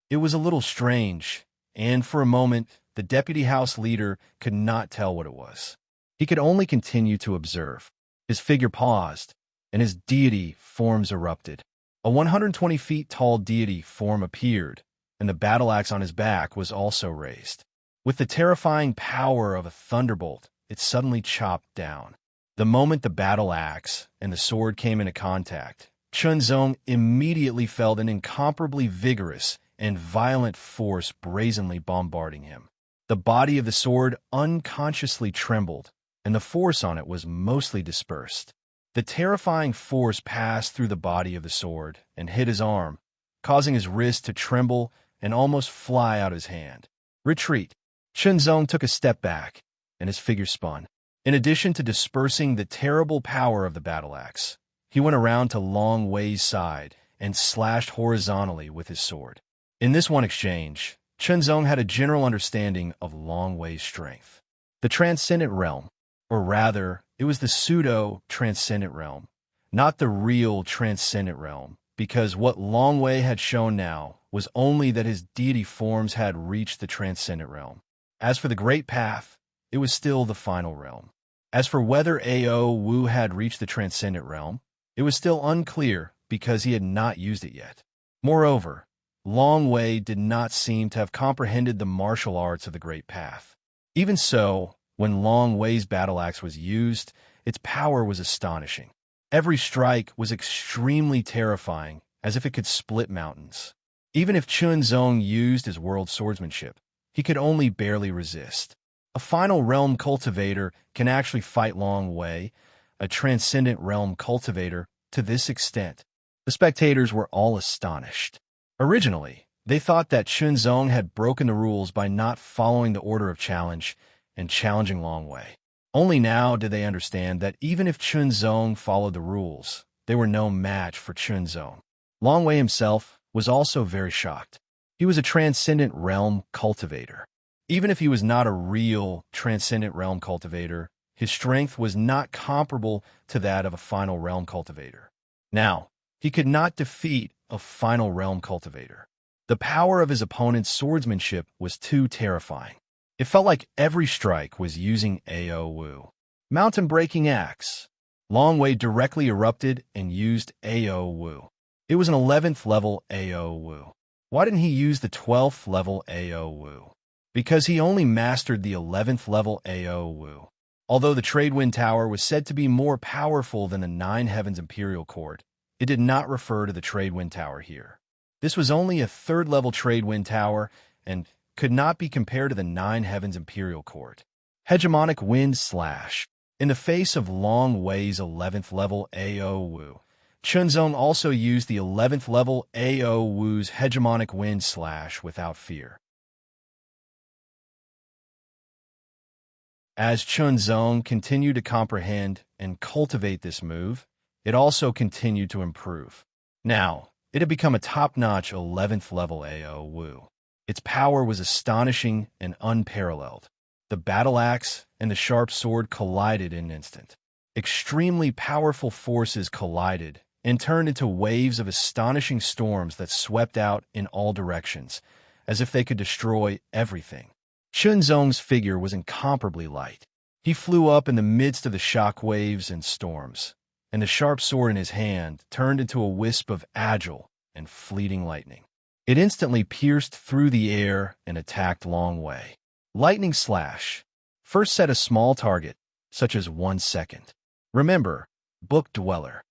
It was a little strange, and for a moment, the deputy house leader could not tell what it was. He could only continue to observe. His figure paused, and his deity forms erupted. A 120 feet tall deity form appeared, and the battle axe on his back was also raised. With the terrifying power of a thunderbolt, it suddenly chopped down. The moment the battle axe and the sword came into contact, Chunzong immediately felt an incomparably vigorous and violent force brazenly bombarding him. The body of the sword unconsciously trembled, and the force on it was mostly dispersed. The terrifying force passed through the body of the sword and hit his arm, causing his wrist to tremble and almost fly out of his hand. Retreat. Chunzong took a step back, and his figure spun. In addition to dispersing the terrible power of the battle axe, he went around to Longway's side and slashed horizontally with his sword. In this one exchange, Chunzong had a general understanding of Longway's strength. The Transcendent Realm, or rather, it was the pseudo-Transcendent Realm, not the real Transcendent Realm, because what Longway had shown now was only that his deity forms had reached the Transcendent Realm. As for the Great Path, it was still the final realm. As for whether A.O. Wu had reached the Transcendent Realm, it was still unclear because he had not used it yet. Moreover, Longway did not seem to have comprehended the martial arts of the Great Path. Even so, when Longway's battle axe was used, its power was astonishing. Every strike was extremely terrifying, as if it could split mountains. Even if Chunzong used his world swordsmanship, he could only barely resist. A final realm cultivator can actually fight Long Wei, a transcendent realm cultivator, to this extent. The spectators were all astonished. Originally, they thought that Chunzong had broken the rules by not following the order of challenge and challenging Long Wei. Only now did they understand that even if Chunzong followed the rules, they were no match for Chunzong. Long Wei himself was also very shocked. He was a transcendent realm cultivator. Even if he was not a real transcendent realm cultivator, his strength was not comparable to that of a final realm cultivator. Now, he could not defeat a final realm cultivator. The power of his opponent's swordsmanship was too terrifying. It felt like every strike was using AO Wu. Mountain-breaking axe. Long Wei directly erupted and used AO Wu. It was an 11th level AO Wu. Why didn't he use the 12th level AO Wu? Because he only mastered the 11th level AO Wu. Although the Trade Wind Tower was said to be more powerful than the Nine Heavens Imperial Court, it did not refer to the Trade Wind Tower here. This was only a 3rd level Trade Wind Tower and could not be compared to the Nine Heavens Imperial Court. Hegemonic Wind Slash. In the face of Long Wei's 11th level AO Wu, Chunzong also used the 11th level AO Wu's Hegemonic Wind Slash without fear. As Chunzong continued to comprehend and cultivate this move, it also continued to improve. Now, it had become a top-notch 11th level AO Wu. Its power was astonishing and unparalleled. The battle axe and the sharp sword collided in an instant. Extremely powerful forces collided and turned into waves of astonishing storms that swept out in all directions, as if they could destroy everything. Chunzong's figure was incomparably light. He flew up in the midst of the shock waves and storms, and the sharp sword in his hand turned into a wisp of agile and fleeting lightning. It instantly pierced through the air and attacked Long Wei. Lightning Slash. First set a small target, such as 1 second. Remember, Book Dweller.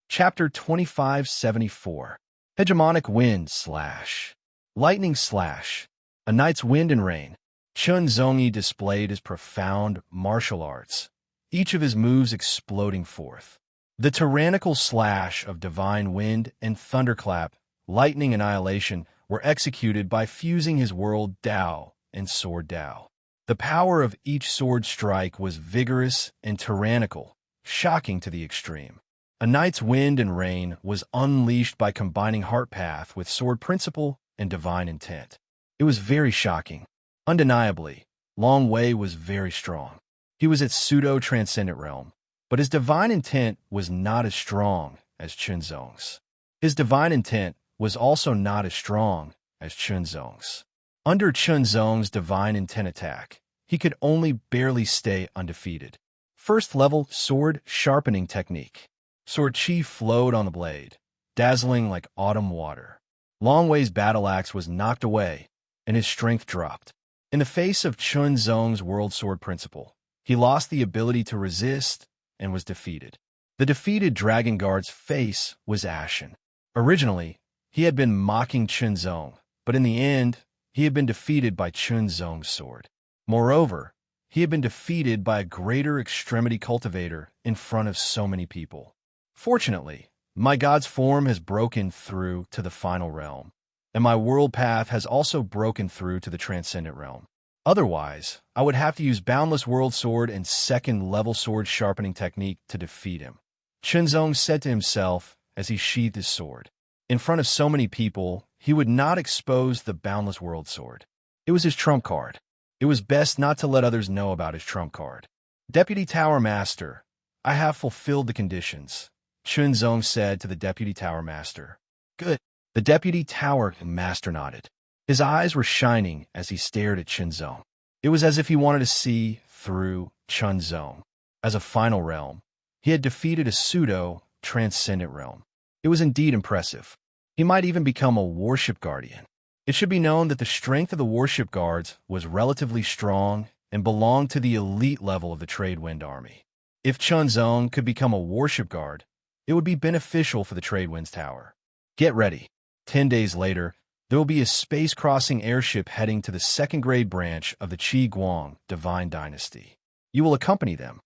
Chapter 2574. Hegemonic Wind Slash. Lightning Slash. A Night's Wind and Rain. Chunzong displayed his profound martial arts, each of his moves exploding forth. The tyrannical slash of Divine Wind and Thunderclap, Lightning Annihilation, were executed by fusing his world Dao and Sword Dao. The power of each sword strike was vigorous and tyrannical, shocking to the extreme. A Night's Wind and Rain was unleashed by combining Heart Path with Sword Principle and Divine Intent. It was very shocking. Undeniably, Long Wei was very strong. He was at pseudo-transcendent realm, but his Divine Intent was not as strong as Chunzong's. His Divine Intent was also not as strong as Chunzong's. Under Chunzong's Divine Intent attack, he could only barely stay undefeated. First level Sword Sharpening Technique. Sword Chi flowed on the blade, dazzling like autumn water. Long Wei's battle axe was knocked away, and his strength dropped. In the face of Chunzong's World Sword Principle, he lost the ability to resist and was defeated. The defeated Dragon Guard's face was ashen. Originally, he had been mocking Chunzong, but in the end, he had been defeated by Chunzong's sword. Moreover, he had been defeated by a greater extremity cultivator in front of so many people. Fortunately, my god's form has broken through to the final realm, and my world path has also broken through to the transcendent realm. Otherwise, I would have to use Boundless World Sword and second-level sword sharpening technique to defeat him. Chunzong said to himself as he sheathed his sword. In front of so many people, he would not expose the Boundless World Sword. It was his trump card. It was best not to let others know about his trump card. Deputy Tower Master, I have fulfilled the conditions, Chunzong said to the Deputy Tower Master. Good. The Deputy Tower Master nodded. His eyes were shining as he stared at Chunzong. It was as if he wanted to see through Chunzong. As a final realm, he had defeated a pseudo-transcendent realm. It was indeed impressive. He might even become a warship guardian. It should be known that the strength of the warship guards was relatively strong and belonged to the elite level of the trade wind army. If Chunzong could become a warship guard, it would be beneficial for the trade winds tower. Get ready. 10 days later, there will be a space-crossing airship heading to the second-grade branch of the Qi Guang Divine Dynasty. You will accompany them.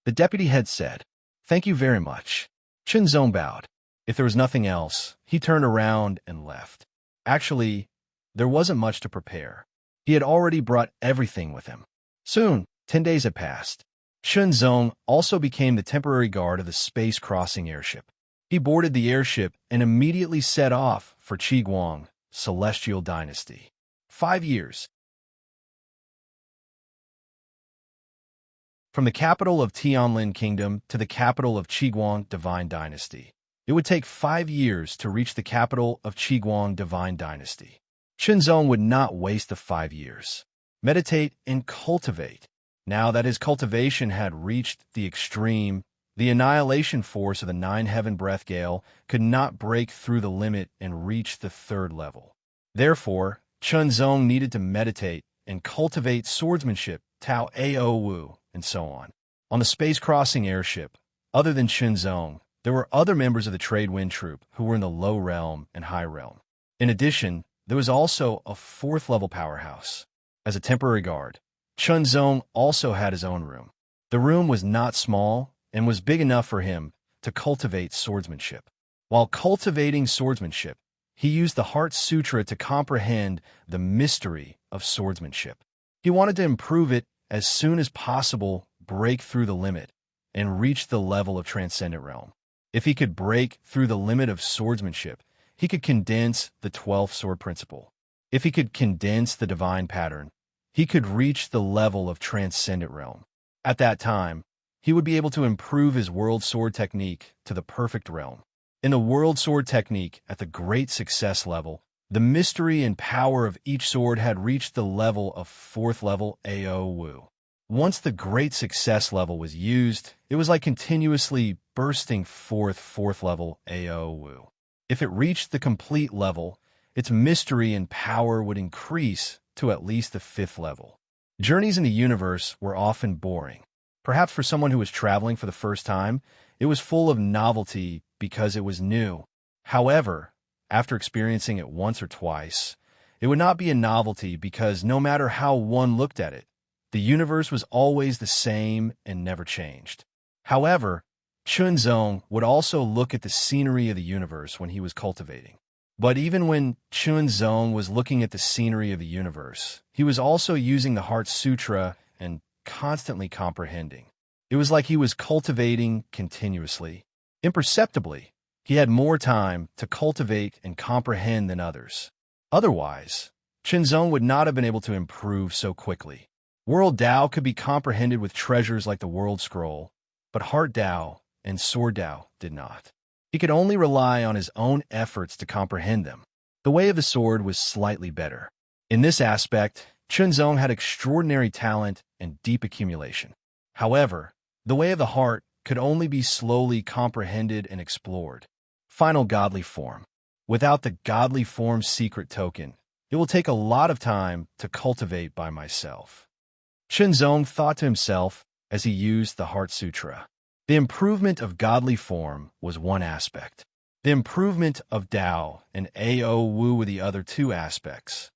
The deputy head said, "Thank you very much." Chunzong bowed. If there was nothing else, he turned around and left. Actually, there wasn't much to prepare. He had already brought everything with him. Soon, 10 days had passed. Chunzong also became the temporary guard of the space-crossing airship. He boarded the airship and immediately set off for Qi Guang Celestial Dynasty. 5 years. From the capital of Tianlin Kingdom to the capital of Qiguang Divine Dynasty. It would take 5 years to reach the capital of Qiguang Divine Dynasty. Chunzong would not waste the 5 years. Meditate and cultivate. Now that his cultivation had reached the extreme, the annihilation force of the 9-heaven breath gale could not break through the limit and reach the 3rd level. Therefore, Chunzong needed to meditate and cultivate swordsmanship, Tao Ao Wu, and so on. On the space-crossing airship, other than Chunzong, there were other members of the trade wind troop who were in the low realm and high realm. In addition, there was also a 4th-level powerhouse. As a temporary guard, Chunzong also had his own room. The room was not small and was big enough for him to cultivate swordsmanship. While cultivating swordsmanship, he used the Heart Sutra to comprehend the mystery of swordsmanship. He wanted to improve it as soon as possible, break through the limit, and reach the level of transcendent realm. If he could break through the limit of swordsmanship, he could condense the 12th sword principle. If he could condense the divine pattern, he could reach the level of transcendent realm. At that time, he would be able to improve his world sword technique to the perfect realm. In the world sword technique at the great success level, the mystery and power of each sword had reached the level of 4th level Ao Wu. Once the great success level was used, it was like continuously bursting forth 4th level Ao Wu. If it reached the complete level, its mystery and power would increase to at least the 5th level. Journeys in the universe were often boring. Perhaps for someone who was traveling for the first time, it was full of novelty because it was new. However, after experiencing it once or twice, it would not be a novelty because no matter how one looked at it, the universe was always the same and never changed. However, Chunzong would also look at the scenery of the universe when he was cultivating. But even when Chunzong was looking at the scenery of the universe, he was also using the Heart Sutra and constantly comprehending. It was like he was cultivating continuously. Imperceptibly, he had more time to cultivate and comprehend than others. Otherwise, Chunzong would not have been able to improve so quickly. World Tao could be comprehended with treasures like the World Scroll, but Heart Tao and Sword Tao did not. He could only rely on his own efforts to comprehend them. The way of the sword was slightly better. In this aspect, Chunzong had extraordinary talent and deep accumulation. However, the way of the heart could only be slowly comprehended and explored. Final godly form. Without the godly form secret token, it will take a lot of time to cultivate by myself. Chunzong thought to himself as he used the Heart Sutra. The improvement of godly form was one aspect. The improvement of Tao and Ao Wu were the other 2 aspects.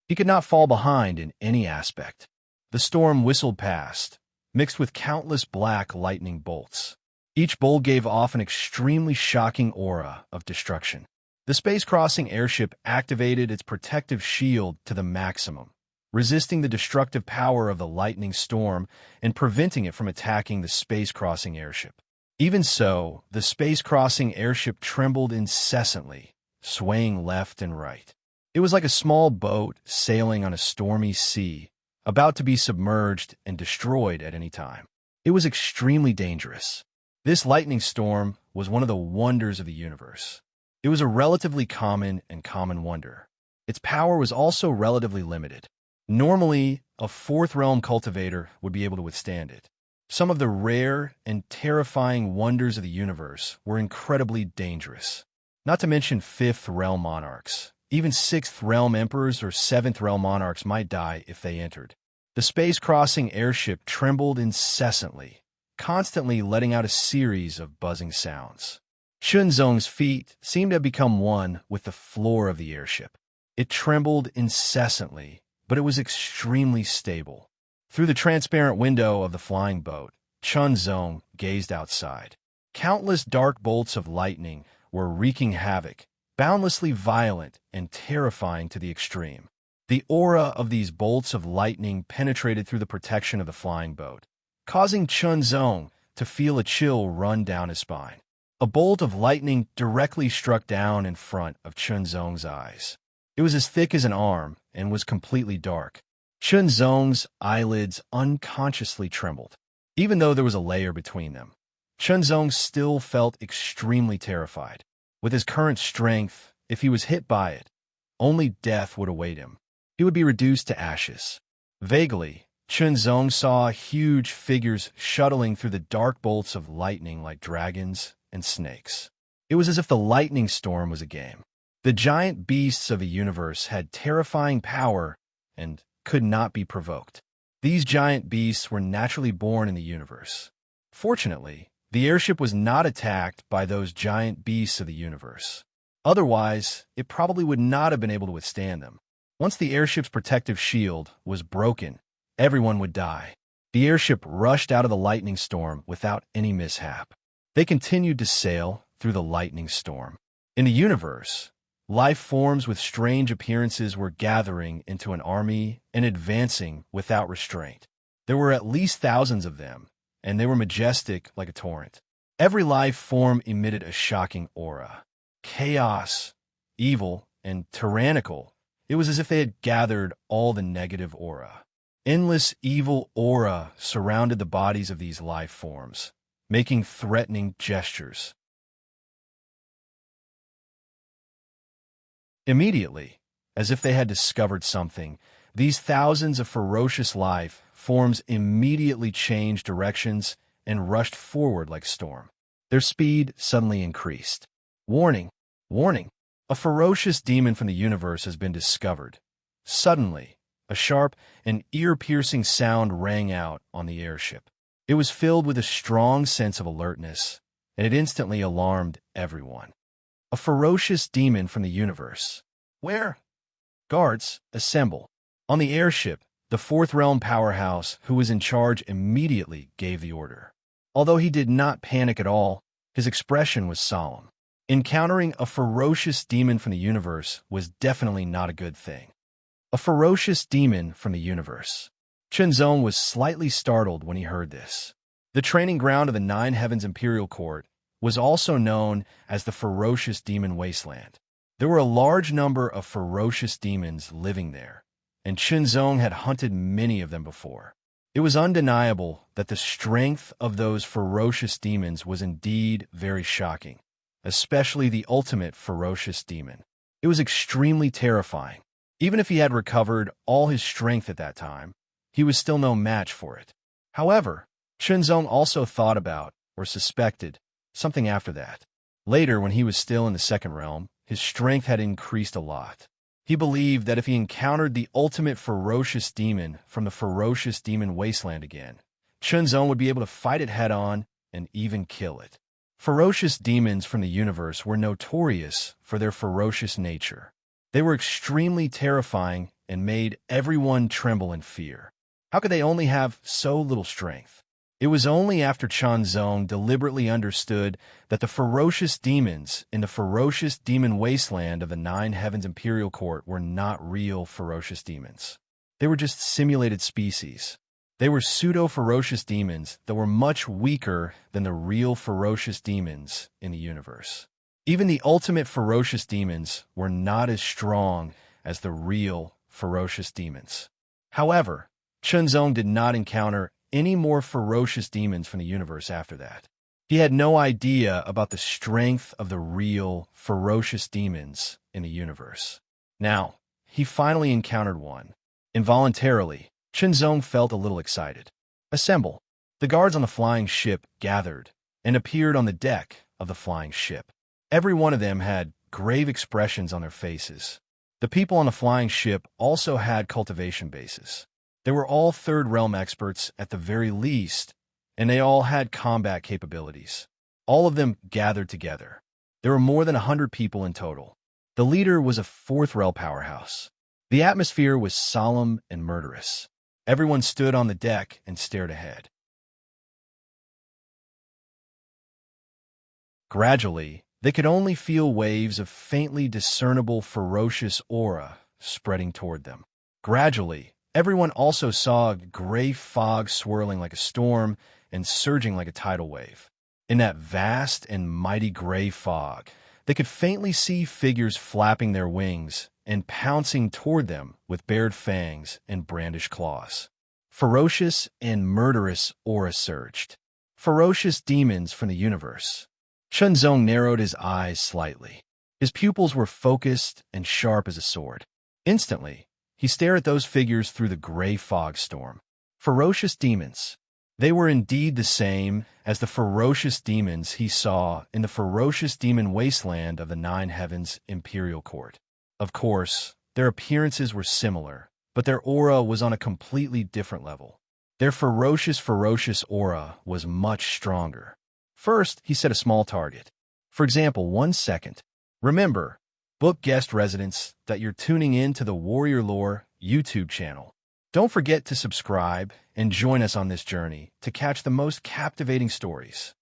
He could not fall behind in any aspect. The storm whistled past, mixed with countless black lightning bolts. Each bolt gave off an extremely shocking aura of destruction. The space-crossing airship activated its protective shield to the maximum, resisting the destructive power of the lightning storm and preventing it from attacking the space-crossing airship. Even so, the space-crossing airship trembled incessantly, swaying left and right. It was like a small boat sailing on a stormy sea, about to be submerged and destroyed at any time. It was extremely dangerous. This lightning storm was one of the wonders of the universe. It was a relatively common wonder. Its power was also relatively limited. Normally, a 4th realm cultivator would be able to withstand it. Some of the rare and terrifying wonders of the universe were incredibly dangerous. not to mention 5th realm monarchs. Even 6th realm emperors or 7th realm monarchs might die if they entered. The space-crossing airship trembled incessantly, constantly letting out a series of buzzing sounds. Chunzong's feet seemed to have become one with the floor of the airship. It trembled incessantly, but it was extremely stable. Through the transparent window of the flying boat, Chunzong gazed outside. Countless dark bolts of lightning were wreaking havoc, boundlessly violent and terrifying to the extreme. The aura of these bolts of lightning penetrated through the protection of the flying boat, causing Chunzong to feel a chill run down his spine. A bolt of lightning directly struck down in front of Chunzong's eyes. It was as thick as an arm and was completely dark. Chunzong's eyelids unconsciously trembled. Even though there was a layer between them, Chunzong still felt extremely terrified. With his current strength, if he was hit by it, only death would await him. He would be reduced to ashes. Vaguely, Chunzong saw huge figures shuttling through the dark bolts of lightning like dragons and snakes. It was as if the lightning storm was a game. The giant beasts of a universe had terrifying power and could not be provoked. These giant beasts were naturally born in the universe. Fortunately, the airship was not attacked by those giant beasts of the universe. Otherwise, it probably would not have been able to withstand them. Once the airship's protective shield was broken, everyone would die. The airship rushed out of the lightning storm without any mishap. They continued to sail through the lightning storm. In the universe, life forms with strange appearances were gathering into an army and advancing without restraint. There were at least thousands of them, and they were majestic like a torrent. Every life form emitted a shocking aura. Chaos, evil, and tyrannical. It was as if they had gathered all the negative aura. Endless evil aura surrounded the bodies of these life forms, making threatening gestures. Immediately, as if they had discovered something, these thousands of ferocious life forms immediately changed directions and rushed forward like storm. Their speed suddenly increased. Warning! Warning! A ferocious demon from the universe has been discovered. Suddenly, a sharp and ear-piercing sound rang out on the airship. It was filled with a strong sense of alertness, and it instantly alarmed everyone. A ferocious demon from the universe. Where? Guards, assemble. On the airship, the 4th realm powerhouse who was in charge immediately gave the order. Although he did not panic at all, his expression was solemn. Encountering a ferocious demon from the universe was definitely not a good thing. A ferocious demon from the universe. Chunzong was slightly startled when he heard this. The training ground of the 9 Heavens Imperial Court was also known as the Ferocious Demon Wasteland. There were a large number of ferocious demons living there, and Chunzong had hunted many of them before. It was undeniable that the strength of those ferocious demons was indeed very shocking, especially the ultimate ferocious demon. It was extremely terrifying. Even if he had recovered all his strength at that time, he was still no match for it. However, Chunzong also thought about, or suspected, something after that. Later, when he was still in the 2nd realm, his strength had increased a lot. He believed that if he encountered the ultimate ferocious demon from the Ferocious Demon Wasteland again, Chunzong would be able to fight it head-on and even kill it. Ferocious demons from the universe were notorious for their ferocious nature. They were extremely terrifying and made everyone tremble in fear. How could they only have so little strength? It was only after Chunzong deliberately understood that the ferocious demons in the Ferocious Demon Wasteland of the 9 Heavens Imperial Court were not real ferocious demons. They were just simulated species. They were pseudo-ferocious demons that were much weaker than the real ferocious demons in the universe. Even the ultimate ferocious demons were not as strong as the real ferocious demons. However, Chunzong did not encounter any more ferocious demons from the universe after that. He had no idea about the strength of the real ferocious demons in the universe. Now, he finally encountered one. Involuntarily, Chunzong felt a little excited. Assemble. The guards on the flying ship gathered and appeared on the deck of the flying ship. Every one of them had grave expressions on their faces. The people on the flying ship also had cultivation bases. They were all Third Realm experts at the very least, and they all had combat capabilities. All of them gathered together. There were more than 100 people in total. The leader was a Fourth Realm powerhouse. The atmosphere was solemn and murderous. Everyone stood on the deck and stared ahead. Gradually, they could only feel waves of faintly discernible ferocious aura spreading toward them. Gradually, everyone also saw a gray fog swirling like a storm and surging like a tidal wave. In that vast and mighty gray fog, they could faintly see figures flapping their wings and pouncing toward them with bared fangs and brandished claws. Ferocious and murderous aura surged. Ferocious demons from the universe. Chunzong narrowed his eyes slightly. His pupils were focused and sharp as a sword. Instantly, he stared at those figures through the gray fog storm. Ferocious demons. They were indeed the same as the ferocious demons he saw in the ferocious demon wasteland of the Nine Heavens Imperial Court. Of course, their appearances were similar, but their aura was on a completely different level. Their ferocious aura was much stronger. First, he set a small target. For example, 1 second. Remember, book guest residents that you're tuning in to the Warrior Lore YouTube channel. Don't forget to subscribe and join us on this journey to catch the most captivating stories.